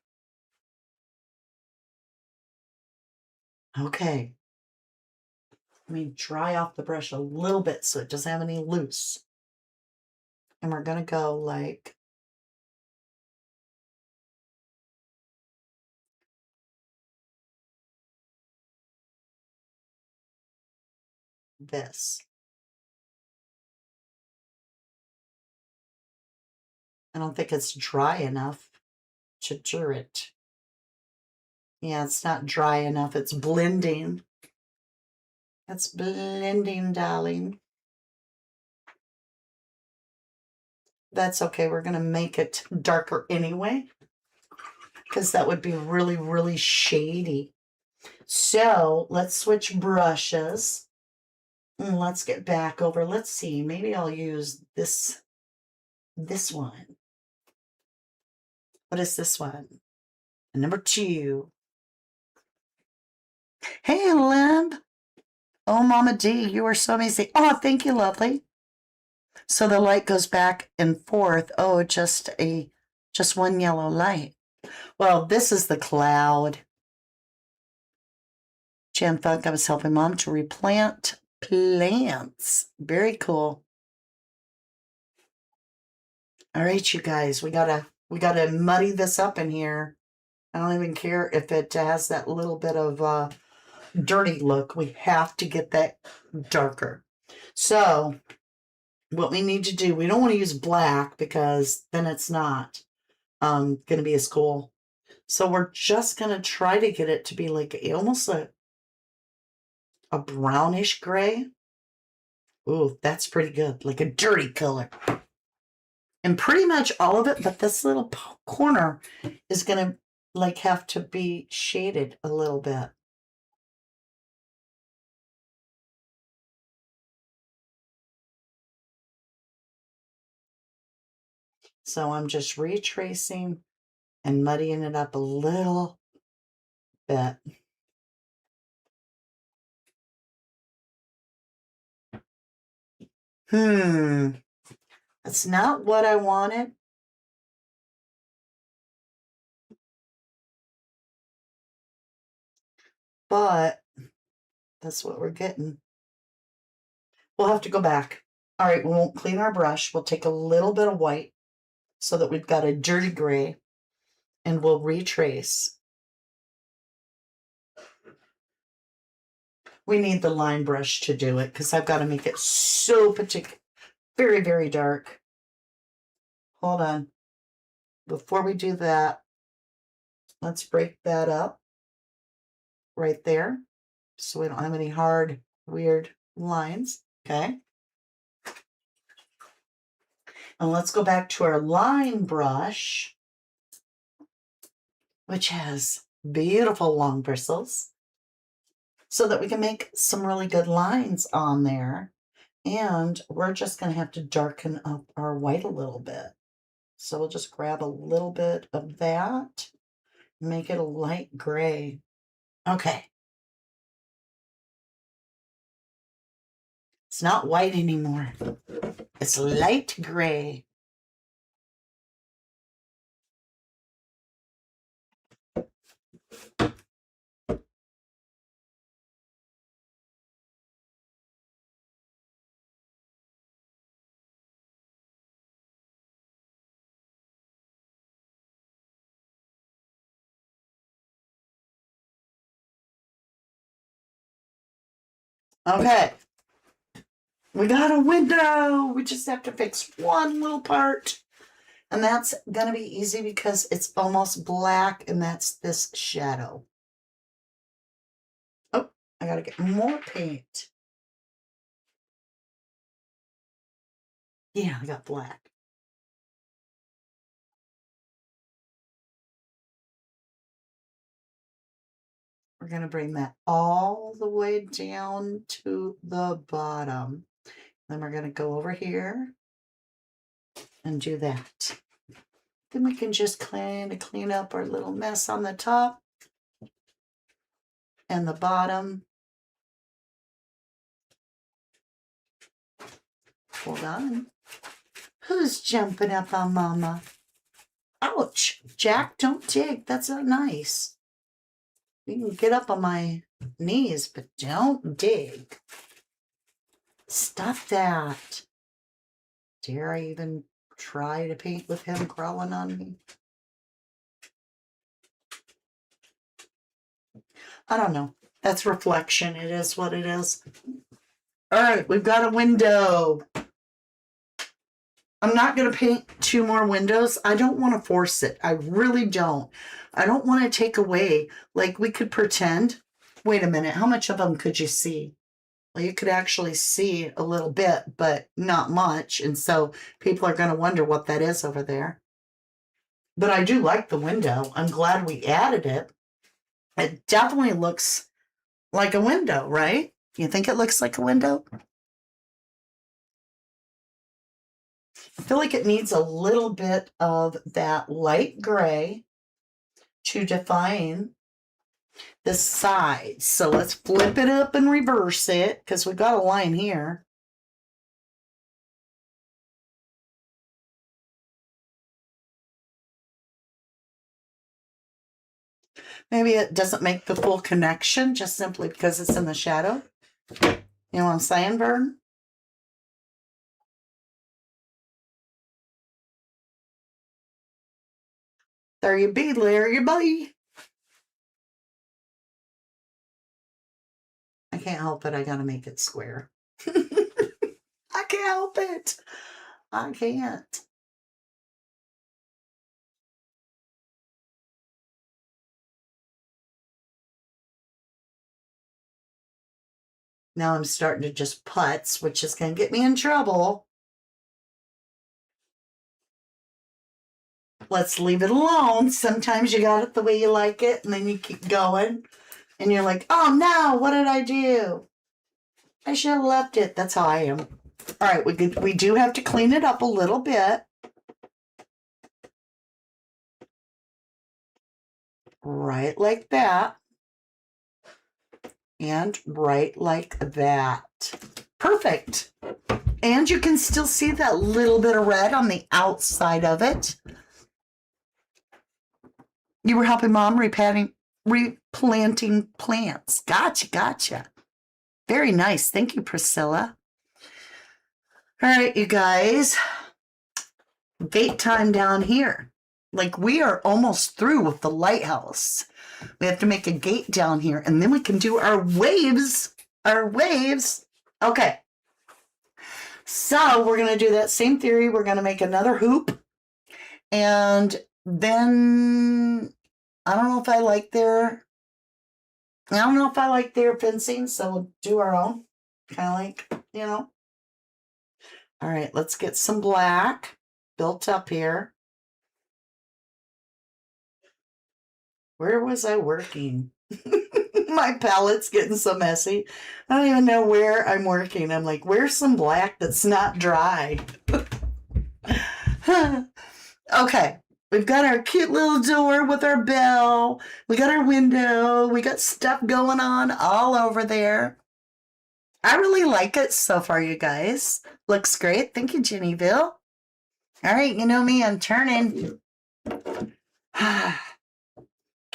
S1: Okay. Let me dry off the brush a little bit so it doesn't have any loose. And we're going to go like this. I don't think it's dry enough to do it. Yeah, it's not dry enough. It's blending. It's blending, darling. That's okay. We're going to make it darker anyway, because that would be really, really shady. So let's switch brushes. And let's get back over. Let's see. Maybe I'll use this one. What is this one? Number 2. Hey, Limb. Oh, Mama D, you are so amazing. Oh, thank you, lovely. So the light goes back and forth. Oh, just one yellow light. Well, this is the cloud. Jan Funk, I was helping Mom to replant plants. Very cool. All right, you guys, we gotta muddy this up in here. I don't even care if it has that little bit of dirty look. We have to get that darker. So what we need to do, we don't want to use black because then it's not going to be as cool. So we're just going to try to get it to be like almost a brownish gray. Ooh, that's pretty good. Like a dirty color. And pretty much all of it, but this little corner is going to like have to be shaded a little bit. So I'm just retracing and muddying it up a little bit. That's not what I wanted. but that's what we're getting. We'll have to go back. All right, we won't clean our brush. We'll take a little bit of white so that we've got a dirty gray, and we'll retrace. We need the line brush to do it because I've got to make it so particular, very, very dark. Hold on. Before we do that, let's break that up right there so we don't have any hard, weird lines. Okay. And let's go back to our line brush, which has beautiful long bristles, so that we can make some really good lines on there. And we're just going to have to darken up our white a little bit. So we'll just grab a little bit of that, make it a light gray. Okay. It's not white anymore. It's light gray. Okay. We got a window. We just have to fix one little part. And that's going to be easy because it's almost black, and that's this shadow. Oh, I got to get more paint. Yeah, I got black. We're going to bring that all the way down to the bottom. Then we're going to go over here and do that. Then we can just kind of clean up our little mess on the top and the bottom. Hold on. Who's jumping up on Mama? Ouch. Jack, don't dig. That's not nice. You can get up on my knees, but don't dig. Stop that. Dare I even try to paint with him crawling on me? I don't know. That's reflection. It is what it is. All right, we've got a window. I'm not going to paint 2 more windows. I don't want to force it. I really don't. I don't want to take away. Like, we could pretend. Wait a minute. How much of them could you see? Well, you could actually see a little bit, but not much. And so people are going to wonder what that is over there. But I do like the window. I'm glad we added it. It definitely looks like a window, right? You think it looks like a window? I feel like it needs a little bit of that light gray to define the sides. So let's flip it up and reverse it because we've got a line here. Maybe it doesn't make the full connection just simply because it's in the shadow. You know what I'm saying, Vern? There you be, Larry, buddy. I can't help it. I gotta make it square. I can't help it. I can't. Now I'm starting to just putz, which is going to get me in trouble. Let's leave it alone. Sometimes you got it the way you like it, and then you keep going. And you're like, oh no, what did I do? I should have left it. That's how I am. All right, we do have to clean it up a little bit. Right like that. And right like that. Perfect. And you can still see that little bit of red on the outside of it. You were helping Mom repainting replanting plants. Gotcha. Very nice. Thank you, Priscilla. All right, you guys. Gate time down here. Like, we are almost through with the lighthouse. We have to make a gate down here, and then we can do our waves. Okay. So we're going to do that same theory. We're going to make another hoop. And then I don't know if I like their fencing, so we'll do our own. Kind of like, All right, let's get some black built up here. Where was I working? My palette's getting so messy. I don't even know where I'm working. I'm like, where's some black that's not dry? Okay, we've got our cute little door with our bell. We got our window. We got stuff going on all over there. I really like it so far, you guys. Looks great. Thank you, Jennyville. All right, you know me, I'm turning.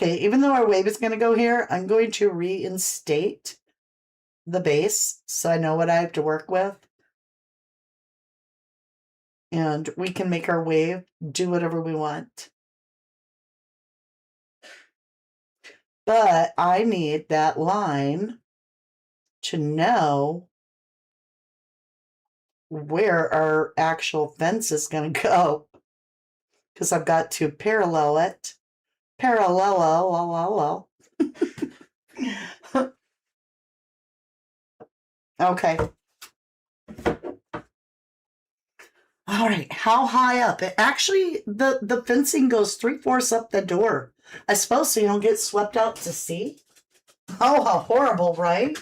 S1: Okay, even though our wave is going to go here, I'm going to reinstate the base so I know what I have to work with. And we can make our wave do whatever we want. But I need that line to know where our actual fence is going to go. Because I've got to parallel it. Parallel. Okay. All right. How high up? It actually, the fencing goes 3/4 up the door. I suppose so you don't get swept out to sea. Oh, how horrible, right?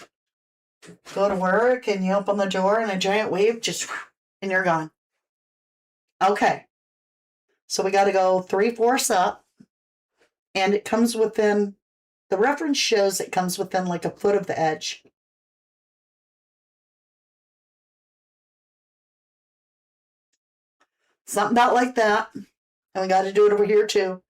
S1: Go to work and you open the door and a giant wave just, and you're gone. Okay. So we got to go 3/4 up. And it comes within, the reference shows it comes within like a foot of the edge. Something about like that. And we got to do it over here too.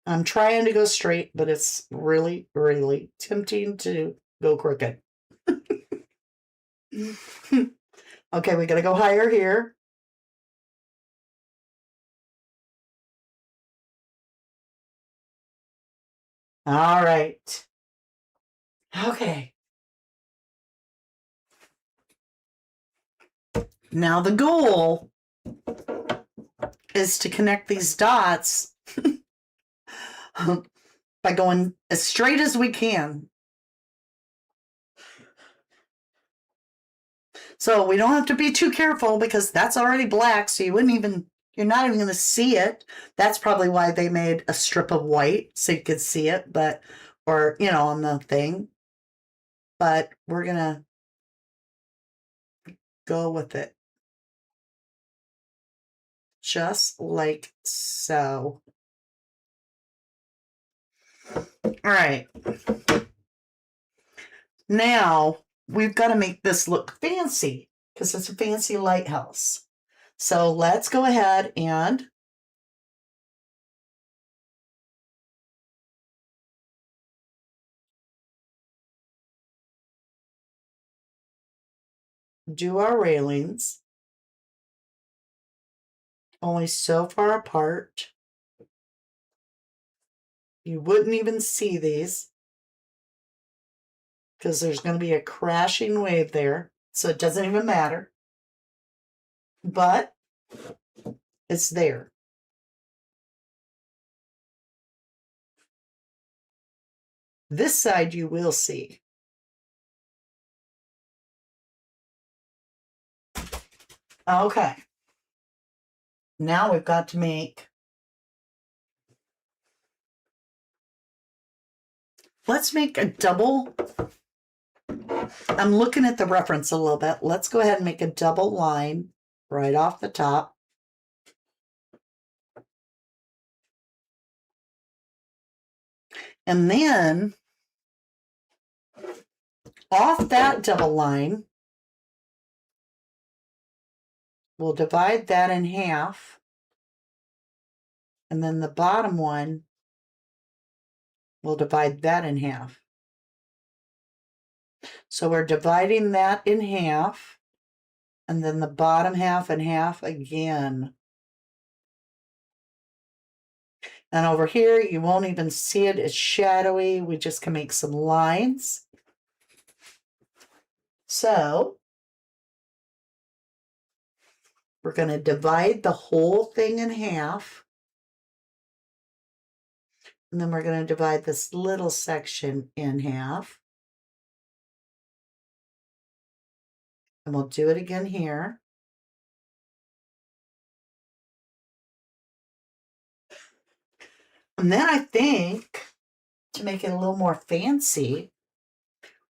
S1: I'm trying to go straight, but it's really, really tempting to go crooked. Okay, we got to go higher here. All right. Okay. Now the goal is to connect these dots by going as straight as we can. So we don't have to be too careful because that's already black, so you're not even going to see it. That's probably why they made a strip of white so you could see it, on the thing. But we're going to go with it. Just like so. All right. Now we've got to make this look fancy because it's a fancy lighthouse. So let's go ahead and do our railings. Only so far apart. You wouldn't even see these because there's going to be a crashing wave there. So it doesn't even matter. But it's there. This side you will see. Okay. Now we've got to make, let's make a double. I'm looking at the reference a little bit. Let's go ahead and make a double line right off the top. And then off that double line, we'll divide that in half. And then the bottom one, we'll divide that in half. So we're dividing that in half, and then the bottom half in half again. And over here, you won't even see it. It's shadowy. We just can make some lines. So we're going to divide the whole thing in half. And then we're going to divide this little section in half. And we'll do it again here. And then I think, to make it a little more fancy,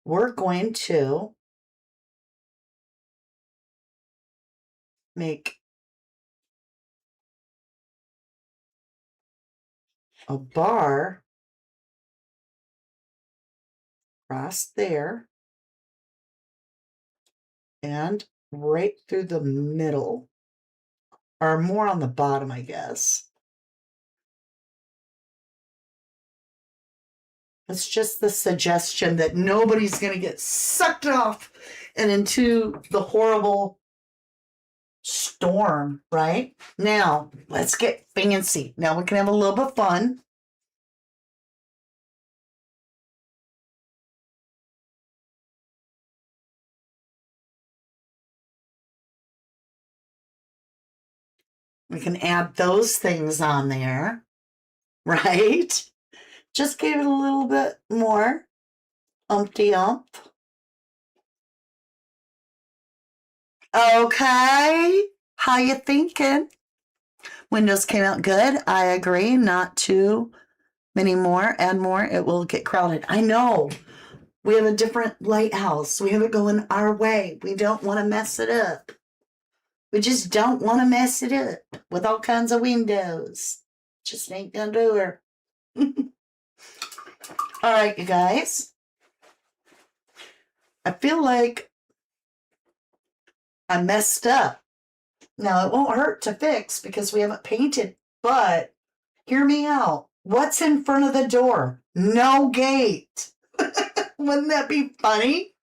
S1: we're going to make a bar across there and right through the middle, or more on the bottom, I guess. It's just the suggestion that nobody's going to get sucked off and into the horrible storm, right? Now, let's get fancy. Now we can have a little bit of fun. We can add those things on there, right? Just give it a little bit more umpty-ump. Okay, how you thinking? Windows came out good. I agree. Not too many more. Add more. It will get crowded. I know. We have a different lighthouse. We have it going our way. We don't want to mess it up. We just don't want to mess it up with all kinds of windows. Just ain't gonna do her. All right, you guys. I feel like I messed up. Now, it won't hurt to fix because we haven't painted, but hear me out. What's in front of the door? No gate. Wouldn't that be funny?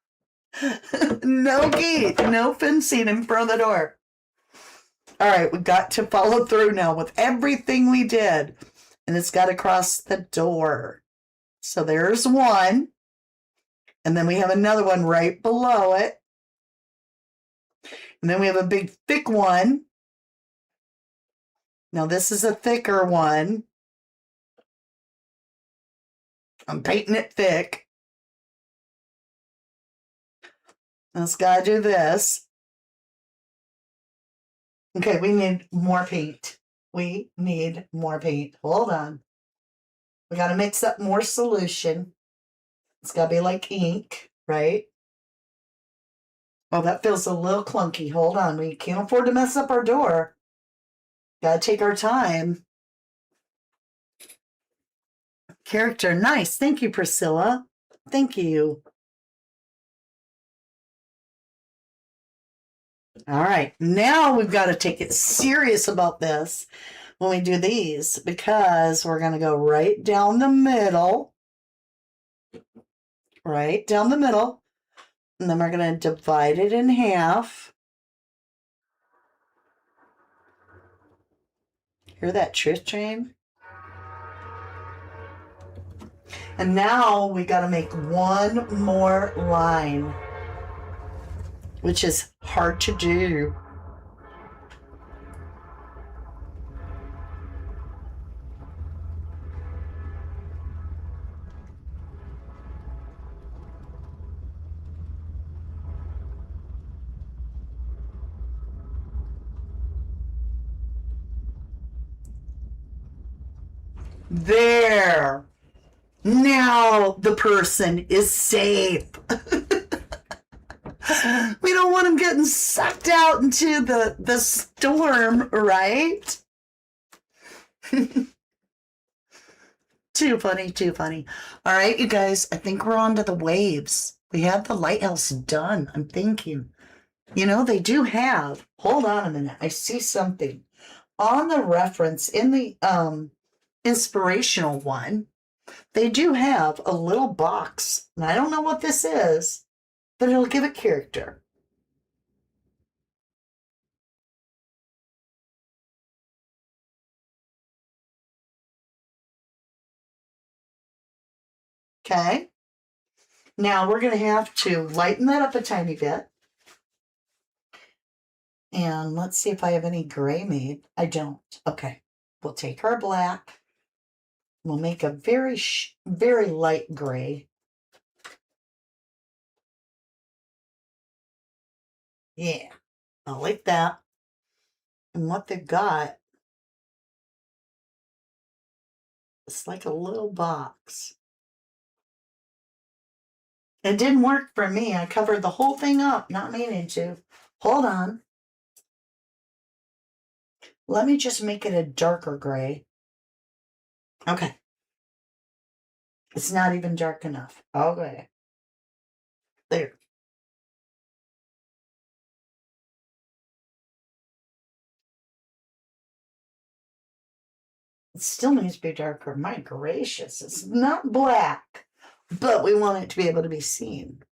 S1: No gate, no fencing in front of the door. All right, we got to follow through now with everything we did, and it's got to cross the door. So there's one, and then we have another one right below it. And then we have a big thick one. Now this is a thicker one. I'm painting it thick. Let's gotta do this. Okay, we need more paint. We need more paint. Hold on. We gotta mix up more solution. It's gotta be like ink, right? Oh, that feels a little clunky. Hold on. We can't afford to mess up our door. Gotta take our time. Character, nice. Thank you, Priscilla. Thank you. All right, now we've got to take it serious about this when we do these, because we're going to go right down the middle. Right down the middle. And then we're going to divide it in half. Hear that truth train? And now we got to make one more line, which is hard to do. There. Now the person is safe. We don't want him getting sucked out into the storm, right? Too funny, too funny. All right, you guys, I think we're on to the waves. We have the lighthouse done, I'm thinking. You know, they do have, hold on a minute, I see something. On the reference in the inspirational one, they do have a little box. And I don't know what this is, but it'll give it character. Okay. Now we're going to have to lighten that up a tiny bit. And let's see if I have any gray made. I don't. Okay. We'll take our black. We'll make a very light gray. Yeah. I like that. And what they've got, it's like a little box. It didn't work for me. I covered the whole thing up, not meaning to. Hold on. Let me just make it a darker gray. Okay. It's not even dark enough. Okay. There. It still needs to be darker. My gracious. It's not black, but we want it to be able to be seen.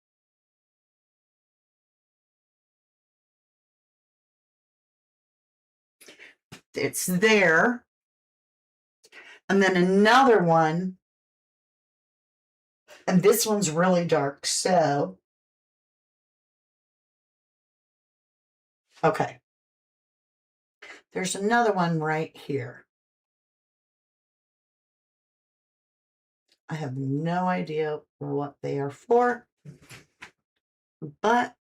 S1: It's there. And then another one. And this one's really dark. So, okay. There's another one right here. I have no idea what they are for, but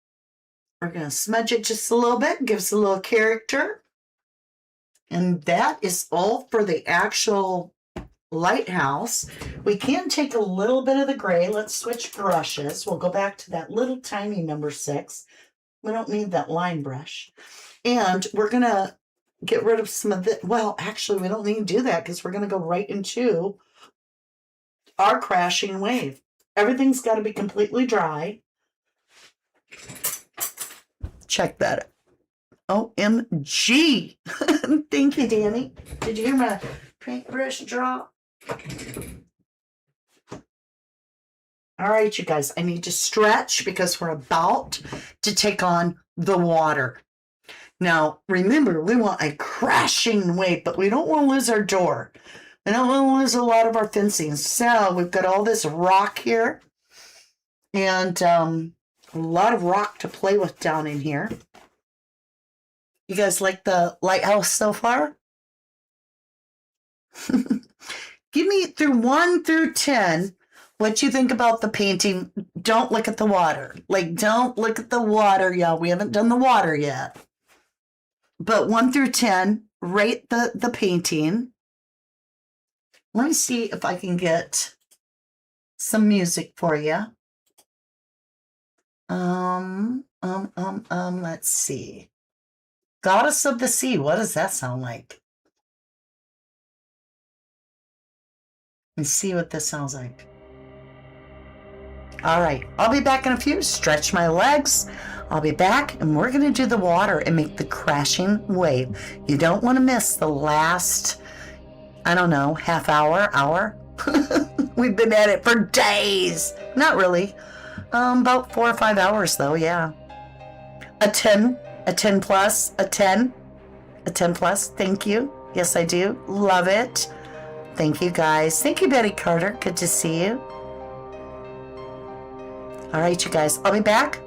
S1: we're going to smudge it just a little bit, gives a little character. And that is all for the actual lighthouse. We can take a little bit of the gray. Let's switch brushes. We'll go back to that little tiny number 6. We don't need that line brush. And we're going to get rid of some of the, well, actually, we don't need to do that because we're going to go right into our crashing wave. Everything's got to be completely dry. Check that. OMG. Thank you, Danny. Did you hear my paintbrush drop? All right, you guys, I need to stretch because we're about to take on the water. Now, remember, we want a crashing wave, but we don't want to lose our door. We don't want to lose a lot of our fencing. So we've got all this rock here and a lot of rock to play with down in here. You guys like the lighthouse so far? Give me through 1 through 10 what you think about the painting. Don't look at the water. Like, don't look at the water, y'all. We haven't done the water yet. But 1 through 10, rate the painting. Let me see if I can get some music for you. Let's see. Goddess of the Sea. What does that sound like? Let's see what this sounds like. All right, I'll be back in a few. Stretch my legs. I'll be back, and we're going to do the water and make the crashing wave. You don't want to miss the last, I don't know, half hour. We've been at it for days. Not really. About 4 or 5 hours, though, yeah. A 10 plus, a 10 plus. Thank you. Yes, I do. Love it. Thank you, guys. Thank you, Betty Carter. Good to see you. All right, you guys. I'll be back.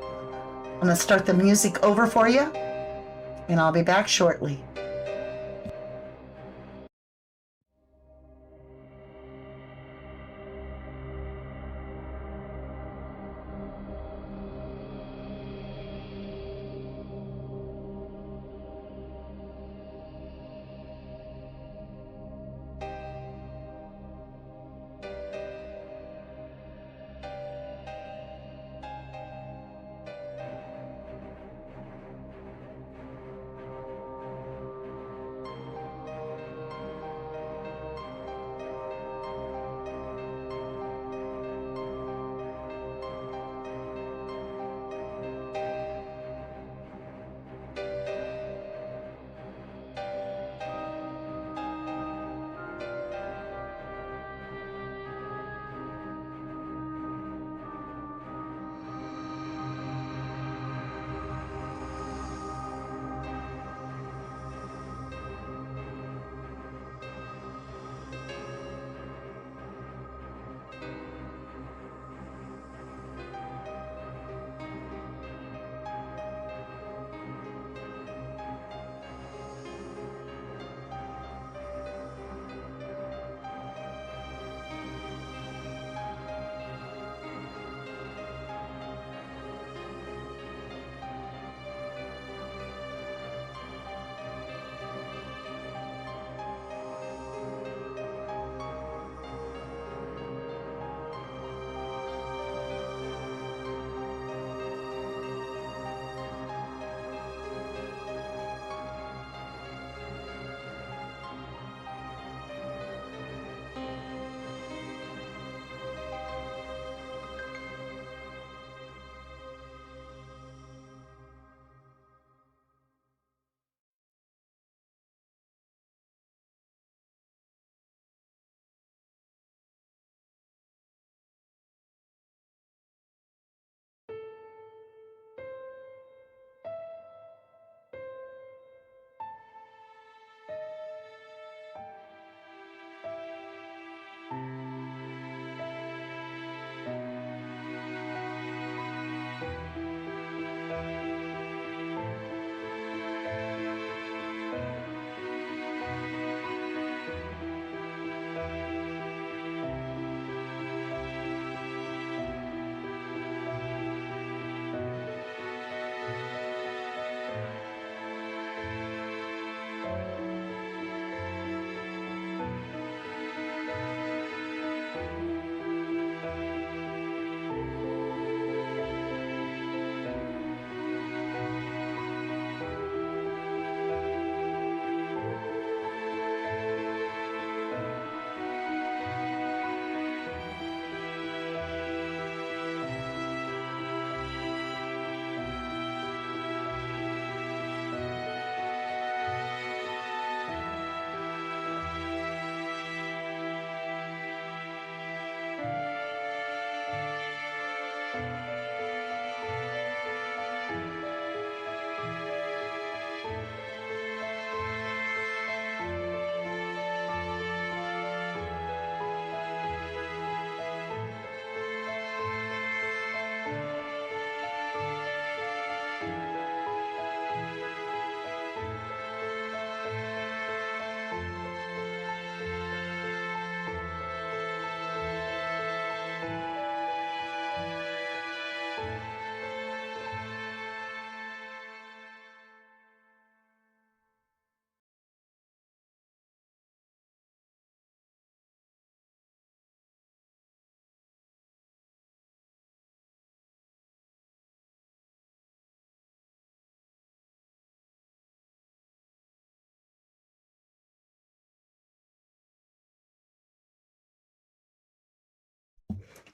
S1: I'm going to start the music over for you, and I'll be back shortly.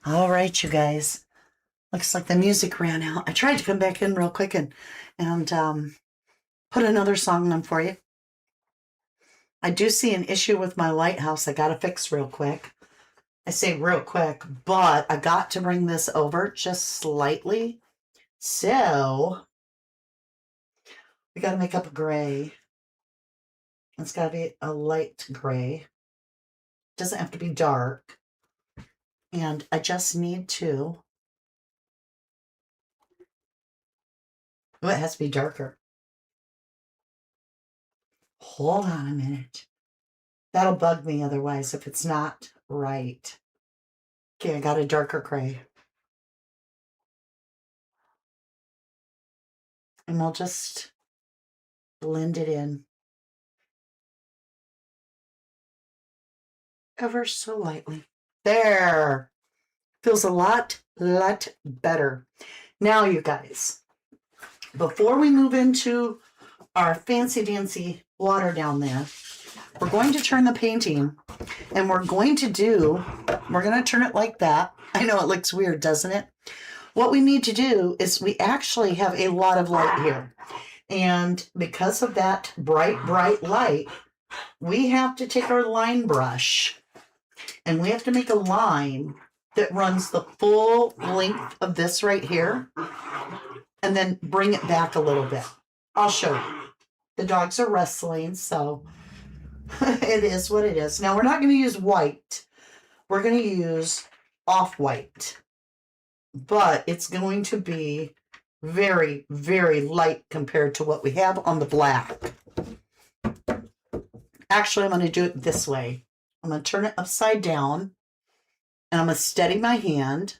S1: All right, you guys. Looks like the music ran out. I tried to come back in real quick and put another song on for you. I do see an issue with my lighthouse I got to fix real quick. I say real quick, but I got to bring this over just slightly. So we got to make up a gray. It's got to be a light gray. Doesn't have to be dark. And I just need to. Oh, it has to be darker. Hold on a minute. That'll bug me otherwise if it's not right. Okay, I got a darker gray. And we'll just blend it in ever so lightly. There. Feels a lot better. Now, you guys, before we move into our fancy dancy water down there, we're going to turn the painting, and we're going to turn it like that. I know it looks weird, doesn't it? What we need to do is we actually have a lot of light here. And because of that bright light, we have to take our line brush and we have to make a line that runs the full length of this right here and then bring it back a little bit. I'll show you. The dogs are wrestling, so it is what it is. Now, we're not going to use white. We're going to use off-white. But it's going to be very, very light compared to what we have on the black. Actually, I'm going to do it this way. I'm going to turn it upside down, and I'm going to steady my hand.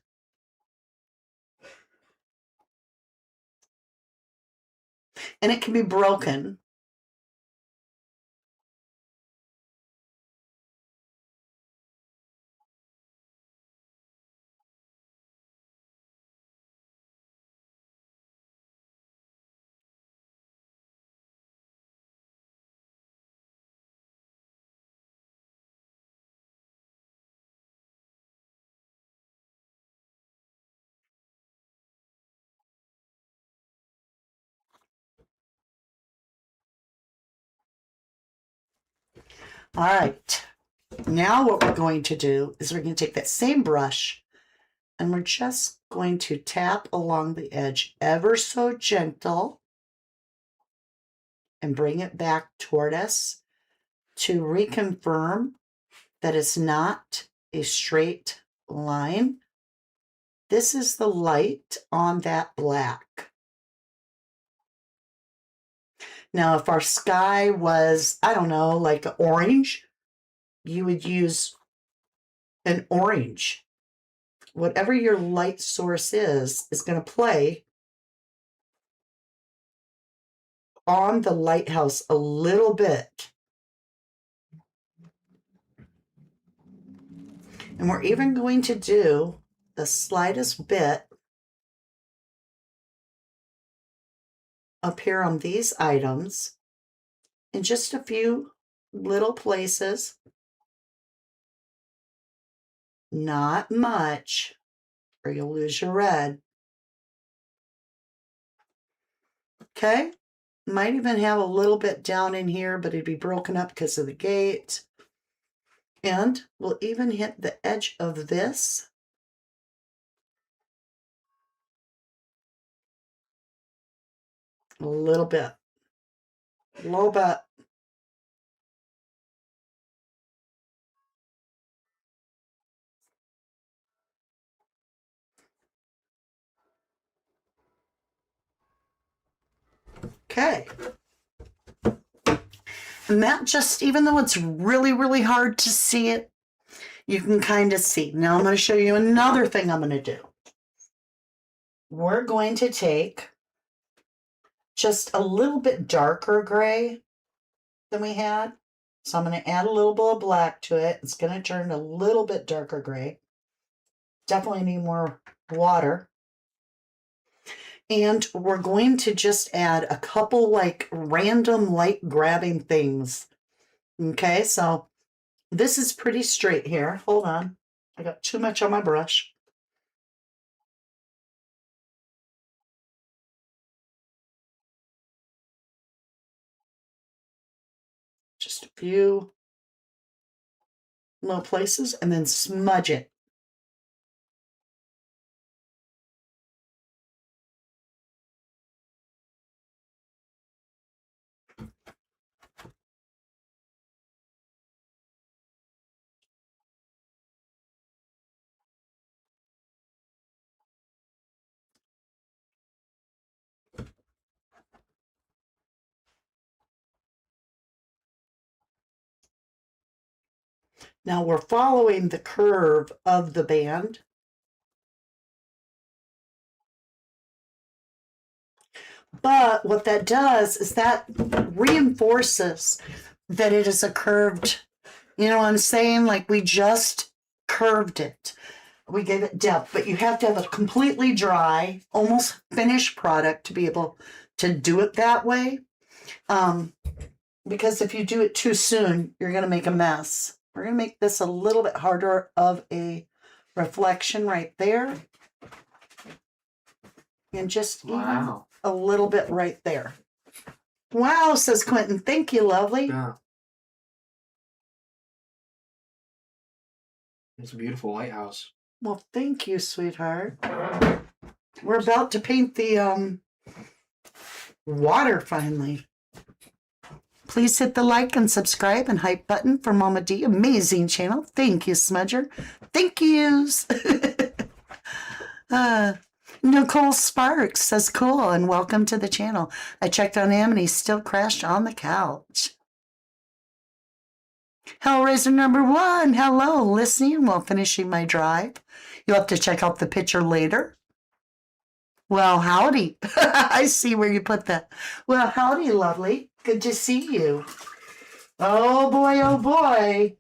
S1: And it can be broken. All right. Now what we're going to do is we're going to take that same brush and we're just going to tap along the edge ever so gentle and bring it back toward us to reconfirm that it's not a straight line. This is the light on that black. Now, if our sky was, I don't know, like orange, you would use an orange. Whatever your light source is going to play on the lighthouse a little bit. And we're even going to do the slightest bit up here on these items in just a few little places. Not much, or you'll lose your red. Okay, might even have a little bit down in here, but it'd be broken up because of the gate. And we'll even hit the edge of this. A little bit. A little bit. Okay. And that just, even though it's really, really hard to see it, you can kind of see. Now I'm going to show you another thing I'm going to do. We're going to take just a little bit darker gray than we had. So I'm going to add a little bit of black to it. It's going to turn a little bit darker gray. Definitely need more water. And we're going to just add a couple like random light grabbing things. Okay, so this is pretty straight here. Hold on. I got too much on my brush. few little places and then smudge it. Now we're following the curve of the band. But what that does is that reinforces that it is a curved, you know what I'm saying? Like we just curved it. We gave it depth, but you have to have a completely dry, almost finished product to be able to do it that way. Because if you do it too soon, you're going to make a mess. We're going to make this a little bit harder of a reflection right there. And just even a little bit right there. Wow, says Quentin. Thank you, lovely.
S5: Yeah. It's a beautiful lighthouse.
S1: Well, thank you, sweetheart. We're about to paint the water finally. Please hit the like and subscribe and hype button for Mama D. Amazing channel. Thank you, Smudger. Thank yous. Nicole Sparks says, cool, and welcome to the channel. I checked on him and he still crashed on the couch. Hellraiser number 1. Hello, listening while finishing my drive. You'll have to check out the picture later. Well, howdy. I see where you put that. Well, howdy, lovely. Good to see you. Oh, boy, oh, boy.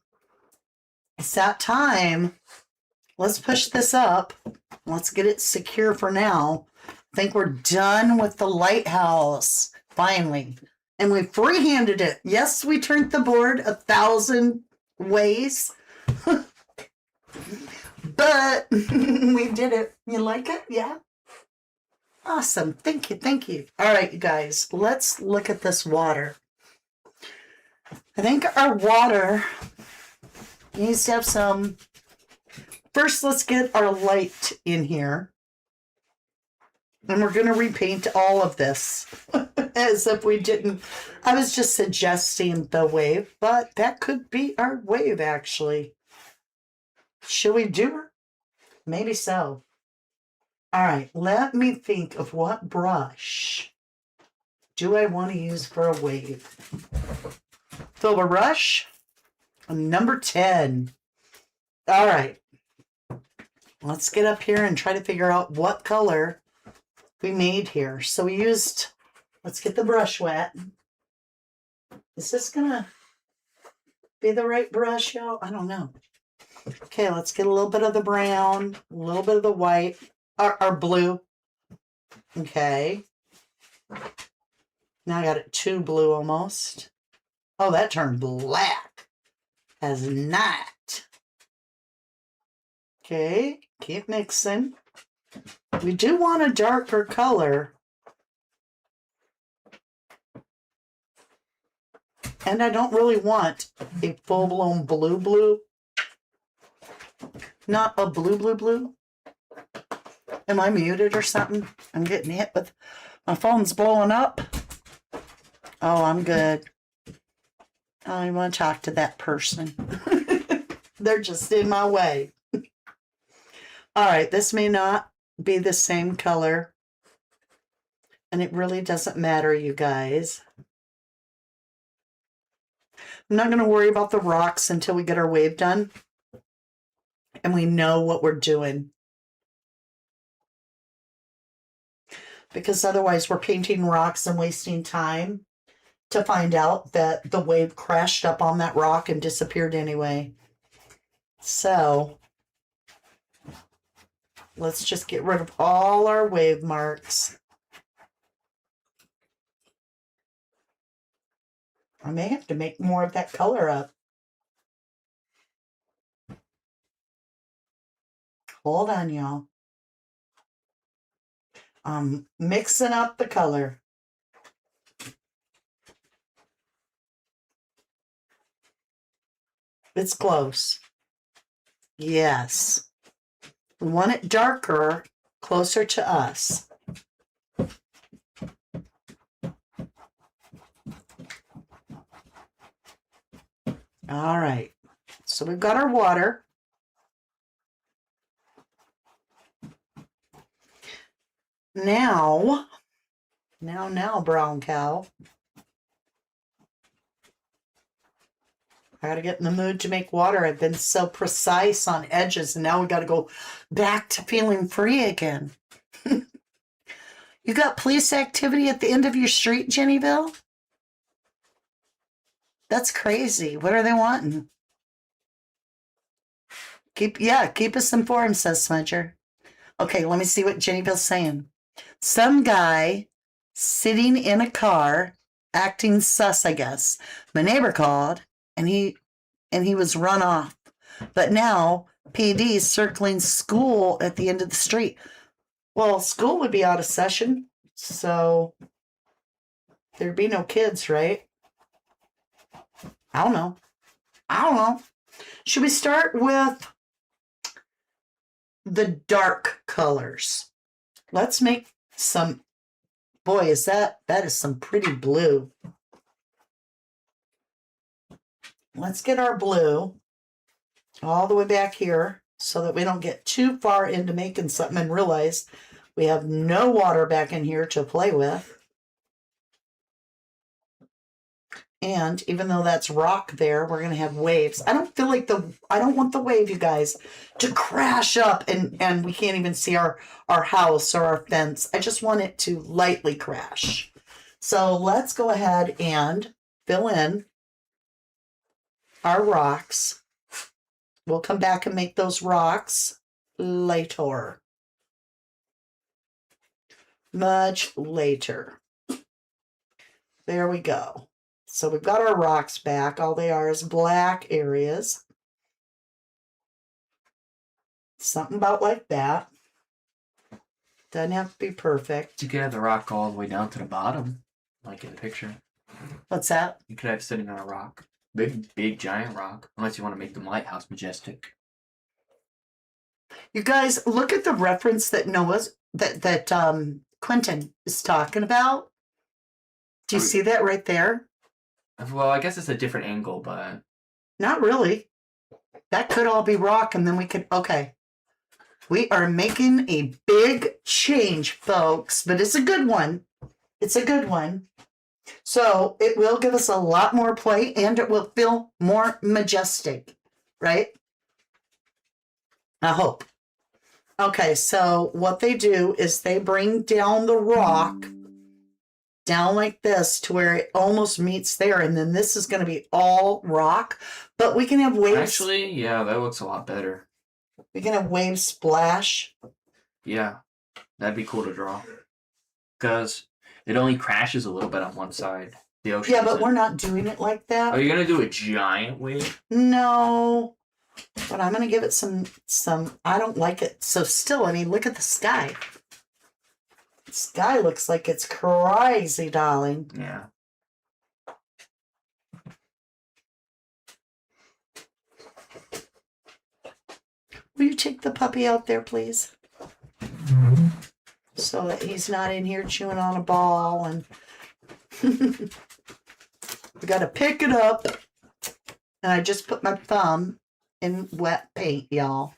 S1: It's that time. Let's push this up. Let's get it secure for now. I think we're done with the lighthouse. Finally. And we freehanded it. Yes, we turned the board 1,000 ways. But we did it. You like it? Yeah? Awesome. Thank you. Thank you. All right, you guys. Let's look at this water. I think our water needs to have some... First, let's get our light in here. And we're going to repaint all of this as if we didn't. I was just suggesting the wave, but that could be our wave, actually. Should we do her? Maybe so. All right, let me think of what brush do I want to use for a wave. Fill a brush. Number 10. All right. Let's get up here and try to figure out what color we made here. So we used, let's get the brush wet. Is this gonna be the right brush, y'all? I don't know. Okay, let's get a little bit of the brown, a little bit of the white, or blue. Okay. Now I got it too blue almost. Oh, that turned black. Has not. Okay, keep mixing. We do want a darker color. And I don't really want a full-blown blue. Not a blue. Am I muted or something? I'm getting hit with... My phone's blowing up. Oh, I'm good. I want to talk to that person. They're just in my way. All right, this may not be the same color. And it really doesn't matter, you guys. I'm not going to worry about the rocks until we get our wave done. And we know what we're doing. Because otherwise we're painting rocks and wasting time to find out that the wave crashed up on that rock and disappeared anyway. So let's just get rid of all our wave marks. I may have to make more of that color up. Hold on, y'all. I'm mixing up the color. It's close. Yes. We want it darker, closer to us. All right. So we've got our water. Now, brown cow. I got to get in the mood to make water. I've been so precise on edges, and now we got to go back to feeling free again. You got police activity at the end of your street, Jennyville? That's crazy. What are they wanting? Keep us informed, says Smudger. Okay, let me see what Jennyville's saying. Some guy sitting in a car, acting sus, I guess. My neighbor called, and he was run off. But now PD is circling school at the end of the street. Well, school would be out of session, so there'd be no kids, right? I don't know. Should we start with the dark colors? Let's make some, boy, that is some pretty blue. Let's get our blue all the way back here so that we don't get too far into making something and realize we have no water back in here to play with. And even though that's rock there, we're going to have waves. I don't want the wave, you guys, to crash up and we can't even see our house or our fence. I just want it to lightly crash. So let's go ahead and fill in our rocks. We'll come back and make those rocks later. Much later. There we go. So we've got our rocks back. All they are is black areas. Something about like that. Doesn't have to be perfect.
S5: You could have the rock all the way down to the bottom, like in the picture.
S1: What's that?
S5: You could have it sitting on a rock. Big, giant rock. Unless you want to make the lighthouse majestic.
S1: You guys, look at the reference that Quentin is talking about. Do you see that right there?
S5: Well, I guess it's a different angle, but...
S1: Not really. That could all be rock, and then we could... Okay. We are making a big change, folks, but it's a good one. It's a good one. So it will give us a lot more play, and it will feel more majestic, right? I hope. Okay, so what they do is they bring down the rock down like this to where it almost meets there, and then this is going to be all rock, but we can have waves.
S5: Actually, yeah, that looks a lot better.
S1: We can have waves splash.
S5: Yeah, that'd be cool to draw. Because it only crashes a little bit on one side. The ocean.
S1: Yeah, but we're not doing it like that.
S5: Are you going to do a giant wave?
S1: No, but I'm going to give it some, I don't like it so still. I mean, look at the sky. The sky looks like it's crazy, darling.
S5: Yeah.
S1: Will you take the puppy out there, please? So that he's not in here chewing on a ball. And we got to pick it up. And I just put my thumb in wet paint, y'all.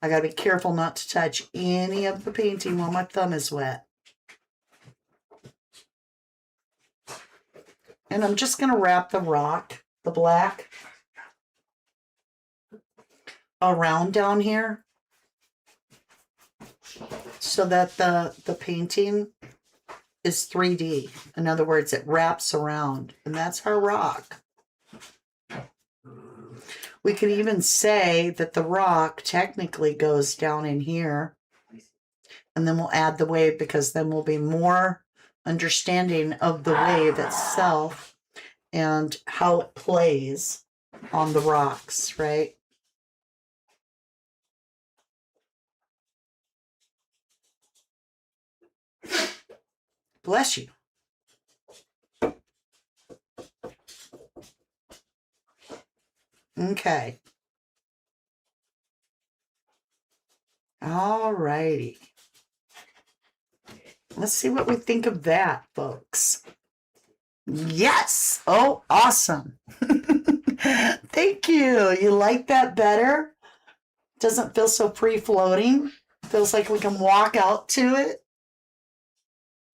S1: I got to be careful not to touch any of the painting while my thumb is wet. And I'm just going to wrap the rock, the black, around down here so that the painting is 3D. In other words, it wraps around, and that's our rock. We could even say that the rock technically goes down in here, and then we'll add the wave because then we'll be more understanding of the wave itself and how it plays on the rocks, right? Bless you. Okay. All righty. Let's see what we think of that, folks. Yes. Oh, awesome. Thank you. You like that better? Doesn't feel so free-floating. Feels like we can walk out to it.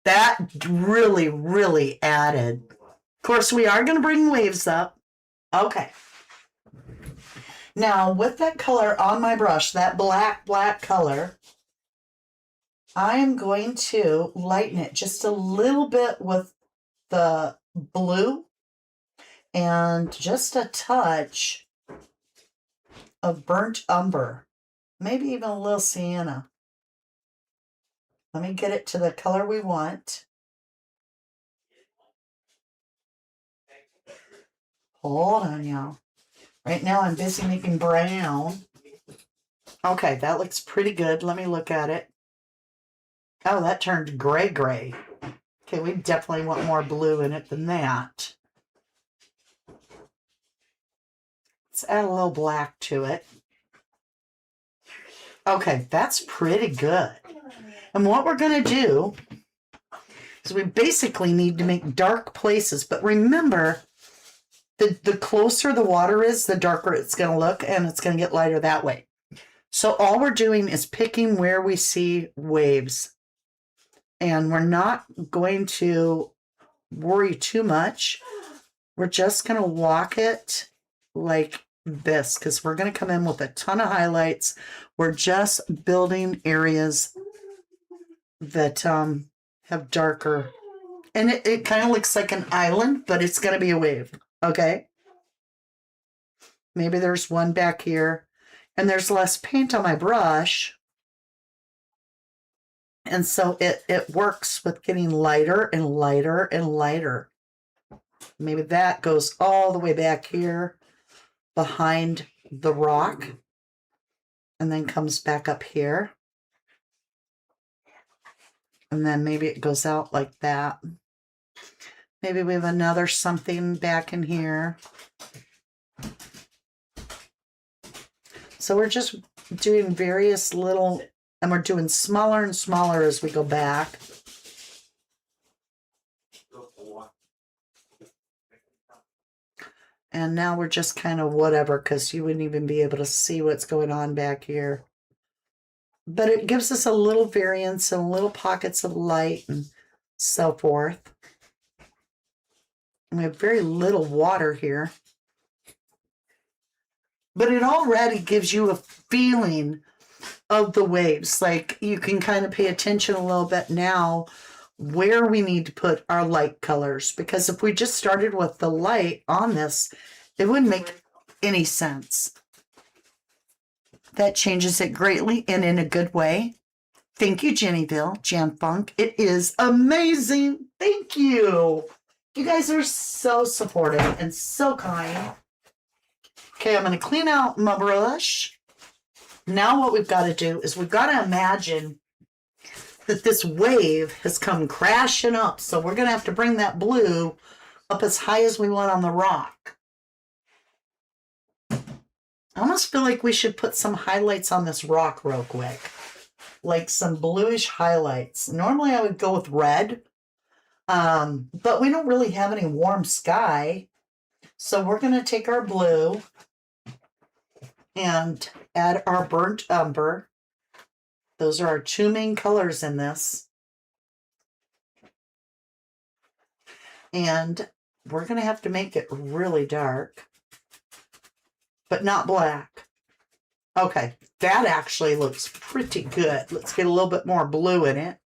S1: That really, really added. Of course, we are going to bring waves up. Okay. Now, with that color on my brush, that black color, I am going to lighten it just a little bit with the blue and just a touch of burnt umber, maybe even a little sienna. Let me get it to the color we want. Hold on, y'all. Right now I'm busy making brown. Okay, that looks pretty good. Let me look at it. Oh, that turned gray. Okay, we definitely want more blue in it than that. Let's add a little black to it. Okay, that's pretty good. And what we're going to do is we basically need to make dark places. But remember, the closer the water is, the darker it's going to look, and it's going to get lighter that way. So all we're doing is picking where we see waves. And we're not going to worry too much. We're just going to walk it like this because we're going to come in with a ton of highlights. We're just building areas that have darker. And it kind of looks like an island, but it's going to be a wave. Okay? Maybe there's one back here. And there's less paint on my brush. And so it works with getting lighter and lighter and lighter. Maybe that goes all the way back here behind the rock and then comes back up here. And then maybe it goes out like that. Maybe we have another something back in here. So we're just doing various little, and we're doing smaller and smaller as we go back. And now we're just kind of whatever, because you wouldn't even be able to see what's going on back here. But it gives us a little variance and little pockets of light and so forth. And we have very little water here. But it already gives you a feeling of the waves. Like you can kind of pay attention a little bit now where we need to put our light colors. Because if we just started with the light on this, it wouldn't make any sense. That changes it greatly and in a good way. Thank you, Jennyville, Jan Funk. It is amazing. Thank you. You guys are so supportive and so kind. Okay, I'm going to clean out my brush. Now what we've got to do is we've got to imagine that this wave has come crashing up. So we're going to have to bring that blue up as high as we want on the rock. I almost feel like we should put some highlights on this rock real quick. Like some bluish highlights. Normally I would go with red. But we don't really have any warm sky. So we're going to take our blue and add our burnt umber. Those are our two main colors in this. And we're going to have to make it really dark, but not black. Okay, that actually looks pretty good. Let's get a little bit more blue in it.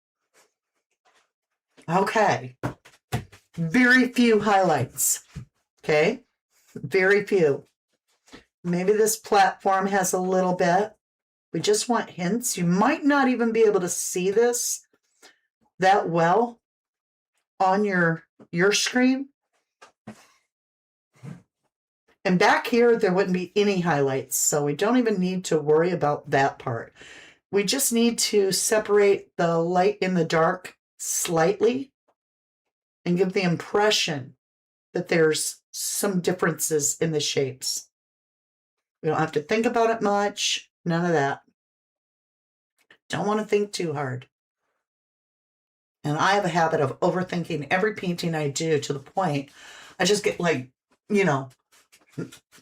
S1: Okay, very few highlights. Okay, very few. Maybe this platform has a little bit. We just want hints. You might not even be able to see this that well on your screen. And back here, there wouldn't be any highlights, so we don't even need to worry about that part. We just need to separate the light and the dark slightly and give the impression that there's some differences in the shapes. We don't have to think about it much. None of that. Don't want to think too hard. And I have a habit of overthinking every painting I do to the point I just get like,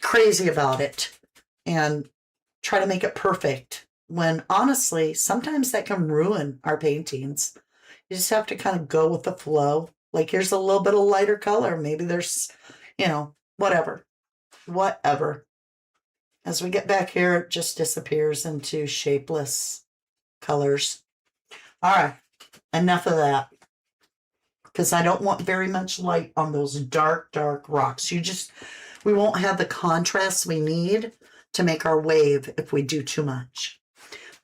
S1: crazy about it and try to make it perfect. When honestly, sometimes that can ruin our paintings. You just have to kind of go with the flow. Like here's a little bit of lighter color. Maybe there's, whatever. As we get back here, it just disappears into shapeless colors. All right, enough of that. Because I don't want very much light on those dark, dark rocks. We won't have the contrast we need to make our wave if we do too much.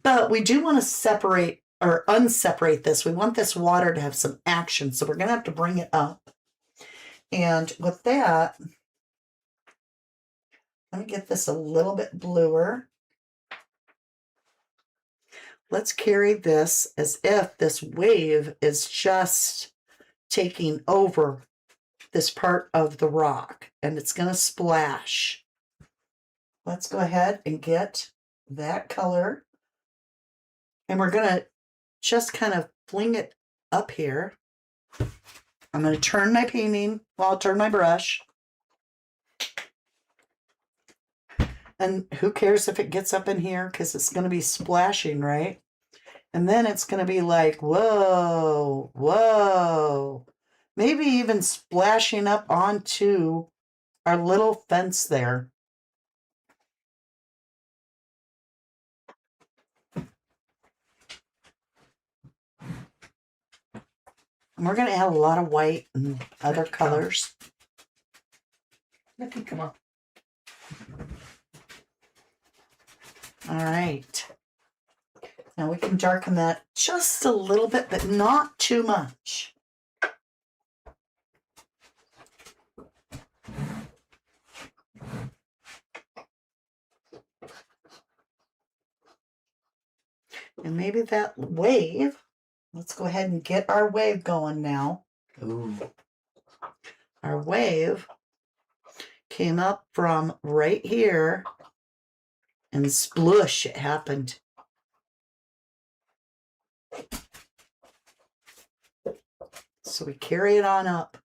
S1: But we do want to separate or unseparate this. We want this water to have some action, so we're going to have to bring it up. And with that, let me get this a little bit bluer. Let's carry this as if this wave is just taking over this part of the rock and it's going to splash. Let's go ahead and get that color. And we're going to just kind of fling it up here. I'm going to turn my painting while I'll turn my brush. And who cares if it gets up in here because it's going to be splashing, right? And then it's going to be like, whoa, whoa. Maybe even splashing up onto our little fence there. And we're going to add a lot of white and other colors.
S5: Okay, come on.
S1: All right. Now we can darken that just a little bit, but not too much. And maybe that wave, let's go ahead and get our wave going now.
S5: Ooh.
S1: Our wave came up from right here and sploosh, it happened. So we carry it on up.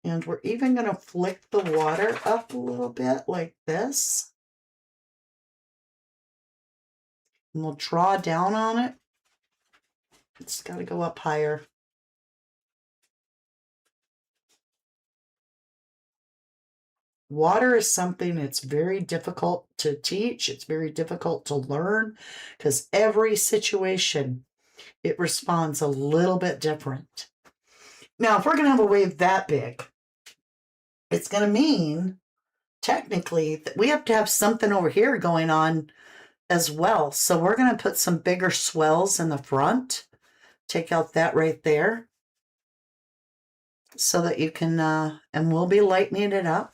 S1: And we're even going to flick the water up a little bit like this. And we'll draw down on it. It's got to go up higher. Water is something that's very difficult to teach. It's very difficult to learn because every situation, it responds a little bit different. Now, if we're going to have a wave that big, it's going to mean technically that we have to have something over here going on as well. So we're going to put some bigger swells in the front. Take out that right there so that you can, and we'll be lightening it up.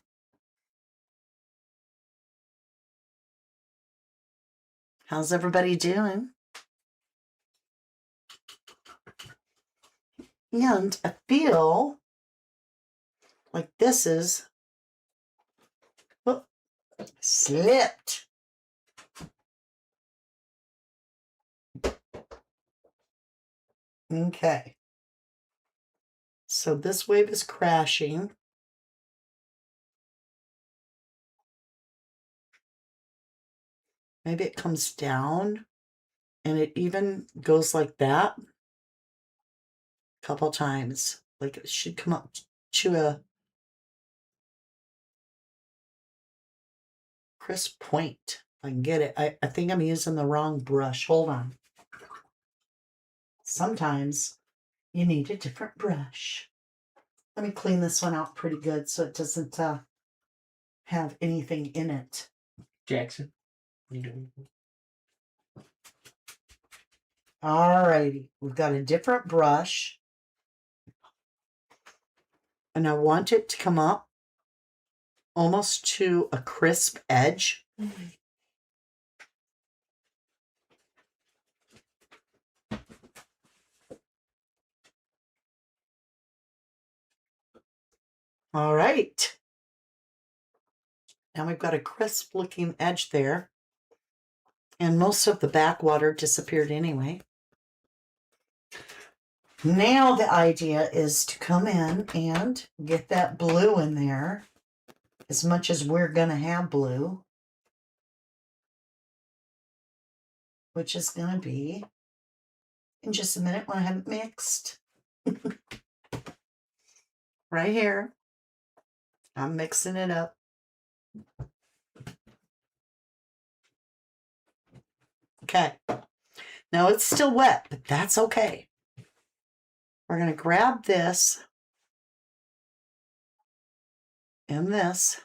S1: How's everybody doing? And I feel like this is, slipped. Okay. So this wave is crashing. Maybe it comes down and it even goes like that a couple times. Like it should come up to a crisp point. If I can get it. I think I'm using the wrong brush. Hold on. Sometimes you need a different brush. Let me clean this one out pretty good so it doesn't have anything in it.
S5: Jackson, what are you doing?
S1: Alrighty, we've got a different brush. And I want it to come up almost to a crisp edge. All right. Now we've got a crisp looking edge there. And most of the backwater disappeared anyway. Now the idea is to come in and get that blue in there as much as we're going to have blue, which is going to be in just a minute when I have it mixed. Right here. I'm mixing it up. Okay. Now it's still wet, but that's okay. We're going to grab this and this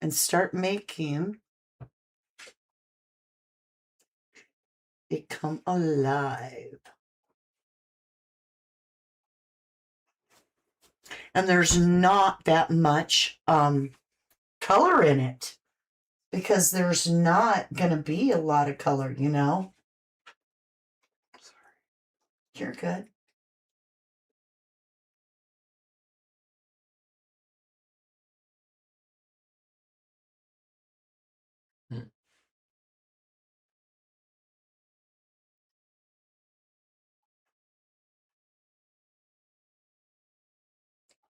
S1: and start making it come alive. And there's not that much color in it because there's not going to be a lot of color, you know? Sorry. You're good.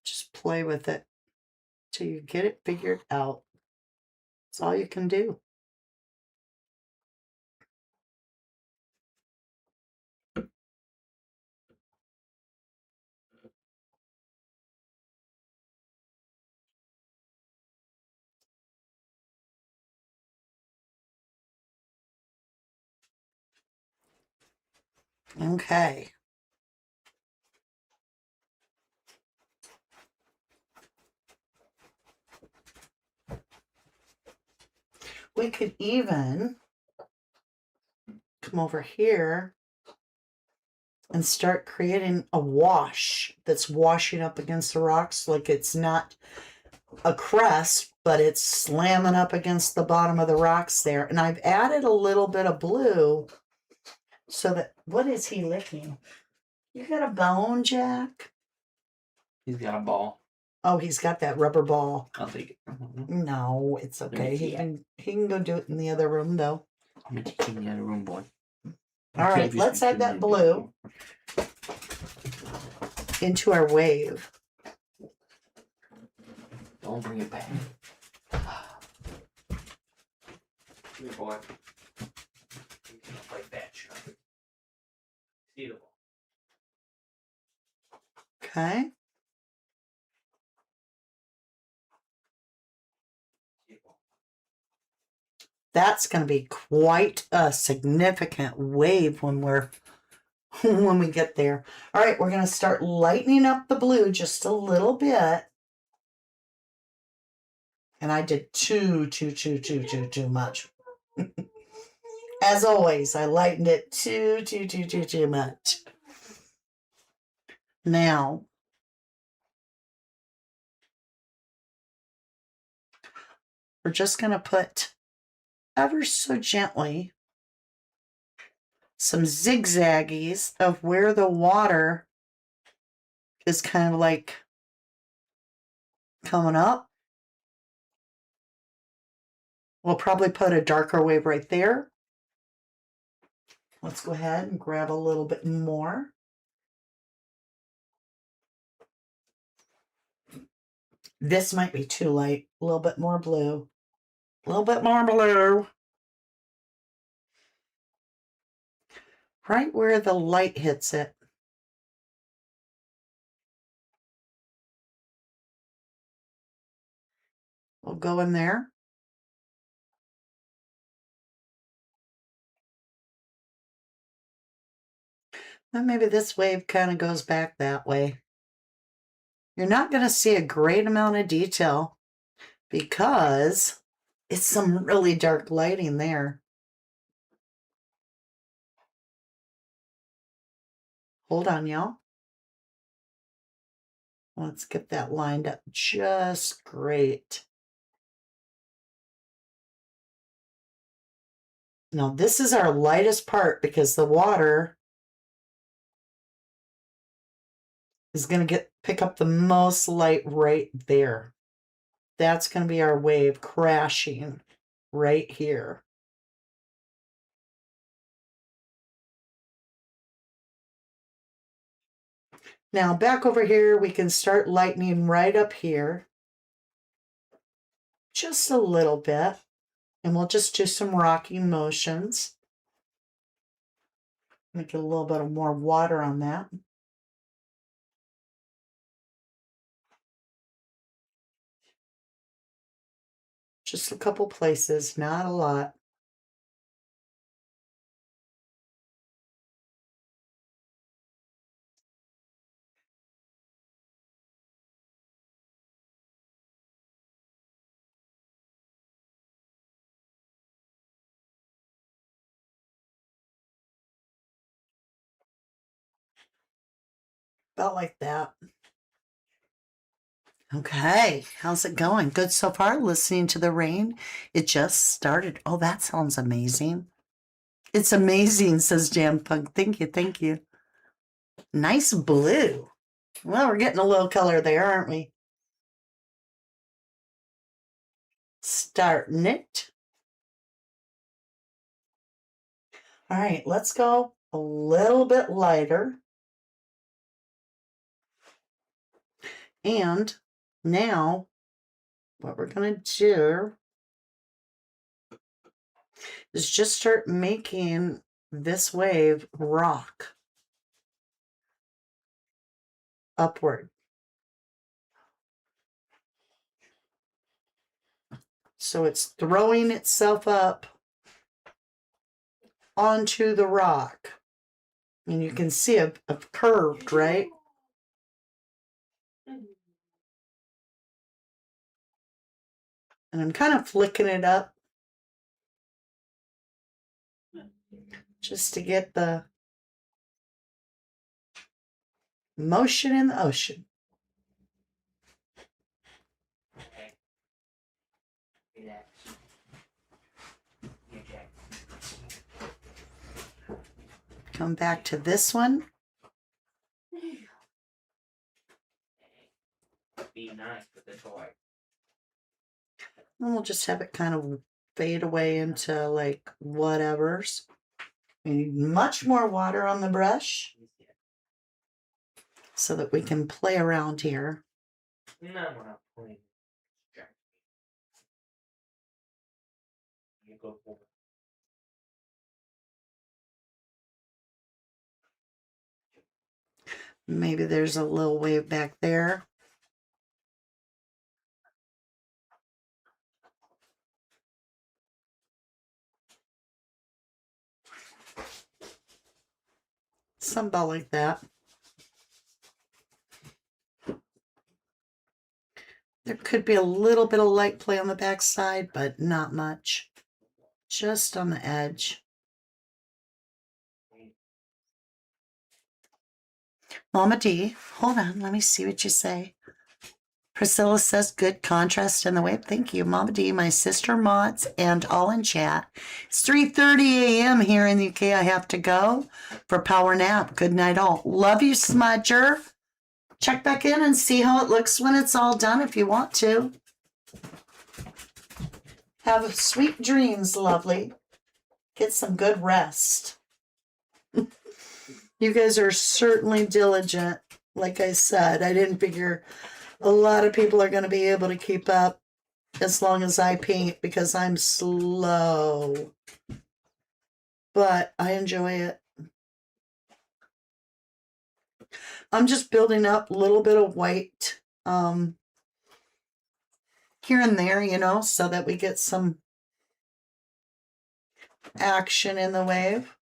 S1: Just play with it till you get it figured out. That's all you can do. Okay. We could even come over here and start creating a wash that's washing up against the rocks, like it's not a crest, but it's slamming up against the bottom of the rocks there. And I've added a little bit of blue so that, what is he licking? You got a bone, Jack?
S5: He's got a ball.
S1: Oh, he's got that rubber ball.
S5: I'll take it.
S1: No, it's okay. He can go do it in the other room though.
S5: I'm gonna take it in the other room, boy.
S1: All right, let's add that blue into our wave.
S5: Don't bring it back.
S4: Here, boy.
S5: Like that, Chuck. See the ball.
S1: Okay. That's going to be quite a significant wave when when we get there. All right, we're going to start lightening up the blue just a little bit. And I did too much. As always, I lightened it too much. Now, we're just going to put ever so gently some zigzaggies of where the water is kind of like coming up. We'll probably put a darker wave right there. Let's go ahead and grab a little bit more. This might be too light. A little bit more blue. A little bit more blue. Right where the light hits it. We'll go in there. And maybe this wave kind of goes back that way. You're not going to see a great amount of detail because it's some really dark lighting there. Hold on, y'all. Let's get that lined up just great. Now, this is our lightest part because the water is going to pick up the most light right there. That's going to be our wave crashing right here. Now back over here, we can start lightening right up here. Just a little bit. And we'll just do some rocking motions. Make a little bit of more water on that. Just a couple places, not a lot. About like that. Okay, how's it going? Good so far? Listening to the rain? It just started. Oh, that sounds amazing. It's amazing, says Jam Punk. Thank you, thank you. Nice blue. Well, we're getting a little color there, aren't we? Starting it. All right, let's go a little bit lighter. And now what we're going to do is just start making this wave rock upward. So it's throwing itself up onto the rock. And you can see a curved, right? And I'm kind of flicking it up just to get the motion in the ocean. Come back to this one.
S5: Be nice with the toy.
S1: And we'll just have it kind of fade away into like whatever's. We need much more water on the brush so that we can play around here.
S5: No, we're not playing. You go for it.
S1: Maybe there's a little wave back there. Something like that. There could be a little bit of light play on the back side, but not much. Just on the edge. Mama D, hold on, let me see what you say. Priscilla says, good contrast in the wave. Thank you, Mama D, my sister Mods, and all in chat. It's 3:30 a.m. here in the UK. I have to go for power nap. Good night all. Love you, Smudger. Check back in and see how it looks when it's all done if you want to. Have sweet dreams, lovely. Get some good rest. You guys are certainly diligent. Like I said, I didn't figure a lot of people are going to be able to keep up as long as I paint because I'm slow. But I enjoy it. I'm just building up a little bit of white here and there, you know, so that we get some action in the wave.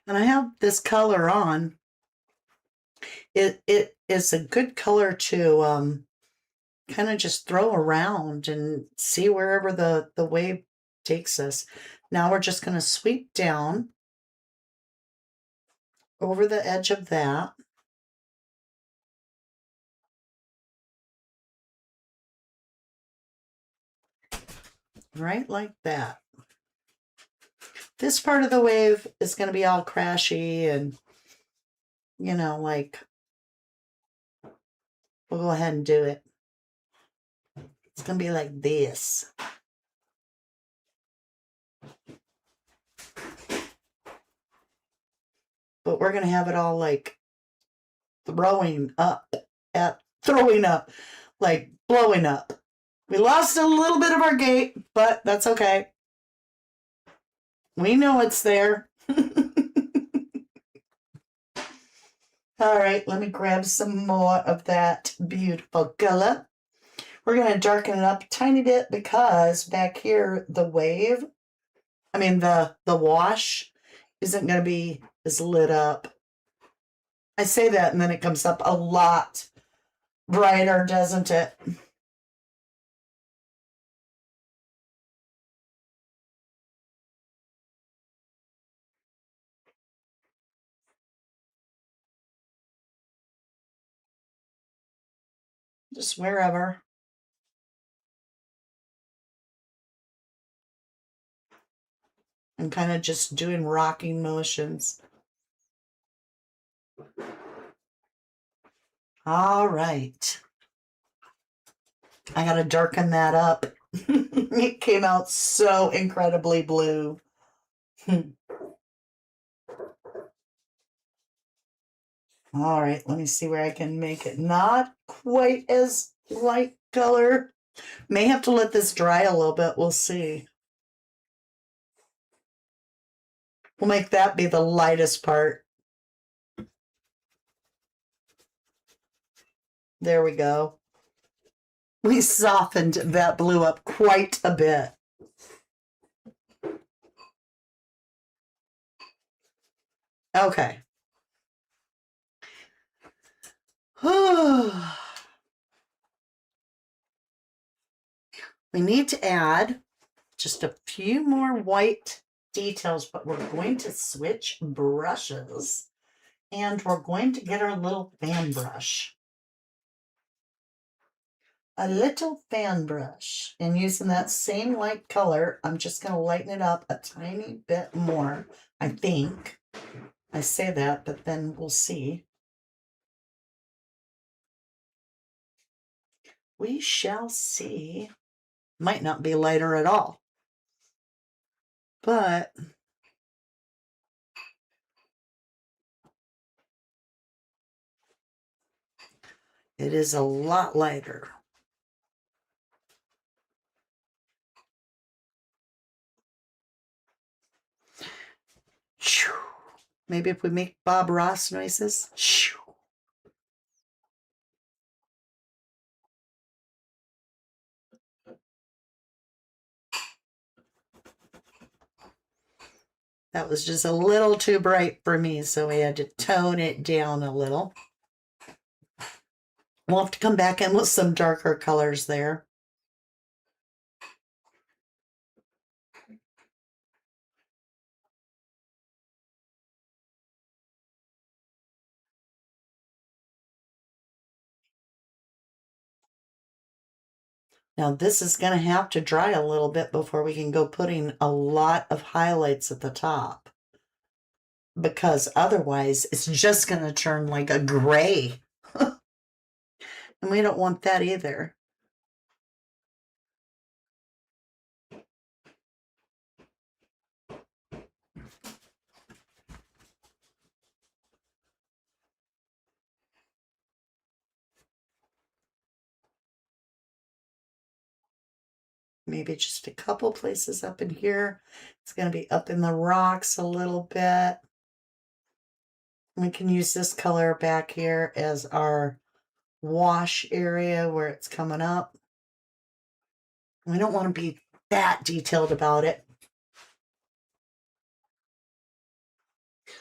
S1: And I have this color on. It is a good color to kind of just throw around and see wherever the wave takes us. Now we're just going to sweep down over the edge of that. right like that. This part of the wave is going to be all crashy and, you know, like, we'll go ahead and do it. It's going to be like this. But we're going to have it all like throwing up, like blowing up. We lost a little bit of our gate, but that's okay. We know it's there. All right, let me grab some more of that beautiful color. We're going to darken it up a tiny bit because back here, the wash isn't going to be as lit up. I say that and then it comes up a lot brighter, doesn't it? Just wherever. I'm kind of just doing rocking motions. All right. I got to darken that up. It came out so incredibly blue. All right, let me see where I can make it not quite as light color. May have to let this dry a little bit. We'll see. We'll make that be the lightest part. There we go. We softened that blue up quite a bit. Okay. We need to add just a few more white details, but we're going to switch brushes. And we're going to get our little fan brush. A little fan brush. And using that same light color, I'm just going to lighten it up a tiny bit more, I think. I say that, but then we'll see. We shall see. Might not be lighter at all. But it is a lot lighter. Maybe if we make Bob Ross noises. That was just a little too bright for me, so we had to tone it down a little. We'll have to come back in with some darker colors there. Now this is going to have to dry a little bit before we can go putting a lot of highlights at the top. Because otherwise it's just going to turn like a gray. And we don't want that either. Maybe just a couple places up in here. It's going to be up in the rocks a little bit. We can use this color back here as our wash area where it's coming up. We don't want to be that detailed about it.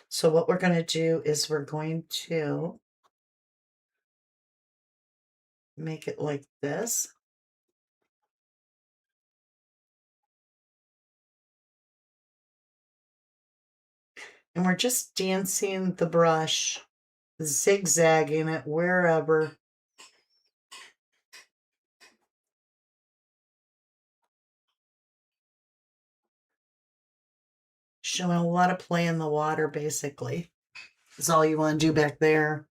S1: So what we're going to do is we're going to make it like this. And we're just dancing the brush, zigzagging it wherever. Showing a lot of play in the water, basically. Is all you want to do back there.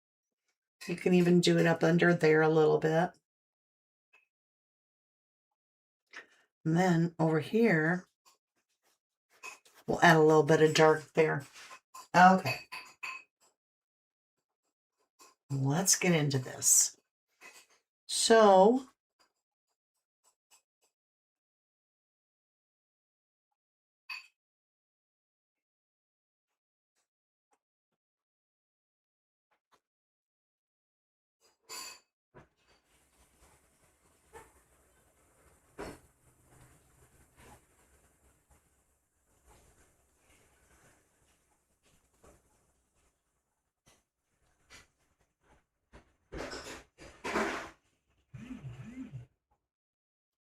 S1: You can even do it up under there a little bit. And then over here, we'll add a little bit of dark there. Okay. Let's get into this. So,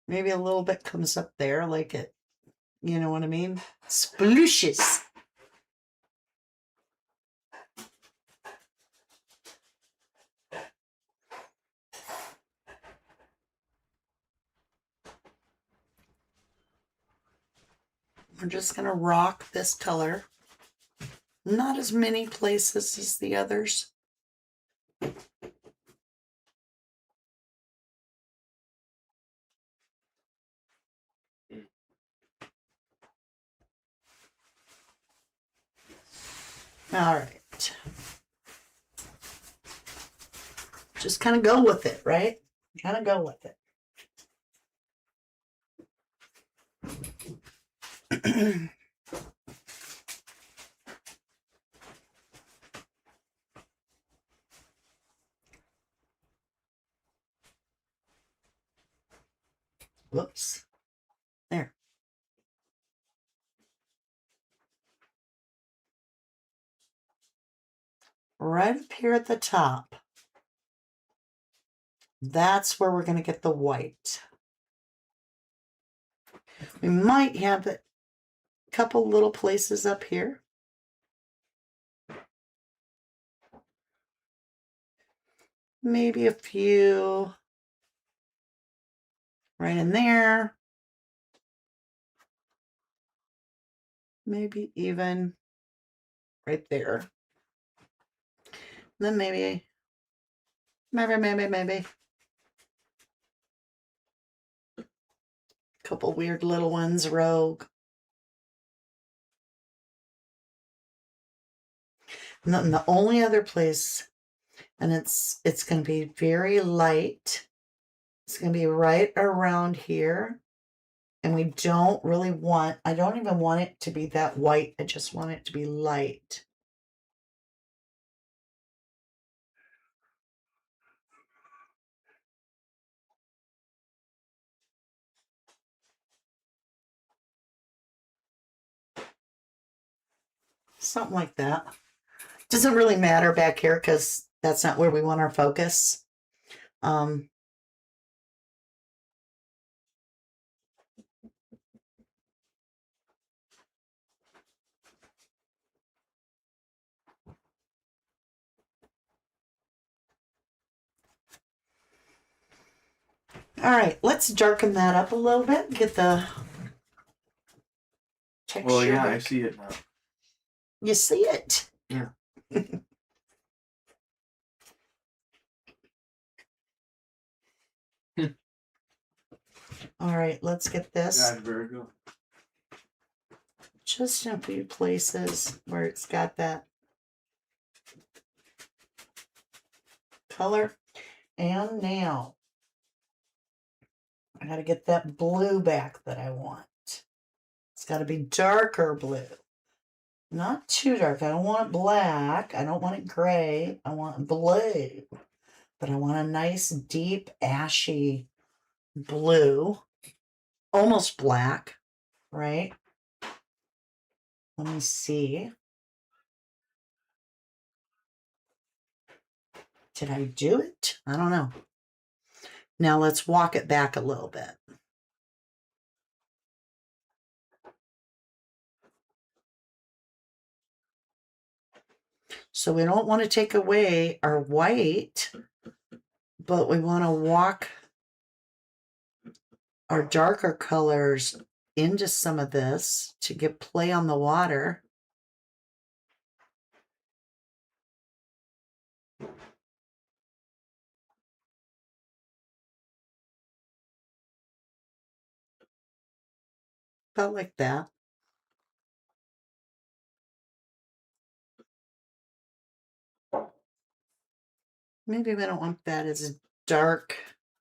S1: maybe a little bit comes up there like it, you know what I mean? Splooshes. We're just going to rock this color. Not as many places as the others. All right. Just kind of go with it, right? Kind of go with it. Whoops. There. Right up here at the top. That's where we're going to get the white. We might have a couple little places up here. Maybe a few right in there. Maybe even right there. Then maybe. Couple weird little ones, rogue. And then the only other place, and it's going to be very light. It's going to be right around here. And we don't really want, I don't even want it to be that white. I just want it to be light. Something like that. Doesn't really matter back here because that's not where we want our focus. All right, let's darken that up a little bit. Get the texture.
S5: Well, yeah,
S1: back.
S5: I see it now.
S1: You see it?
S5: Yeah.
S1: All right, let's get this.
S4: That's very good.
S1: Just in a few places where it's got that color. And now I got to get that blue back that I want. It's got to be darker blue. Not too dark. I don't want it black. I don't want it gray. I want it blue. But I want a nice, deep, ashy blue. Almost black, right? Let me see. Did I do it? I don't know. Now let's walk it back a little bit. So we don't want to take away our white, but we want to walk our darker colors into some of this to get play on the water. About like that. Maybe we don't want that as dark,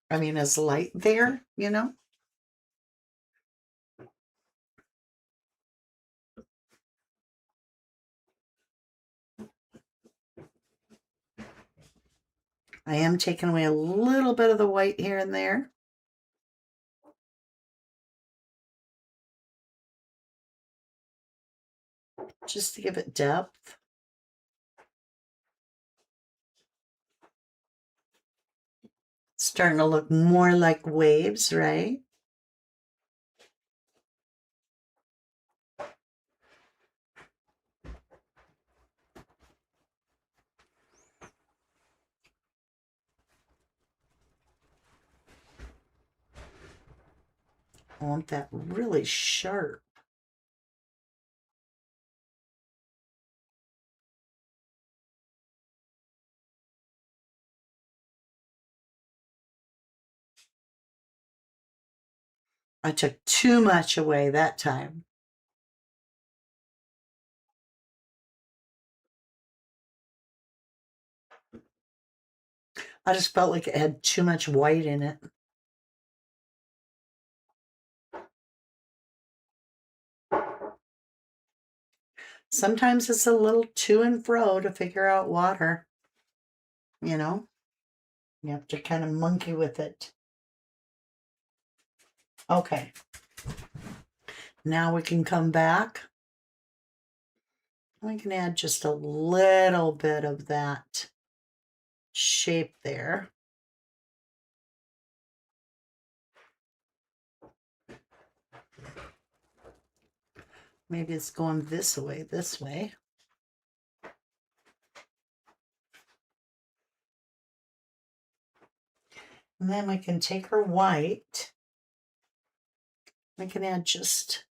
S1: as light there, you know? I am taking away a little bit of the white here and there. Just to give it depth. Starting to look more like waves, right? I want that really sharp. I took too much away that time. I just felt like it had too much white in it. Sometimes it's a little to and fro to figure out water. You know? You have to kind of monkey with it. Okay. Now we can come back. We can add just a little bit of that shape there. Maybe it's going this way. And then we can take our white. We can add just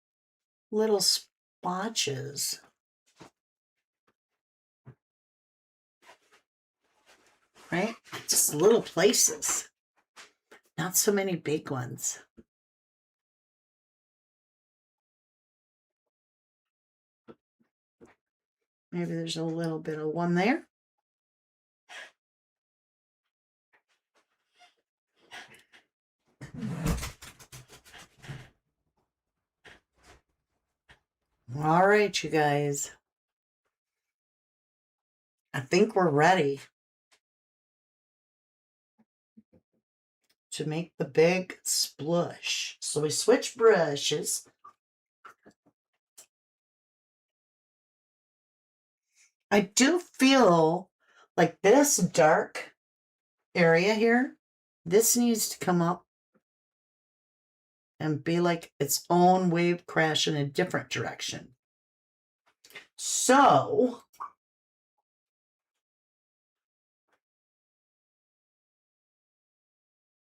S1: little splotches. Right? Just little places. Not so many big ones. Maybe there's a little bit of one there. All right, you guys. I think we're ready to make the big splush. So we switch brushes. I do feel like this dark area here, this needs to come up and be like its own wave crash in a different direction. So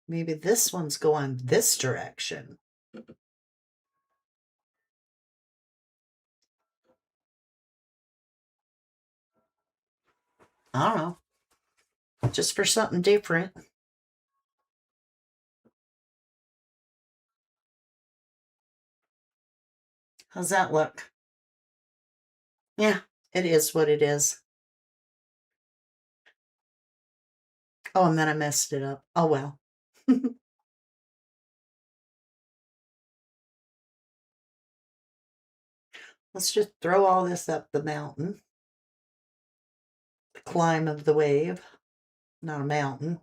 S1: maybe this one's going this direction. I don't know. Just for something different. How's that look? Yeah, it is what it is. Oh, and then I messed it up. Oh, well. Let's just throw all this up the mountain. The climb of the wave. Not a mountain.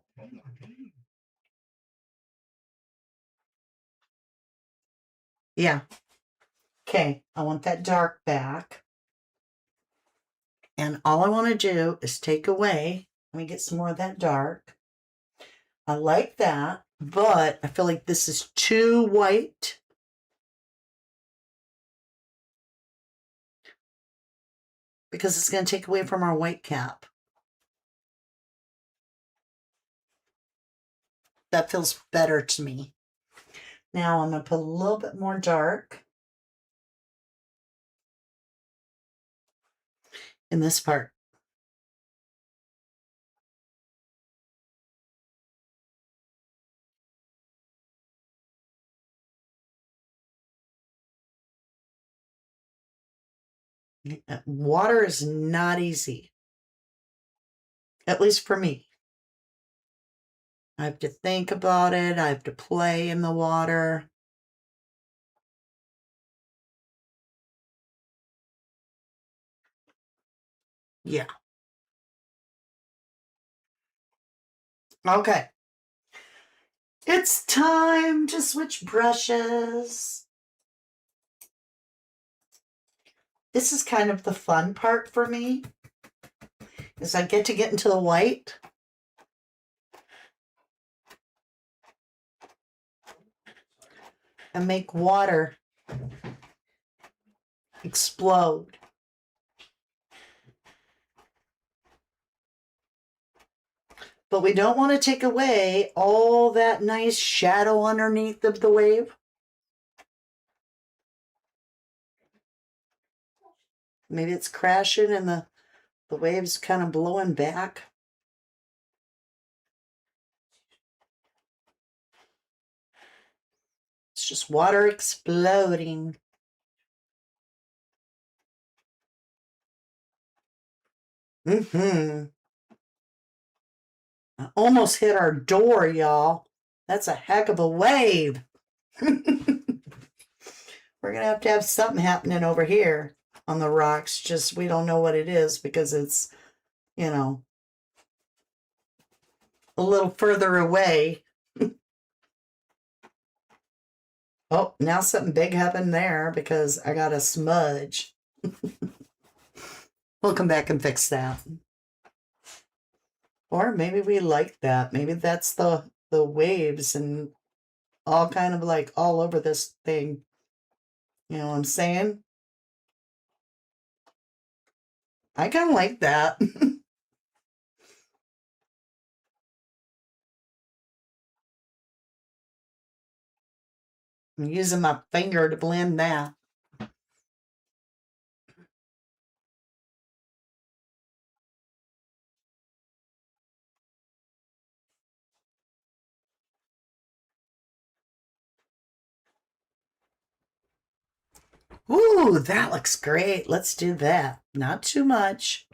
S1: Yeah. Okay, I want that dark back. And all I want to do is take away. Let me get some more of that dark. I like that, but I feel like this is too white. Because it's going to take away from our white cap. That feels better to me. Now I'm going to put a little bit more dark in this part. Water is not easy. At least for me. I have to think about it. I have to play in the water. Yeah. Okay. It's time to switch brushes. This is kind of the fun part for me, is I get to get into the white. And make water explode. But we don't want to take away all that nice shadow underneath of the wave. Maybe it's crashing and the wave's kind of blowing back. It's just water exploding. I almost hit our door, y'all. That's a heck of a wave. We're going to have something happening over here on the rocks. Just we don't know what it is because it's, you know, a little further away. Oh, now something big happened there because I got a smudge. We'll come back and fix that. Or maybe we like that. Maybe that's the waves and all kind of like all over this thing. You know what I'm saying? I kind of like that. I'm using my finger to blend that. Ooh, that looks great. Let's do that. Not too much.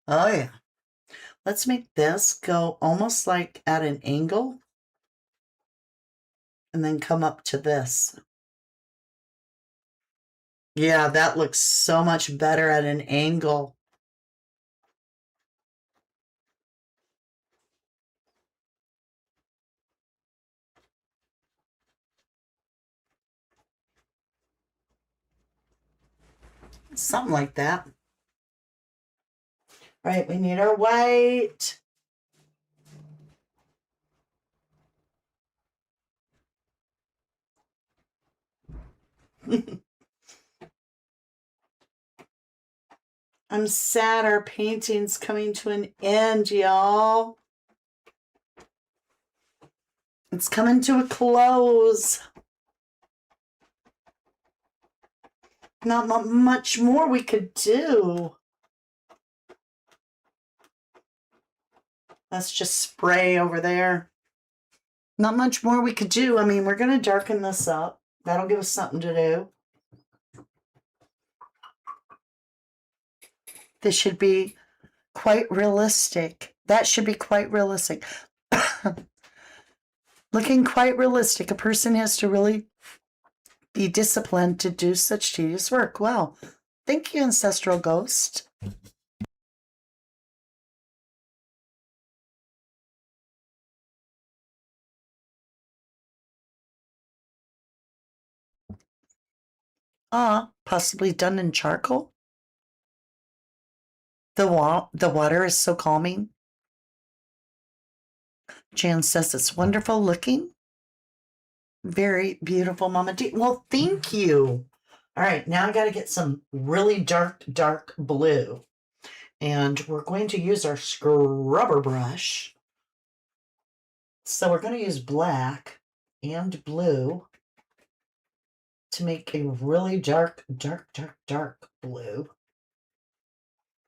S1: Oh, yeah. Let's make this go almost like at an angle and then come up to this. Yeah, that looks so much better at an angle. Something like that. Right, we need our white. I'm sad our painting's coming to an end, y'all. It's coming to a close. Not much more we could do. Let's just spray over there. Not much more we could do. I mean, we're going to darken this up. That'll give us something to do. This should be quite realistic. That should be quite realistic. Looking quite realistic. A person has to really be disciplined to do such tedious work. Wow. Thank you, Ancestral Ghost. Possibly done in charcoal. The water is so calming. Jan says it's wonderful looking. Very beautiful, Mama D. Well, thank you. All right, now I got to get some really dark blue. And we're going to use our scrubber brush. So we're going to use black and blue to make a really dark blue.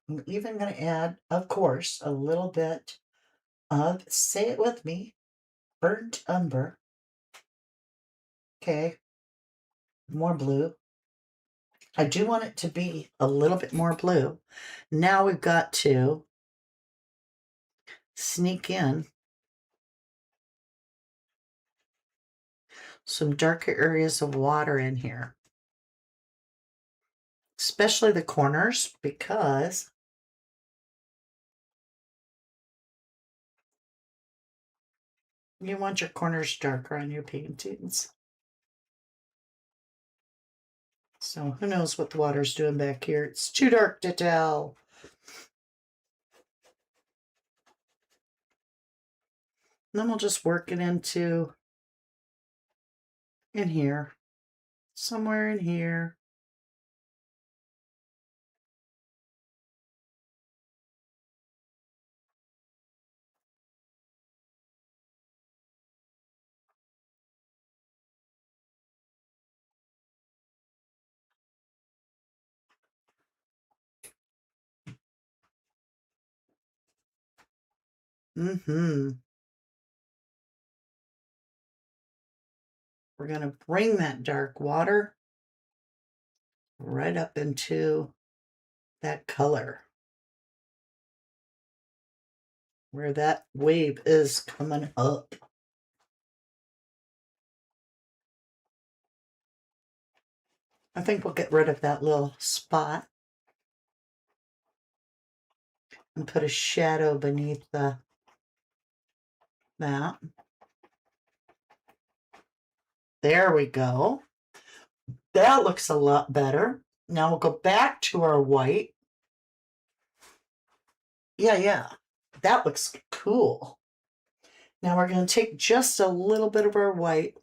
S1: I'm even going to add, of course, a little bit say it with me. Burnt umber. Okay. More blue. I do want it to be a little bit more blue. Now we've got to sneak in some darker areas of water in here, especially the corners, because you want your corners darker on your paintings. So who knows what the water's doing back here. It's too dark to tell. And then we'll just work it into in here, somewhere in here. Mm-hmm. We're going to bring that dark water right up into that color where that wave is coming up. I think we'll get rid of that little spot and put a shadow beneath that. There we go. That looks a lot better. Now we'll go back to our white. Yeah. That looks cool. Now we're going to take just a little bit of our white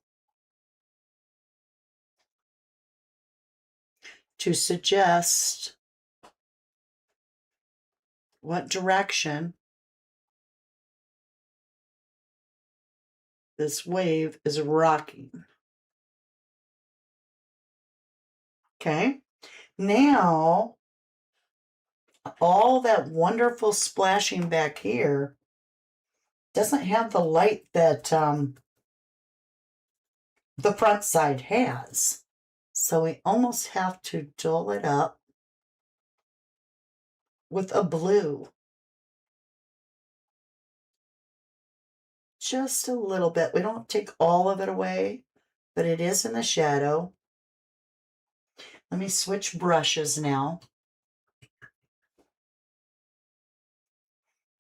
S1: to suggest what direction this wave is rocking. Okay. Now, all that wonderful splashing back here doesn't have the light that the front side has. So we almost have to dull it up with a blue. Just a little bit. We don't take all of it away, but it is in the shadow. Let me switch brushes now.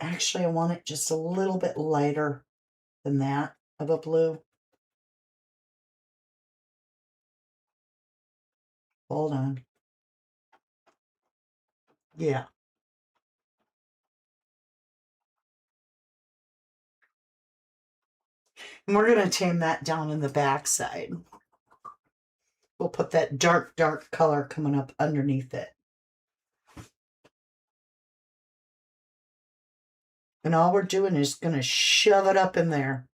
S1: Actually, I want it just a little bit lighter than that of a blue. Hold on. Yeah. And we're going to tame that down in the back side. We'll put that dark color coming up underneath it. And all we're doing is going to shove it up in there.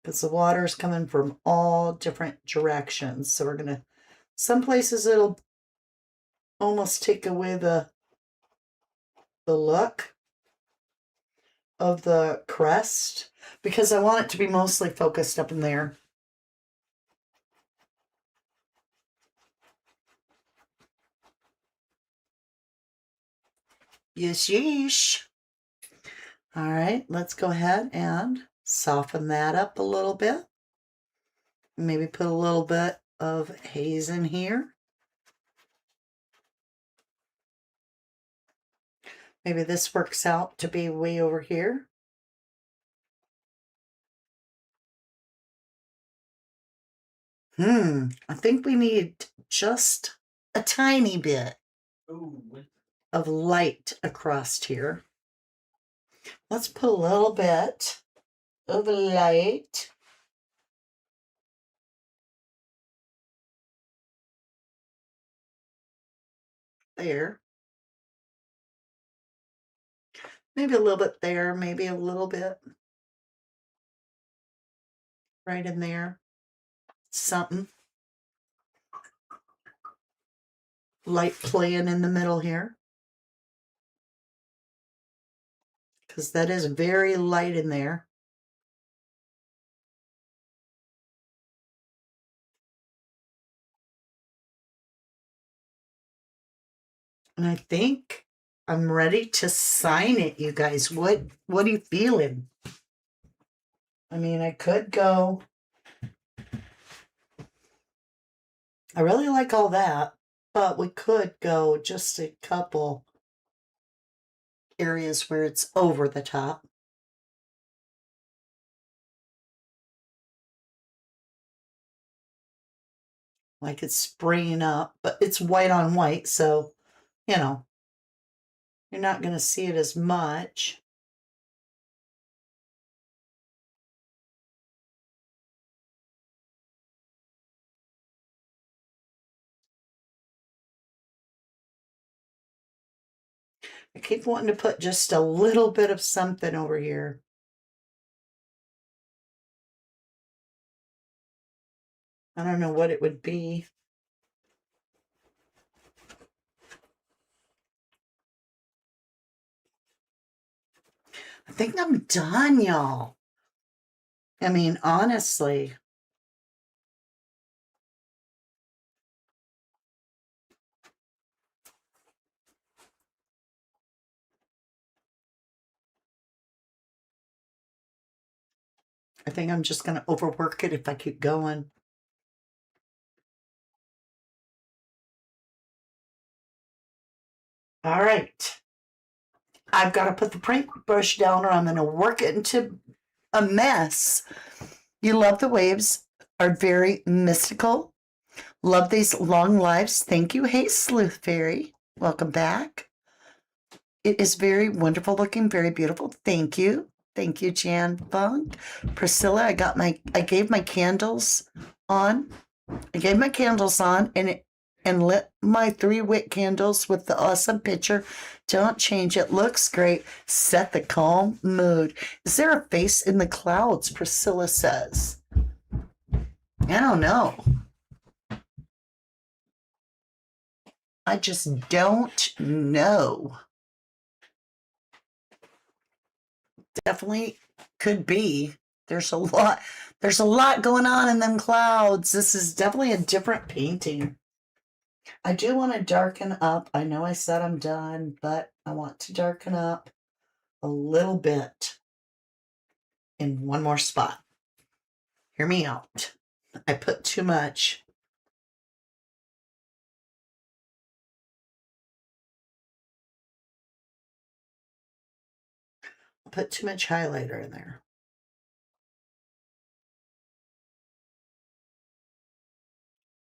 S1: Because the water is coming from all different directions. So we're going to, some places it'll almost take away the look of the crest. Because I want it to be mostly focused up in there. Yes, yeesh. All right, let's go ahead and soften that up a little bit. Maybe put a little bit of haze in here. Maybe this works out to be way over here. I think we need just a tiny bit of light across here. Let's put a little bit of light. There. Maybe a little bit there, maybe a little bit right in there. Something. Light playing in the middle here. because that is very light in there. And I think I'm ready to sign it, you guys. What are you feeling? I mean, I could go. I really like all that, but we could go just a couple areas where it's over the top. Like it's spraying up, but it's white on white, so, you know, you're not going to see it as much. I keep wanting to put just a little bit of something over here. I don't know what it would be. I think I'm done, y'all. I mean, honestly. I think I'm just going to overwork it if I keep going. All right. I've got to put the paintbrush down or I'm going to work it into a mess. You love the waves, are very mystical. Love these long lives. Thank you. Hey, Sleuth Fairy. Welcome back. It is very wonderful looking, very beautiful. Thank you. Thank you, Jan Funk. Priscilla, I gave my candles on. I gave my candles on and lit my 3-wick candles with the awesome picture. Don't change it. Looks great. Set the calm mood. Is there a face in the clouds? Priscilla says. I don't know. I just don't know. Definitely could be. There's a lot going on in them clouds. This is definitely a different painting. I do want to darken up. I know I said I'm done, but I want to darken up a little bit in one more spot. Hear me out. I put too much. I put too much highlighter in there.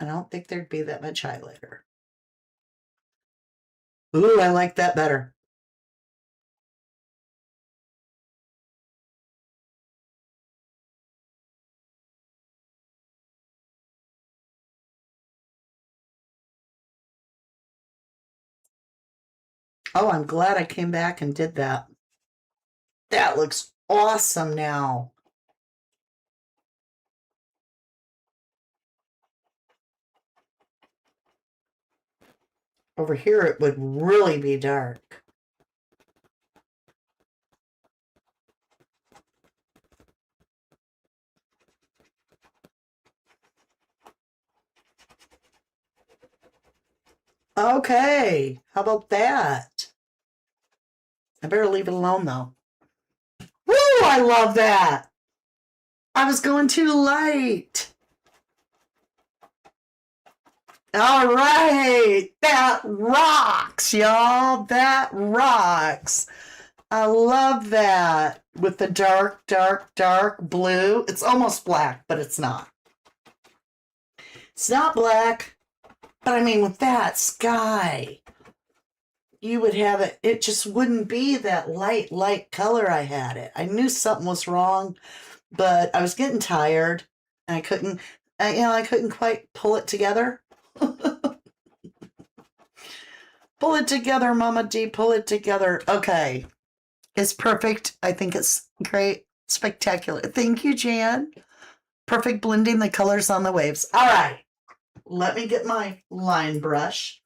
S1: I don't think there'd be that much highlighter. Ooh, I like that better. Oh, I'm glad I came back and did that. That looks awesome now. Over here, it would really be dark. Okay, how about that? I better leave it alone, though. Woo, I love that. I was going too light. All right, that rocks, y'all. That rocks. I love that. With the dark, dark, dark blue. It's almost black, but it's not. It's not black, but I mean, with that sky, you would have it. It just wouldn't be that light color I had it. I knew something was wrong, but I was getting tired, and I couldn't quite pull it together. Pull it together, Mama D. Pull it together. Okay. It's perfect. I think it's great. Spectacular. Thank you, Jan. Perfect blending the colors on the waves. All right. Let me get my line brush.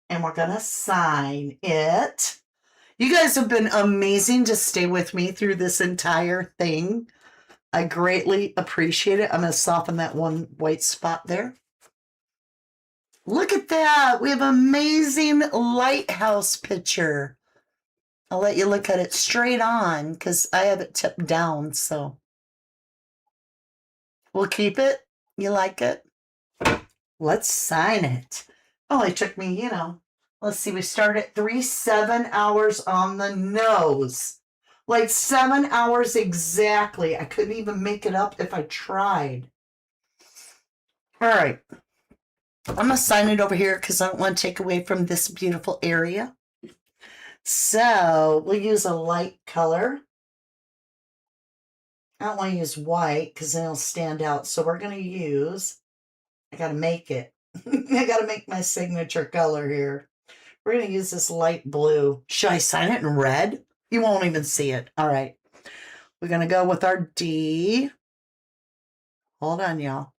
S1: And we're going to sign it. You guys have been amazing to stay with me through this entire thing. I greatly appreciate it. I'm going to soften that one white spot there. Look at that. We have an amazing lighthouse picture. I'll let you look at it straight on because I have it tipped down. So we'll keep it. You like it? Let's sign it. Oh, it took me, let's see. We start at 7 hours on the nose. Like 7 hours exactly. I couldn't even make it up if I tried. All right. I'm going to sign it over here because I don't want to take away from this beautiful area. So we'll use a light color. I don't want to use white because then it'll stand out. So we're going to use, I got to make it. I got to make my signature color here. We're going to use this light blue. Should I sign it in red? You won't even see it. All right. We're going to go with our D. Hold on, y'all.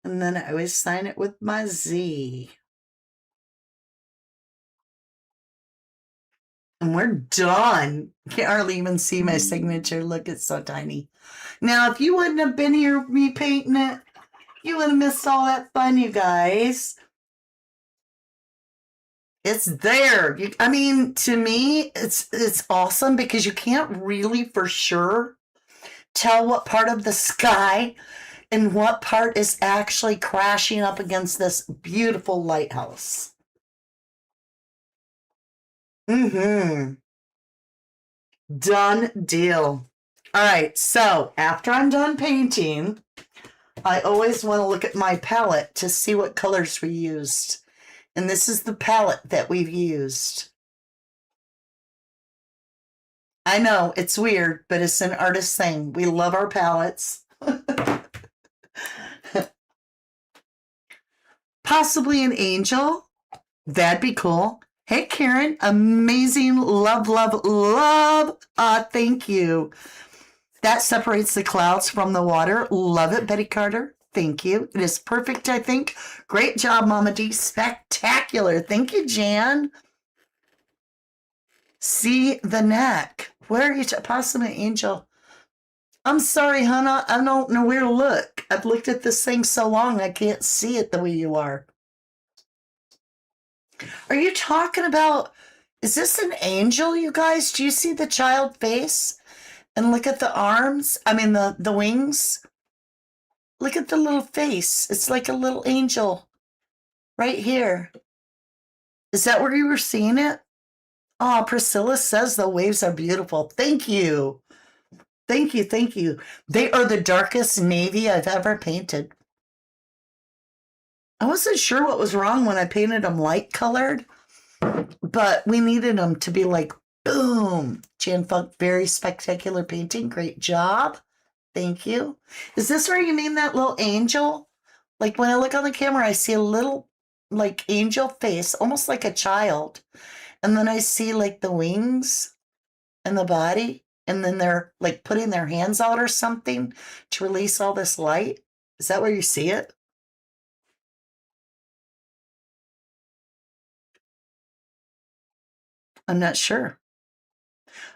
S1: And then I always sign it with my Z. And we're done. Can't hardly even see my signature. Look, it's so tiny. Now, if you wouldn't have been here repainting it, you would have missed all that fun, you guys. It's there. To me, it's awesome because you can't really for sure tell what part of the sky and what part is actually crashing up against this beautiful lighthouse. Done deal. All right, so after I'm done painting, I always want to look at my palette to see what colors we used. And this is the palette that we've used. I know, it's weird, but it's an artist thing. We love our palettes. Possibly an angel. That'd be cool. Hey, Karen. Amazing. Love, love, love. Thank you. That separates the clouds from the water. Love it, Betty Carter. Thank you. It is perfect, I think. Great job, Mama D. Spectacular. Thank you, Jan. See the neck. Where are you? Possibly angel. I'm sorry, Hannah. I don't know where to look. I've looked at this thing so long, I can't see it the way you are. Are you talking about, is this an angel, you guys? Do you see the child face? And look at the arms. The wings. Look at the little face. It's like a little angel right here. Is that where you were seeing it? Oh, Priscilla says the waves are beautiful. Thank you. Thank you. Thank you. They are the darkest navy I've ever painted. I wasn't sure what was wrong when I painted them light colored, but we needed them to be like, boom. Jan Funk, very spectacular painting. Great job. Thank you. Is this where you mean that little angel? Like when I look on the camera, I see a little like angel face, almost like a child. And then I see like the wings and the body. And then they're like putting their hands out or something to release all this light. Is that where you see it? I'm not sure.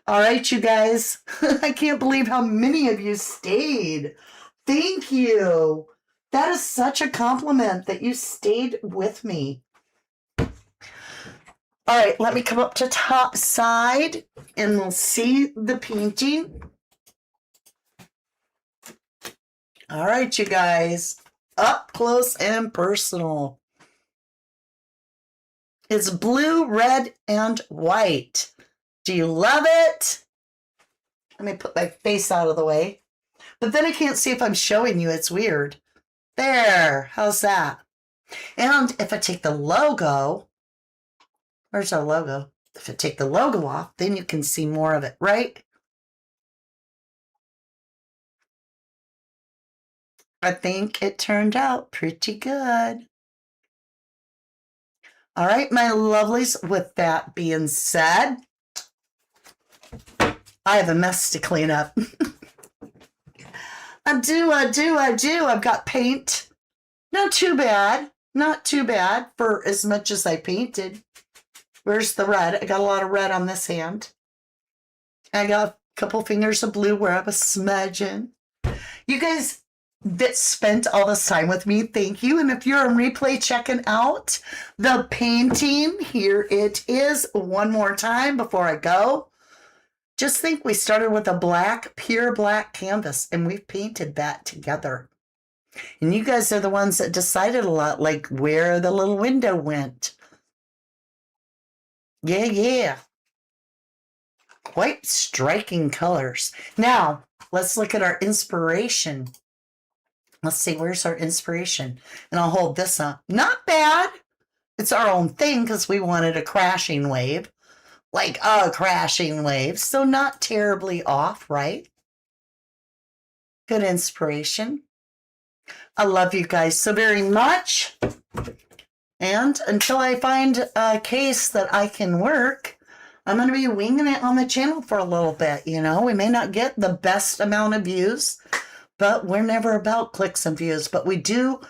S1: All right, you guys. I can't believe how many of you stayed. Thank you. That is such a compliment that you stayed with me. All right, let me come up to top side and we'll see the painting. All right, you guys. Up close and personal. It's blue, red, and white. Do you love it? Let me put my face out of the way. But then I can't see if I'm showing you. It's weird. There. How's that? And if I take the logo, where's our logo? If I take the logo off, then you can see more of it, right? I think it turned out pretty good. All right, my lovelies, with that being said, I have a mess to clean up. I do. I've got paint. Not too bad. Not too bad for as much as I painted. Where's the red? I got a lot of red on this hand. I got a couple fingers of blue where I was smudging. You guys that spent all this time with me, thank you. And if you're on replay checking out the painting, here it is one more time before I go. Just think we started with a black, pure black canvas, and we've painted that together. And you guys are the ones that decided a lot, like where the little window went. Yeah. Quite striking colors. Now, let's look at our inspiration. Let's see, where's our inspiration? And I'll hold this up. Not bad. It's our own thing because we wanted a crashing wave. Like a crashing wave. So not terribly off, right? Good inspiration. I love you guys so very much. And until I find a case that I can work, I'm going to be winging it on the channel for a little bit. You know, we may not get the best amount of views, but we're never about clicks and views. But we do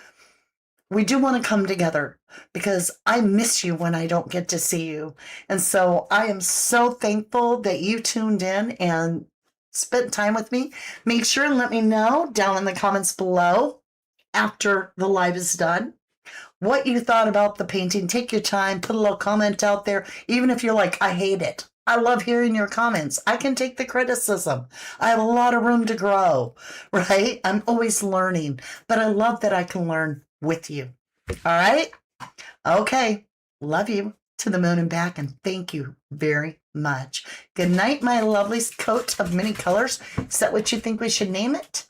S1: want to come together because I miss you when I don't get to see you. And so I am so thankful that you tuned in and spent time with me. Make sure and let me know down in the comments below after the live is done what you thought about the painting. Take your time, put a little comment out there, even if you're like, I hate it. I love hearing your comments. I can take the criticism. I have a lot of room to grow, right? I'm always learning, but I love that I can learn with you. All right? Okay. Love you to the moon and back, and thank you very much. Good night, my lovely coat of many colors. Is that what you think we should name it?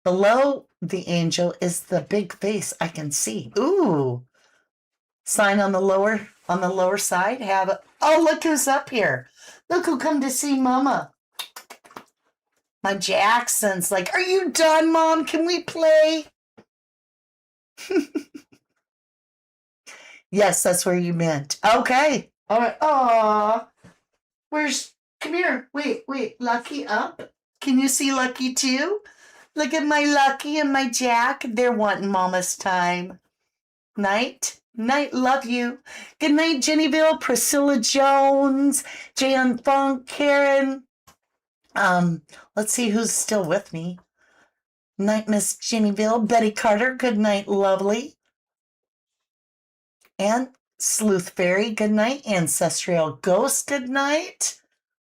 S1: Below the angel is the big face I can see. Ooh. Sign on the lower side. Have a, oh, look who's up here. Look who come to see Mama. My Jackson's like, are you done, Mom? Can we play? Yes, that's where you meant. Okay. All right. Aw. Come here. Wait. Lucky up. Can you see Lucky too? Look at my Lucky and my Jack. They're wanting Mama's time. Night. Love you. Good night, Jennyville, Priscilla Jones, Jan Funk, Karen. Let's see who's still with me. Night, Miss Jennyville, Betty Carter. Good night, lovely. And Sleuth Fairy. Good night. Ancestral Ghost. Good night.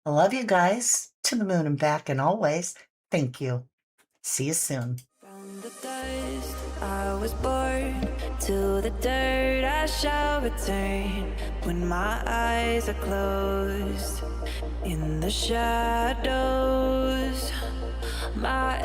S1: I love you guys. To the moon and back, and always. Thank you. See you soon.
S3: From the dust I was born, to the dirt I shall return. When my eyes are closed, in the shadows, my